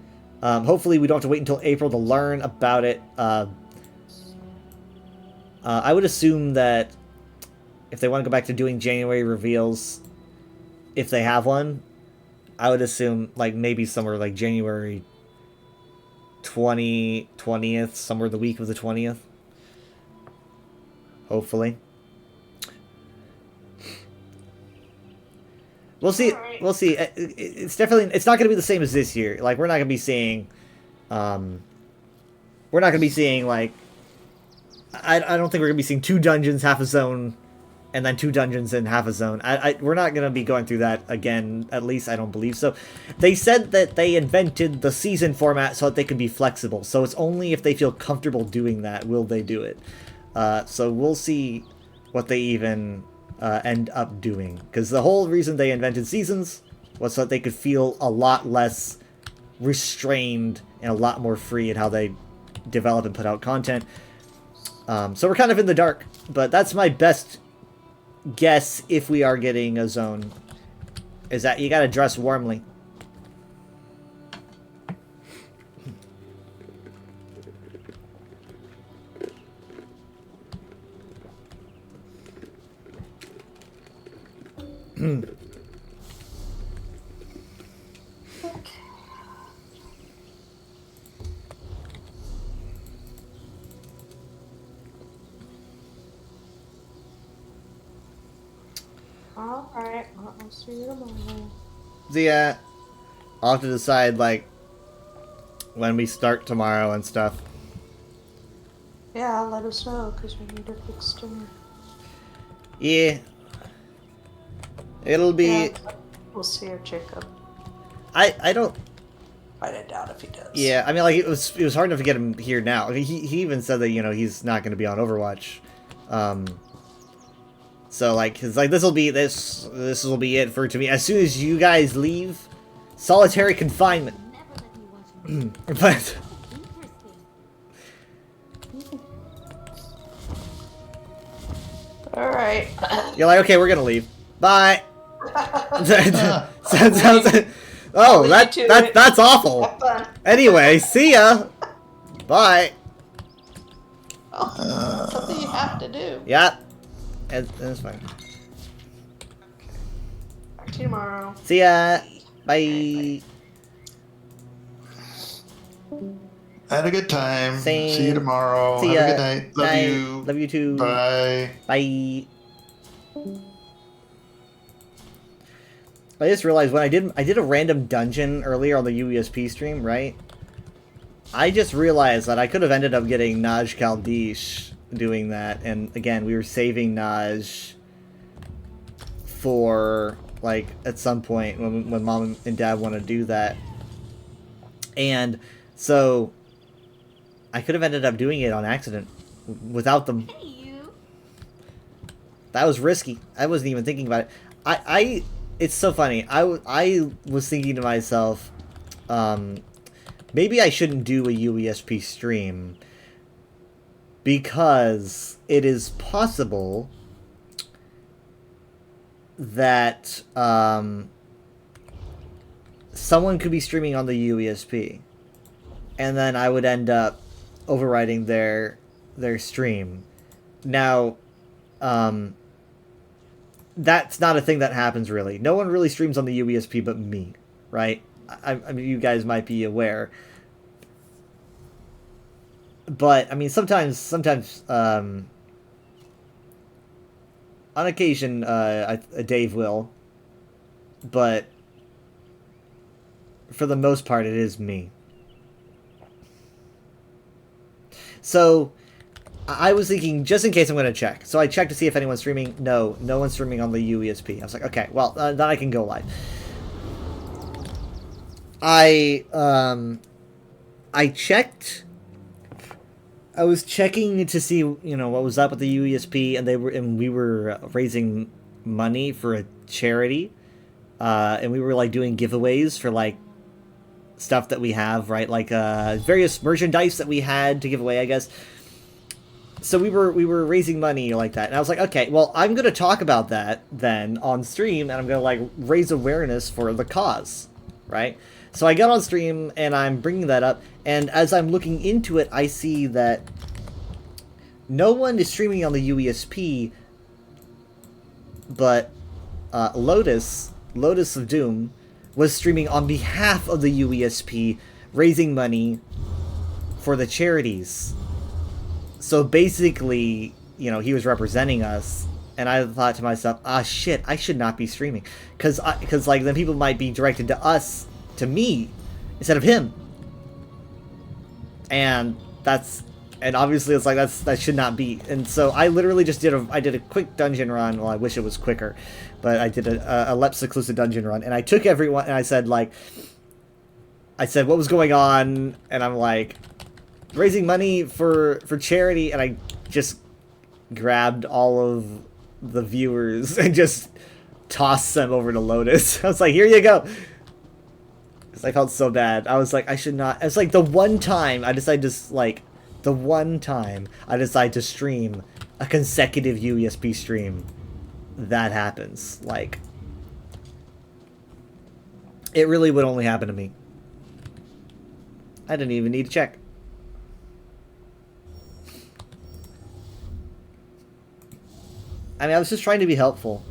Hopefully we don't have to wait until April to learn about it. I would assume that if they want to go back to doing January reveals, if they have one, I would assume like maybe somewhere like January 20th, somewhere the week of the 20th. Hopefully. We'll see. Alright. We'll see. It's definitely, it's not going to be the same as this year. Like, we're not going to be seeing, like, I don't think we're going to be seeing 2 dungeons, half a zone, and then 2 dungeons and half a zone. We're not going to be going through that again, at least I don't believe so. They said that they invented the season format so that they can be flexible, so it's only if they feel comfortable doing that will they do it. So we'll see what they even end up doing. Because the whole reason they invented seasons was so that they could feel a lot less restrained and a lot more free in how they develop and put out content. So we're kind of in the dark, but that's my best guess if we are getting a zone, is that you gotta dress warmly. Alright, I'll see you tomorrow. So yeah, I'll have to decide, like, when we start tomorrow and stuff. Yeah, let us know, because we need to fix dinner. Yeah. It'll be... Yeah, we'll see her Jacob. I don't... I doubt if he does. Yeah, I mean, like, it was hard enough to get him here now. I mean, he even said that, you know, he's not going to be on Overwatch. So, like, it's like, this will be it for to me. As soon as you guys leave, solitary confinement. Never let me watch you. But... Interesting. Alright. You're like, okay, we're gonna leave. Bye. Sounds. Oh, Leave that's you to it. that's awful. Have fun. Anyway, see ya. Bye. Oh, something you have to do. Yeah, it's fine. Talk to you tomorrow. See ya. Bye. I had a good time. Same. See you tomorrow. See Have ya. a good night. Love Night. you. Love you too. Bye. Bye. I just realized when I did a random dungeon earlier on the UESP stream, right? I just realized that I could have ended up getting Naj Kaldish doing that, and again, we were saving Naj for, like, at some point when Mom and Dad want to do that. And so I could have ended up doing it on accident without them. Hey, you. That was risky. I wasn't even thinking about it. It's so funny. I was thinking to myself, maybe I shouldn't do a UESP stream because it is possible that someone could be streaming on the UESP, and then I would end up overriding their stream. Now, that's not a thing that happens, really. No one really streams on the UESP but me, right? I mean, you guys might be aware. But, I mean, sometimes, on occasion, Dave will. But, for the most part, it is me. So, I was thinking, just in case I'm going to check. So I checked to see if anyone's streaming. No one's streaming on the UESP. I was like, okay, well, then I can go live. I checked. I was checking to see, you know, what was up with the UESP, and we were raising money for a charity, and we were like doing giveaways for like stuff that we have, right? Like various merchandise that we had to give away, I guess. So we were raising money like that, and I was like, okay, well, I'm gonna talk about that then on stream, and I'm gonna like raise awareness for the cause, right? So I got on stream and I'm bringing that up, and as I'm looking into it, I see that no one is streaming on the UESP, but Lotus of Doom was streaming on behalf of the UESP, raising money for the charities. So basically, you know, he was representing us, and I thought to myself, ah, shit, I should not be streaming, because like then people might be directed to us, to me, instead of him, and obviously it's like that should not be. And so I literally just did a quick dungeon run. Well, I wish it was quicker, but I did a Leps Seclusive dungeon run, and I took everyone and I said what was going on, and I'm like, raising money for charity, and I just grabbed all of the viewers and just tossed them over to Lotus. I was like, here you go. Because I felt so bad. I was like, I should not. It's like the one time I decided to stream a consecutive UESP stream, that happens. Like, it really would only happen to me. I didn't even need to check. I mean, I was just trying to be helpful.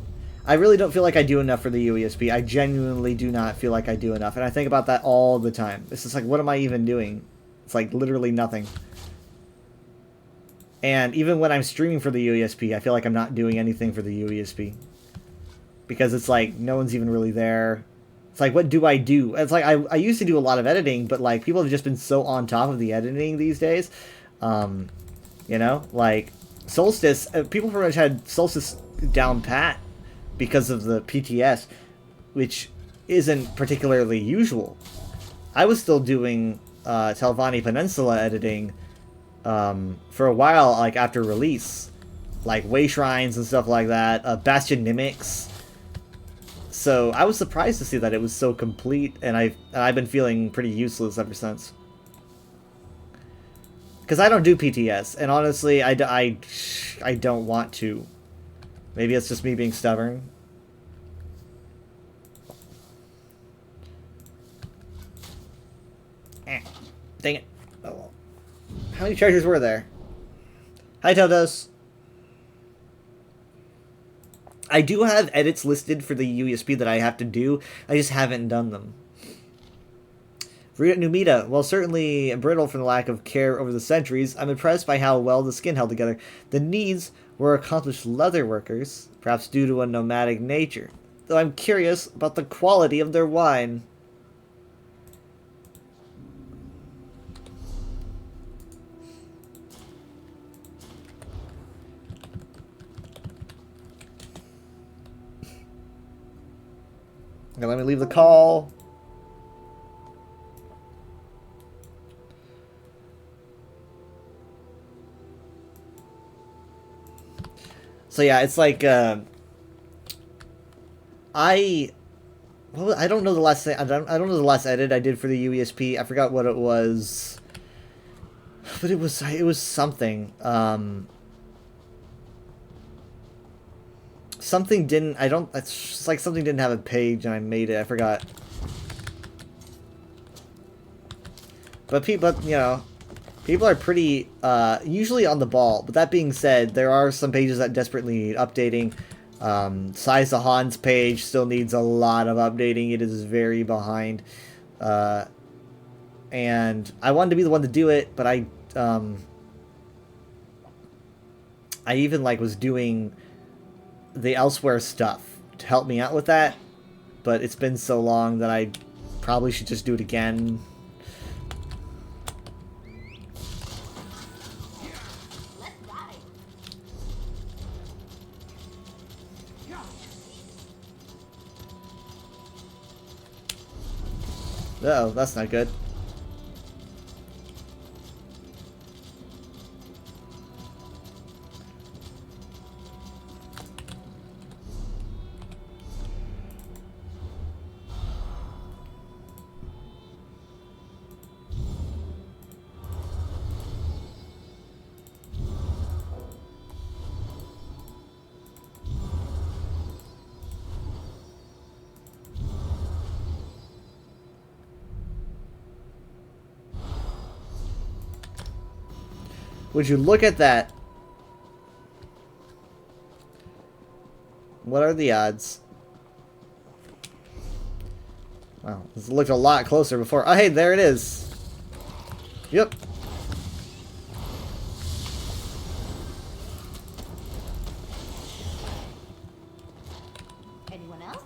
I really don't feel like I do enough for the UESP. I genuinely do not feel like I do enough. And I think about that all the time. It's just like, what am I even doing? It's like literally nothing. And even when I'm streaming for the UESP, I feel like I'm not doing anything for the UESP. Because it's like, no one's even really there. It's like, what do I do? It's like, I used to do a lot of editing, but like, people have just been so on top of the editing these days. You know, like, Solstice, people pretty much had Solstice down pat because of the PTS, which isn't particularly usual. I was still doing Telvanni Peninsula editing for a while, like after release, like Way Shrines and stuff like that, Bastion Mimics. So I was surprised to see that it was so complete, and I've been feeling pretty useless ever since. Because I don't do PTS, and honestly, I don't want to. Maybe it's just me being stubborn. Dang it. Oh, well. How many treasures were there? Hi, Todos. I do have edits listed for the UESP that I have to do. I just haven't done them. Numita, while certainly brittle from the lack of care over the centuries, I'm impressed by how well the skin held together. The Needs were accomplished leather workers, perhaps due to a nomadic nature, though I'm curious about the quality of their wine. Okay, let me leave the call. So yeah, it's like I don't know the last thing. I don't know the last edit I did for the UESP. I forgot what it was, but it was something. Something didn't. It's just like something didn't have a page, and I made it. I forgot. But people, you know, people are pretty usually on the ball. But that being said, there are some pages that desperately need updating. Size the Hans page still needs a lot of updating. It is very behind. And I wanted to be the one to do it, but I even like was doing the elsewhere stuff to help me out with that, but it's been so long that I probably should just do it again. Uh-oh, that's not good. Would you look at that? What are the odds? Wow, this looked a lot closer before. Oh, hey, there it is. Yep. Anyone else?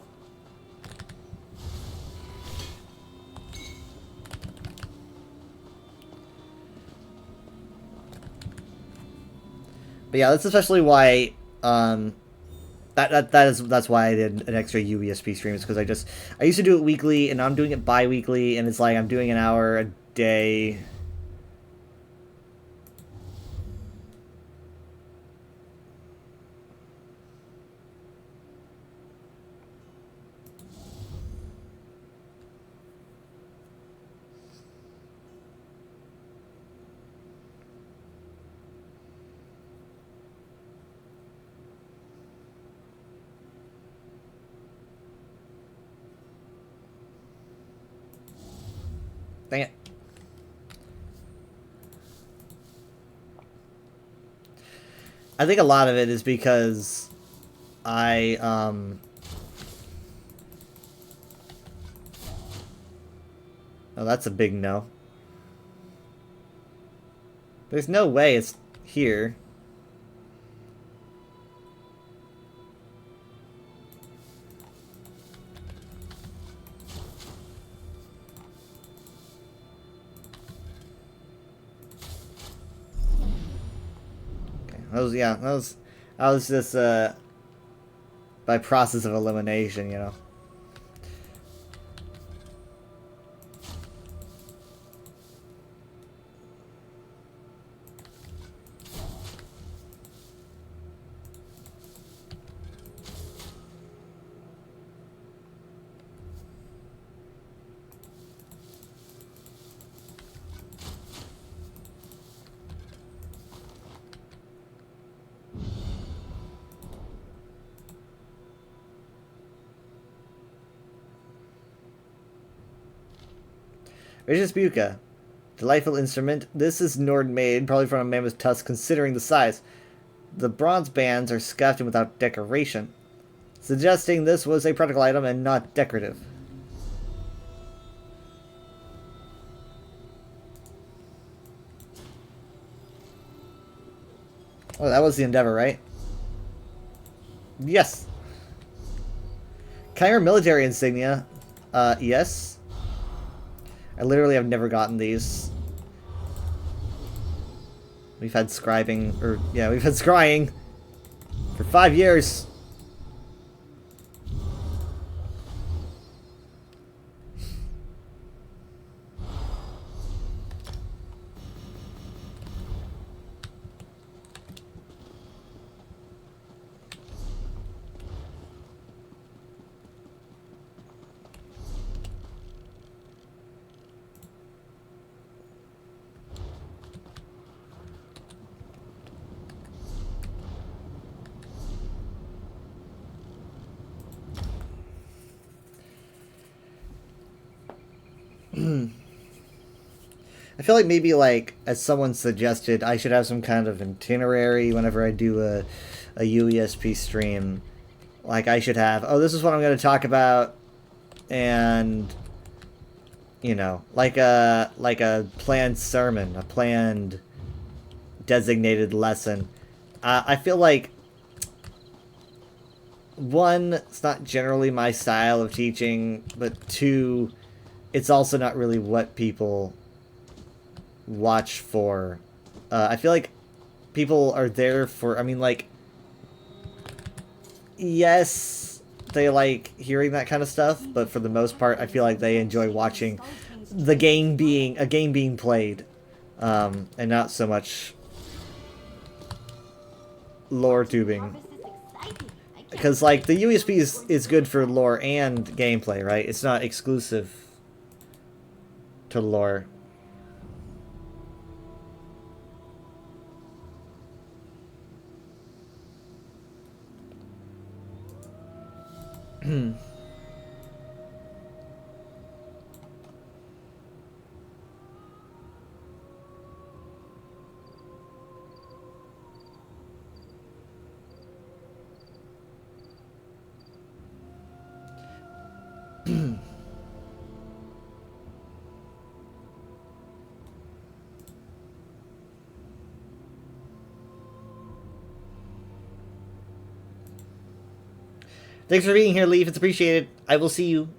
But yeah, that's especially why that's why I did an extra UESP stream, is because I used to do it weekly, and now I'm doing it bi-weekly, and it's like I'm doing an hour a day. Dang it. I think a lot of it is because I, oh, that's a big no. There's no way it's here. That was just by process of elimination, you know. Vicious Buka. Delightful instrument. This is Nord made, probably from a mammoth tusk considering the size. The bronze bands are scuffed and without decoration, suggesting this was a practical item and not decorative. Oh, that was the Endeavor, right? Yes. Kyber military insignia. Yes. I literally have never gotten these. We've had scribing, or yeah, we've had scrying for 5 years. I feel like maybe, like, as someone suggested, I should have some kind of itinerary whenever I do a UESP stream. Like, I should have, oh, this is what I'm going to talk about, and, you know, like a planned sermon, a planned designated lesson. I feel like, one, it's not generally my style of teaching, but two, it's also not really what people watch for. I feel like people are there for, I mean, like, yes, they like hearing that kind of stuff, but for the most part, I feel like they enjoy watching the game being played, and not so much lore tubing. Because, like, the USP is good for lore and gameplay, right? It's not exclusive to lore. Thanks for being here, Leaf. It's appreciated. I will see you.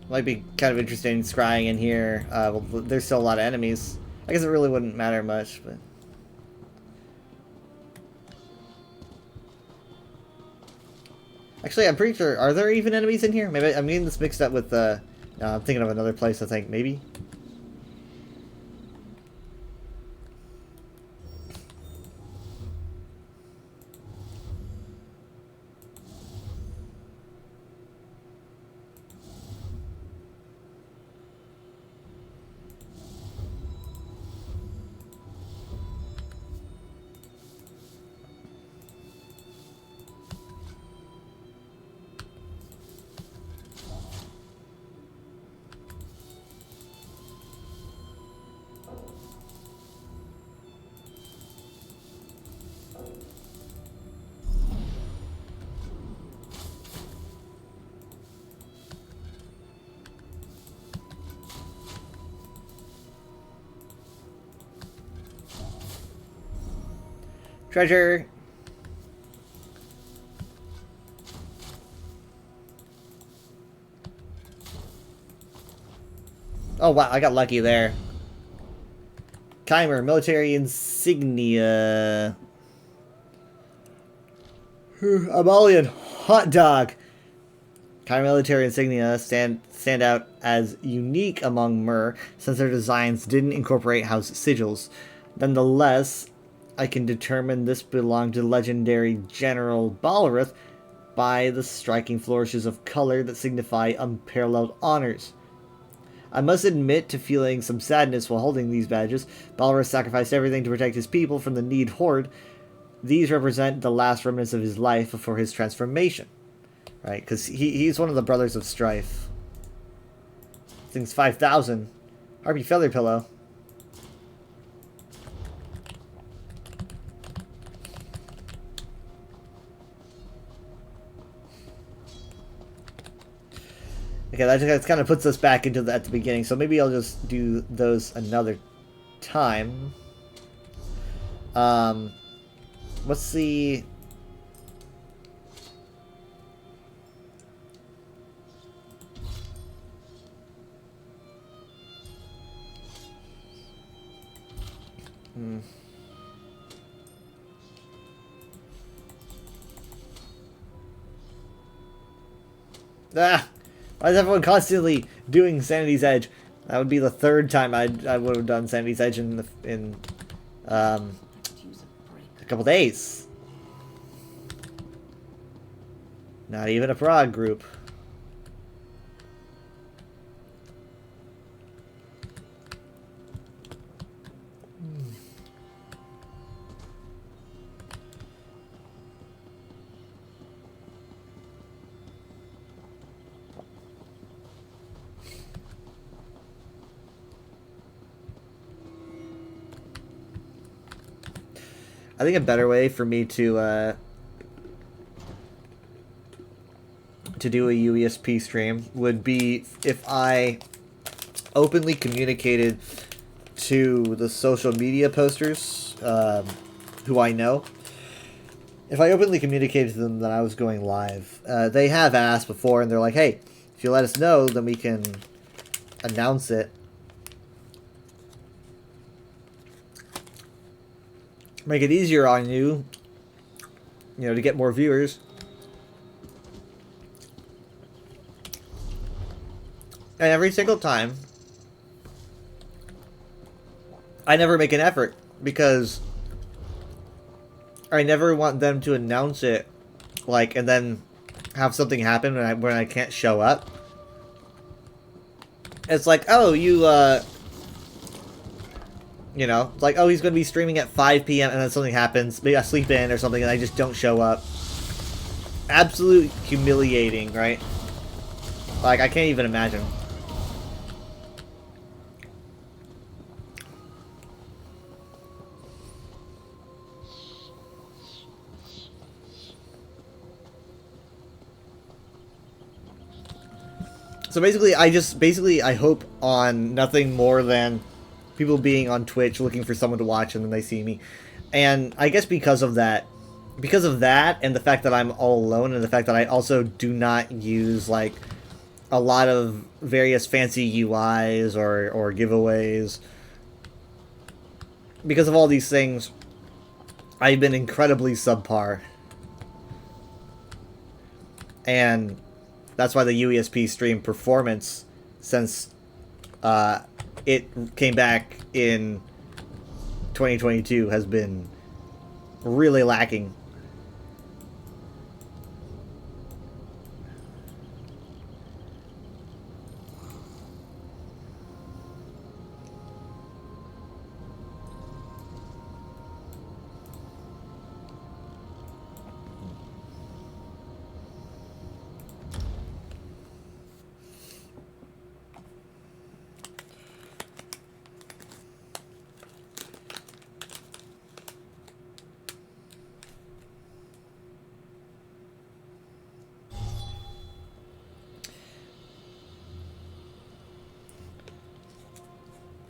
Might be kind of interesting scrying in here. Well, there's still a lot of enemies. I guess it really wouldn't matter much, but... Actually, I'm pretty sure... Are there even enemies in here? Maybe I'm getting this mixed up with... No, I'm thinking of another place, I think. Maybe? Treasure! Oh wow, I got lucky there. Chimer, military insignia. Amalian, hot dog. Chimer military insignia stand out as unique among Myr, since their designs didn't incorporate house sigils. Nonetheless, I can determine this belonged to legendary General Balrith by the striking flourishes of color that signify unparalleled honors. I must admit to feeling some sadness while holding these badges. Balrith sacrificed everything to protect his people from the Need Horde. These represent the last remnants of his life before his transformation. Right, because he's one of the Brothers of Strife. Thing's 5,000. Harpy Feather Pillow. Okay, that just kind of puts us back into at the beginning, so maybe I'll just do those another time. Let's see. Ah! Why is everyone constantly doing Sanity's Edge? That would be the third time I would have done Sanity's Edge in a couple days. Not even a prog group. I think a better way for me to do a UESP stream would be if I openly communicated to the social media posters who I know. If I openly communicated to them that I was going live, they have asked before, and they're like, "Hey, if you let us know, then we can announce it." Make it easier on you, you know, to get more viewers. And every single time, I never make an effort because I never want them to announce it, like, and then have something happen when I can't show up. It's like, oh, you know, it's like, oh, he's going to be streaming at 5 p.m. and then something happens. Maybe I sleep in or something and I just don't show up. Absolute humiliating, right? Like, I can't even imagine. So basically, I hope on nothing more than people being on Twitch looking for someone to watch and then they see me. And I guess because of that and the fact that I'm all alone and the fact that I also do not use, like, a lot of various fancy UIs or giveaways. Because of all these things, I've been incredibly subpar. And that's why the UESP stream performance, since it came back in 2022, has been really lacking.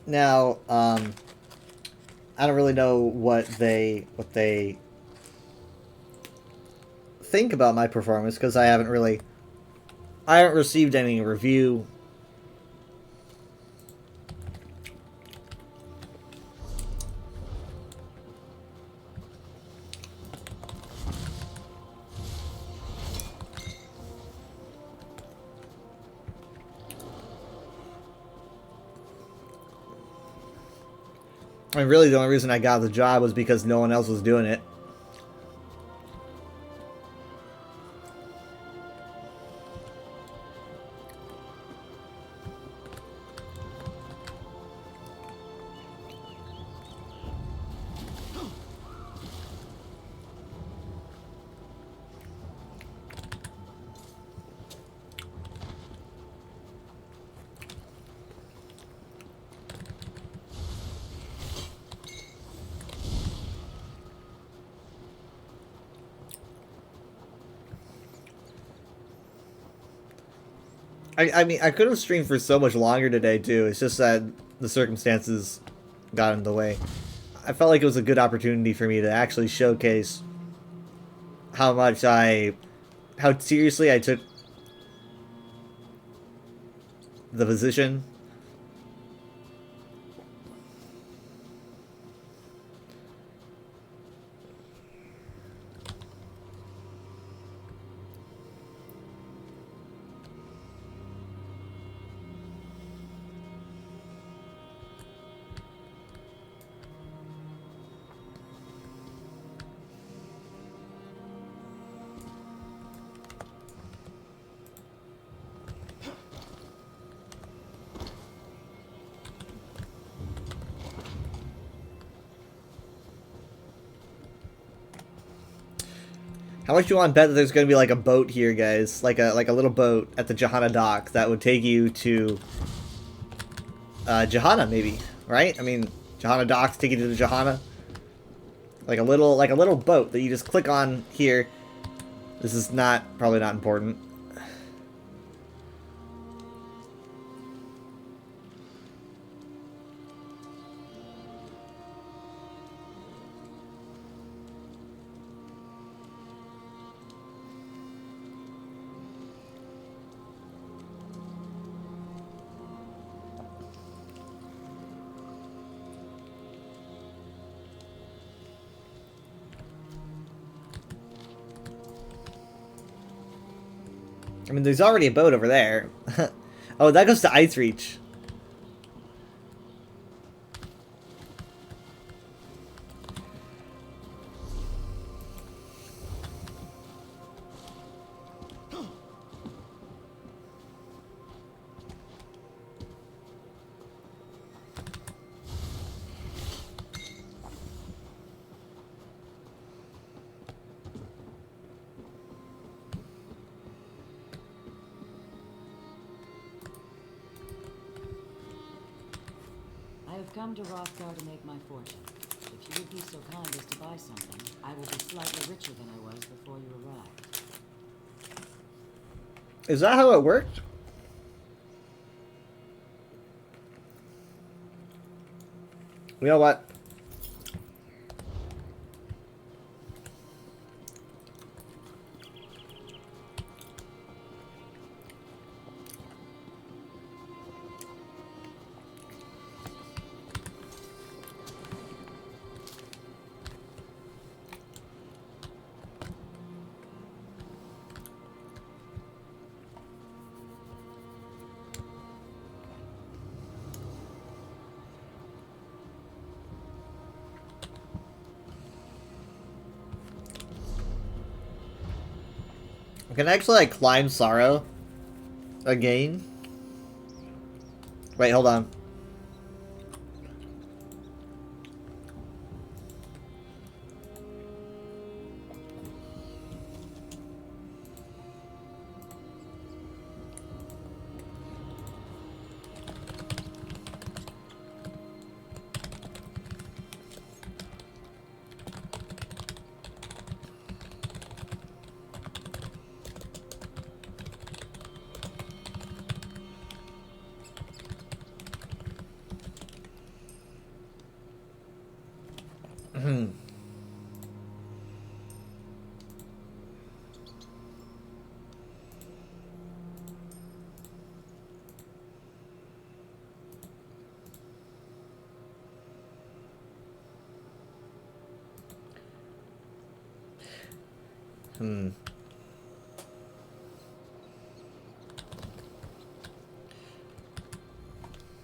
Now, I don't really know what they think about my performance because I haven't received any review. I mean, really, the only reason I got the job was because no one else was doing it. I mean, I could have streamed for so much longer today, too. It's just that the circumstances got in the way. I felt like it was a good opportunity for me to actually showcase how seriously I took the position. How much do you want to bet that there's going to be like a boat here, guys? Like a little boat at the Johanna dock that would take you to Johanna, maybe, right? I mean, Johanna docks take you to the Johanna. Like a little boat that you just click on here. This is probably not important. I mean, there's already a boat over there. Oh, that goes to Ice Reach. I have come to Rothgar to make my fortune. If you would be so kind as to buy something, I will be slightly richer than I was before you arrived. Is that how it worked? You know what? Can I actually like climb Sorrow again? Wait, hold on.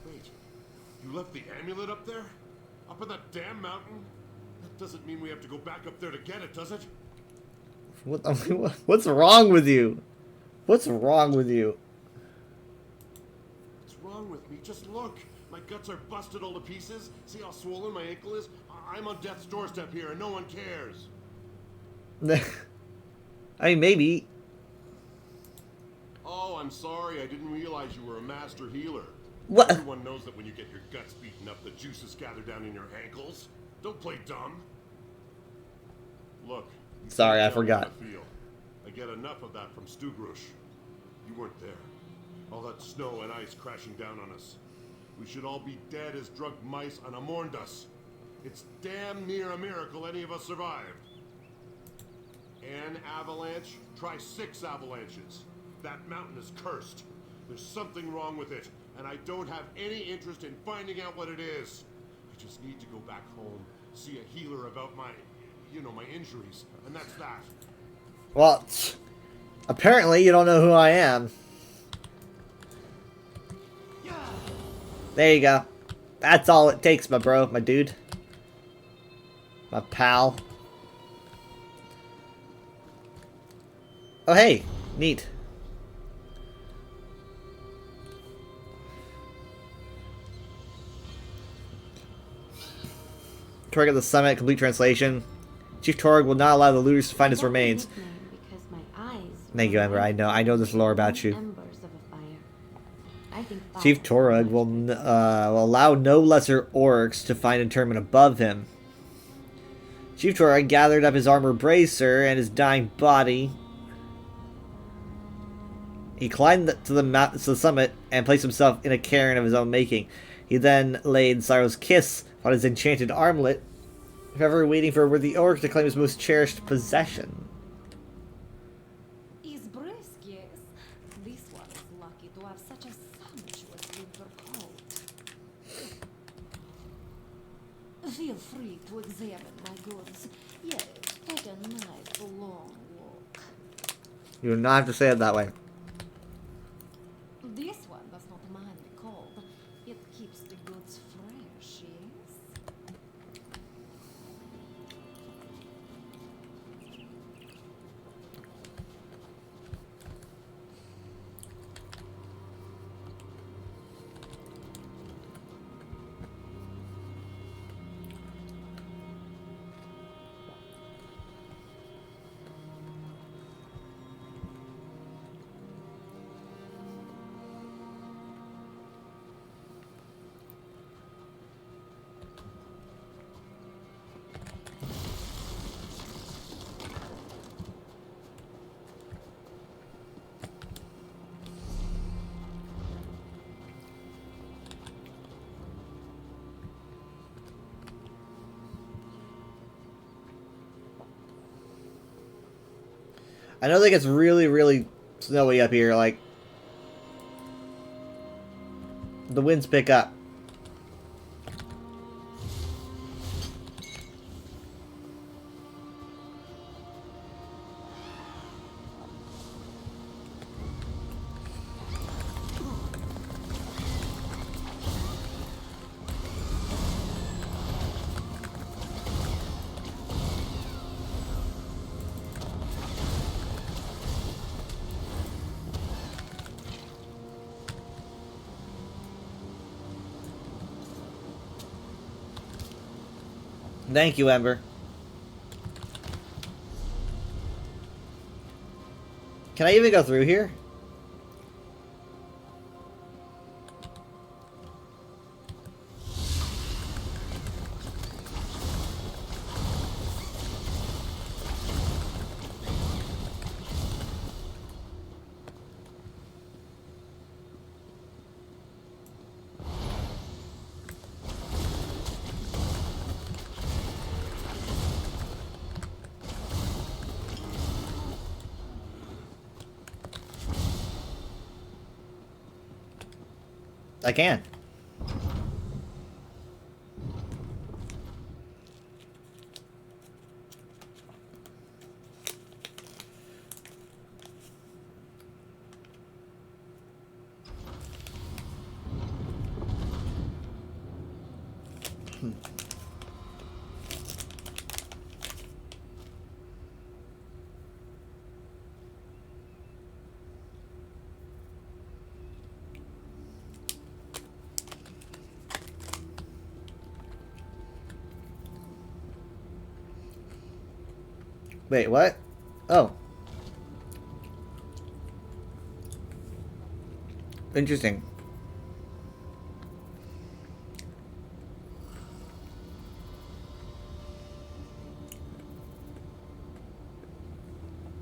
Wait, you left the amulet up there? Up in that damn mountain? That doesn't mean we have to go back up there to get it, does it? What? I mean, what's wrong with you? What's wrong with you? What's wrong with me? Just look. My guts are busted all to pieces. See how swollen my ankle is? I'm on death's doorstep here and no one cares. I mean, maybe. Oh, I'm sorry. I didn't realize you were a master healer. What? Everyone knows that when you get your guts beaten up, the juices gather down in your ankles. Don't play dumb. Look. you Sorry, can't I tell me how forgot. I feel. I get enough of that from Stugrush. You weren't there. All that snow and ice crashing down on us. We should all be dead as drugged mice on Amorndas. It's damn near a miracle any of us survived. An avalanche? Try 6 avalanches. That mountain is cursed. There's something wrong with it, and I don't have any interest in finding out what it is. I just need to go back home, see a healer about my, my injuries, and that's that. Well, apparently you don't know who I am. There you go. That's all it takes, my bro, my dude. My pal. Oh, hey. Neat. Torg at the summit, complete translation. Chief Torg will not allow the looters to find his remains. Thank you, Ember. I know this lore about you. Chief Torg will allow no lesser orcs to find interment above him. Chief Torg gathered up his armor bracer and his dying body. He climbed to the summit and placed himself in a cairn of his own making. He then laid Sorrow's kiss on his enchanted armlet, forever waiting for a worthy orc to claim his most cherished possession. Is brisk, yes. This one is lucky to have such a sumptuous winter coat. Feel free to examine my goods. Yes, take a nice long walk. You do not have to say it that way. This one does not mind the cold. It keeps the goods fresh, yes? I know that it gets really, really snowy up here, like, the winds pick up. Thank you, Ember. Can I even go through here? I can. Wait, what? Oh. Interesting.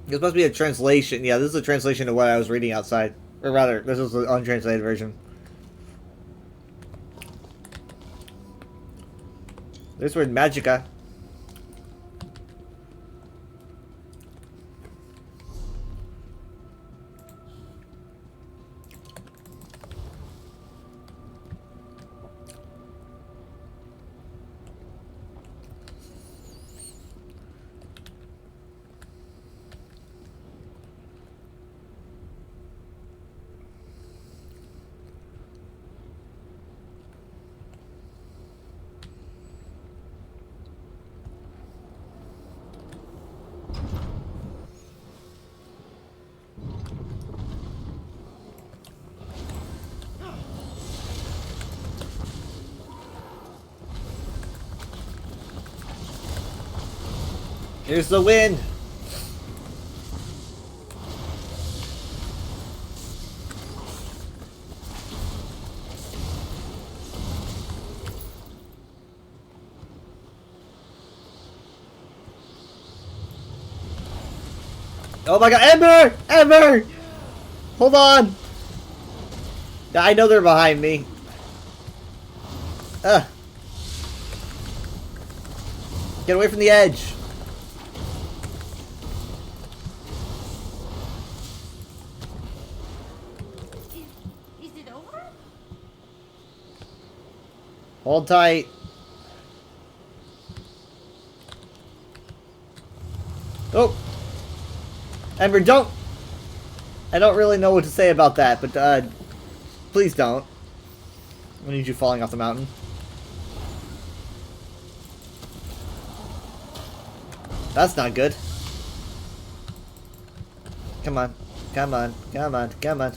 This must be a translation. Yeah, this is a translation of what I was reading outside. Or rather, this is the untranslated version. This word Magica. Here's the wind. Oh my god, Ember! Ember! Hold on! I know they're behind me. Get away from the edge. Is it over? Hold tight. Oh! Ember, don't! I don't really know what to say about that, but, please don't. I need you falling off the mountain. That's not good. Come on. Come on. Come on. Come on.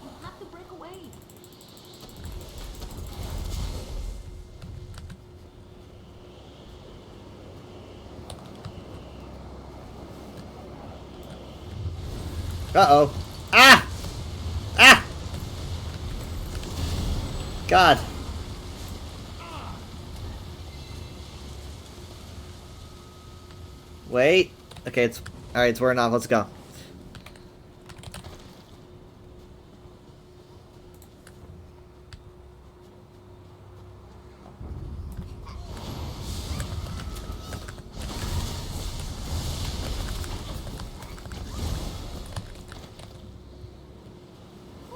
You have to break away. Uh-oh. Ah! Ah! God. Wait. Okay, it's... Alright, it's wearing off. Let's go.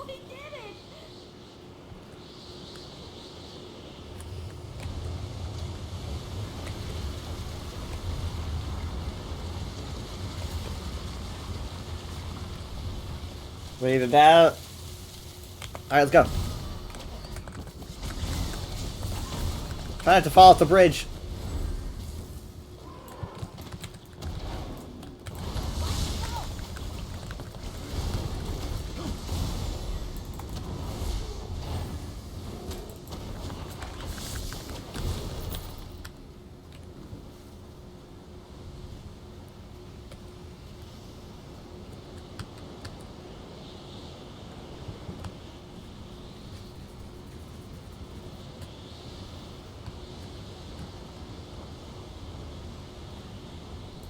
We did it! Wait it out. Alright, let's go. I have to fall off the bridge.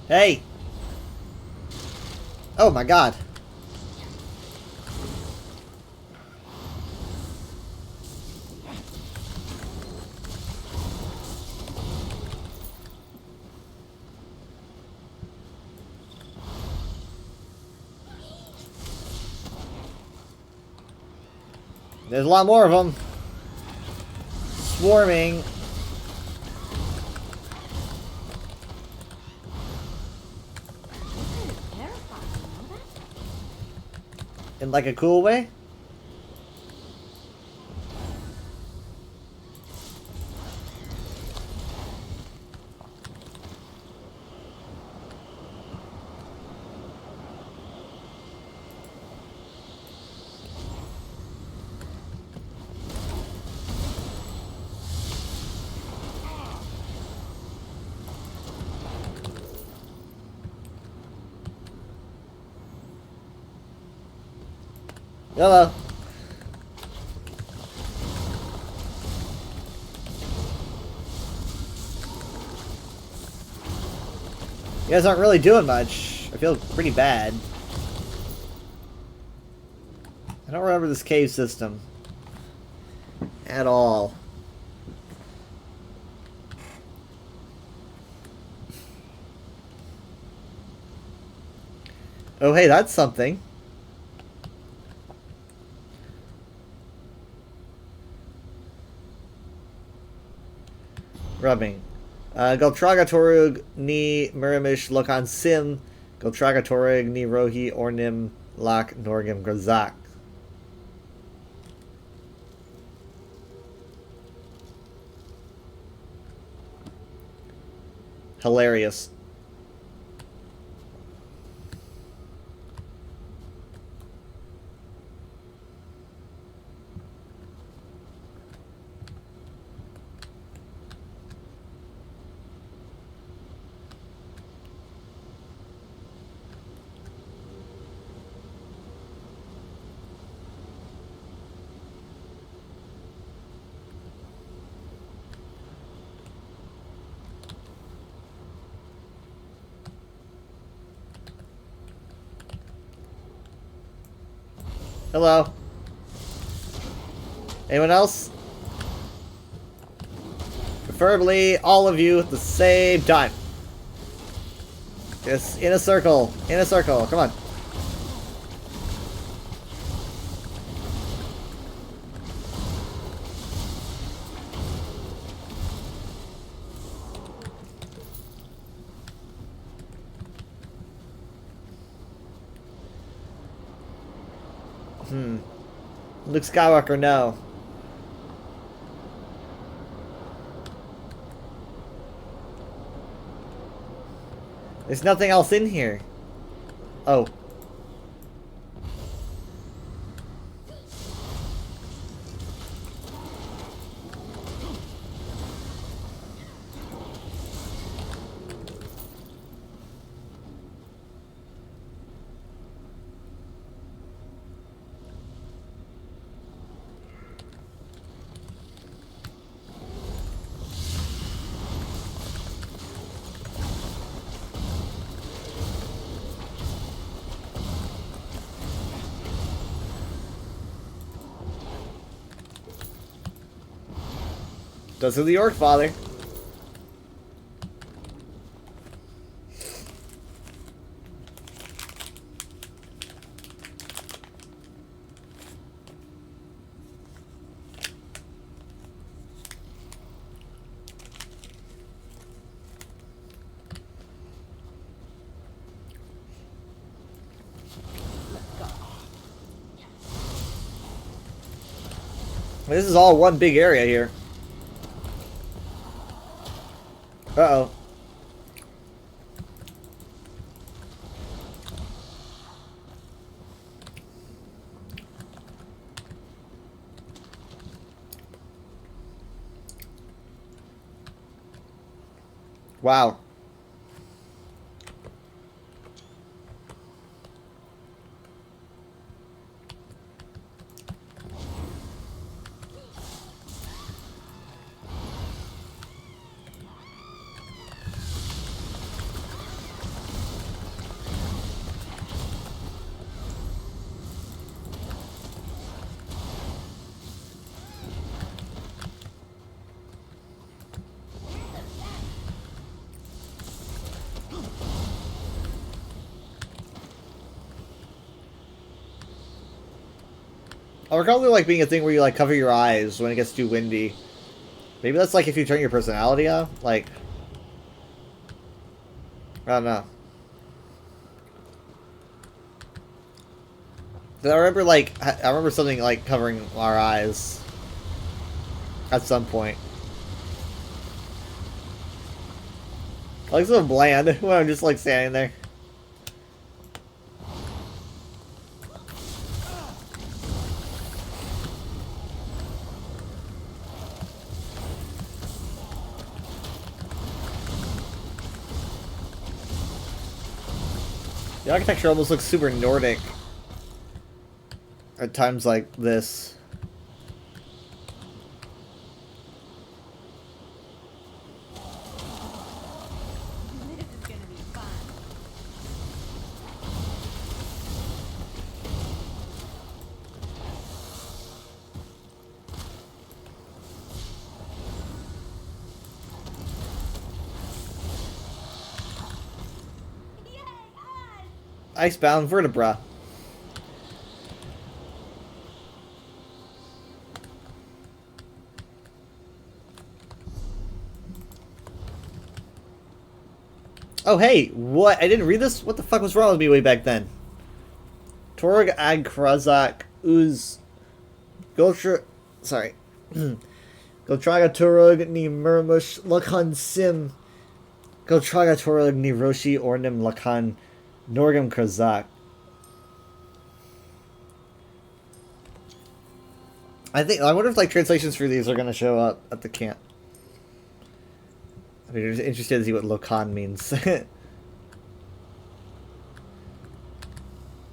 Hey! Oh my god. There's a lot more of them. Swarming. In like a cool way? Hello. You guys aren't really doing much. I feel pretty bad. I don't remember this cave system at all. Oh, hey, that's something. Rubbing. Goltragatorug ni Murimish Lokan Sim. Goltragatorug ni Rohi Ornim Lak Norgim Grazak. Hilarious. Hello. Anyone else? Preferably all of you at the same time. Just in a circle. In a circle. Come on. Luke Skywalker, no. There's nothing else in here. Oh. Does who the Orc Father. This is all one big area here. Uh-oh. Wow. Or probably like being a thing where you like cover your eyes when it gets too windy. Maybe that's like if you turn your personality off. Like, I don't know. But I remember like I remember something like covering our eyes at some point. Like so bland when I'm just like standing there. The architecture almost looks super Nordic at times like this. This is gonna be fun. Yay, us! Icebound vertebra. Oh hey, what? I didn't read this? What the fuck was wrong with me way back then? Torg Ag Krazak Uz Gultra sorry. Goltraga Turug ni Murmush Lakan Sim Goltraga Turug ni Roshi Ornim Lakan Norgam Krazak. I wonder if like translations for these are gonna show up at the camp. I'd be interested to see what Lokan means.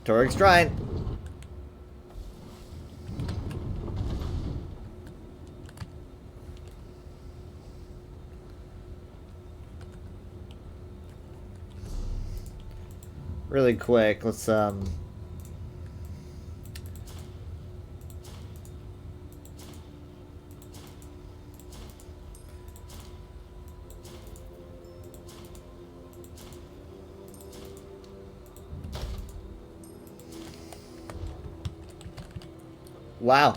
Torg's trying. Really quick, let's wow.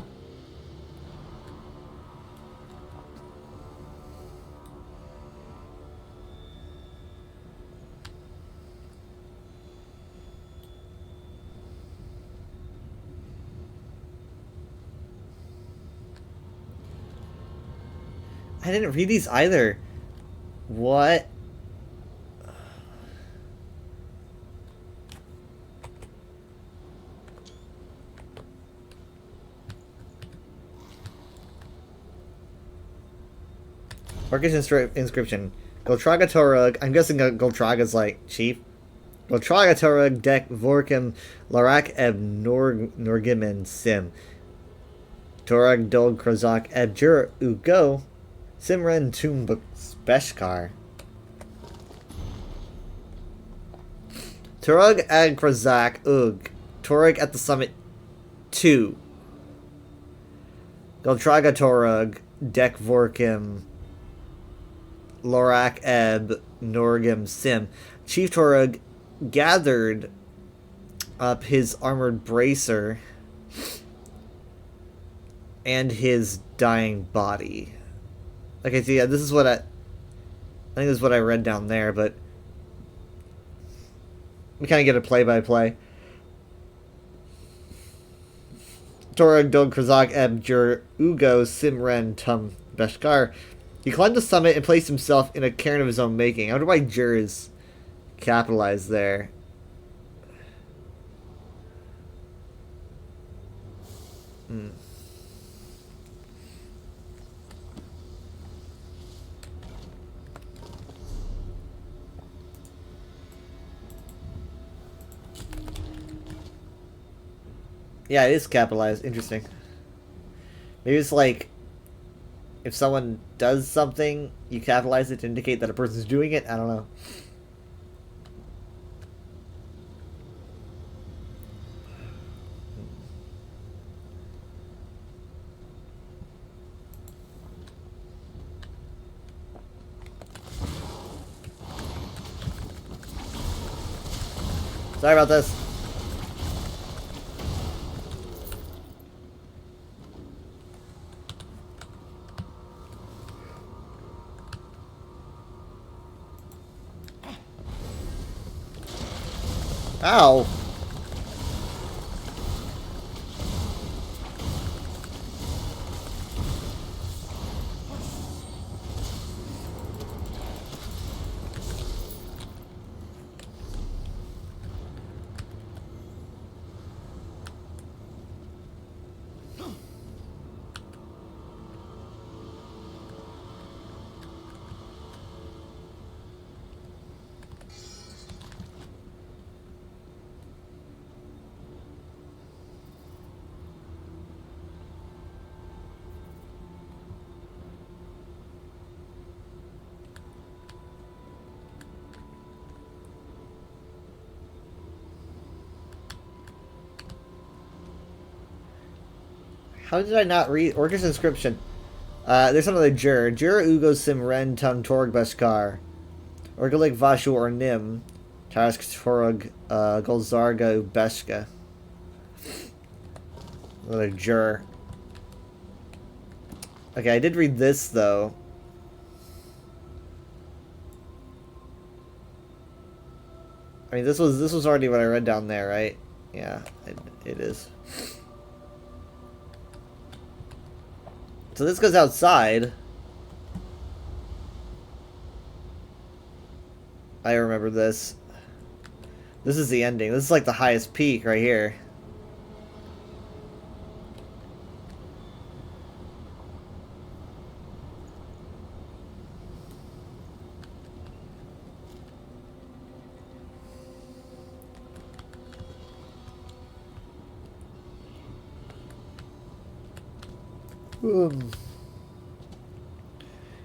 I didn't read these either. What? Orcish inscription. Goltraga Torug. I'm guessing Goltraga's like chief. Goltraga Torug Dek Vorkim Larak Eb Norgimen Sim. Torug Dol Krozak Eb Jur Ugo Simran Tumbuk Beshkar. Torug Ag Krozak Ug. Torug at the summit 2. Goltraga Torug Dek Vorkim Lorak Eb Norgim Sim. Chief Torug gathered up his armored bracer and his dying body. Okay, so yeah, this is what I think this is what I read down there, but we kind of get a play-by-play. Torug Dog Krazak Eb Jur Ugo Simren Tum Beshkar. He climbed the summit and placed himself in a cairn of his own making. I wonder why Jur is capitalized there. Hmm. Yeah, it is capitalized. Interesting. Maybe it's like if someone does something, you capitalize it to indicate that a person's doing it. I don't know. Sorry about this. Ow. How did I not read Orcish inscription? There's another Jur. Jur Ugo Simren Tum Torg Beskar. Orgalik Vashu or Nim. Task Torg Golzarga Ubeska. Another Jur. Okay, I did read this though. I mean, this was already what I read down there, right? Yeah, it is. So this goes outside. I remember this. This is the ending. This is like the highest peak right here.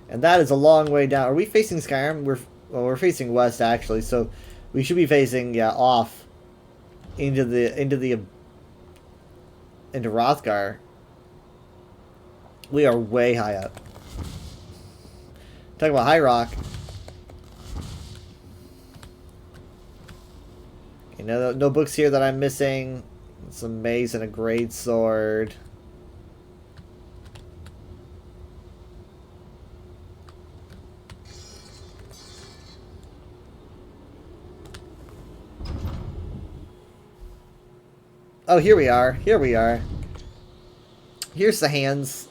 And that is a long way down. Are we facing Skyrim? We're facing west actually, so we should be facing off into Hrothgar. We are way high up. Talking about High Rock. Okay, no books here that I'm missing. Some mace and a great sword. Oh, here we are. Here we are. Here's the hands.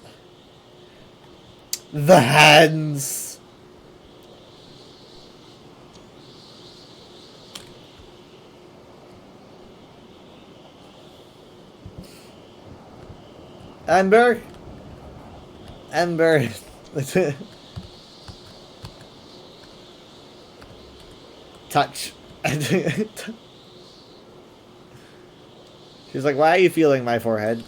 The hands. Ember. Ember. Touch. She's like, why are you feeling my forehead?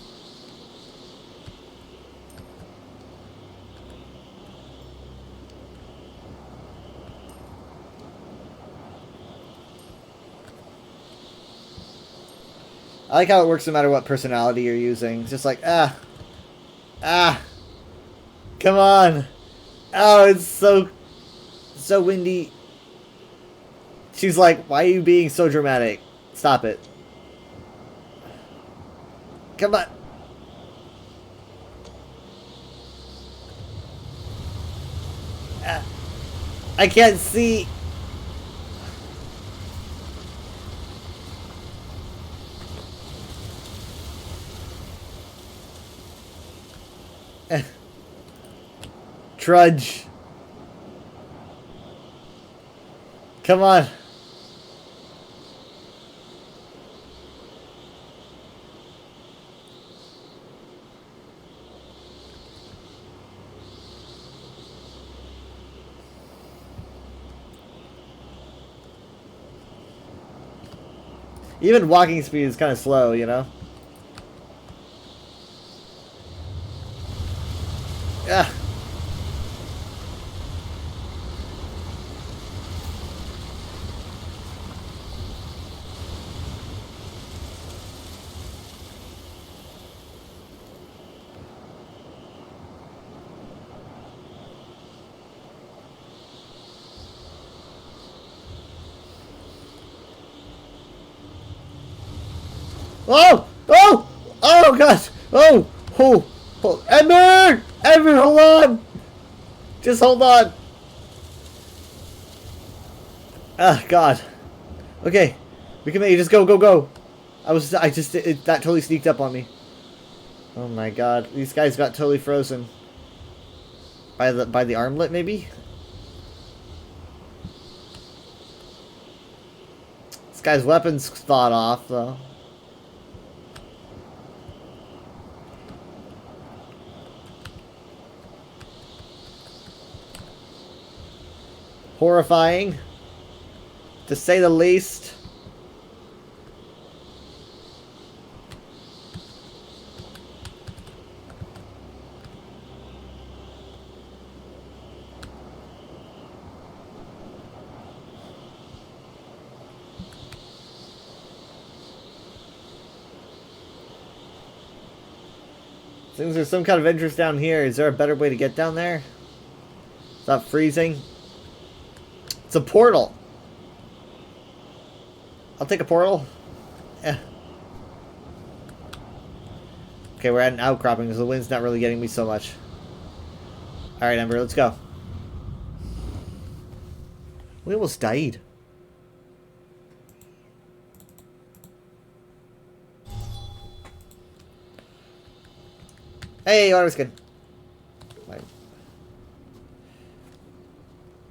I like how it works no matter what personality you're using. It's just like, come on. Oh, it's so windy. She's like, why are you being so dramatic? Stop it. Come on. I can't see. Trudge. Come on. Even walking speed is kind of slow, you know? Yeah. Oh! Oh! Oh, God! Oh! Oh! Oh! Ember! Ember, hold on! Just hold on! Ah, God. Okay. We can make it. Just go, go, go! That totally sneaked up on me. Oh my God. These guys got totally frozen. By the armlet, maybe? This guy's weapon's thawed off, though. Horrifying, to say the least. Seems there's some kind of entrance down here. Is there a better way to get down there? Stop freezing. It's a portal. I'll take a portal. Yeah. Okay, we're at an outcropping because the wind's not really getting me so much. Alright, Ember, let's go. We almost died. Hey, water skin.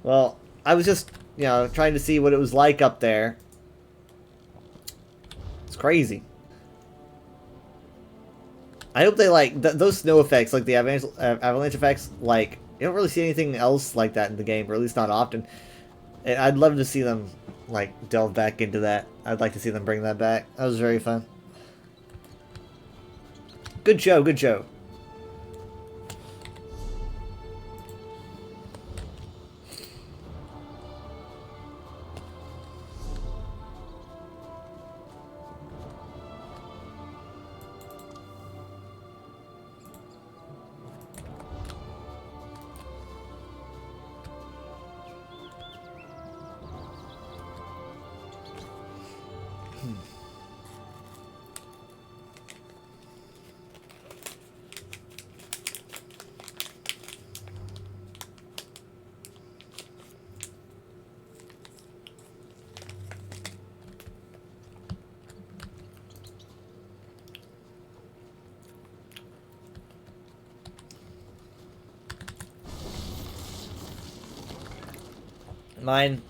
Well, I was just, you know, trying to see what it was like up there. It's crazy. I hope they like those snow effects, like the avalanche effects. Like, you don't really see anything else like that in the game, or at least not often. And I'd love to see them like delve back into that. I'd like to see them bring that back. That was very fun. Good show, good show. Mine.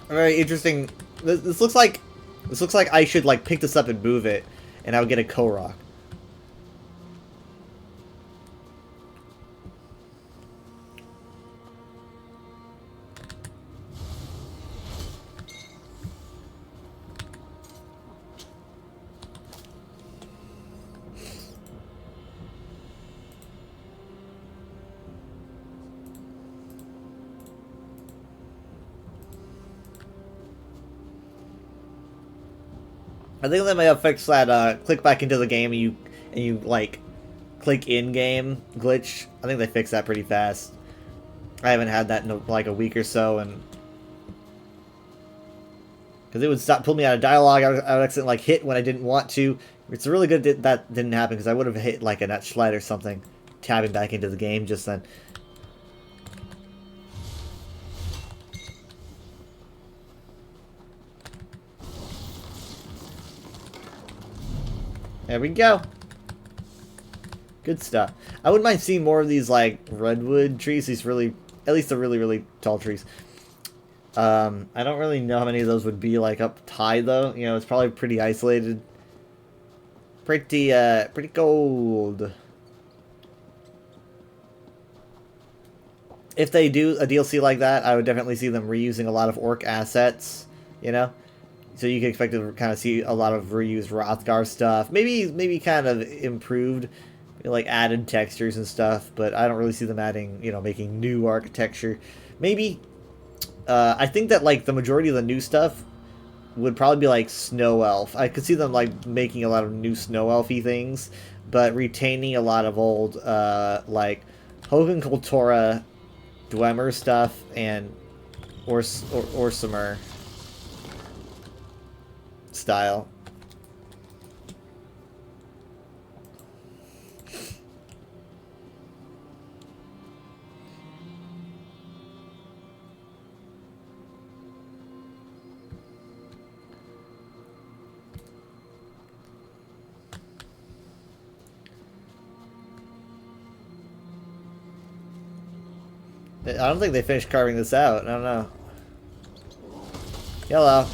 Very interesting. This looks like I should like pick this up and move it, and I would get a Korok. I think they may have fixed that click back into the game and you like click in game glitch. I think they fixed that pretty fast. I haven't had that in like a week or so, and because it would stop pull me out of dialogue. I would accidentally like hit when I didn't want to. It's really good that didn't happen because I would have hit like a nutshell or something, tabbing back into the game just then. There we go. Good stuff. I wouldn't mind seeing more of these like redwood trees. These really, at least the really, really tall trees. I don't really know how many of those would be like up high though. You know, it's probably pretty isolated. Pretty cold. If they do a DLC like that, I would definitely see them reusing a lot of orc assets. You know. So you can expect to kind of see a lot of reused Rothgar stuff. Maybe kind of improved, you know, like added textures and stuff. But I don't really see them adding, you know, making new architecture. Maybe, I think that like the majority of the new stuff would probably be like Snow Elf. I could see them like making a lot of new Snow Elfy things, but retaining a lot of old like Hogan Kultura, Dwemer stuff, and Orsimer style. I don't think they finished carving this out. I don't know. Hello.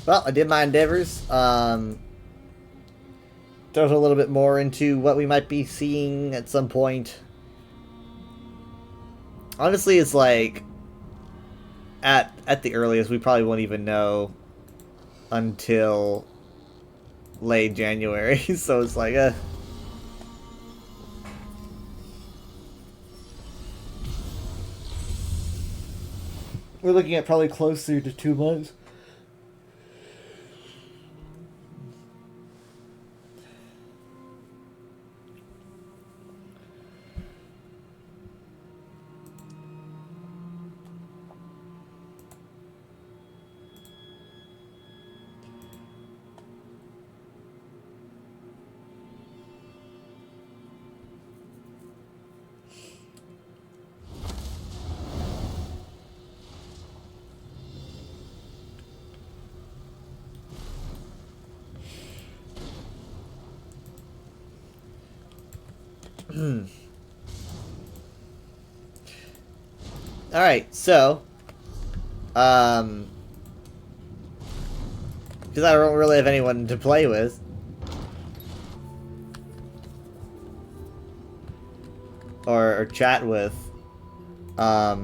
Well, I did my endeavors. Delve a little bit more into what we might be seeing at some point. Honestly, it's like at the earliest, we probably won't even know until late January. So it's like, we're looking at probably closer to 2 months. Alright, so because I don't really have anyone to play with, or chat with, I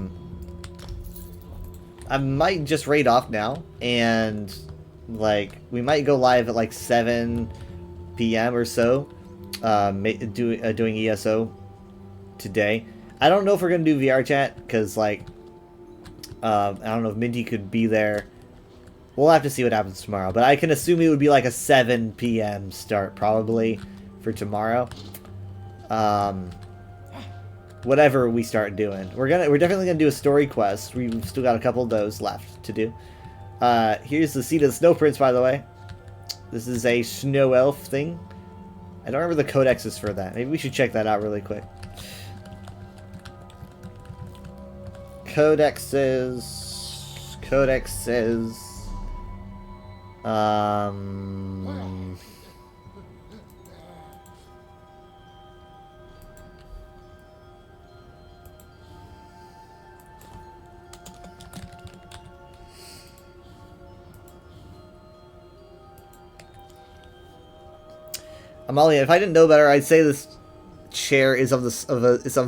might just raid off now, and like we might go live at like 7 p.m. or so, doing ESO today. I don't know if we're gonna do VR chat because like I don't know if Minty could be there. We'll have to see what happens tomorrow, but I can assume it would be like a 7 p.m. start probably for tomorrow. Whatever we start doing, we're definitely gonna do a story quest. We've still got a couple of those left to do. Here's the seat of the Snow Prince, by the way. This is a Snow Elf thing. I don't remember the codexes for that. Maybe we should check that out really quick. Codexes. Amalia, if I didn't know better, I'd say this chair is of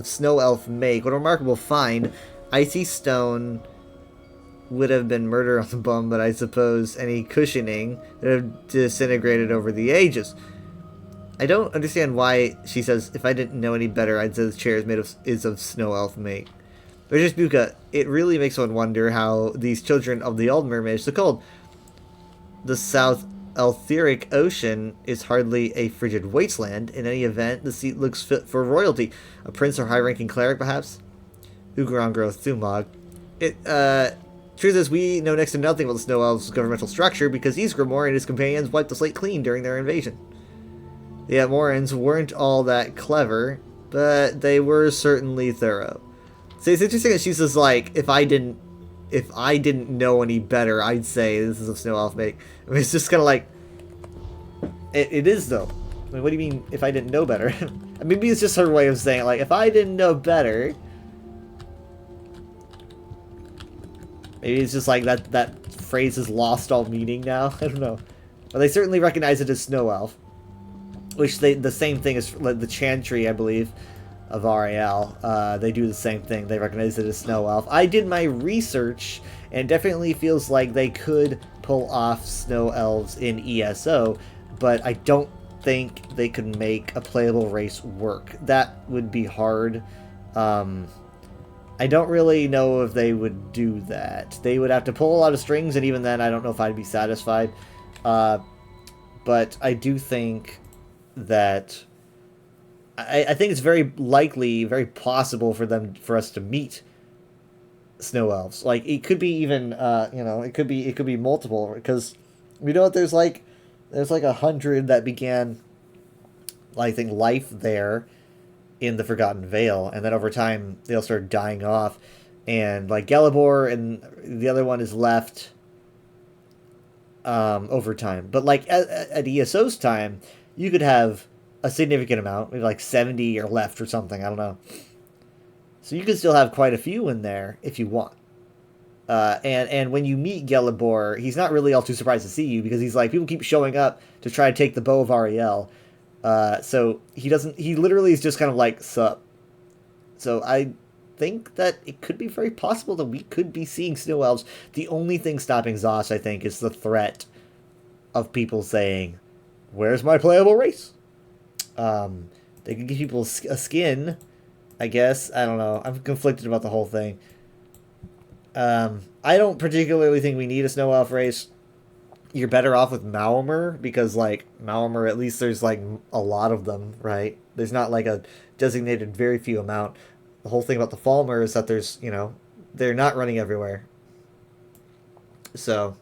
snow elf make. What a remarkable find. Icy stone would have been murder on the bum, but I suppose any cushioning would have disintegrated over the ages. I don't understand why she says, if I didn't know any better, I'd say this chair is of snow elf make. But just Buka, it really makes one wonder how these children of the Aldmer managed so cold. The South Eltheric Ocean is hardly a frigid wasteland. In any event, the seat looks fit for royalty. A prince or high-ranking cleric, perhaps? Ugrangro Thumog. Truth is, we know next to nothing about the Snow Elves' governmental structure because Ysgramor and his companions wiped the slate clean during their invasion. The Atmorans weren't all that clever, but they were certainly thorough. So it's interesting that she says, like, if I didn't know any better, I'd say this is a Snow Elf make. I mean, it's just kind of like, it is though. I mean, what do you mean if I didn't know better? Maybe it's just her way of saying, like, if I didn't know better. Maybe it's just like that phrase has lost all meaning now. I don't know. But they certainly recognize it as Snow Elf. Which the same thing as like, the Chantry, I believe, of RAL. They do the same thing. They recognize it as Snow Elf. I did my research, and it definitely feels like they could pull off Snow Elves in ESO, but I don't think they could make a playable race work. That would be hard. I don't really know if they would do that. They would have to pull a lot of strings, and even then, I don't know if I'd be satisfied. But I do think that I think it's very likely, very possible for us to meet Snow Elves. Like it could be even, it could be multiple because we know that there's like 100 that began, I think, life there in the Forgotten Vale, and then over time they'll start dying off, and like Gelibor and the other one is left over time. But like at ESO's time, you could have a significant amount, maybe like 70 or left or something, I don't know. So you could still have quite a few in there if you want. And when you meet Gelibor, he's not really all too surprised to see you because he's like, people keep showing up to try to take the bow of Ariel. So he literally is just kind of like, sup. So I think that it could be very possible that we could be seeing Snow Elves. The only thing stopping Zoss, I think, is the threat of people saying, where's my playable race? They can give people a skin, I guess. I don't know. I'm conflicted about the whole thing. I don't particularly think we need a Snow Elf race. You're better off with Maormer, because, like, Maormer, at least there's, like, a lot of them, right? There's not, like, a designated very few amount. The whole thing about the Falmer is that there's, they're not running everywhere. So,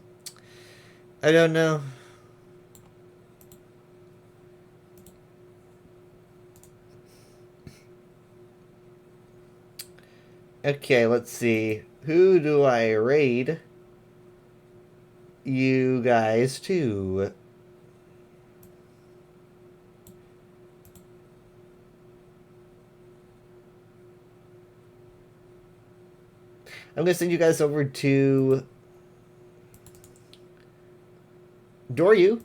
I don't know. Okay, let's see. Who do I raid? You guys too. I'm gonna send you guys over to Doryu.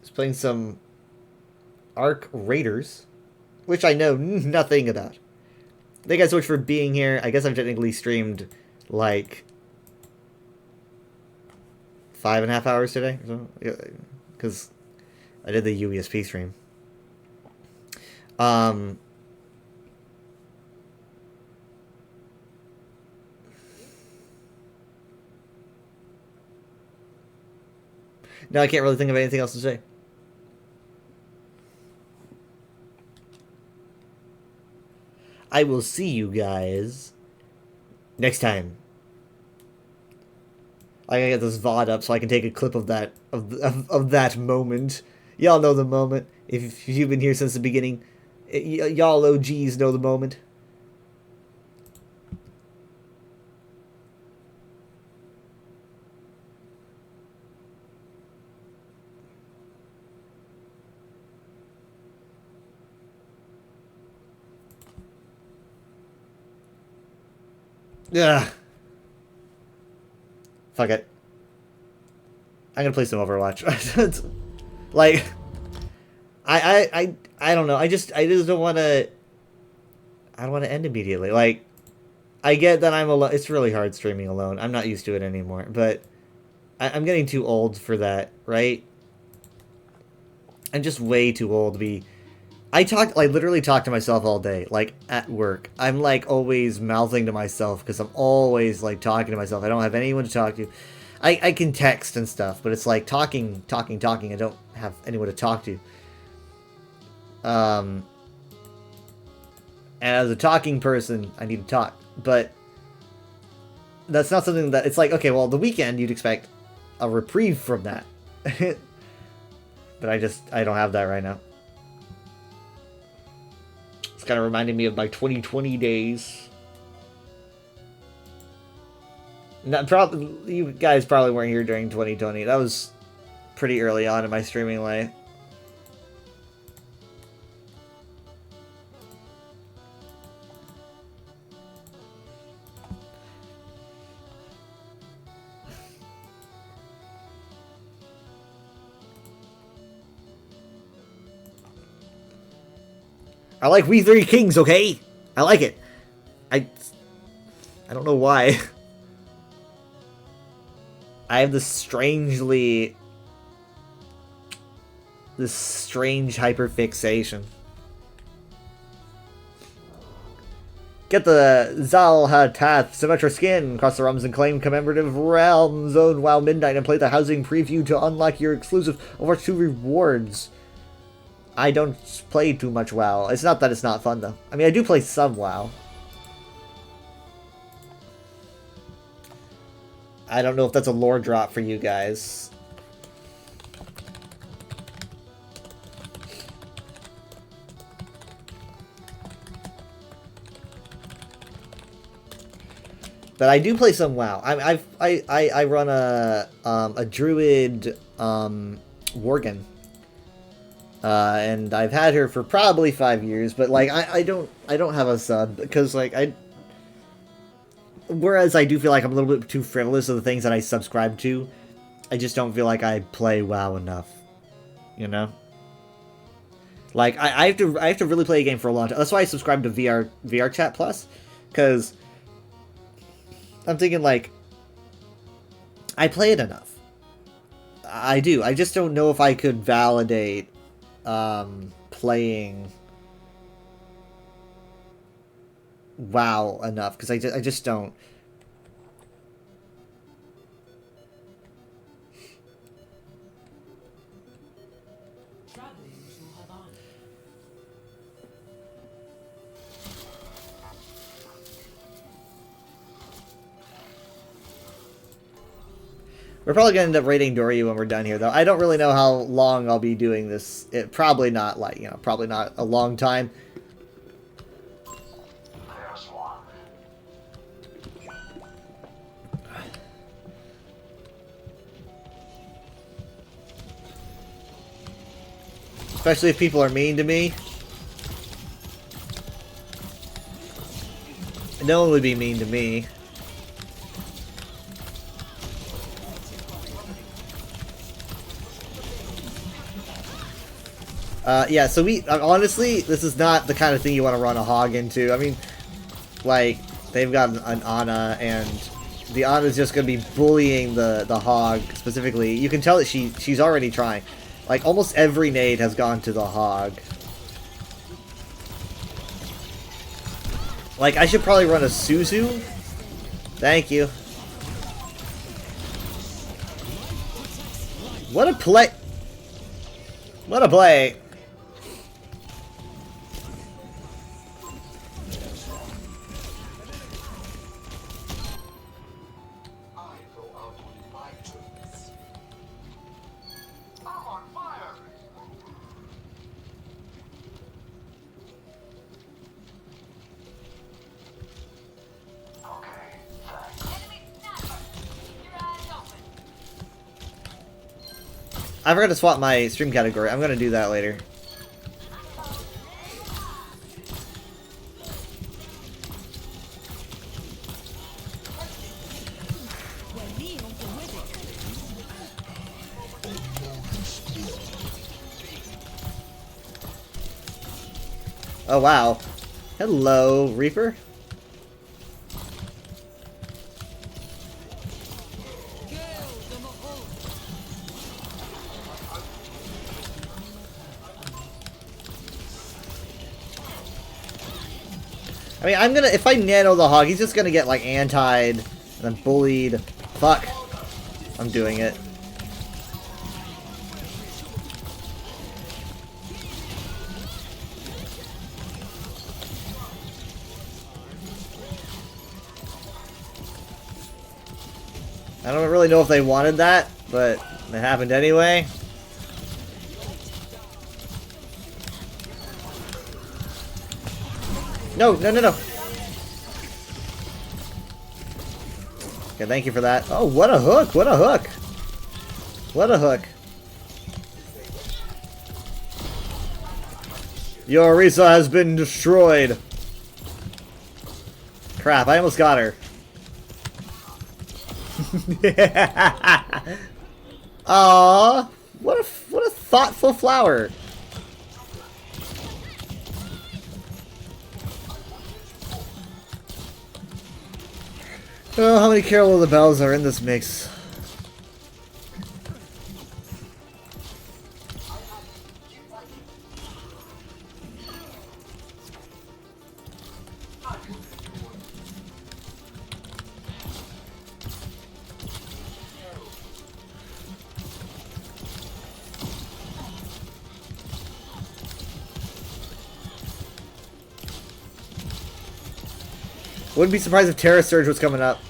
He's playing some Arc Raiders, which I know nothing about. Thank you guys so much for being here. I guess I've technically streamed like 5.5 hours today, because I did the UESP stream. No, I can't really think of anything else to say. I will see you guys next time. I gotta get this VOD up so I can take a clip of that of that moment. Y'all know the moment. If you've been here since the beginning, y'all OGs know the moment. Yeah. Fuck it. I'm gonna play some Overwatch. Like, I don't know. I just don't want to. I don't want to end immediately. Like, I get that I'm alone. It's really hard streaming alone. I'm not used to it anymore. But I'm getting too old for that, right? I'm just way too old to be. I literally talk to myself all day, like at work. I'm like always mouthing to myself because I'm always like talking to myself. I don't have anyone to talk to. I can text and stuff, but it's like talking. I don't have anyone to talk to. And as a talking person, I need to talk. But that's not something that... It's like, okay, well, the weekend, you'd expect a reprieve from that. But I don't have that right now. It's kind of reminding me of my 2020 days. You guys probably weren't here during 2020. That was pretty early on in my streaming life. I like We Three Kings, okay? I like it. I don't know why. I have this strange hyperfixation. Get the Zal Hatath Symmetra skin, cross the realms and claim commemorative realm zone while midnight and play the housing preview to unlock your exclusive over 2 rewards. I don't play too much WoW. It's not that it's not fun, though. I mean, I do play some WoW. I don't know if that's a lore drop for you guys. But I do play some WoW. I run a druid Worgen. And I've had her for probably 5 years, but like I don't have a sub because like whereas I do feel like I'm a little bit too frivolous of the things that I subscribe to, I just don't feel like I play WoW enough, you know. Like I have to really play a game for a long time. That's why I subscribe to VR Chat Plus, because I'm thinking like I play it enough. I do. I just don't know if I could validate playing WoW enough, because I just don't. We're probably going to end up raiding Doryu when we're done here, though. I don't really know how long I'll be doing this. Probably not, like, you know, probably not a long time. Especially if people are mean to me. No one would be mean to me. Yeah, so honestly, this is not the kind of thing you want to run a hog into. I mean, like, they've got an Ana, and the Ana's just going to be bullying the hog, specifically. You can tell that she's already trying. Like, almost every nade has gone to the hog. Like, I should probably run a Suzu. Thank you. What a play! What a play! I forgot to swap my stream category. I'm gonna do that later. Oh, wow. Hello, Reaper. I mean, I'm gonna, if I nano the hog, he's just gonna get, like, antied, and then bullied. Fuck. I'm doing it. I don't really know if they wanted that, but it happened anyway. No, no, no, no. Okay, thank you for that. Oh, what a hook! What a hook! What a hook! Your Orisa has been destroyed. Crap! I almost got her. Aww, what a thoughtful flower. Oh, how many Carol of the Bells are in this mix? Wouldn't be surprised if Terra Surge was coming up.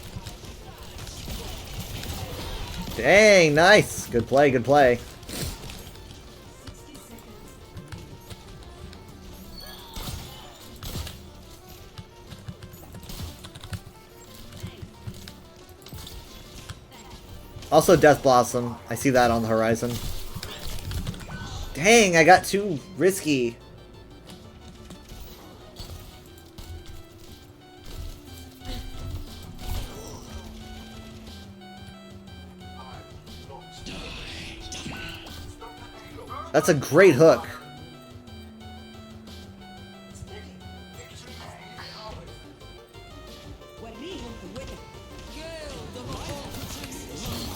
Dang, nice. Good play, good play. Also Death Blossom. I see that on the horizon. Dang, I got too risky. That's a great hook.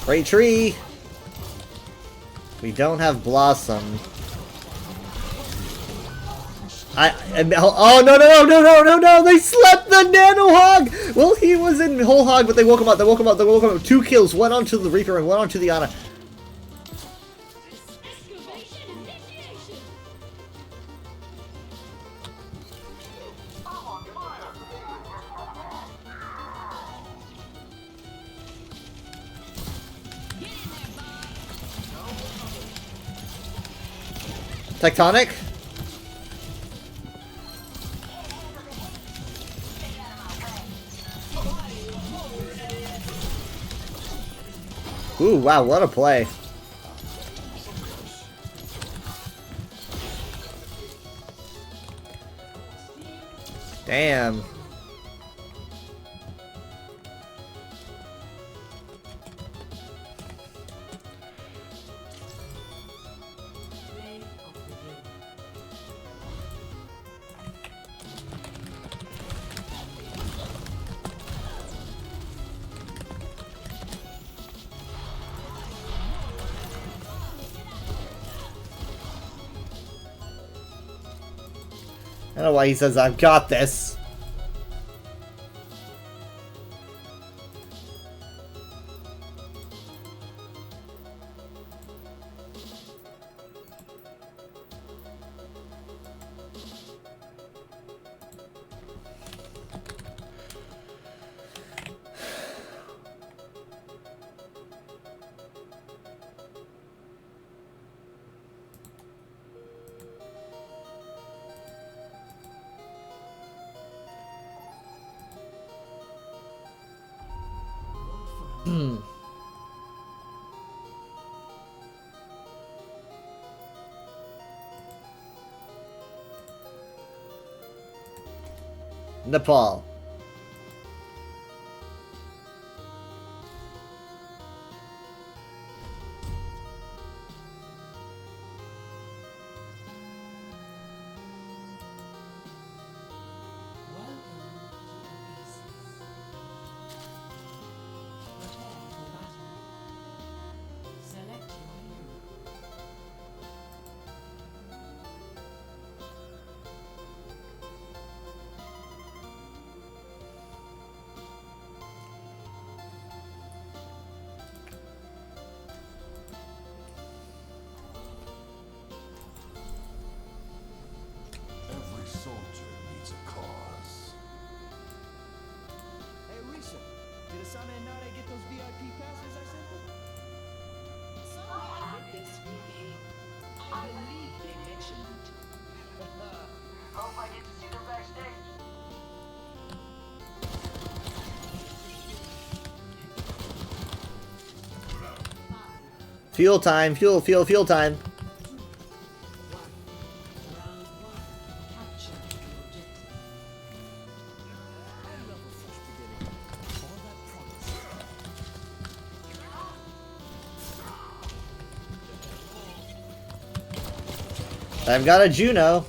Great tree. We don't have Blossom. Oh no no no no no no no! They slept the Nano Hog. Well, he was in Whole Hog, but they woke him up. They woke him up. They woke him up. 2 kills. One onto the Reaper and one onto the Ana. Tectonic? Ooh, wow, what a play. Damn. I don't know why he says I've got this. Nepal. Fuel time, fuel time. I've got a Juno.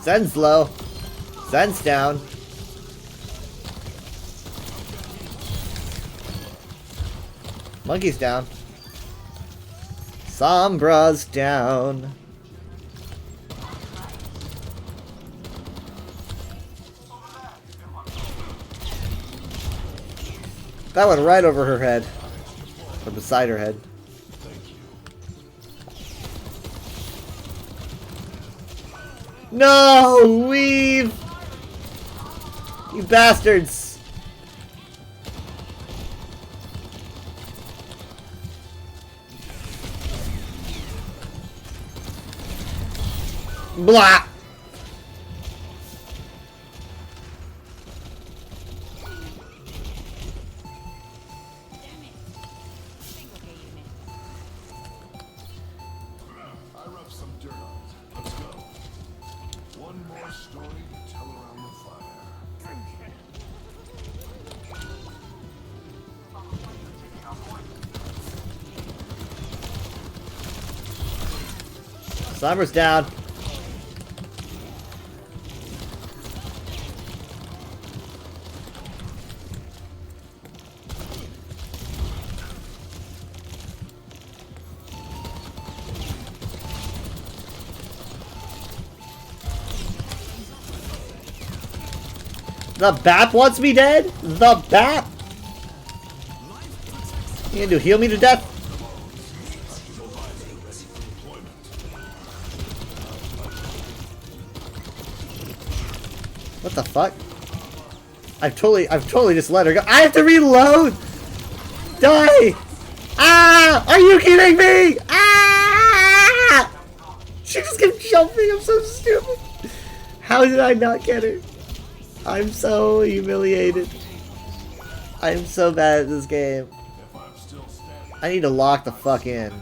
Zen's low. Zen's down. Monkey's down. Sombra's down. That went right over her head. Or beside her head. No! Weave! You bastards! Blah! Sombra's down. The BAP wants me dead? The BAP? You gonna do heal me to death? What the fuck? I've totally just let her go. I have to reload! Die! Ah! Are you kidding me? Ah! She just kept jumping. I'm so stupid. How did I not get her? I'm so humiliated. I'm so bad at this game. I need to lock the fuck in.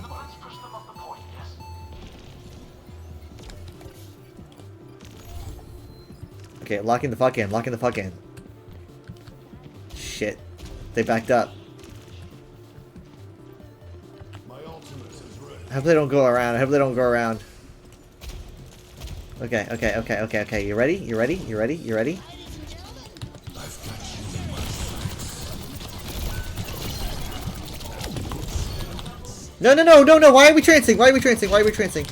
Okay, locking the fuck in, locking the fuck in. Shit. They backed up. I hope they don't go around. I hope they don't go around. Okay, okay, okay, okay, okay. You ready? You ready? You ready? You ready? No, no, no, no, no. Why are we trancing? Why are we trancing? Why are we trancing?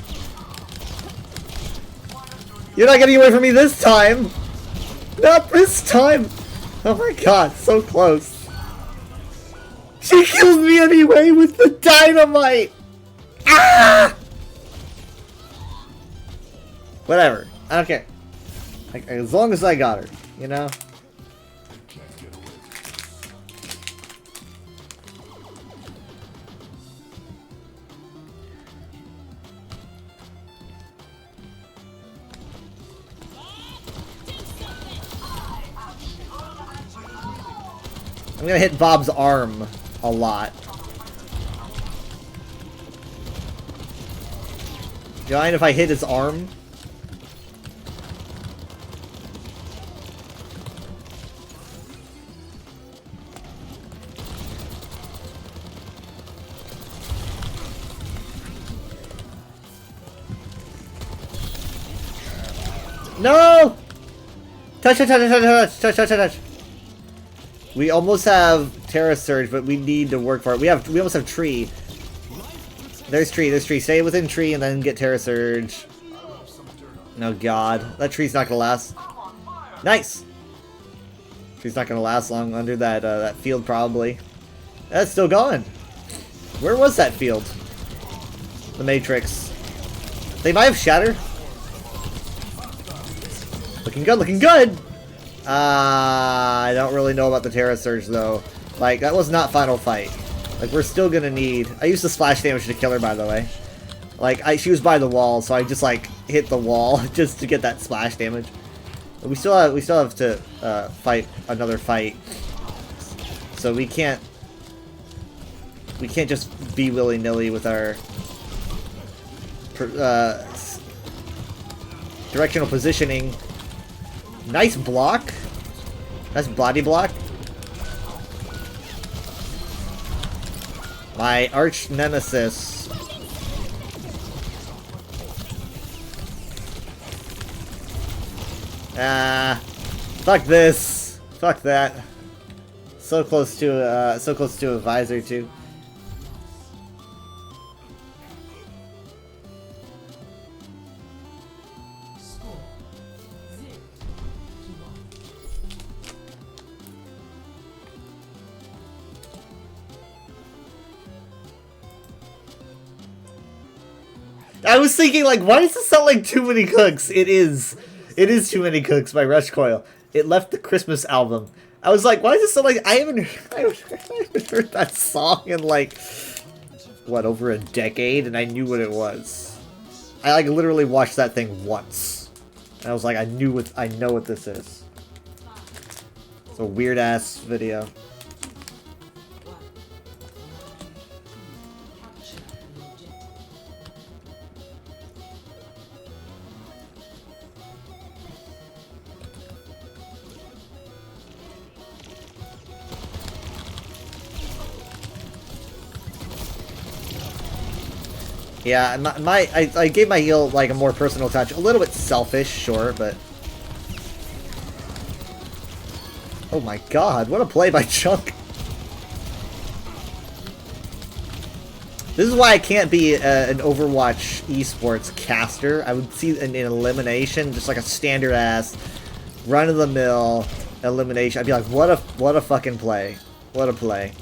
You're not getting away from me this time! Not this time! Oh my god, so close. She killed me anyway with the dynamite! Ah! Whatever. I don't care. As long as I got her, you know? I'm gonna hit Bob's arm a lot. Do you mind if I hit his arm? No! Touch, touch, touch, touch, touch, touch, touch, touch. We almost have Terra Surge, but we need to work for it. We almost have Tree. There's Tree, there's Tree. Stay within Tree and then get Terra Surge. Oh god. That tree's not gonna last. Nice! Tree's not gonna last long under that field, probably. That's still going. Where was that field? The Matrix. They might have Shatter. Looking good, looking good! I don't really know about the Terra Surge, though. Like, that was not final fight. Like, we're still gonna need... I used the splash damage to kill her, by the way. Like, she was by the wall, so I just, like, hit the wall just to get that splash damage. But we still have to fight another fight. So we can't just be willy-nilly with our directional positioning. Nice block. Nice body block. My arch nemesis. Fuck this. Fuck that. So close to a visor too. I was thinking, like, why does this sound like Too Many Cooks? It is Too Many Cooks by Rush Coil. It left the Christmas album. I was like, why does this sound like... I haven't heard that song in, like, what, over a decade, and I knew what it was. I, like, literally watched that thing once. And I was like, I know what this is. It's a weird-ass video. Yeah, I gave my heal like a more personal touch. A little bit selfish, sure, but... Oh my god, what a play by Chunk! This is why I can't be an Overwatch esports caster. I would see an elimination, just like a standard-ass, run-of-the-mill elimination. I'd be like, what a fucking play. What a play.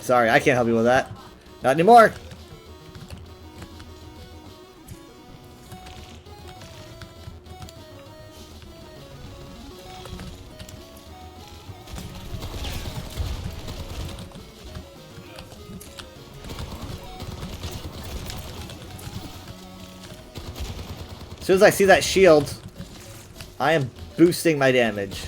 Sorry, I can't help you with that. Not anymore! As soon as I see that shield, I am boosting my damage.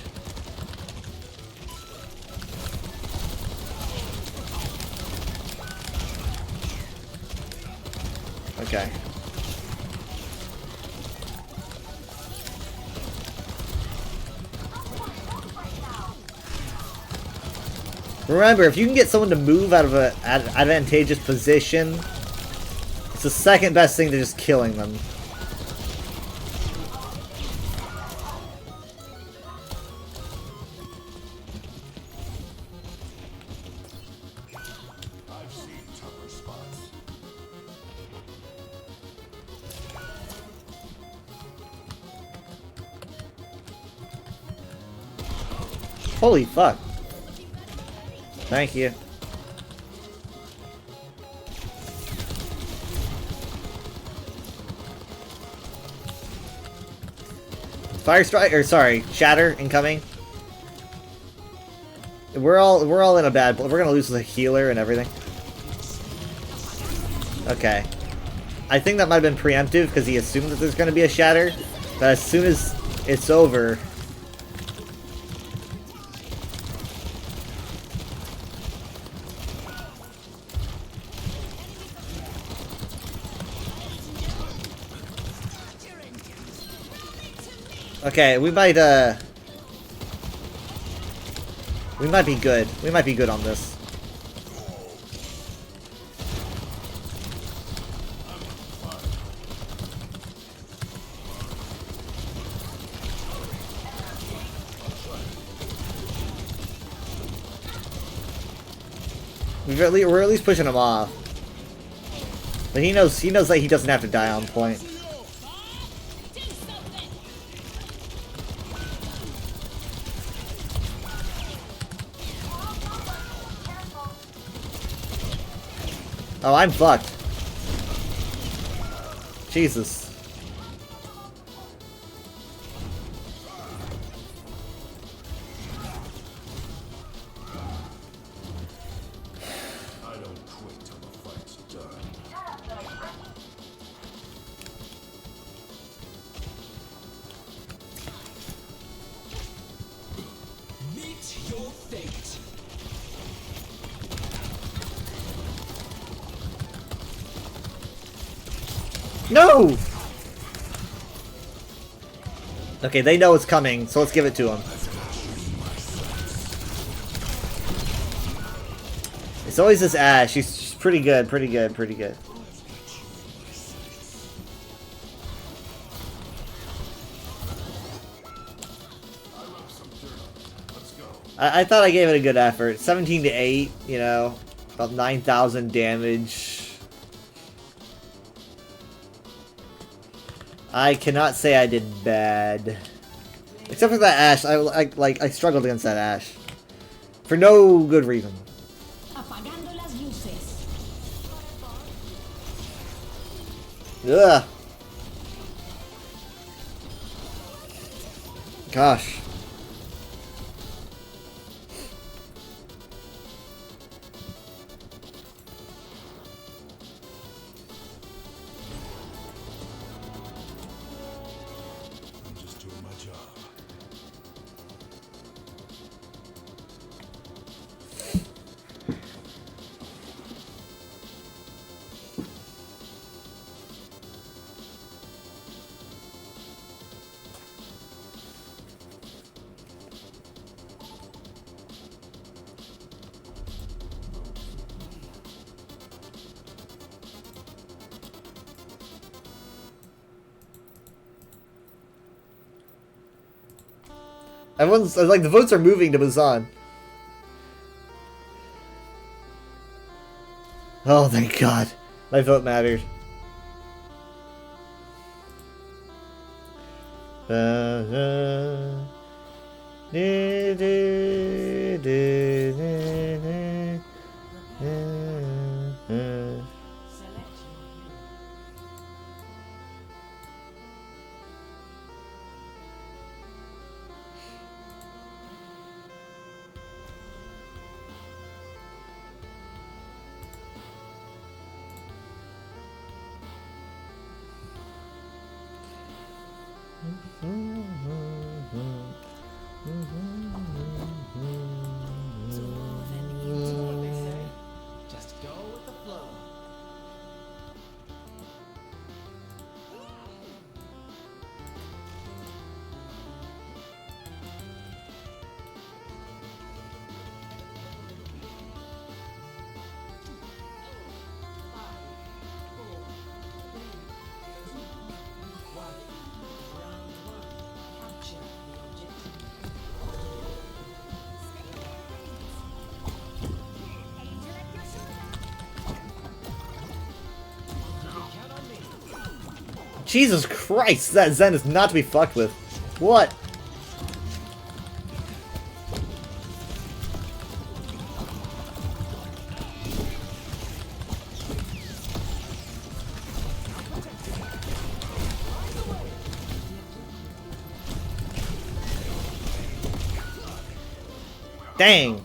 Okay. Remember, if you can get someone to move out of an advantageous position, it's the second best thing to just killing them. Holy fuck. Thank you. Fire strike, or sorry, shatter incoming. We're all in a bad. We're gonna lose the healer and everything. Okay, I think that might have been preemptive because he assumed that there's gonna be a shatter, but as soon as it's over. Okay, we might be good. We might be good on this. We're at least pushing him off. But he knows that he doesn't have to die on point. Oh, I'm fucked. Jesus. I don't quit till the fight's done. Meet your fate. No! Okay, they know it's coming, so let's give it to them. It's always this Ashe. She's pretty good, pretty good, pretty good. I thought I gave it a good effort. 17 to 8, you know, about 9,000 damage. I cannot say I did bad. Except for that Ashe. I struggled against that Ashe. For no good reason. Apagando las luces. Ugh. Gosh. I'm just doing my job. Everyone's like, the votes are moving to Busan. Oh, thank God. My vote mattered. Just go with the flow. Jesus Christ, that Zen is not to be fucked with. What? Dang.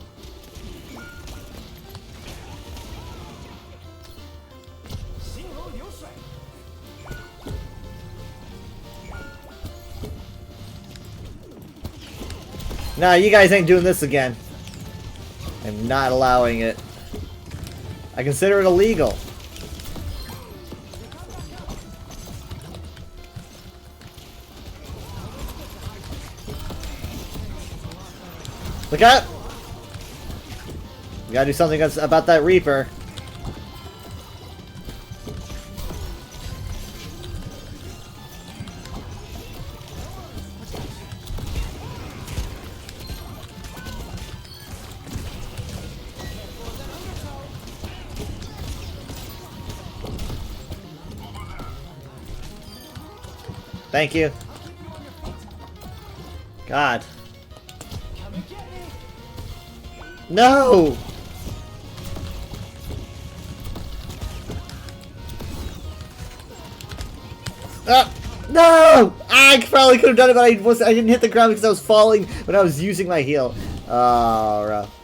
Nah, you guys ain't doing this again. I'm not allowing it. I consider it illegal. Look out! We gotta do something about that Reaper. Thank you. God. No! I probably could have done it, but I didn't hit the ground because I was falling when I was using my heal. Oh, rough.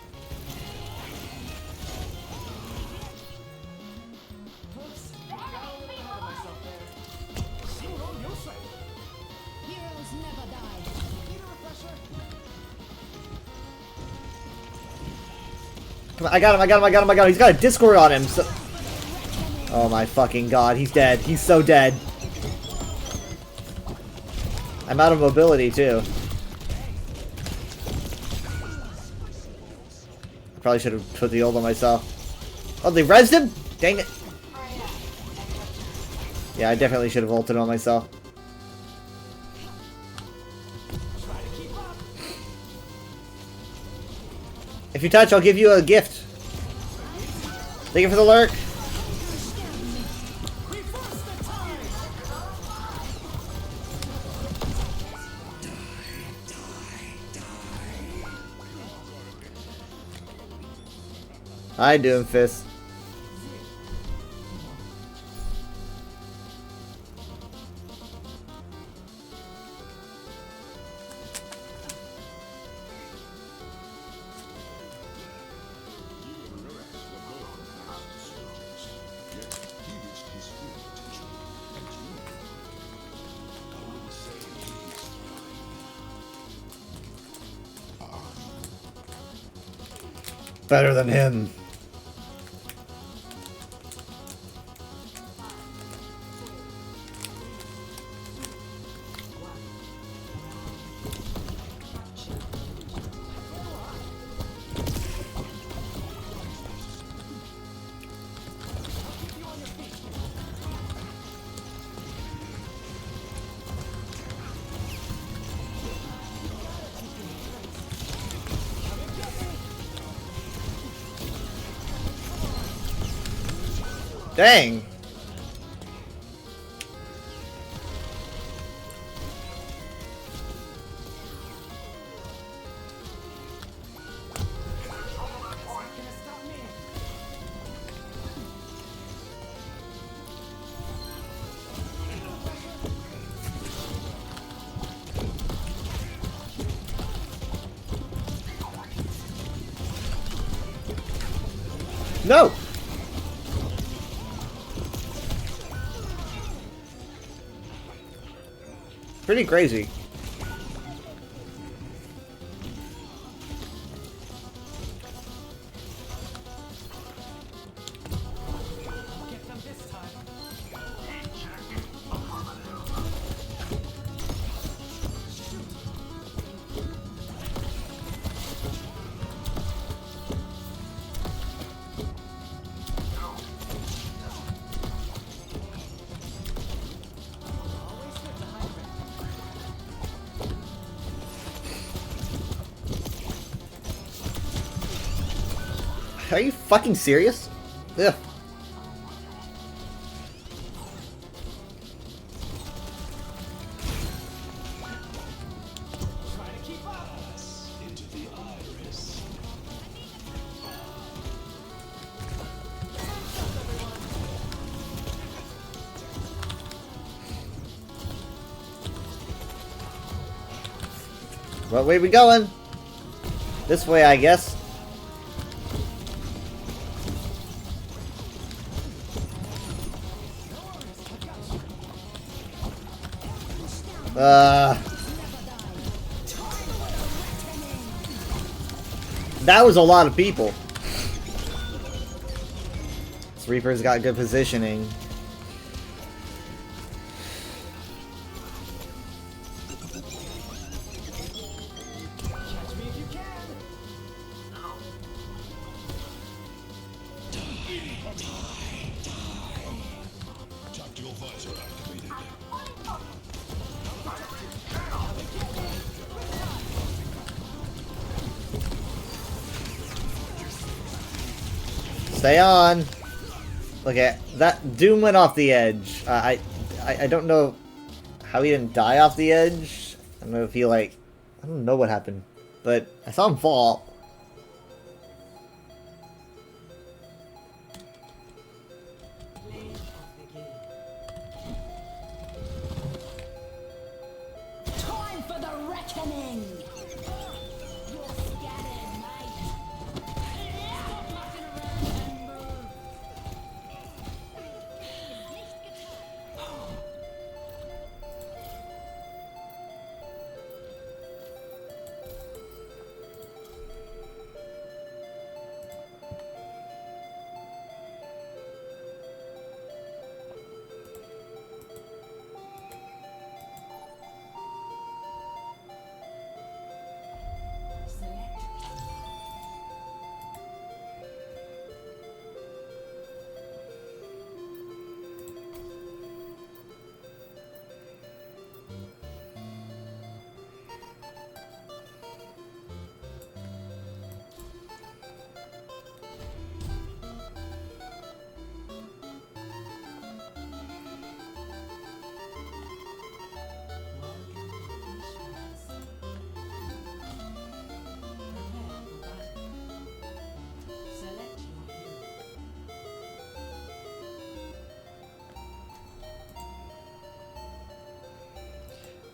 Heroes never die. Need a refresher? Come on, I got him, I got him, I got him, I got him. He's got a Discord on him. So... Oh my fucking god, he's dead. He's so dead. I'm out of mobility, too. I probably should have put the ult on myself. Oh, they rezzed him? Dang it. Yeah, I definitely should have ulted on myself. If you touch, I'll give you a gift. Thank you for the lurk. How you doing, Fist? Better than him. Dang. No. Pretty crazy. Are you fucking serious? Ugh. What way we going? This way, I guess. That was a lot of people. This Reaper's got good positioning. Stay on. Look at that. Doom went off the edge. I don't know how he didn't die off the edge. I don't know if he I don't know what happened, but I saw him fall.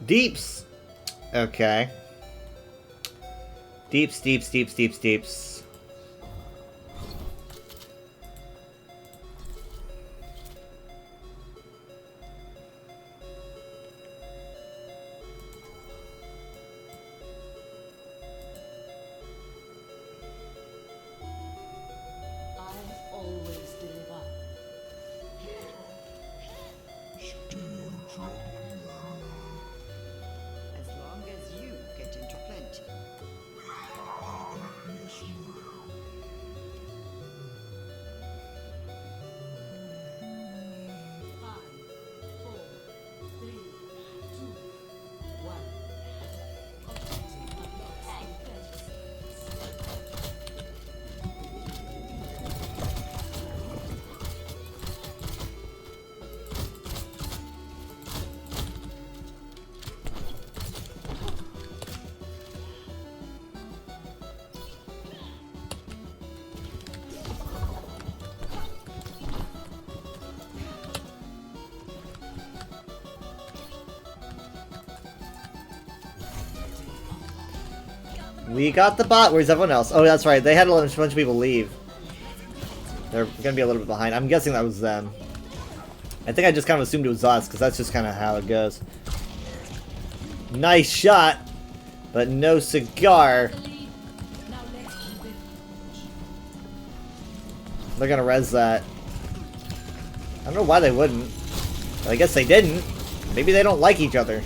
Deeps. Okay. Deeps. I always deliver. As long as you get into plenty. We got the bot. Where's everyone else? Oh, that's right. They had a bunch of people leave. They're gonna be a little bit behind. I'm guessing that was them. I think I just kind of assumed it was us, because that's just kind of how it goes. Nice shot, but no cigar. They're gonna res that. I don't know why they wouldn't. But I guess they didn't. Maybe they don't like each other.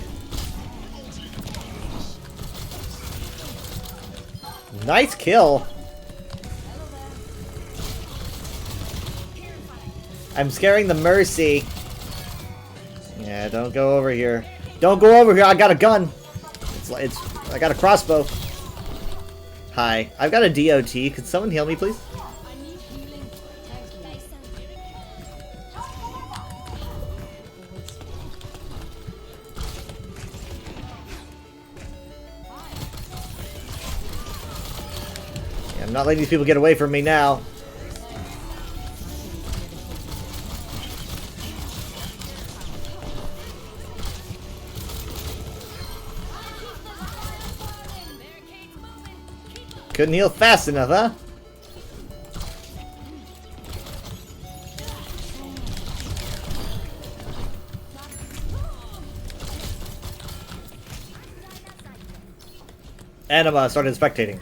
Nice kill. I'm scaring the Mercy. Yeah, don't go over here. Don't go over here. I got a gun. I got a crossbow. Hi. I've got a DOT. Could someone heal me, please? Yeah, I'm not letting these people get away from me now. Couldn't heal fast enough, huh? Anima started spectating.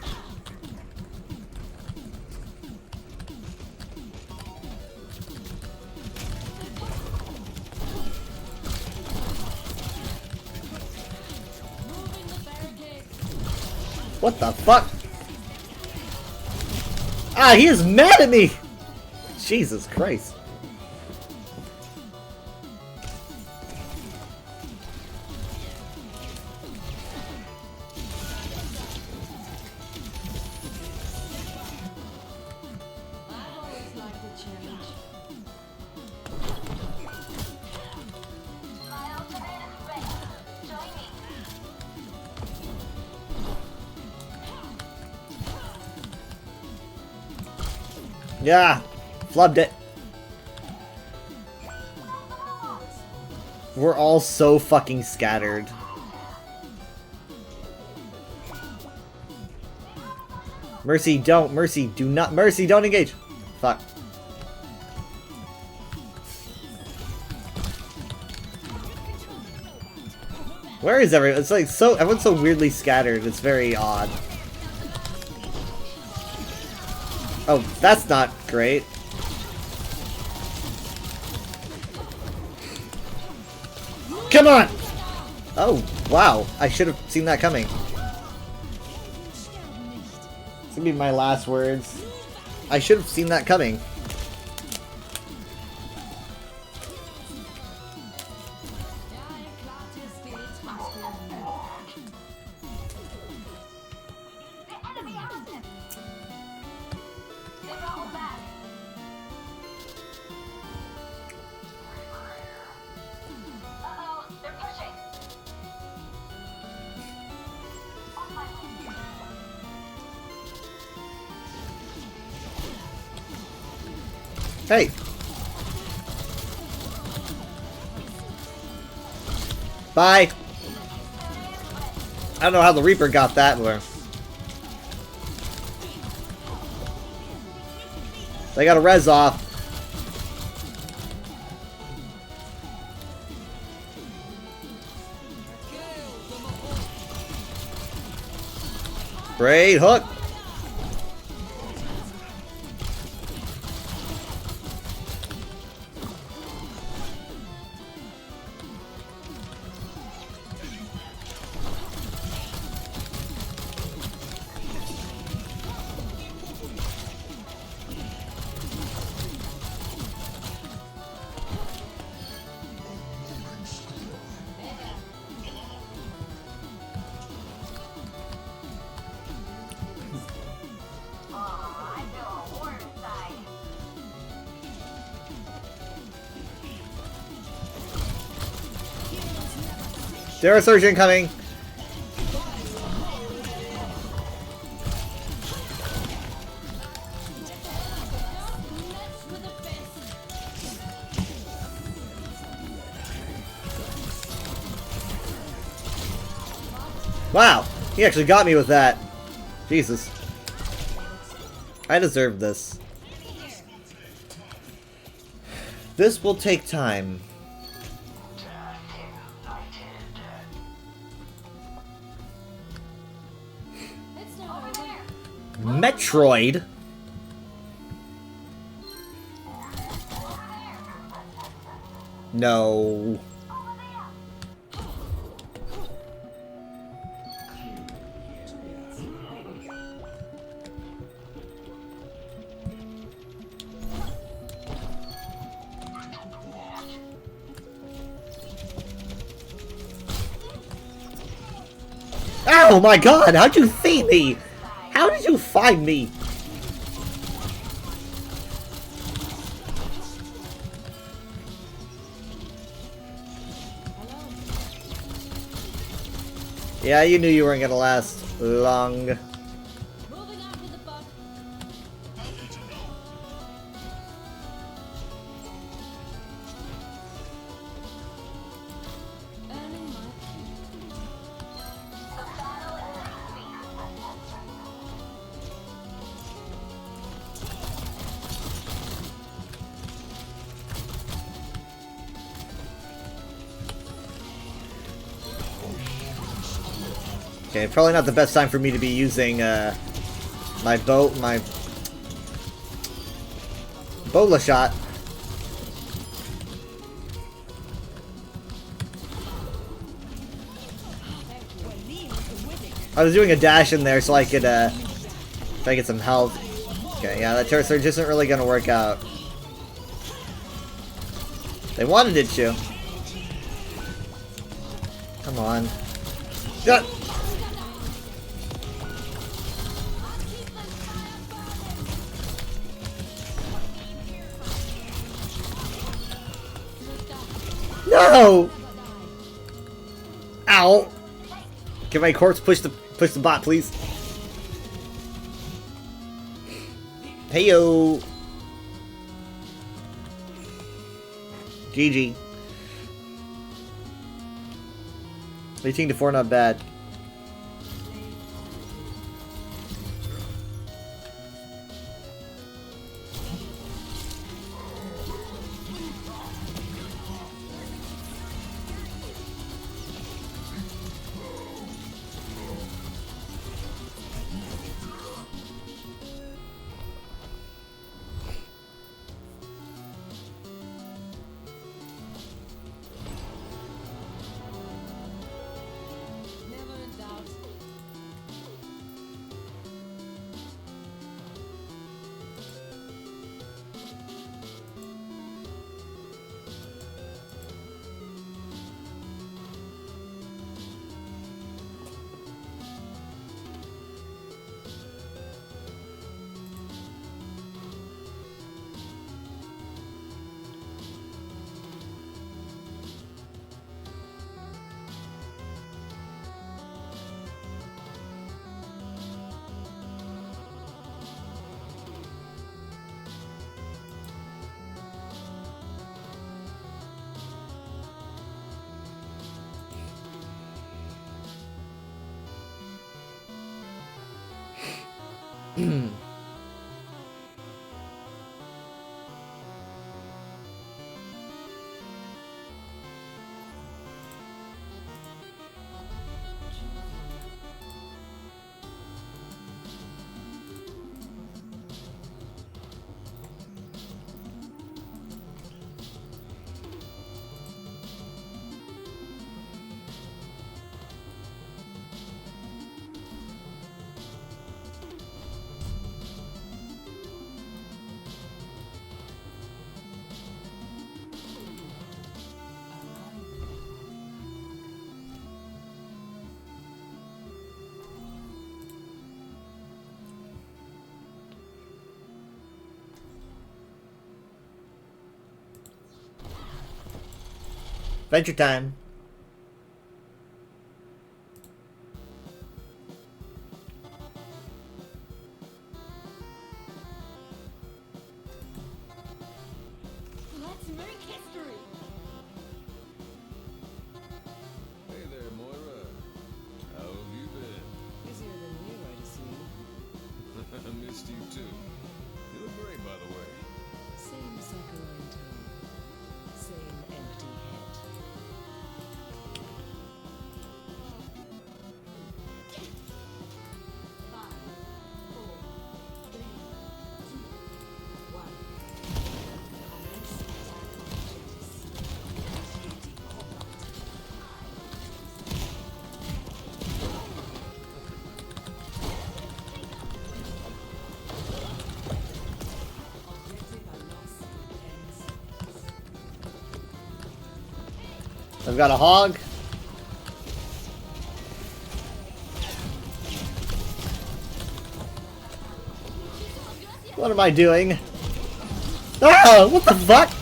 What the fuck? Ah, he is mad at me! Jesus Christ. Yeah, flubbed it. We're all so fucking scattered. Mercy, don't. Mercy, do not. Mercy, don't engage. Fuck. Where is everyone? It's like so. Everyone's so weirdly scattered. It's very odd. Oh, that's not great. Come on! Oh, wow. I should have seen that coming. It's gonna be my last words. I should have seen that coming. Hey! Bye! I don't know how the Reaper got that, but they got a res off. Great hook. There a surgeon coming. Wow, he actually got me with that. Jesus. I deserve this. This will take time. Metroid? No. Oh my god, how'd you see me? How did you find me? Yeah, you knew you weren't gonna last long. Okay, probably not the best time for me to be using my Bola shot. I was doing a dash in there so I could try to get some health. Okay, yeah, that Terror Surge isn't really gonna work out. They wanted it to. Come on. Yeah. No! Ow! Can my corpse push the bot, please? Heyo! GG. 18-4, not bad. Adventure time. Let's make history. Hey there, Moira. How have you been? Busier than you, I assume. I missed you too. You look great, by the way. Same saccharine tone. Same empty head. I've got a hog. What am I doing? Ah! What the fuck?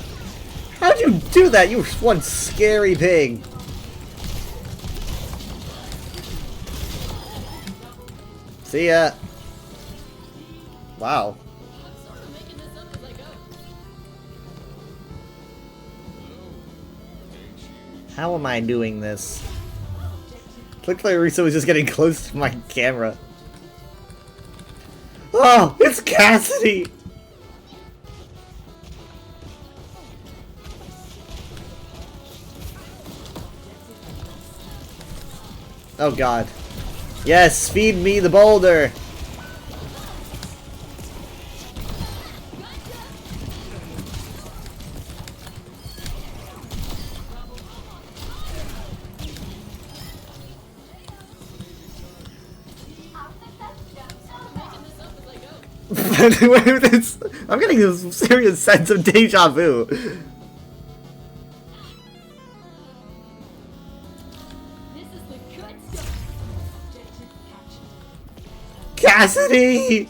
How'd you do that? You one scary pig. See ya. Wow. How am I doing this? Looked like Risa was just getting close to my camera. Oh, it's Cassidy! Oh god. Yes, feed me the boulder! I'm getting a serious sense of deja vu. This is the good stuff. Cassidy!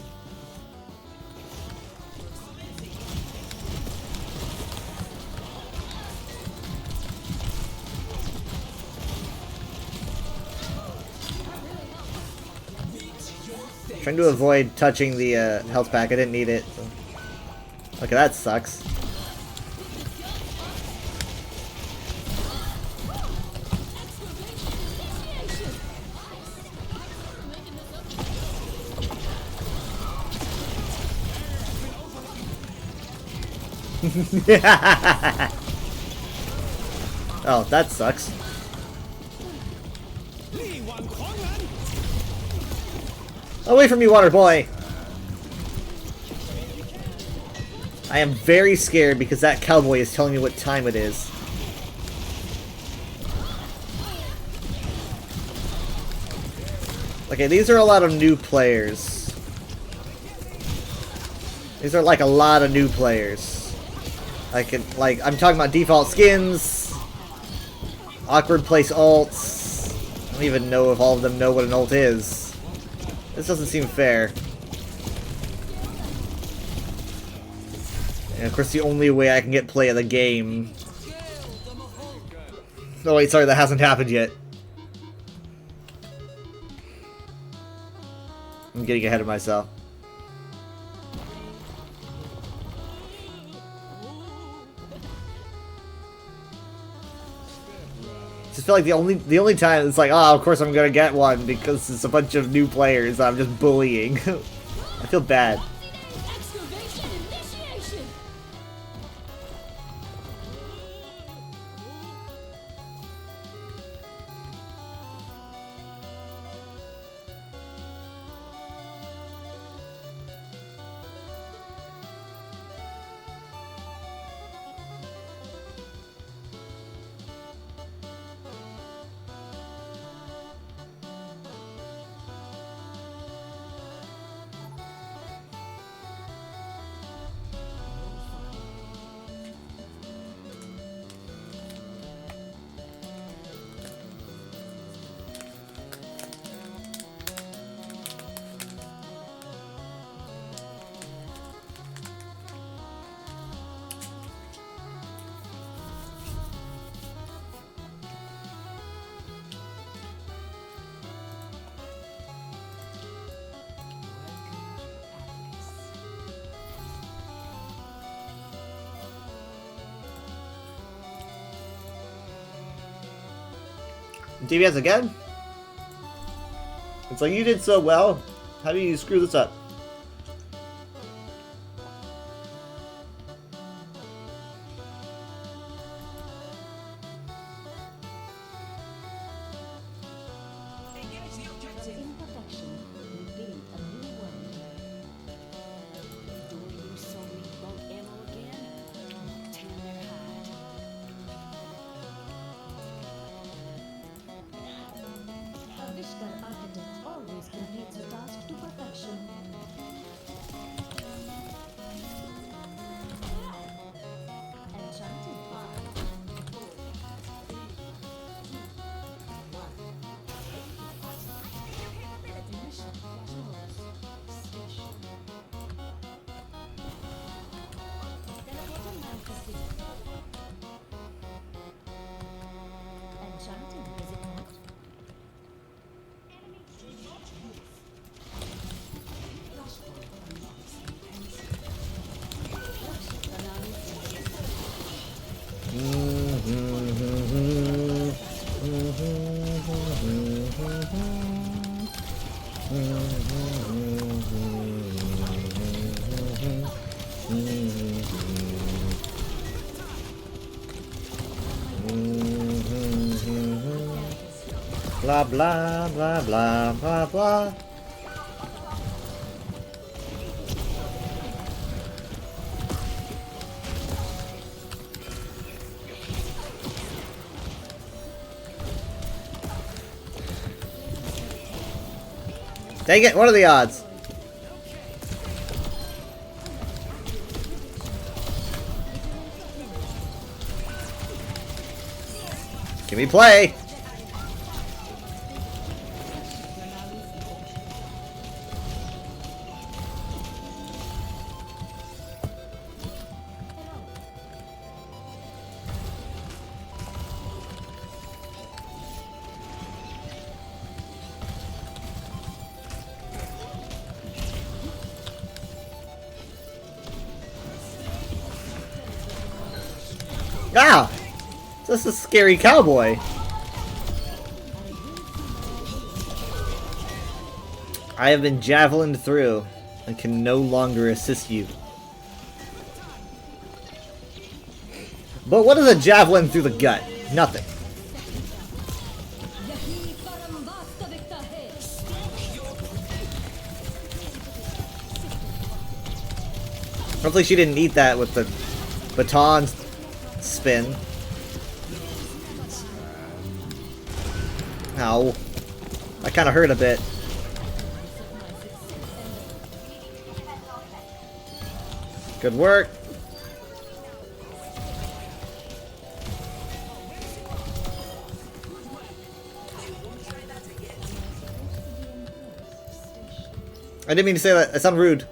Trying to avoid touching the health pack. I didn't need it. So. Okay, that sucks. Oh, that sucks. Away from me, water boy! I am very scared because that cowboy is telling me what time it is. Okay, these are a lot of new players. These are like a lot of new players. I'm talking about default skins, awkward place ults. I don't even know if all of them know what an ult is. This doesn't seem fair. And of course the only way I can get play of the game... Oh wait, sorry, that hasn't happened yet. I'm getting ahead of myself. I just feel like the only time it's like, oh, of course I'm gonna get one because it's a bunch of new players I'm just bullying. I feel feel bad. Excavation initiation! DBS again? It's like you did so well. How do you screw this up? Imperfection will build a new world. Do you so boat ammo again? Tan their hide. A Vishkar architect always completes a task to perfection. Enchanted Enchanting, is it not? Blah blah blah blah blah blah. Dang it, what are the odds? Give me play! Ah! This is a scary cowboy. I have been javelined through and can no longer assist you. But what is a javelin through the gut? Nothing. Hopefully she didn't eat that with the baton spin. Ow. That kind of hurt a bit. Good work. I didn't mean to say that. That sounded rude.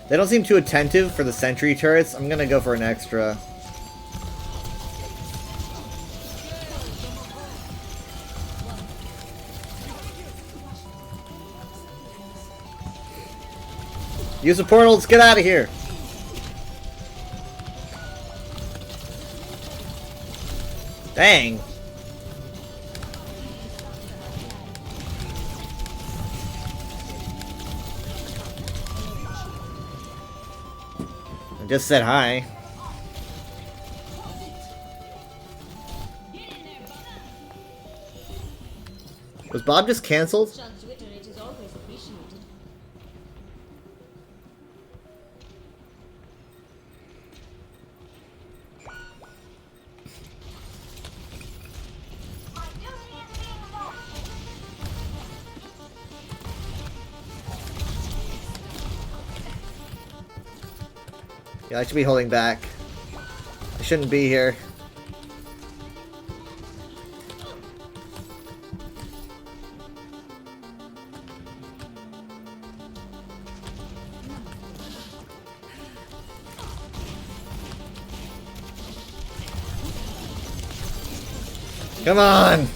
They don't seem too attentive for the sentry turrets. I'm gonna go for an extra. Use the portal, let's get out of here! Dang! I just said hi. Was Bob just cancelled? On Twitter, it is always appreciated. Yeah, I should be holding back. I shouldn't be here. Come on!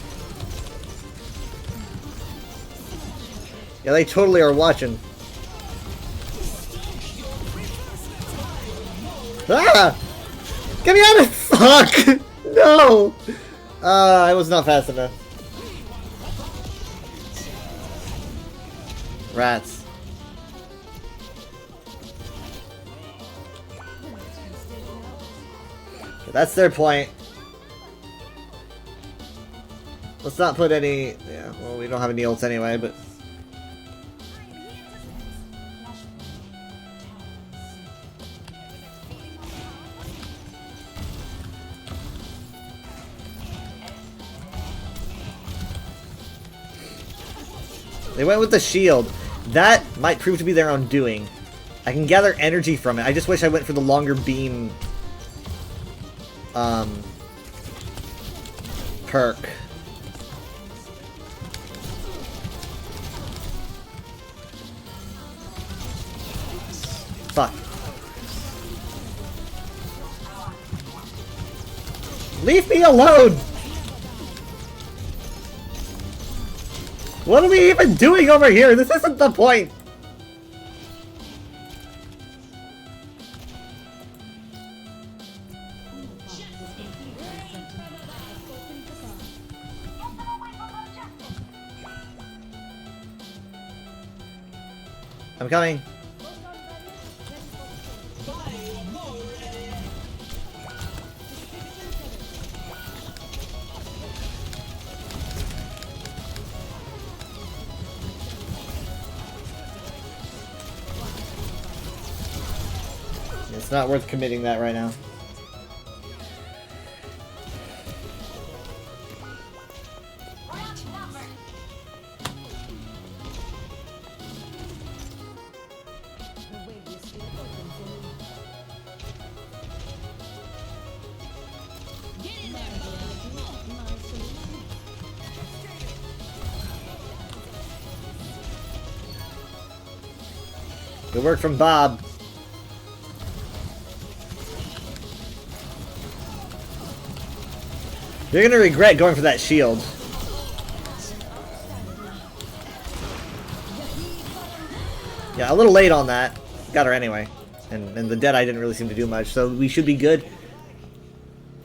Yeah, they totally are watching. Ah! Get me out of— fuck! No! I was not fast enough. Rats. Okay, that's their point. Let's not put any— yeah, well, we don't have any ults anyway, but... They went with the shield. That might prove to be their undoing. I can gather energy from it. I just wish I went for the longer beam perk. Fuck. Leave me alone! What are we even doing over here? This isn't the point! I'm coming. It's not worth committing that right now. Good work from Bob. You're gonna regret going for that shield. Yeah, a little late on that. Got her anyway. And the Deadeye didn't really seem to do much, so we should be good.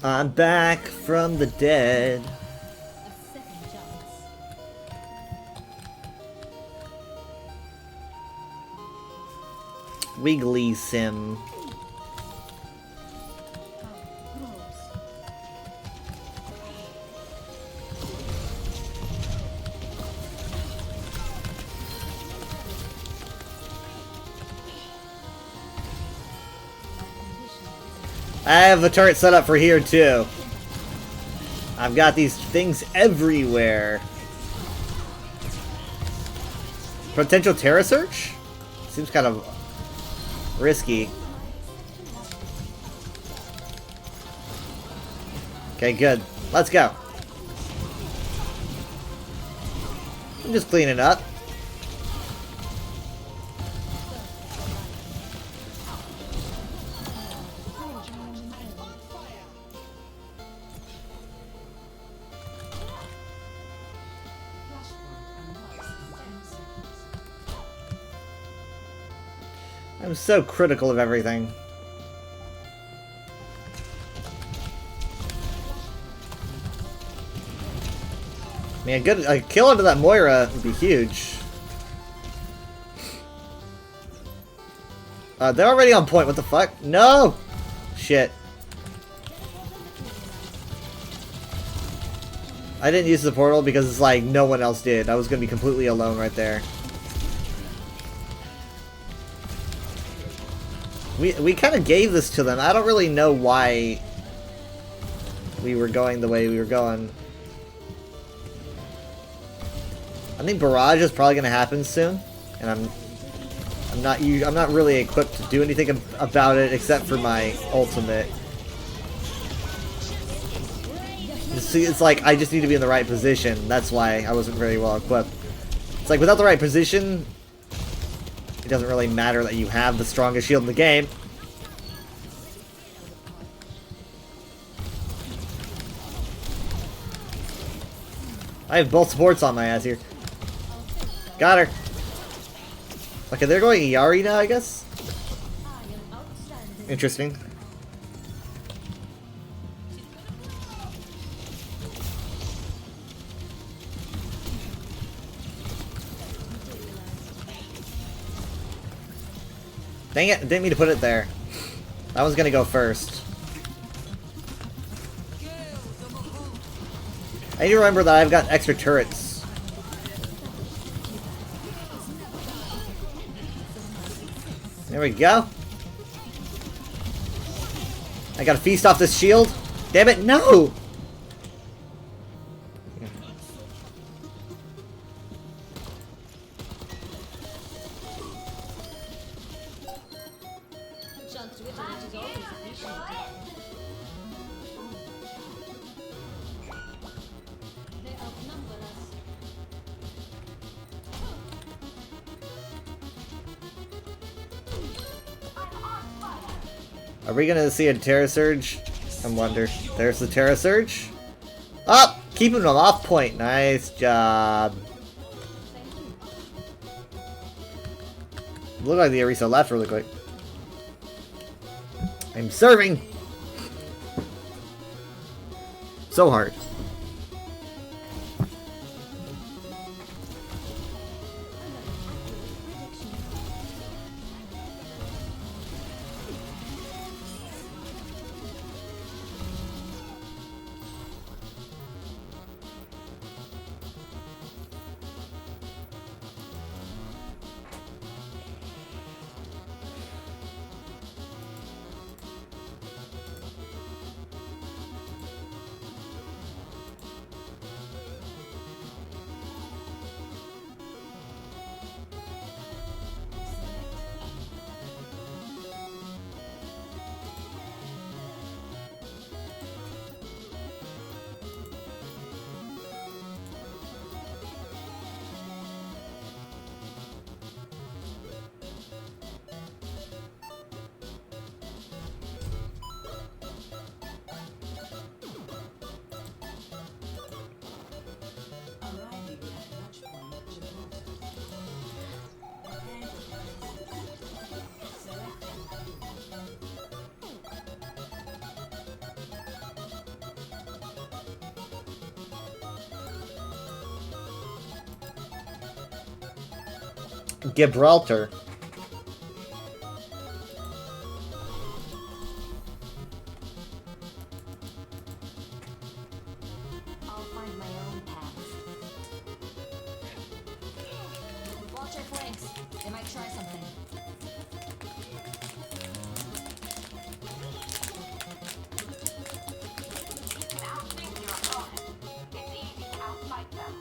I'm back from the dead. Wiggly Sim. I have a turret set up for here too. I've got these things everywhere. Potential Terra search? Seems kind of risky. Okay, good. Let's go. I'm just cleaning up. I'm so critical of everything. I mean, a kill into that Moira would be huge. They're already on point. What the fuck? No! Shit. I didn't use the portal because it's like no one else did. I was gonna be completely alone right there. We kind of gave this to them. I don't really know why we were going the way we were going. I think barrage is probably gonna happen soon, and I'm not really equipped to do anything about it except for my ultimate. It's like I just need to be in the right position. That's why I wasn't very well equipped. It's like without the right position, it doesn't really matter that you have the strongest shield in the game. I have both supports on my ass here. Got her. Okay, they're going Yari now, I guess? Interesting. Dang it, didn't mean to put it there. I was gonna go first. I need to remember that I've got extra turrets. There we go. I gotta feast off this shield. Damn it, no! Are we gonna see a Terra Surge? I wonder. There's the Terra Surge. Up! Oh, keeping them off point. Nice job. Look like the Orisa left really quick. I'm serving! So hard. Gibraltar. I'll find my own path. Watch your flanks. They might try something. Outthink your opponent. It's easy to outfight them.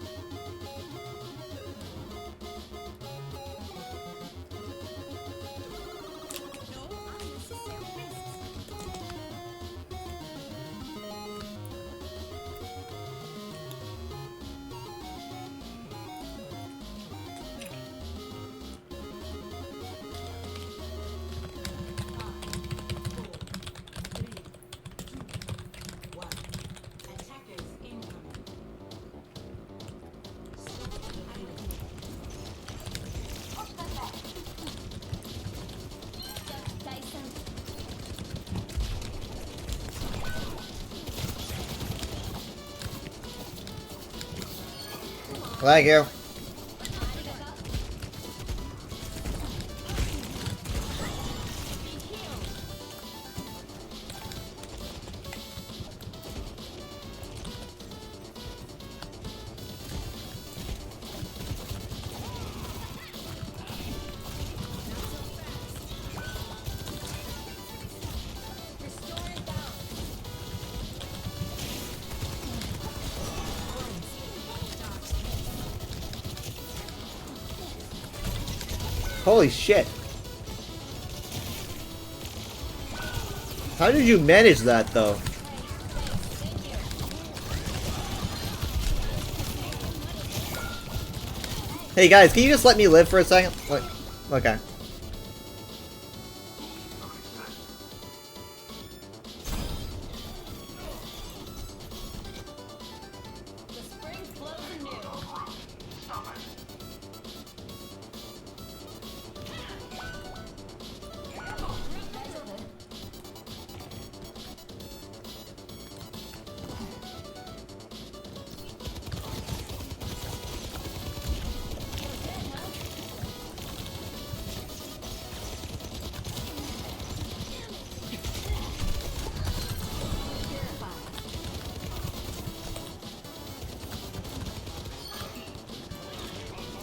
Thank you. Holy shit. How did you manage that, though? Hey guys, can you just let me live for a second? Like, okay.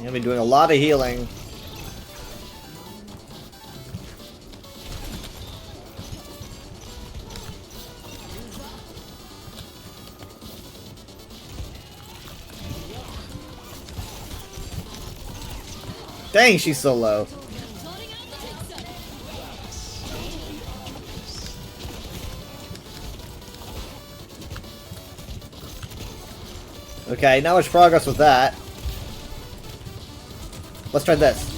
I've been doing a lot of healing. Dang, she's so low. Okay, not much progress with that. Let's try this.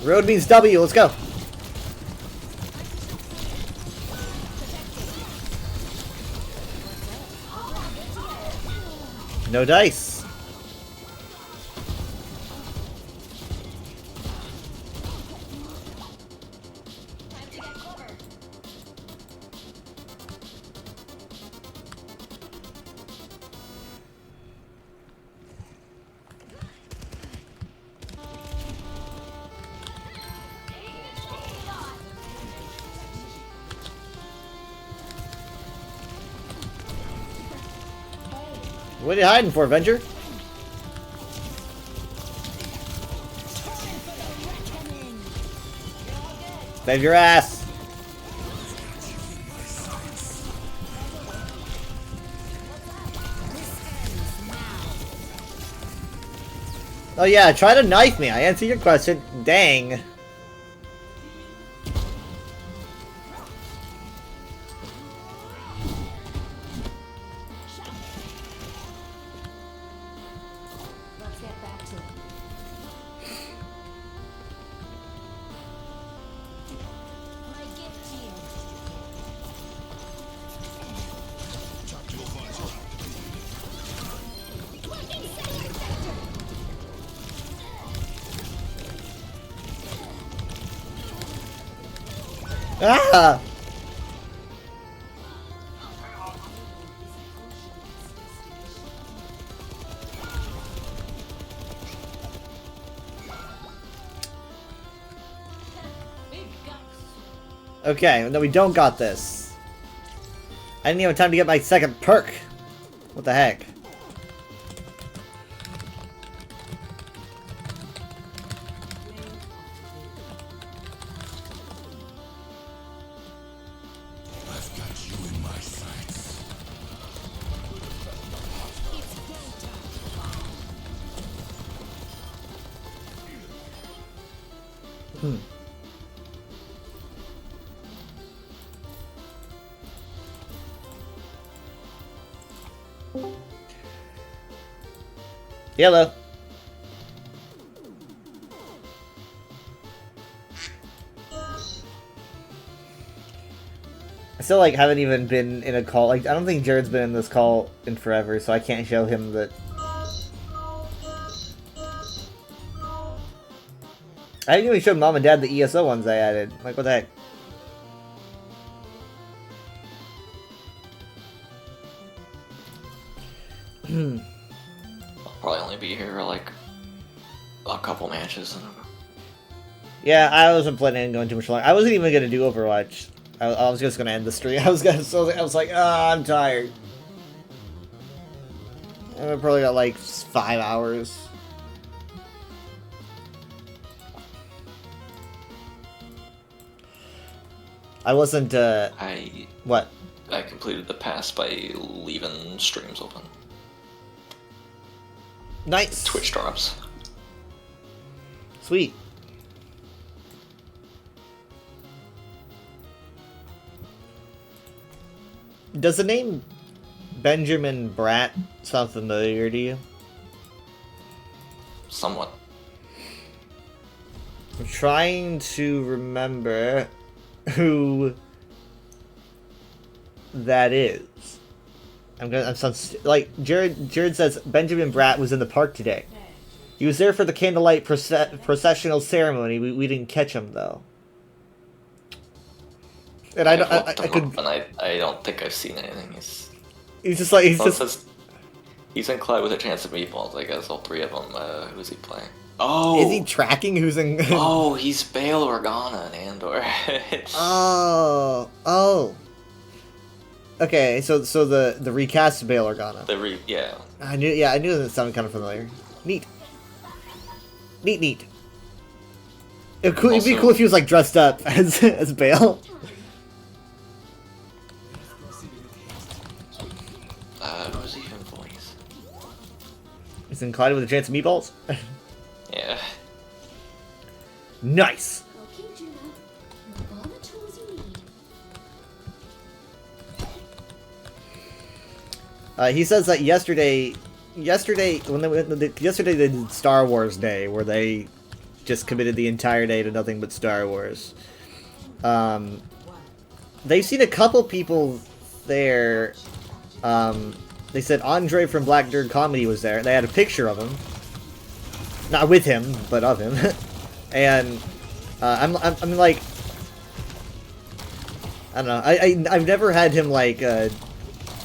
Road means W, let's go. No dice. What are you hiding for, Avenger? Save your ass! Oh yeah, try to knife me. I answered your question. Dang. Let's get back to it. My gift to you. Ah! Okay, no, we don't got this. I didn't even have time to get my second perk. What the heck? I've got you in my sights. Hello. I still like haven't even been in a call. Like I don't think Jared's been in this call in forever, so I can't show him that. I didn't even show Mom and Dad the ESO ones I added. Like what the heck? I'll probably only be here for like a couple matches. Yeah, I wasn't planning on going too much longer. I wasn't even gonna do Overwatch. I was just gonna end the stream. I was like, I'm tired. I probably got like 5 hours. I wasn't. What? I completed the pass by leaving streams open. Nice. Twitch drops. Sweet. Does the name Benjamin Bratt sound familiar to you? Somewhat. I'm trying to remember who that is. I'm like Jared says Benjamin Bratt was in the park today. He was there for the candlelight processional ceremony. We didn't catch him though. And I don't think I've seen anything. He's in Clyde with a chance of meatballs. I guess all three of them. Who's he playing? Oh, is he tracking who's in? Oh, he's Bail Organa and Andor. Oh. Okay, so the recast Bail Organa. Yeah. I knew that sounded kind of familiar. Neat. It'd be cool if he was like dressed up as Bail. Who's he in voice? He's in Clyde with a chance of meatballs. Yeah. Nice. Okay, Juno. You have all the tools you need. He says that yesterday they did Star Wars Day, where they just committed the entire day to nothing but Star Wars. They've seen a couple people there. They said Andre from Black Nerd Comedy was there. They had a picture of him, not with him, but of him. And I'm like, I don't know. I've never had him like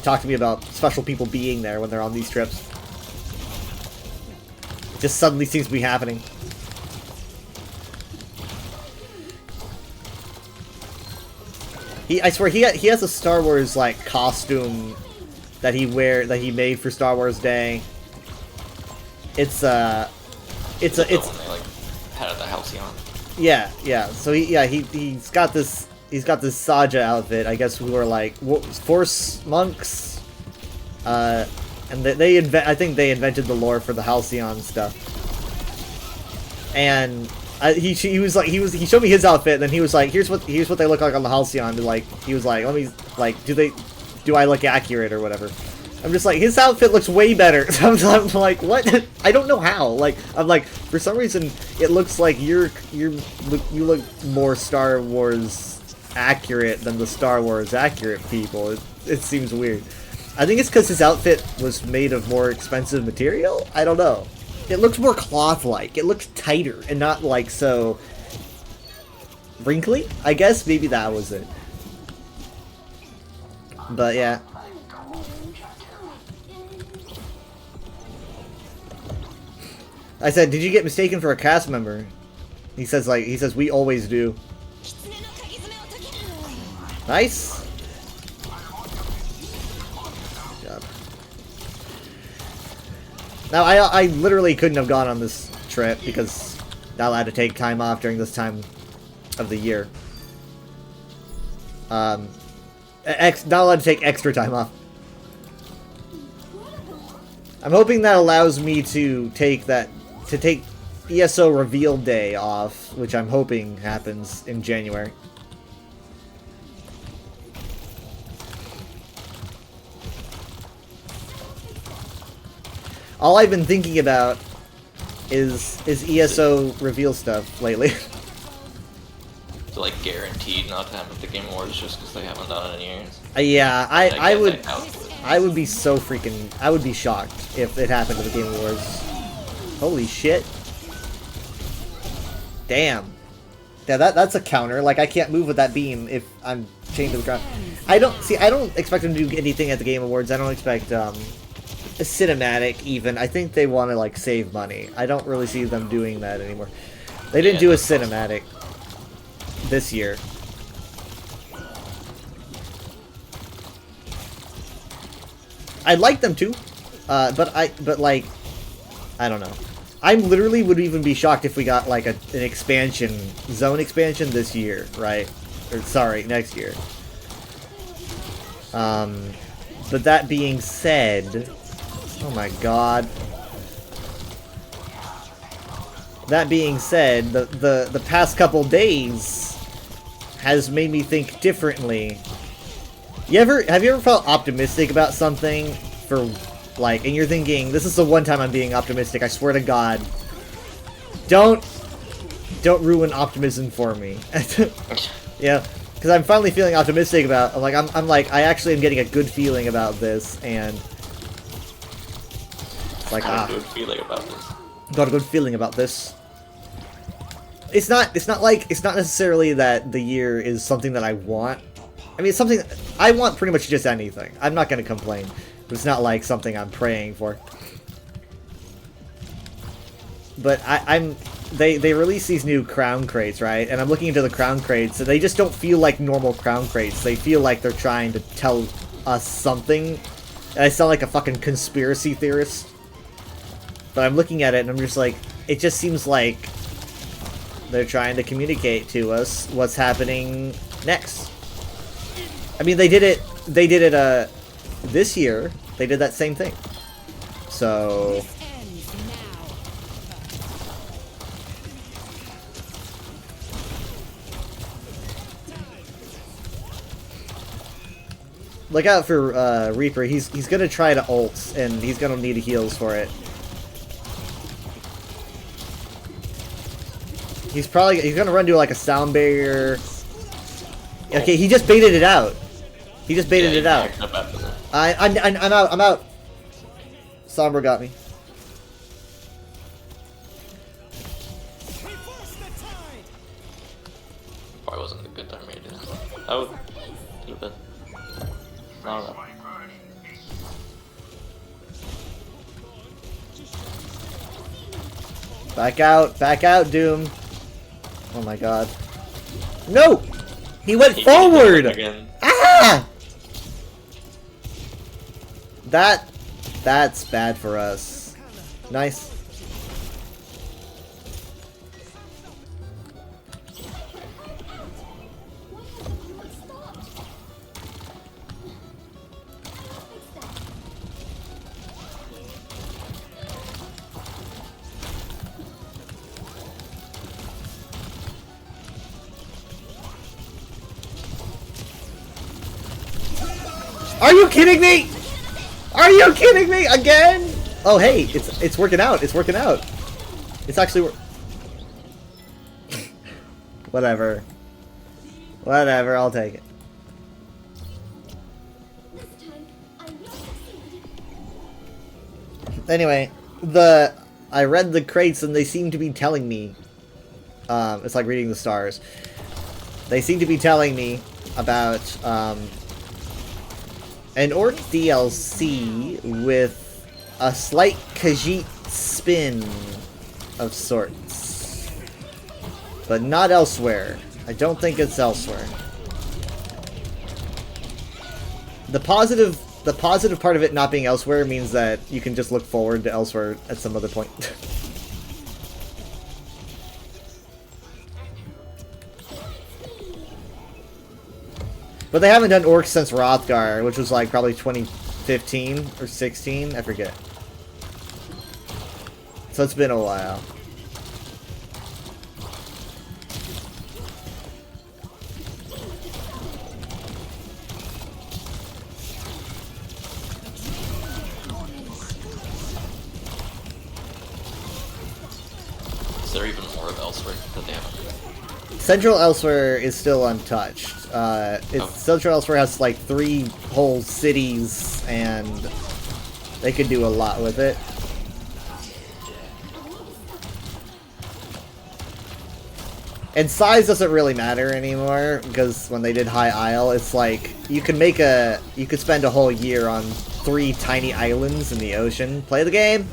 talk to me about special people being there when they're on these trips. It just suddenly seems to be happening. I swear he has a Star Wars like costume that he made for Star Wars Day. It's when they like had at the Halcyon. Yeah. So he's got this Saja outfit. I guess who are like Force monks. And I think they invented the lore for the Halcyon stuff. And he showed me his outfit, and then he was like, here's what they look like on the Halcyon. Like he was like, let me like, do I look accurate or whatever? I'm just like, his outfit looks way better. So I'm like, what? I don't know how. Like, I'm like, for some reason, it looks like you look more Star Wars accurate than the Star Wars accurate people. It seems weird. I think it's because his outfit was made of more expensive material. I don't know. It looks more cloth-like. It looks tighter and not like so wrinkly. I guess maybe that was it. But yeah. I said, did you get mistaken for a cast member? He says we always do. Nice. Good job. Now I literally couldn't have gone on this trip because not allowed to take time off during this time of the year. Not allowed to take extra time off. I'm hoping that allows me to take ESO reveal day off, which I'm hoping happens in January. All I've been thinking about is ESO reveal stuff lately. So like guaranteed not to happen at the Game Awards just because they haven't done it in years. Yeah, I would be so freaking... I would be shocked if it happened at the Game Awards. Holy shit. Damn. Yeah, that's a counter. Like, I can't move with that beam if I'm chained to the ground. I don't expect them to do anything at the Game Awards. I don't expect, a cinematic even. I think they want to like save money. I don't really see them doing that anymore. They didn't do a cinematic this year. I'd like them to, but like, I don't know. I literally would even be shocked if we got like an expansion, zone expansion this year, right? Or sorry, next year. But that being said, oh my god. That being said, the past couple days has made me think differently. Have you ever felt optimistic about something for like, and you're thinking, this is the one time I'm being optimistic, I swear to God. Don't ruin optimism for me. Yeah, because I'm finally feeling optimistic about, I'm like, I actually am getting a good feeling about this, and it's like, Got a good feeling about this. Got a good feeling about this. It's not necessarily that the year is something that I want. I mean, it's something I want pretty much just anything. I'm not going to complain, but it's not like something I'm praying for. But they release these new crown crates, right? And I'm looking into the crown crates, and they just don't feel like normal crown crates. They feel like they're trying to tell us something. And I sound like a fucking conspiracy theorist. But I'm looking at it, and I'm just like, it just seems like they're trying to communicate to us what's happening next. I mean, they did it this year. They did that same thing. So look out for Reaper. He's gonna try to ult, and he's gonna need heals for it. He's gonna run to like a sound barrier. Okay, he just baited it out. He just baited it out. I'm out. Sombra got me. Probably wasn't a good time to do that. I would have been. I don't know. Back out, Doom. Oh my god. No! He went forward! Again. Ah! That's bad for us. Nice. Are you kidding me? Are you kidding me again? Oh hey, it's working out. It's working out. It's actually whatever. Whatever, I'll take it. Anyway, I read the crates and they seem to be telling me it's like reading the stars. They seem to be telling me about an Orc DLC with a slight Khajiit spin of sorts. But not elsewhere. I don't think it's elsewhere. The positive part of it not being elsewhere means that you can just look forward to elsewhere at some other point. But they haven't done orcs since Rothgar, which was like probably 2015 or 16, I forget. So it's been a while. Is there even more of Elsewhere that they haven't? Central Elsewhere is still untouched. Central Elsewhere has like 3 whole cities, and they could do a lot with it. And size doesn't really matter anymore, because when they did High Isle, it's like, you could spend a whole year on 3 tiny islands in the ocean. Play the game!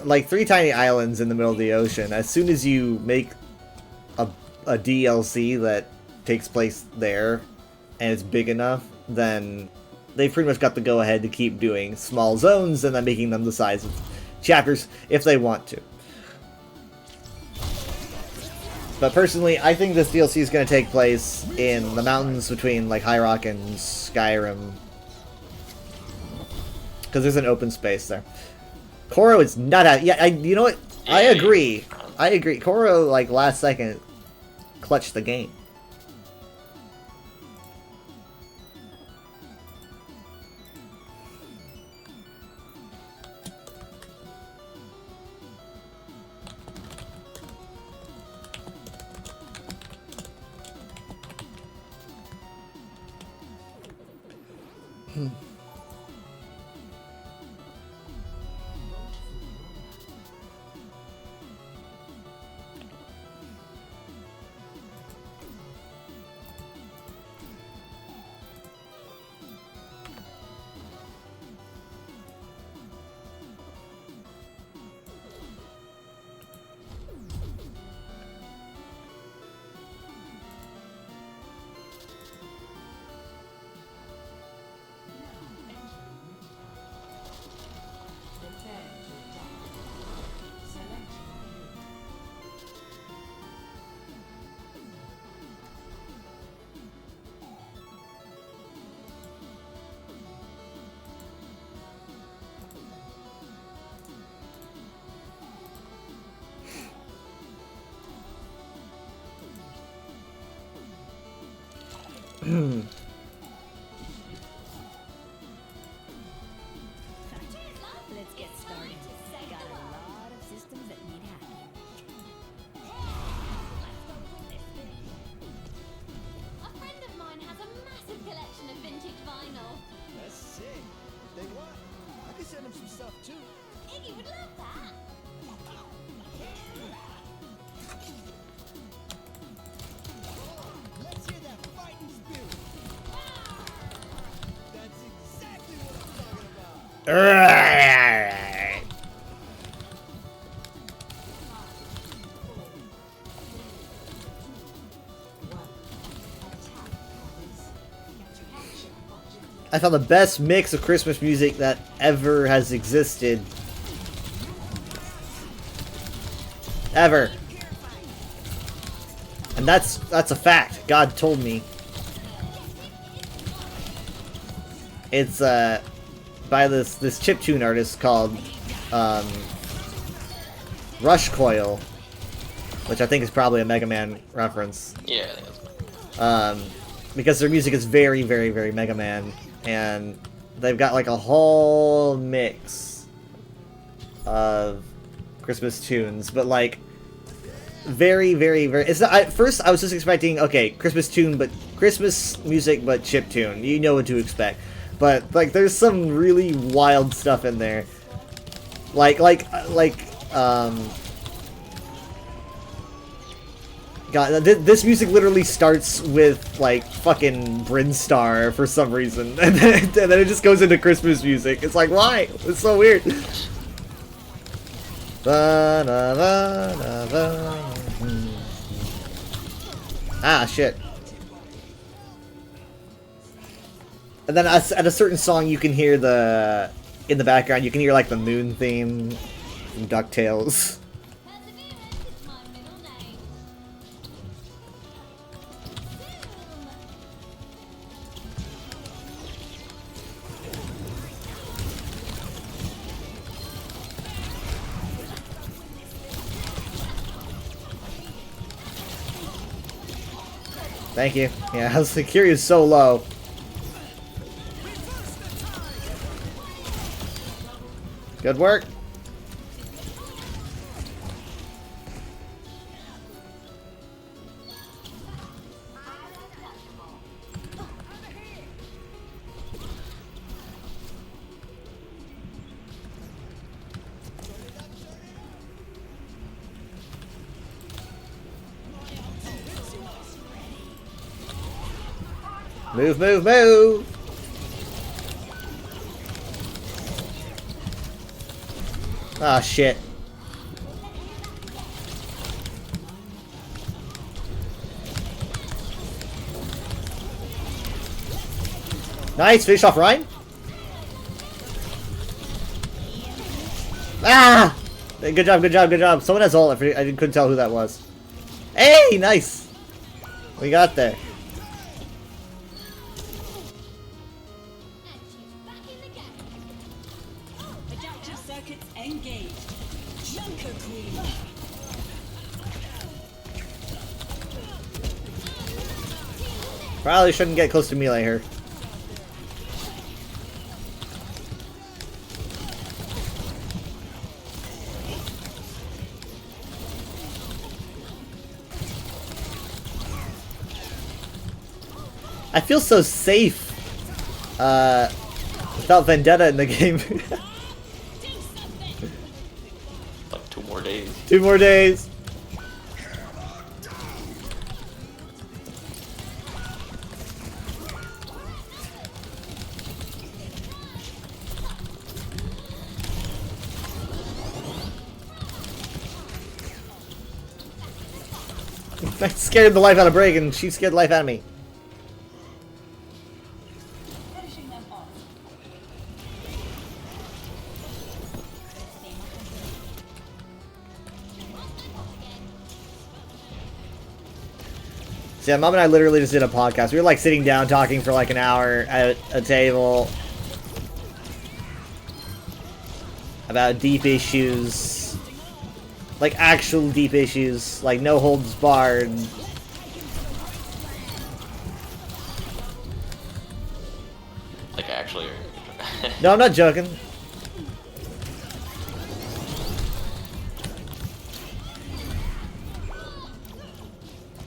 Like, 3 tiny islands in the middle of the ocean. As soon as you make a DLC that takes place there, and it's big enough, then they've pretty much got the go-ahead to keep doing small zones, and then making them the size of chapters, if they want to. But personally, I think this DLC is going to take place in the mountains between, like, High Rock and Skyrim. Because there's an open space there. Koro is not out. Yeah, you know what? I agree. Koro, like, last second, clutched the game. Let's get started. Got a lot of systems that need hacking. A friend of mine has a massive collection of vintage vinyl. That's sick. If they want, I could send them some stuff too. Iggy would love that. Let's hear that fighting spirit. That's exactly what I'm talking about. Alright. I found the best mix of Christmas music that ever has existed. Ever. And that's a fact. God told me. It's by this chiptune artist called Rush Coil, which I think is probably a Mega Man reference. Yeah, I think that's because their music is very, very, very Mega Man, and they've got like a whole mix of Christmas tunes, but like very, very, very. It's not. At first, I was just expecting Christmas tune, but Christmas music, but chiptune. You know what to expect. But like, there's some really wild stuff in there. God, this music literally starts with like fucking Brinstar for some reason, and then it just goes into Christmas music. It's like, why? It's so weird. Ah, shit. And then at a certain song, you can hear in the background, you can hear like the moon theme from DuckTales. Thank you. Yeah, the security is so low. Good work. Move, move, move! Ah, shit. Nice, finish off Ryan. Ah! Good job, good job, good job. Someone has ult. I couldn't tell who that was. Hey, nice! We got there. Adaptive circuits engaged. Junker Queen. Probably shouldn't get close to melee here. I feel so safe without Vendetta in the game. Like 2 more days. 2 more days. I scared the life out of Brig and she scared the life out of me. So yeah, Mom and I literally just did a podcast. We were like sitting down talking for like an hour at a table about deep issues, like actual deep issues, like no holds barred. Like actually. No, I'm not joking.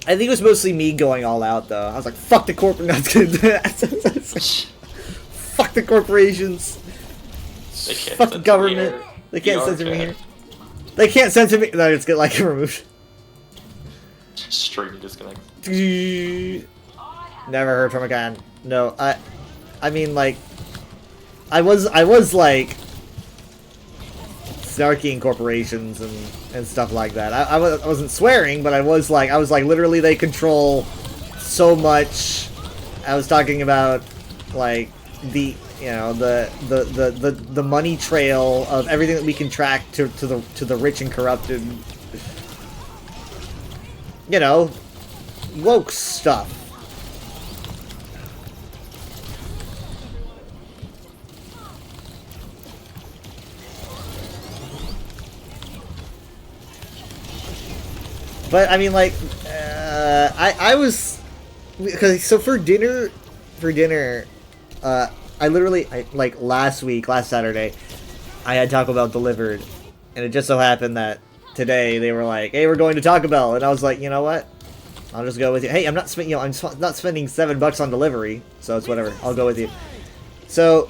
I think it was mostly me going all out, though. I was like, fuck the corporate. Fuck the corporations. Fuck the government. They can't censor me here. They can't censor me. No, it's get like removed. Stream disconnect. Never heard from a guy. No, I mean, like, I was like snarky corporations and stuff like that. I wasn't swearing, but I was like literally they control so much. I was talking about like the the money trail of everything that we can track to the rich and corrupted. You know, woke stuff. But I mean, like, I was, because so for dinner, I literally like last Saturday, I had Taco Bell delivered, and it just so happened that today they were like, "Hey, we're going to Taco Bell," and I was like, you know what? I'll just go with you. Hey, I'm not spending, I'm not spending $7 on delivery, so it's whatever. I'll go with you. So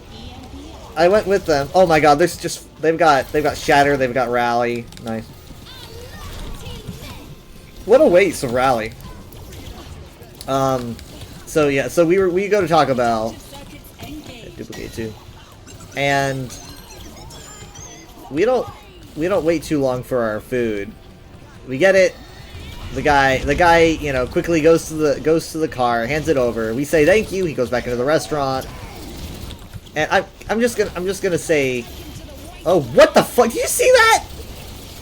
I went with them. Oh my God, there's just they've got Shatter, they've got Rally, nice. What a waste of Rally. So yeah, so we go to Taco Bell. Duplicate too. And we don't wait too long for our food. We get it. The guy, you know, quickly goes to the car, hands it over. We say thank you. He goes back into the restaurant. And I'm just gonna say, oh, what the fuck? Did you see that?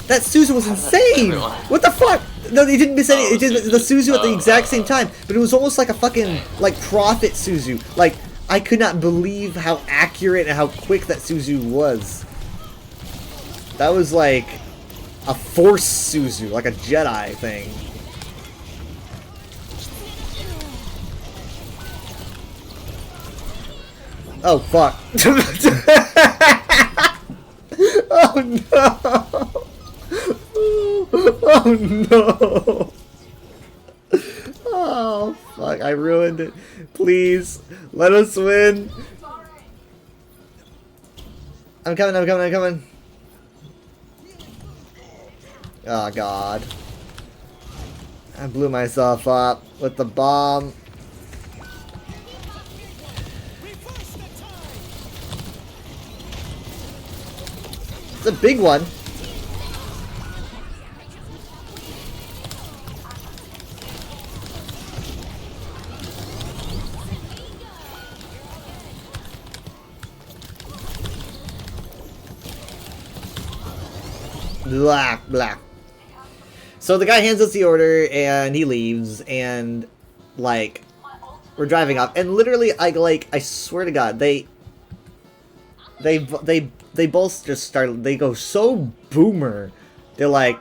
That Suzu was insane. What the fuck? No, they didn't miss any. It did the Suzu at the exact same time, but it was almost like a fucking like Prophet Suzu. Like I could not believe how accurate and how quick that Suzu was. That was like a Force Suzu, like a Jedi thing. Oh fuck! Oh no! Oh no! Oh fuck, I ruined it. Please, let us win. I'm coming. Oh god. I blew myself up with the bomb. It's a big one. Blah, blah. So the guy hands us the order and he leaves, and like we're driving off, and literally I swear to God, they both just start, they go so boomer. They're like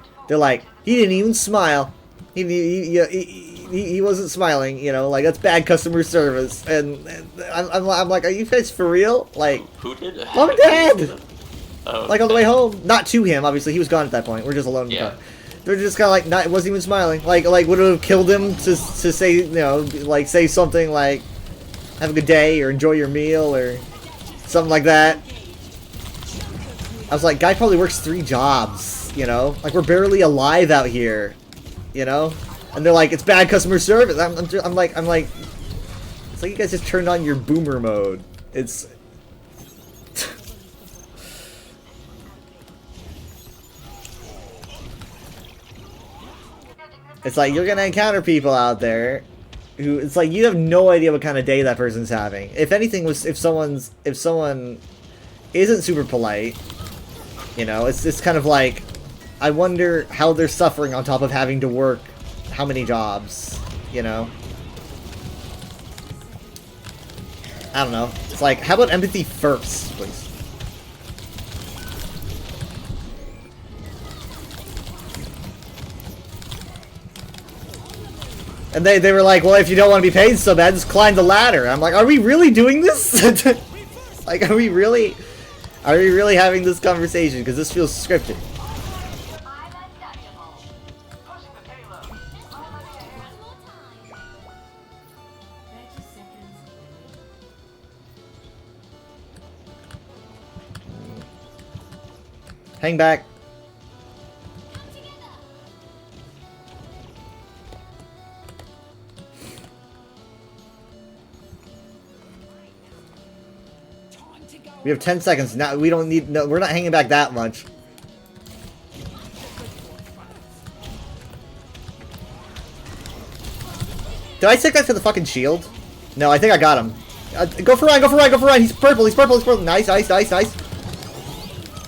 he didn't even smile. He wasn't smiling, you know, like that's bad customer service. And I'm like, are you guys for real? Like, Who did? Mom and Dad. Oh, Like on the way home, not to him. Obviously, he was gone at that point. We're just alone in the car. They're just kind of like, not, wasn't even smiling. Like would it have killed him to say, you know, like say something like, "Have a good day" or "Enjoy your meal" or something like that. I was like, guy probably works 3 jobs, you know? Like, we're barely alive out here, you know? And they're like, it's bad customer service. I'm like, it's like you guys just turned on your boomer mode. It's... It's like, you're gonna encounter people out there who, it's like, you have no idea what kind of day that person's having. If anything, if someone isn't super polite, you know, it's kind of like, I wonder how they're suffering on top of having to work how many jobs, you know? I don't know. It's like, how about empathy first, please? And they were like, well, if you don't want to be paid so bad, just climb the ladder. I'm like, are we really doing this? Like, are we really having this conversation? Because this feels scripted. Hang back. We have 10 seconds. Now we don't need, no, we're not hanging back that much. Did I take that to the fucking shield? No, I think I got him. Go for Ryan, go for Ryan, go for Ryan. He's purple, he's purple, he's purple. Nice, nice, nice, nice.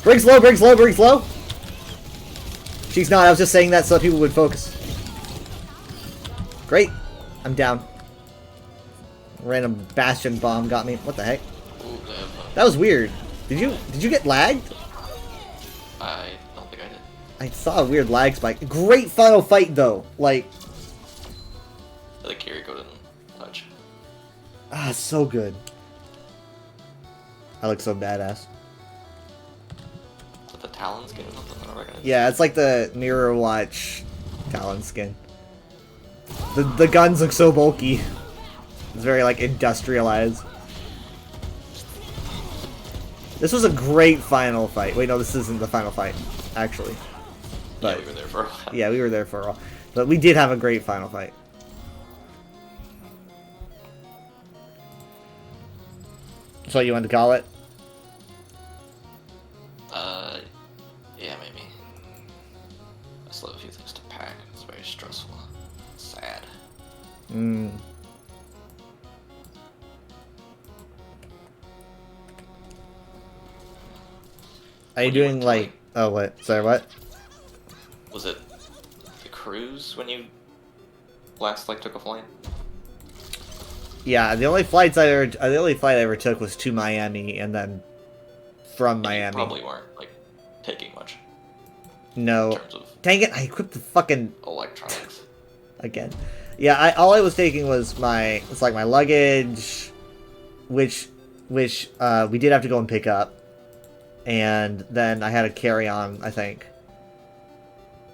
Briggs low, Briggs low, Briggs low. She's not, I was just saying that so that people would focus. Great. I'm down. Random Bastion bomb got me. What the heck? That was weird. Did you get lagged? I don't think I did. I saw a weird lag spike. Great final fight though. Like, The Kiriko didn't touch. ah, so good. I look so badass. Is that the Talon skin or something? I don't recognize. Yeah, it's like the Mirror Watch Talon skin. The guns look so bulky. It's very like industrialized. This was a great final fight. Wait, no, this isn't the final fight, actually. But yeah, we were there for a while. Yeah, we were there for a while. But we did have a great final fight. So you want to call it? Yeah, maybe. I still have a few things to pack. It's very stressful. Sad. Hmm. Are you doing like... Oh, what? Sorry, what? Was it the cruise when you last like took a flight? Yeah, the only flight I ever took was to Miami, and then from Miami. You probably weren't like taking much. No. In terms of Dang it! I equipped the fucking electronics. again. Yeah, all I was taking was my luggage, which we did have to go and pick up, and then I had a carry-on, I think.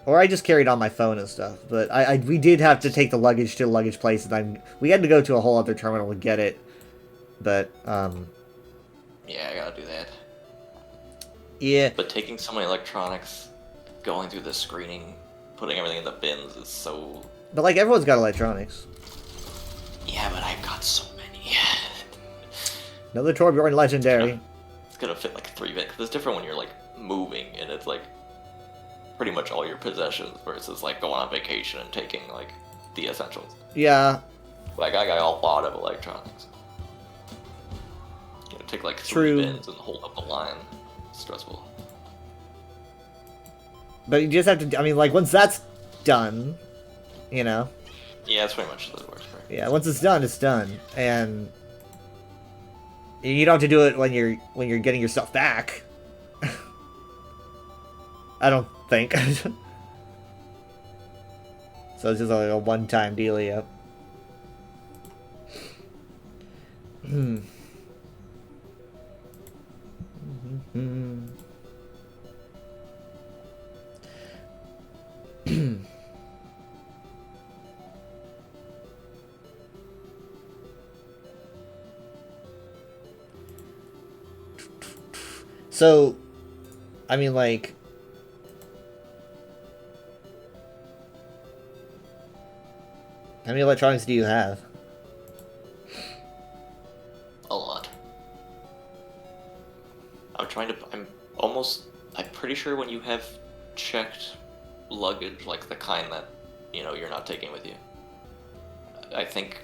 Or I just carried on my phone and stuff, but we did have to take the luggage to the luggage place, and then we had to go to a whole other terminal to get it. But Yeah, I gotta do that. Yeah. But taking so many electronics, going through the screening, putting everything in the bins is so... But like everyone's got electronics. Yeah, but I've got so many. Another Torbjorn legendary. It's gonna fit like 3 bits. It's different when you're like moving, and it's like pretty much all your possessions versus like going on vacation and taking like the essentials. Yeah. Like I got a lot of electronics. You know, take like 3 True. bins and hold up the line. Stressful. But you just have to, I mean, like, once that's done, you know? Yeah, that's pretty much the worst part. Yeah, once it's done, it's done. And you don't have to do it when you're getting your stuff back. I don't think. So it's just like a one-time dealio. Hmm. Mm-hmm. So, I mean, like, how many electronics do you have? A lot. I'm pretty sure when you have checked luggage, like the kind that, you know, you're not taking with you, I think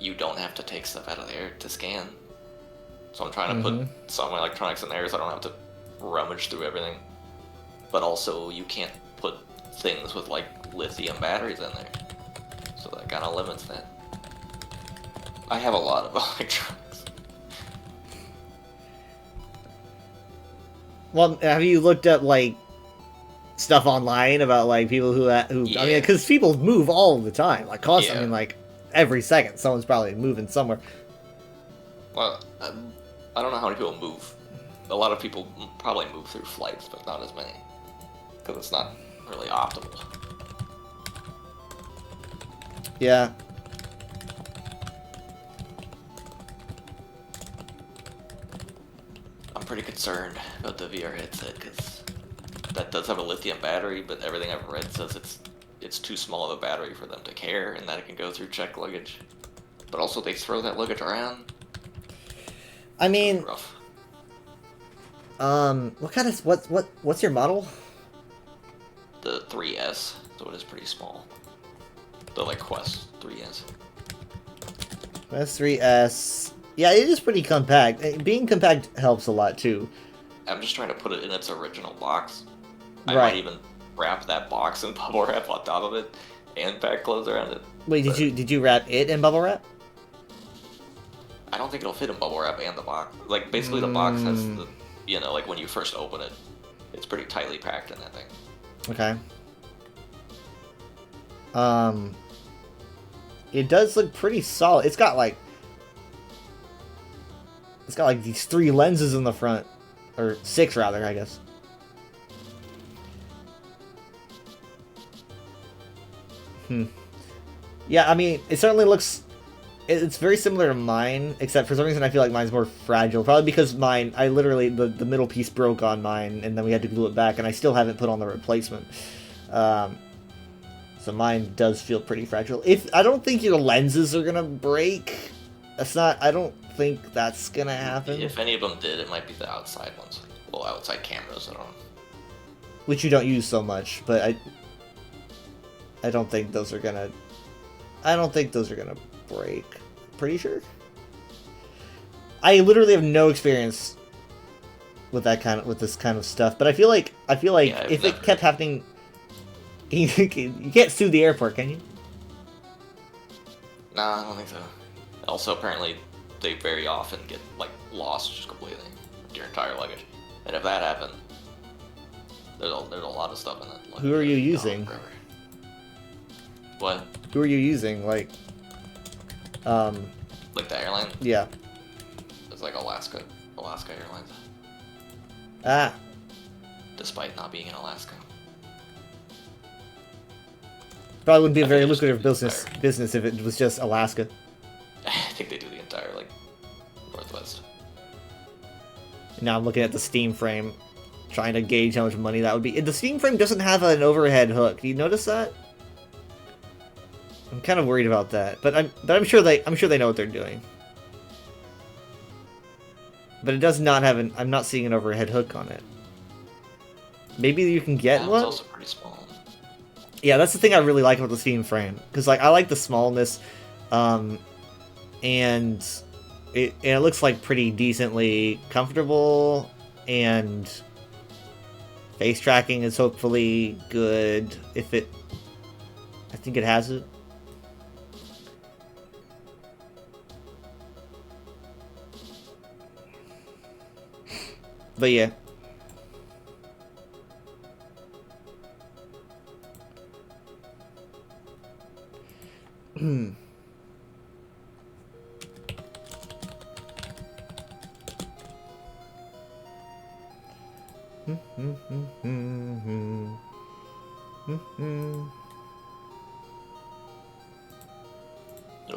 you don't have to take stuff out of there to scan. So I'm trying to put some of my electronics in there so I don't have to rummage through everything. But also, you can't put things with, like, lithium batteries in there. So that kind of limits that. I have a lot of electronics. Well, have you looked up, like, stuff online about, like, people who I mean, because people move all the time, like, constantly. I mean, like, every second someone's probably moving somewhere. Well, I don't know how many people move. A lot of people probably move through flights, but not as many. Because it's not really optimal. Yeah. I'm pretty concerned about the VR headset, because that does have a lithium battery, but everything I've read says it's too small of a battery for them to carry, and that it can go through checked luggage. But also, they throw that luggage around. I mean, rough. what kind of what's your model? The 3S, so it is pretty small. The like Quest 3S. Quest 3S. Yeah, it is pretty compact. Being compact helps a lot too. I'm just trying to put it in its original box. I Right. might even wrap that box in bubble wrap on top of it and pack clothes around it. Wait, did you wrap it in bubble wrap? I don't think it'll fit in bubble wrap and the box. Like, basically the box has the, you know, like when you first open it, it's pretty tightly packed in that thing. Okay. It does look pretty solid. It's got like these 3 lenses in the front, or 6 rather, I guess. Yeah, I mean, it certainly looks. It's very similar to mine, except for some reason I feel like mine's more fragile. Probably because mine, I literally, the middle piece broke on mine, and then we had to glue it back, and I still haven't put on the replacement. So mine does feel pretty fragile. I don't think your lenses are gonna break. I don't think that's gonna happen. If any of them did, it might be the outside ones. Well, outside cameras, I don't know. Which you don't use so much, but I don't think those are gonna break. Pretty sure. I literally have no experience with this kind of stuff, but I feel like if it kept happening, you can't sue the airport, can you? Nah, I don't think so. Also, apparently, they very often get like lost just completely, your entire luggage. And if that happened, there's a lot of stuff in that luggage. Who are you using? What? Who are you using? Like the airline? Yeah. It's like Alaska Airlines. Ah. Despite not being in Alaska. Probably wouldn't be a very lucrative business if it was just Alaska. I think they do the entire like Northwest. Now I'm looking at the Steam frame, trying to gauge how much money that would be. The Steam frame doesn't have an overhead hook. Do you notice that? I'm kind of worried about that, but I'm sure they know what they're doing. But it does not have I'm not seeing an overhead hook on it. maybe you can get That one. one's also pretty small. Yeah, that's the thing I really like about the Steam frame, because like I like the smallness, and it looks like pretty decently comfortable, and face tracking is hopefully good. If it, I think it has it. But yeah. It'll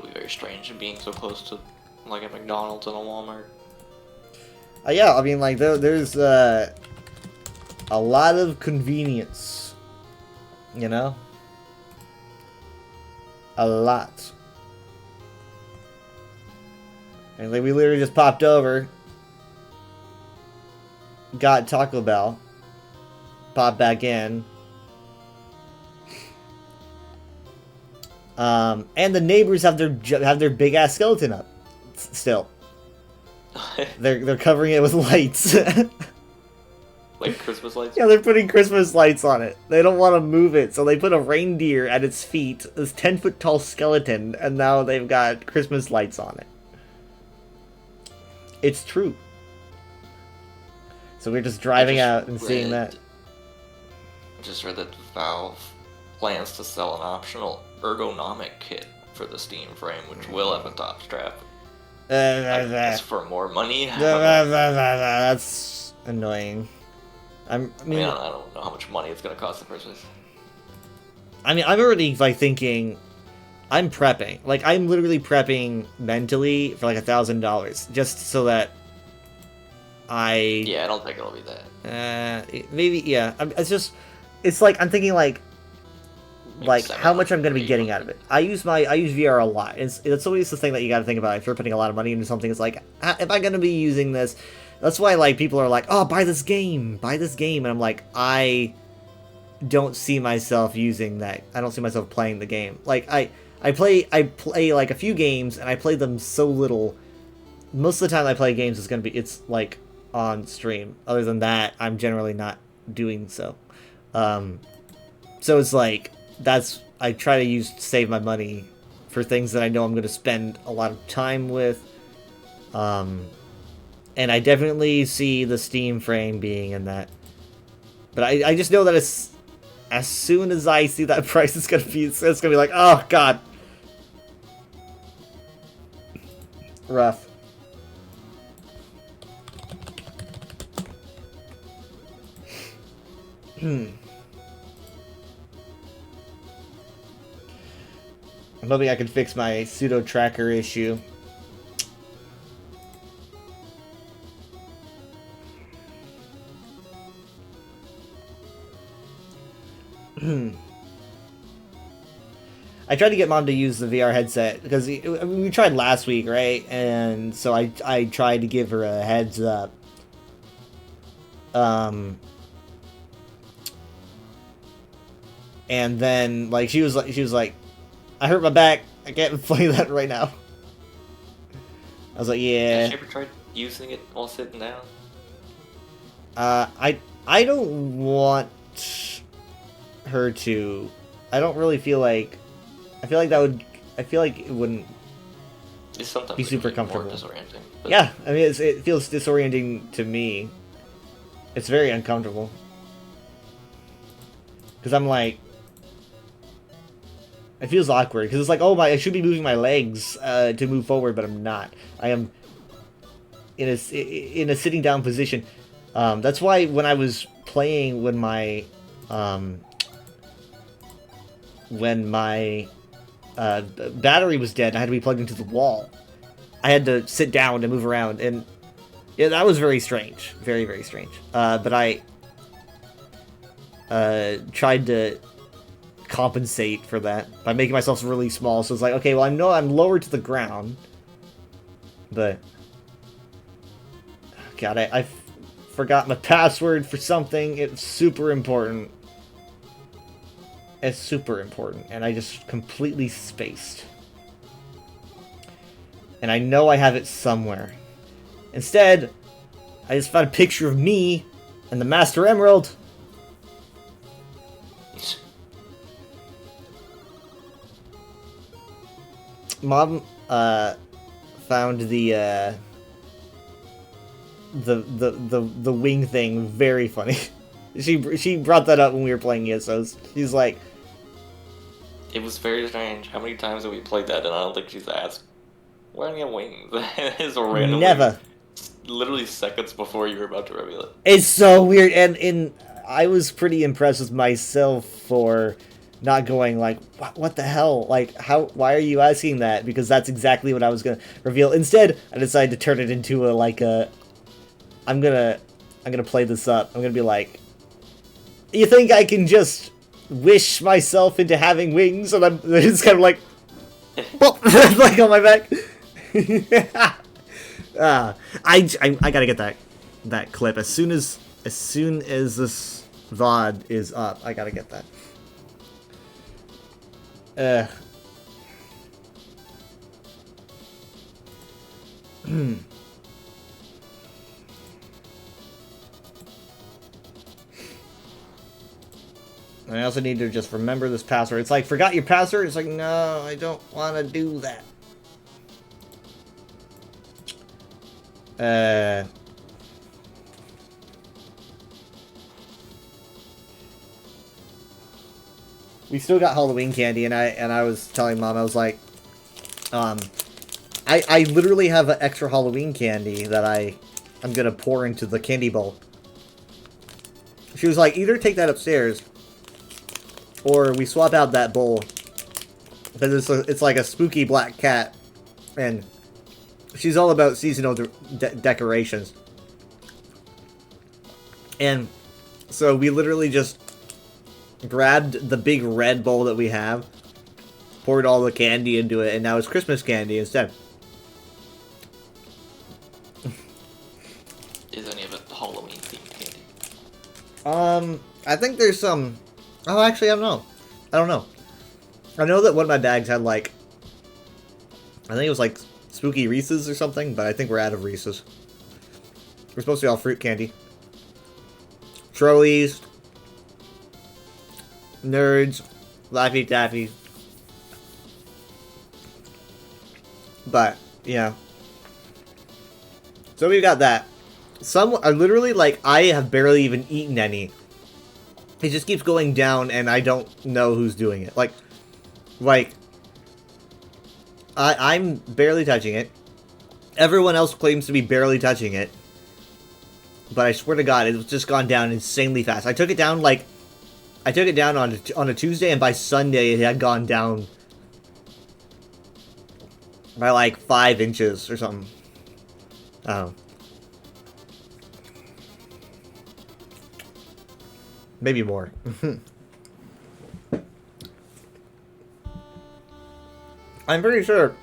be very strange being so close to like a McDonald's and a Walmart. Yeah, I mean, like, there's a lot of convenience, you know? A lot. And like, we literally just popped over, got Taco Bell, popped back in. And the neighbors have their big ass skeleton up still. They're covering it with lights. Like Christmas lights? Yeah, they're putting Christmas lights on it. They don't want to move it, so they put a reindeer at its feet, this 10-foot tall skeleton, and now they've got Christmas lights on it. It's true. So we're just driving out and seeing that. I just read that Valve plans to sell an optional ergonomic kit for the Steam frame, which will have a top strap. I guess for more money. That's annoying. I mean, I don't know how much money it's gonna cost in the first place. I mean, I'm already like thinking, I'm prepping. Like, I'm literally prepping mentally for like $1,000 just so that I. Yeah, I don't think it'll be that. Maybe yeah. It's like I'm thinking like how much I'm gonna be getting out of it. I use VR a lot. It's always the thing that you got to think about if you're putting a lot of money into something. It's like, am I gonna be using this? That's why like people are like, oh, buy this game, and I'm like, I don't see myself using that. I don't see myself playing the game. Like I play like a few games and I play them so little. Most of the time I play games it's like on stream. Other than that, I'm generally not doing so. So it's like I try to save my money for things that I know I'm going to spend a lot of time with. And I definitely see the Steam frame being in that. But I just know that as soon as I see that price, it's gonna be like, oh god, rough. I'm hoping I can fix my pseudo tracker issue. I tried to get Mom to use the VR headset because we tried last week, right? And so I tried to give her a heads up. And then like she was like, I hurt my back. I can't play that right now. I was like, yeah. Have you ever tried using it while sitting down? I don't want her to. I don't really feel like. I feel like it wouldn't be super comfortable. More disorienting, yeah, I mean it feels disorienting to me. It's very uncomfortable because I'm like, it feels awkward because it's like, oh my, I should be moving my legs to move forward, but I'm not. I am in a sitting down position. That's why when I was playing when my battery was dead, I had to be plugged into the wall. I had to sit down to move around, and yeah, that was very strange, very very strange. But I tried to compensate for that by making myself really small. So it's like, okay, well I know I'm lower to the ground, but God, forgot my password for something. It's super important. It's super important, and I just completely spaced. And I know I have it somewhere. Instead, I just found a picture of me and the Master Emerald. Mom found the wing thing very funny. She brought that up when we were playing ESOs. She's like, it was very strange. How many times have we played that and I don't think she's asked, why do you have wings? It's a random never. Literally seconds before you were about to reveal it. It's so weird, and I was pretty impressed with myself for not going like, what the hell? Like, why are you asking that? Because that's exactly what I was gonna reveal. Instead, I decided to turn it into I'm gonna play this up. I'm gonna be like, you think I can just wish myself into having wings? And I'm just kind of like, like on my back. I gotta get that clip as soon as this VOD is up. I gotta get that. I also need to just remember this password. It's like, forgot your password? It's like, no, I don't want to do that. We still got Halloween candy, and I was telling Mom, I was like, I literally have an extra Halloween candy that I'm gonna pour into the candy bowl. She was like, either take that upstairs, or we swap out that bowl, because it's like a spooky black cat, and she's all about seasonal decorations. And so we literally just grabbed the big red bowl that we have, poured all the candy into it, and now it's Christmas candy instead. Is any of it Halloween themed candy? I think there's some. Oh, actually, I don't know. I know that one of my bags had like, I think it was like spooky Reese's or something, but I think we're out of Reese's. We're supposed to be all fruit candy. Trolleys, Nerds, Laffy Taffy. But, yeah. So we got that. Some are literally like, I have barely even eaten any. It just keeps going down and I don't know who's doing it. Like I'm barely touching it. Everyone else claims to be barely touching it. But I swear to God, it's just gone down insanely fast. I took it down on a Tuesday, and by Sunday it had gone down by like 5 inches or something. I don't know. Maybe more. I'm pretty sure.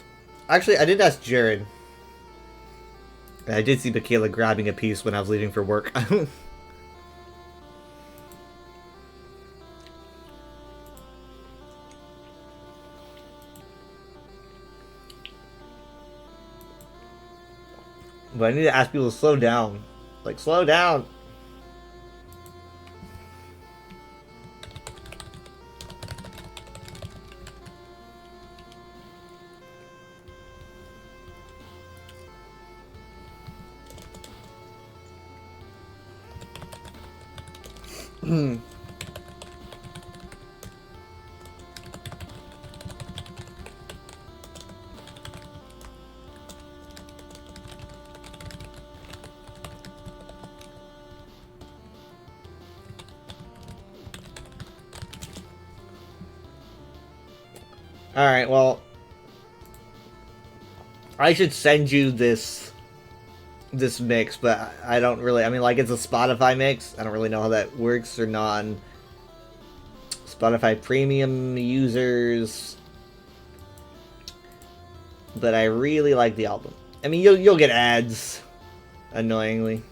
Actually, I did ask Jared. And I did see Michaela grabbing a piece when I was leaving for work. But I need to ask people to slow down. Like, slow down. Alright, well, I should send you this mix, but I don't really, I mean, like, it's a Spotify mix. I don't really know how that works for non-Spotify premium users, but I really like the album. I mean, you'll get ads, annoyingly.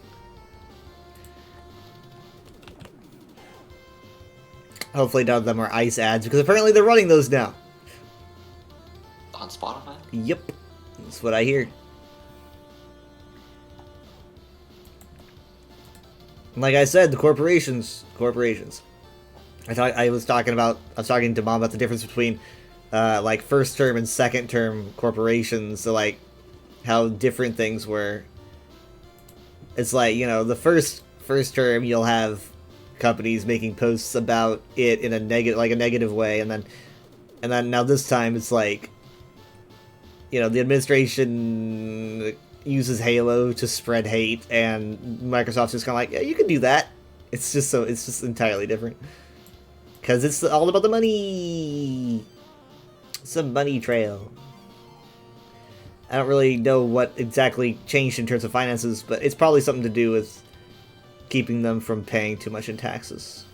Hopefully none of them are ICE ads, because apparently they're running those now. On Spotify? Yep. That's what I hear. Like I said, the corporations. I was talking to Mom about the difference between like first term and second term corporations, so like how different things were. It's like, you know, the first term you'll have companies making posts about it in a negative way, and then now this time it's like, you know, the administration uses Halo to spread hate, and Microsoft's just kind of like, yeah, you can do that. It's just entirely different. Because it's all about the money. It's a money trail. I don't really know what exactly changed in terms of finances, but it's probably something to do with keeping them from paying too much in taxes.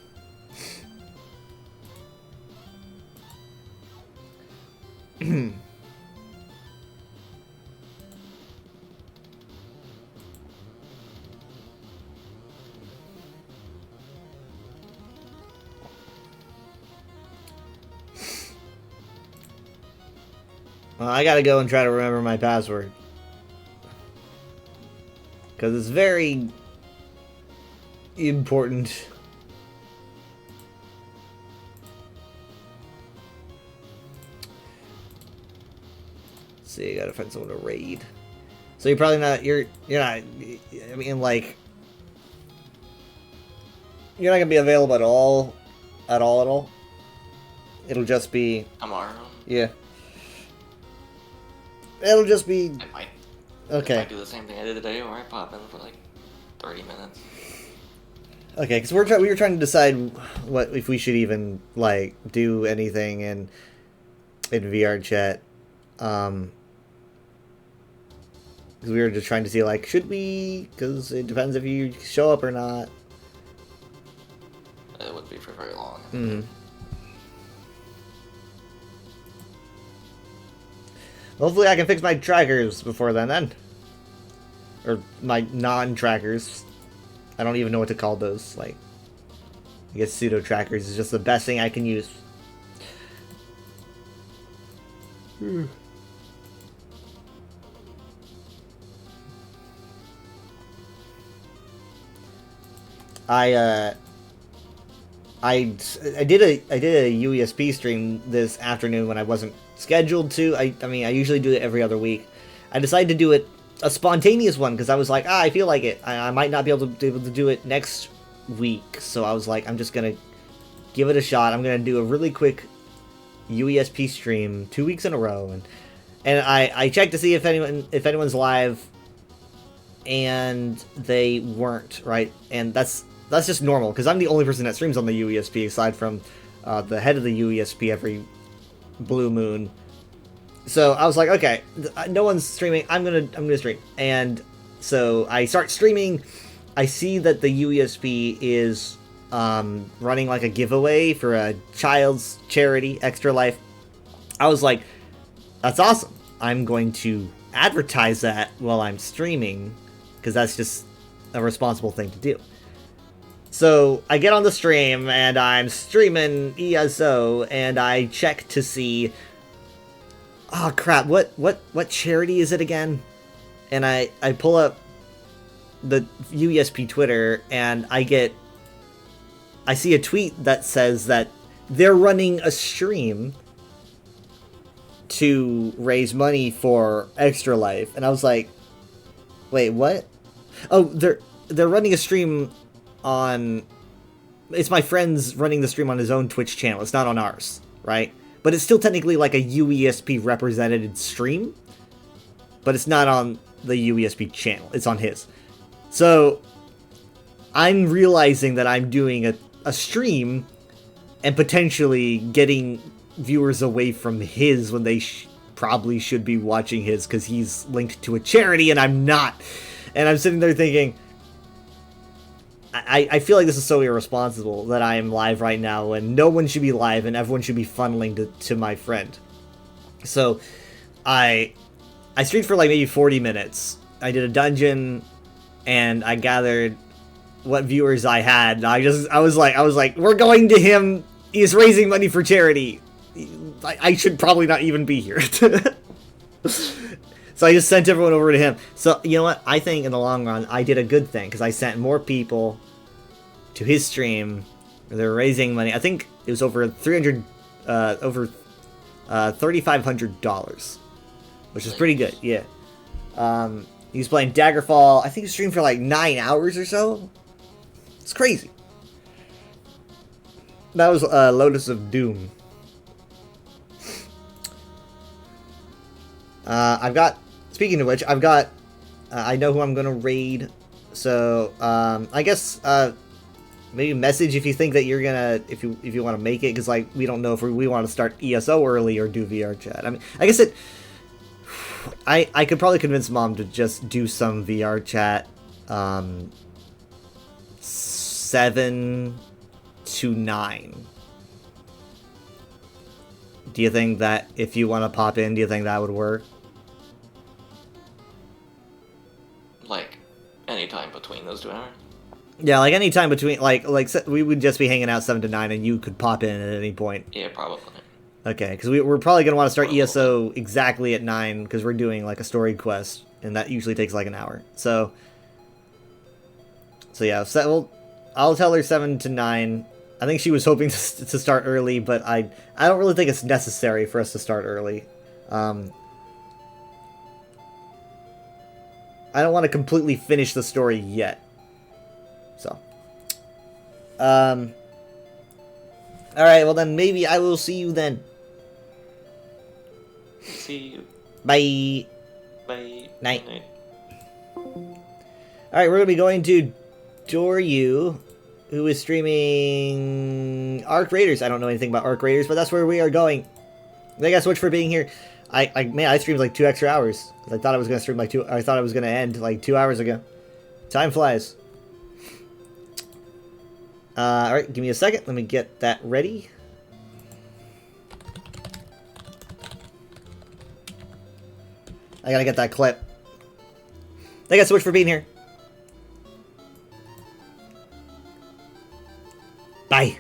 Well, I gotta go and try to remember my password. Because it's very important. Let's see, I gotta find someone to raid. So you're probably not, you're not, I mean, like, you're not gonna be available at all? It'll just be... Tomorrow? Yeah. It'll just be... I might. Okay. I might do the same thing I did today, where I pop in for like 30 minutes. Okay, because we were trying to decide if we should even like do anything in VR chat. Because we were just trying to see like, should we? Because it depends if you show up or not. It wouldn't be for very long. Mm-hmm. Hopefully I can fix my trackers before then. Or my non-trackers. I don't even know what to call those. Like, I guess pseudo-trackers is just the best thing I can use. I did a UESP stream this afternoon when I wasn't scheduled to. I mean, I usually do it every other week. I decided to do it a spontaneous one because I was like, I feel like it. I might not be able to do it next week, so I was like, I'm just gonna give it a shot. I'm gonna do a really quick UESP stream 2 weeks in a row, and I checked to see if anyone's live, and they weren't, right? And that's just normal because I'm the only person that streams on the UESP aside from the head of the UESP every blue moon. So I was like, okay, no one's streaming. I'm gonna stream, and so I start streaming. I see that the UESP is running like a giveaway for a child's charity, Extra Life. I was like, that's awesome. I'm going to advertise that while I'm streaming because that's just a responsible thing to do. So I get on the stream and I'm streaming ESO and I check to see, oh crap, what charity is it again? And I pull up the UESP Twitter and I see a tweet that says that they're running a stream to raise money for Extra Life. And I was like, wait, what? Oh, they're running a stream on... It's my friend's running the stream on his own Twitch channel. It's not on ours, right? But it's still technically like a UESP represented stream. But it's not on the UESP channel. It's on his. So, I'm realizing that I'm doing a stream and potentially getting viewers away from his when they probably should be watching his because he's linked to a charity and I'm not. And I'm sitting there thinking, I feel like this is so irresponsible that I am live right now and no one should be live and everyone should be funneling to my friend. So I streamed for like maybe 40 minutes. I did a dungeon and I gathered what viewers I had. I was like, we're going to him He is raising money for charity. I should probably not even be here. So I just sent everyone over to him. So, you know what? I think in the long run, I did a good thing, because I sent more people to his stream. They're raising money. I think it was over $3,500, which is pretty good. Yeah. He was playing Daggerfall. I think he streamed for like 9 hours or so. It's crazy. That was Lotus of Doom. Speaking of which, I've got, I know who I'm gonna raid, so, I guess, maybe message if you think that you're gonna, if you want to make it, because, like, we don't know if we want to start ESO early or do VR chat. I mean, I guess I could probably convince Mom to just do some VR chat, 7 to 9. Do you think that if you want to pop in, do you think that would work? Like, any time between those 2 hours? Yeah, like any time between, like we would just be hanging out 7 to 9, and you could pop in at any point. Yeah, probably. Okay, because we're probably gonna want to start ESO exactly at 9, because we're doing like a story quest, and that usually takes like an hour. So yeah, I'll tell her 7 to 9. I think she was hoping to start early, but I don't really think it's necessary for us to start early. I don't want to completely finish the story yet. So. Alright, well then maybe I will see you then. See you. Bye. Bye. Night. Alright, we're going to be going to Doryu, who is streaming Arc Raiders. I don't know anything about Arc Raiders, but that's where we are going. Thank you guys so much for being here. I streamed like 2 extra hours. I thought I was gonna stream like I thought it was gonna end like 2 hours ago. Time flies. Alright, give me a second. Let me get that ready. I gotta get that clip. Thank you guys so much for being here. Bye.